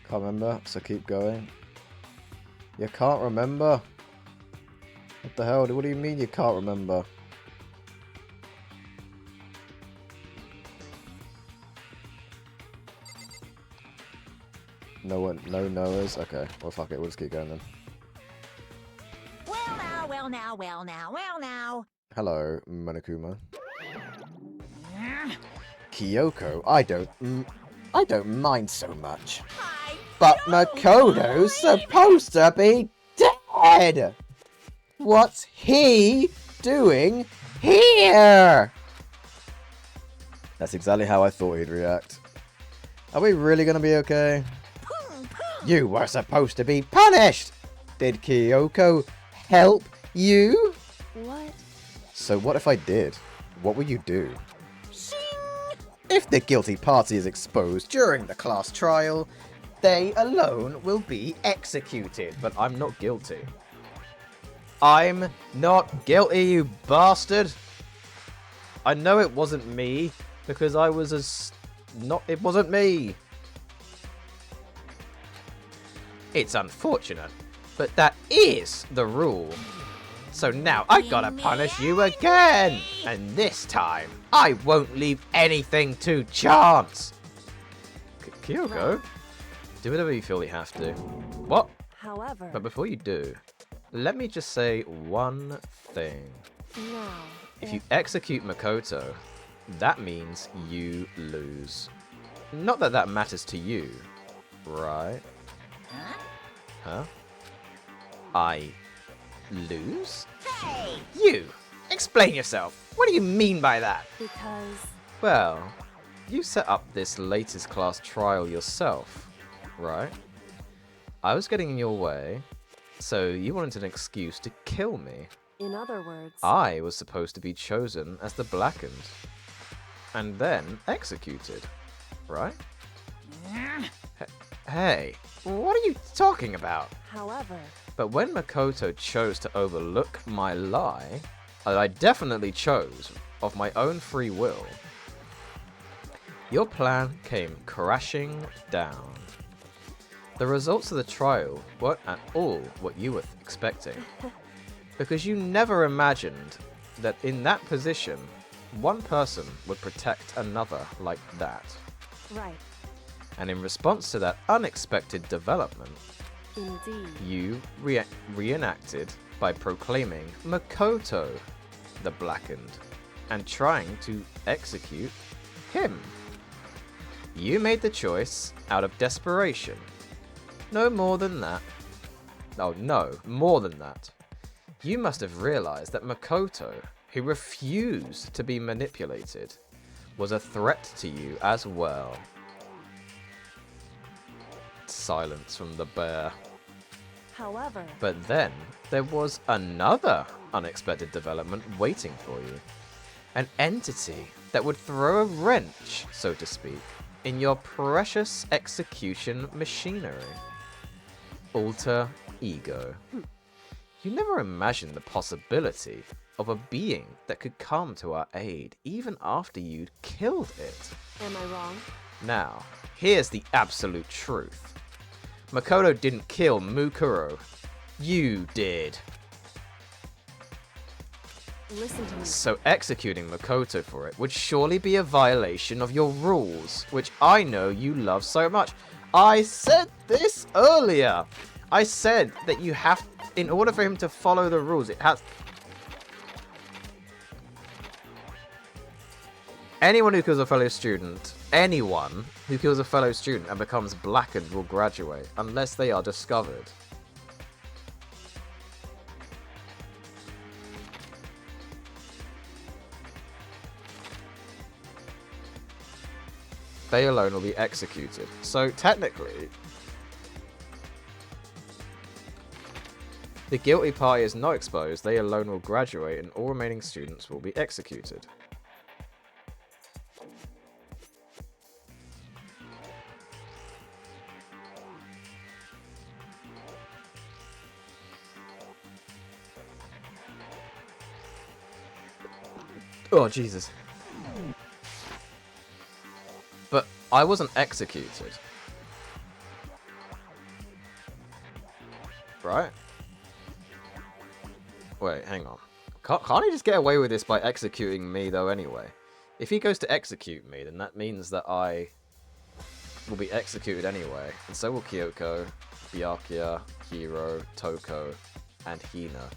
Can't remember, so keep going. You can't remember? What the hell? What do you mean you can't remember? No one, no Noahs? Okay, well fuck it, we'll just keep going then. Well now, well now, well now, well now. Hello, Monokuma. Kyoko, I don't mind so much. But Makoto's supposed to be dead! What's he doing here? That's exactly how I thought he'd react. Are we really gonna be okay? You were supposed to be punished! Did Kyoko help you? What? So what if I did? What would you do? If the guilty party is exposed during the class trial, they alone will be executed. But I'm not guilty. I'm not guilty, you bastard! I know it wasn't me, because I was it wasn't me! It's unfortunate, but that is the rule. So now I gotta punish you again! And this time, I won't leave anything to chance! Kyoko? Do whatever you feel you have to. What? However... But before you do, let me just say one thing. No. If you execute Makoto, that means you lose. Not that that matters to you, right? Huh? I lose? Hey! You! Explain yourself! What do you mean by that? Because... Well, you set up this latest class trial yourself, right? I was getting in your way, so you wanted an excuse to kill me. In other words... I was supposed to be chosen as the Blackened, and then executed, right? Hey, what are you talking about? However... But when Makoto chose to overlook my lie, that I definitely chose of my own free will, your plan came crashing down. The results of the trial weren't at all what you were expecting, because you never imagined that in that position, one person would protect another like that. Right. And in response to that unexpected development, Indeed. you reenacted by proclaiming Makoto the Blackened and trying to execute him. You made the choice out of desperation. No more than that. Oh no, more than that. You must have realized that Makoto, who refused to be manipulated, was a threat to you as well. Silence from the bear. However... But then, there was another unexpected development waiting for you. An entity that would throw a wrench, so to speak, in your precious execution machinery. Alter Ego. You never imagined the possibility of a being that could come to our aid even after you'd killed it. Am I wrong? Now, here's the absolute truth. Makoto didn't kill Mukuro. You did. Listen to me. So executing Makoto for it would surely be a violation of your rules, which I know you love so much. I said this earlier. I said that you have, in order for him to follow the rules, it has... Anyone who kills a fellow student, anyone who kills a fellow student and becomes blackened will graduate, unless they are discovered. They alone will be executed. So technically, the guilty party is not exposed, they alone will graduate, and all remaining students will be executed. Oh, Jesus. But I wasn't executed. Right? Wait, hang on. Can't he just get away with this by executing me, though, anyway? If he goes to execute me, then that means that I will be executed anyway. And so will Kyoko, Byakuya, Hiro, Toko, and Hina.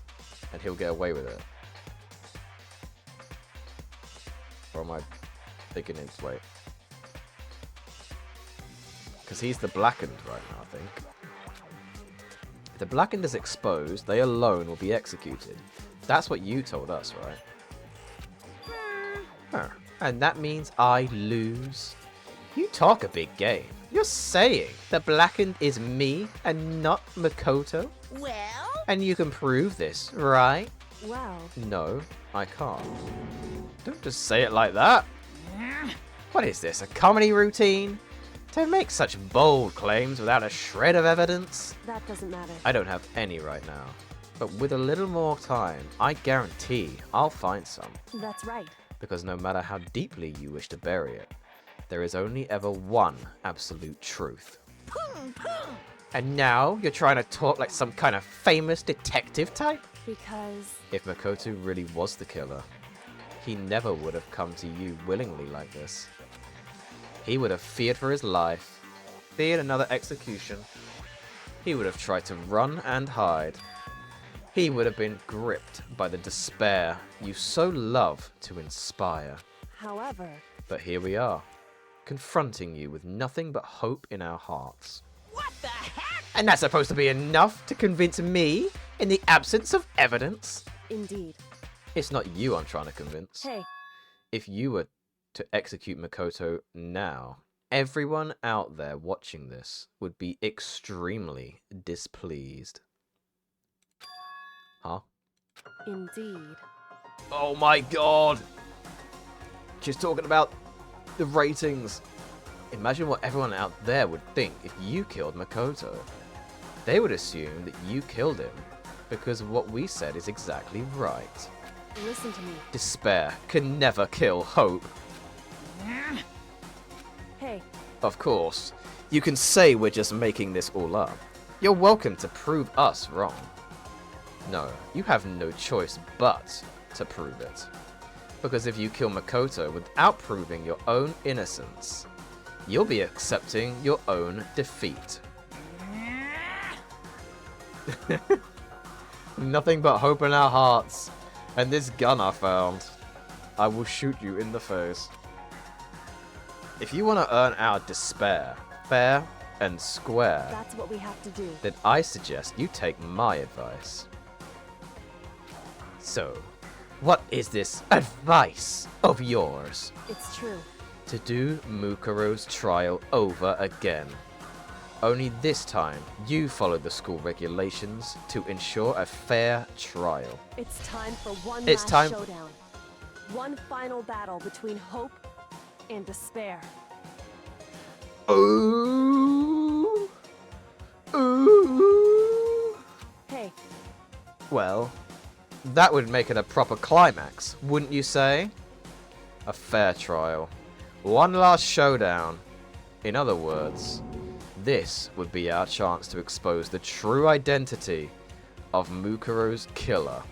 And he'll get away with it. Or am I thinking it's... Wait. Because he's the blackened right now, I think. If the blackened is exposed, they alone will be executed. That's what you told us, right? Huh. And that means I lose? You talk a big game. You're saying the blackened is me and not Makoto? Well? And you can prove this, right? Well. No, I can't. Don't just say it like that. What is this, a comedy routine? To make such bold claims without a shred of evidence? That doesn't matter. I don't have any right now. But with a little more time, I guarantee I'll find some. That's right. Because no matter how deeply you wish to bury it, there is only ever one absolute truth. And now you're trying to talk like some kind of famous detective type? Because... If Makoto really was the killer, he never would have come to you willingly like this. He would have feared for his life, feared another execution. He would have tried to run and hide. He would have been gripped by the despair you so love to inspire. However... But here we are, confronting you with nothing but hope in our hearts. What the heck? And that's supposed to be enough to convince me in the absence of evidence? Indeed. It's not you I'm trying to convince. Hey. If you were to execute Makoto now, everyone out there watching this would be extremely displeased. Huh? Indeed. Oh my god! She's talking about the ratings. Imagine what everyone out there would think if you killed Makoto. They would assume that you killed him because what we said is exactly right. Listen to me. Despair can never kill hope. Hey. Of course. You can say we're just making this all up. You're welcome to prove us wrong. No, you have no choice but to prove it. Because if you kill Makoto without proving your own innocence, you'll be accepting your own defeat. Nothing but hope in our hearts. And this gun I found. I will shoot you in the face. If you want to earn our despair, fair and square, that's what we have to do. Then I suggest you take my advice. So, what is this advice of yours? It's true. To do Mukuro's trial over again. Only this time, you follow the school regulations to ensure a fair trial. It's time for one last showdown. One final battle between hope and despair. Ooh. Ooh. Hey. Well, that would make it a proper climax, wouldn't you say? A fair trial. One last showdown. In other words, this would be our chance to expose the true identity of Mukuro's killer,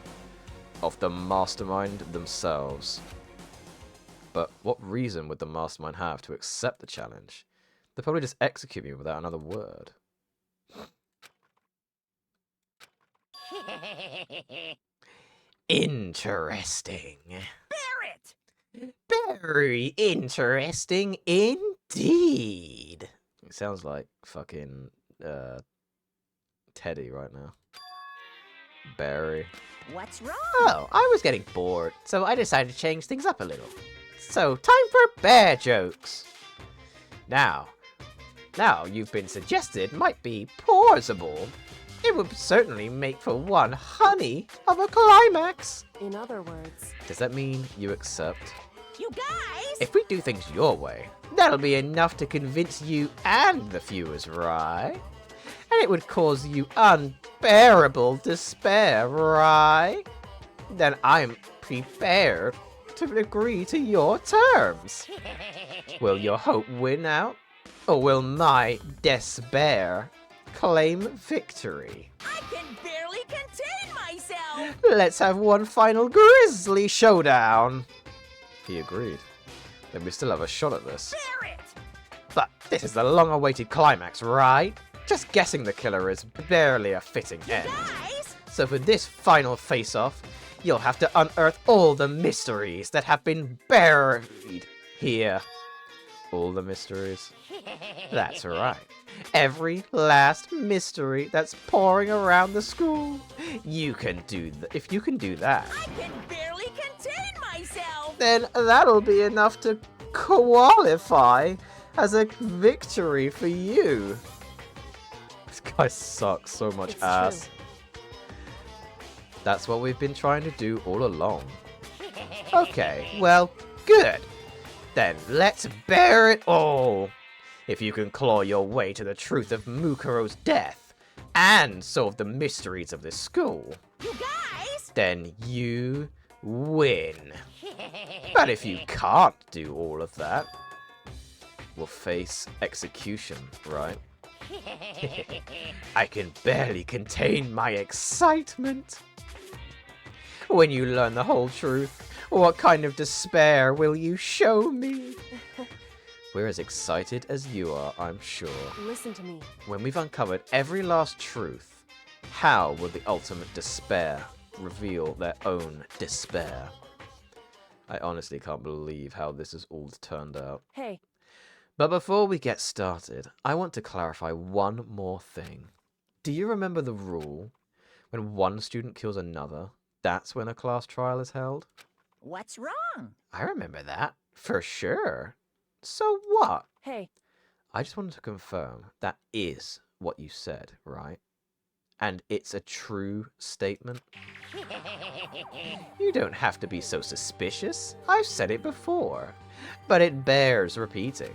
of the mastermind themselves. But what reason would the mastermind have to accept the challenge? They'll probably just execute me without another word. Interesting. Barrett! Very interesting indeed. It sounds like fucking Teddy right now. Barry. What's wrong? Oh, I was getting bored, so I decided to change things up a little. So, time for bear jokes. Now you've been suggested might be plausible. It would certainly make for one honey of a climax. In other words, Does that mean you accept? You guys! If we do things your way, that'll be enough to convince you and the viewers, right? And it would cause you unbearable despair, right? Then I'm prepared to agree to your terms. Will your hope win out? Or will my despair claim victory? I can barely contain myself! Let's have one final grisly showdown. He agreed. Then we still have a shot at this. Barrett! But this is the long-awaited climax, right? Just guessing the killer is barely a fitting end. Guys! So for this final face-off, you'll have to unearth all the mysteries that have been buried here. All the mysteries? That's right. Every last mystery that's pouring around the school. You can do if you can do that. I can barely contain myself! Then that'll be enough to qualify as a victory for you. This guy sucks so much It's ass. That's what we've been trying to do all along. Okay, well, good. Then let's bear it all. If you can claw your way to the truth of Mukuro's death and solve the mysteries of this school, You guys! then you win. But if you can't do all of that, we'll face execution, right? I can barely contain my excitement. When you learn the whole truth, what kind of despair will you show me? We're as excited as you are, I'm sure. listen to me. When we've uncovered every last truth, how will the ultimate despair reveal their own despair? I honestly can't believe how this has all turned out. Hey, But before we get started, I want to clarify one more thing. Do you remember the rule? When one student kills another, that's when a class trial is held? What's wrong? I remember that, for sure. So what? hey, I just wanted to confirm that is what you said, right? And it's a true statement? You don't have to be so suspicious. I've said it before. But it bears repeating.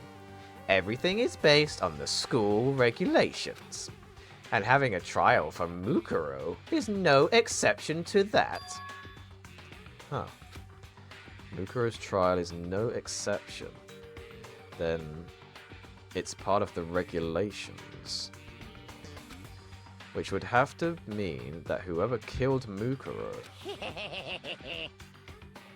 Everything is based on the school regulations. And having a trial for Mukuro is no exception to that. Huh. Mukuro's trial is no exception. Then it's part of the regulations. Which would have to mean that whoever killed Mukuro...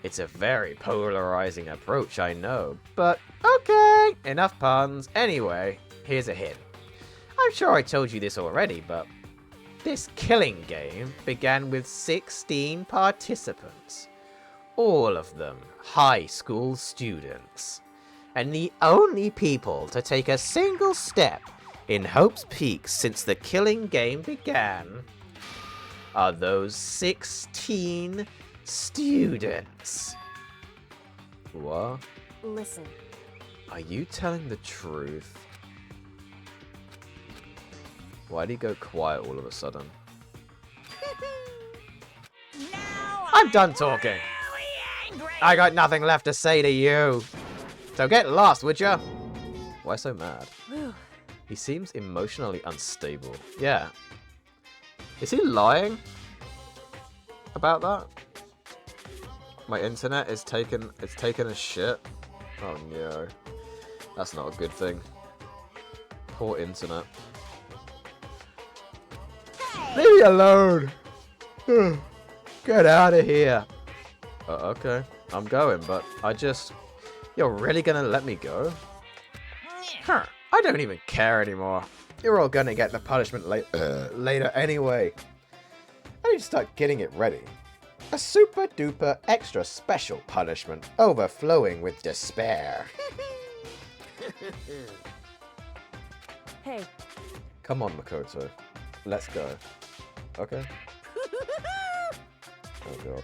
It's a very polarizing approach, I know, but okay, enough puns. Anyway, here's a hint. I'm sure I told you this already, but this killing game began with 16 participants. All of them high school students. And the only people to take a single step in Hope's Peak since the killing game began are those 16 students. What? listen. Are you telling the truth? Why'd he go quiet all of a sudden? Now I'm done talking. really angry! I got nothing left to say to you. So get lost, would ya? Why so mad? Whew. He seems emotionally unstable. Yeah. Is he lying about that? My internet is taken a shit. Oh no. That's not a good thing. Poor internet. Hey! Leave me alone! Get out of here! Okay, I'm going, but I just... You're really gonna let me go? Huh, I don't even care anymore. You're all gonna get the punishment later anyway. I need to start getting it ready. A super duper extra special punishment overflowing with despair. Hey, Come on, Makoto. Let's go. Okay. Oh god.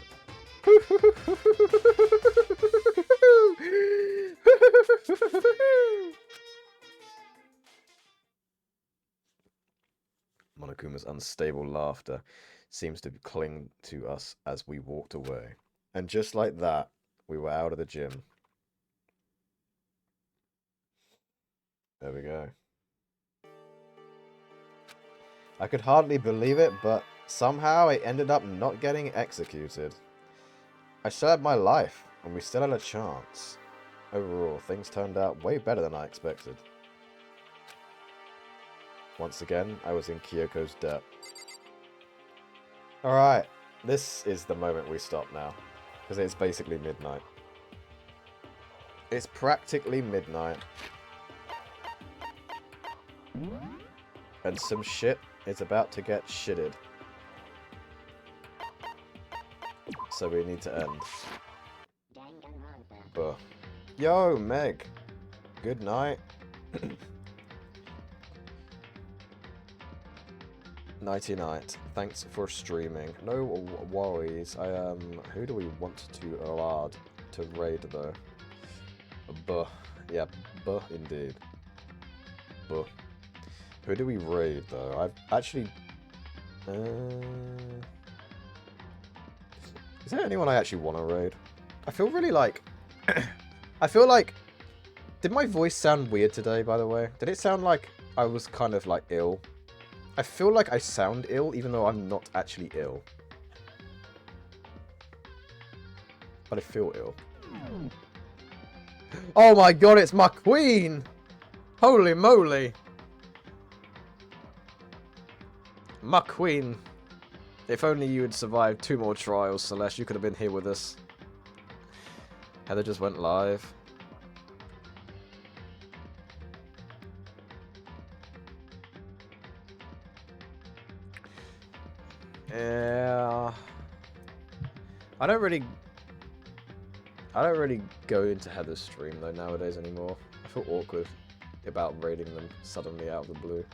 Monokuma's unstable laughter seems to cling to us as we walked away. And just like that, we were out of the gym. There we go. I could hardly believe it, but somehow I ended up not getting executed. I still had my life, and we still had a chance. Overall, things turned out way better than I expected. Once again, I was in Kyoko's debt. Alright, this is the moment we stop now, because it's basically midnight. It's practically midnight. And some shit is about to get shitted. So we need to end. Buh. Yo, Meg! Good night. Nighty night. Thanks for streaming. No worries. Who do we want to add to raid though? Buh. Yeah, buh indeed. Buh. Who do we raid though? I've actually... Is there anyone I actually want to raid? I feel really like... I feel like... Did my voice sound weird today, by the way? Did it sound like I was kind of like ill? I feel like I sound ill, even though I'm not actually ill. But I feel ill. Oh my god, it's my queen! Holy moly! My queen. If only you had survived 2 more trials, Celeste, you could have been here with us. Heather just went live. Yeah. I don't really go into Heather's stream though nowadays anymore. I feel awkward about raiding them suddenly out of the blue.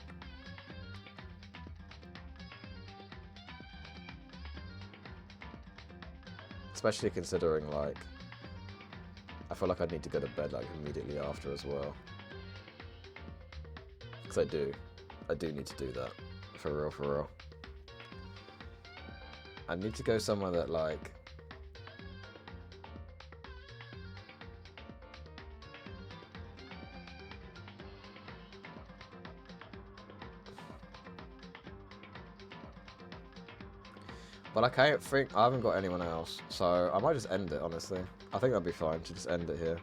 Especially considering, like, I feel like I need to go to bed, like, immediately after as well. Because I do need to do that. For real, for real. I need to go somewhere that, like... But I can't think, I haven't got anyone else, so I might just end it, honestly. I think that'd be fine to just end it here.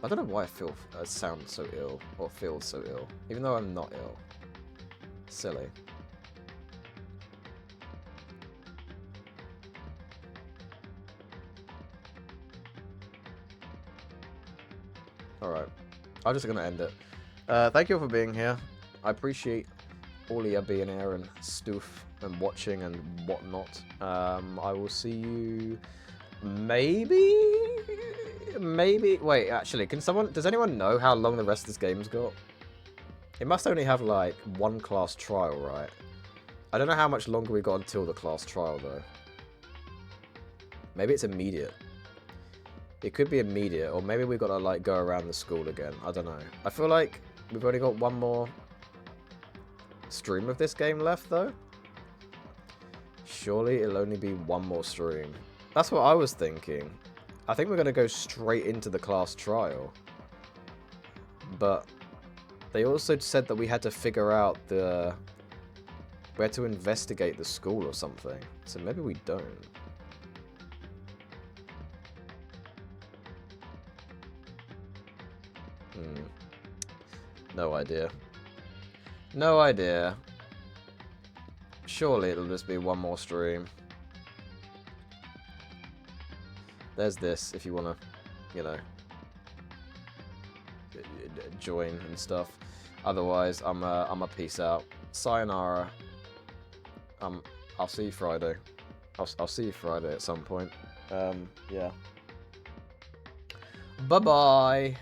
I don't know why I sound so ill, or feel so ill, even though I'm not ill. Silly. Alright, I'm just gonna end it. Thank you all for being here. I appreciate all of you being here and stuff and watching and whatnot. I will see you maybe, wait, actually, does anyone know how long the rest of this game's got? It must only have like 1 class trial, right? I don't know how much longer we got until the class trial though. Maybe it's immediate. It could be immediate, or maybe we gotta like go around the school again. I don't know. I feel like we've only got 1 more stream of this game left though. Surely it'll only be 1 more stream. That's what I was thinking. I think we're gonna go straight into the class trial. But they also said that we had to figure out we had to investigate the school or something. So maybe we don't. No idea. No idea. Surely it'll just be one more stream. There's this if you want to, you know, join and stuff. Otherwise, I'm a peace out. Sayonara. I'll see you Friday. I'll see you Friday at some point. Yeah. Bye-bye.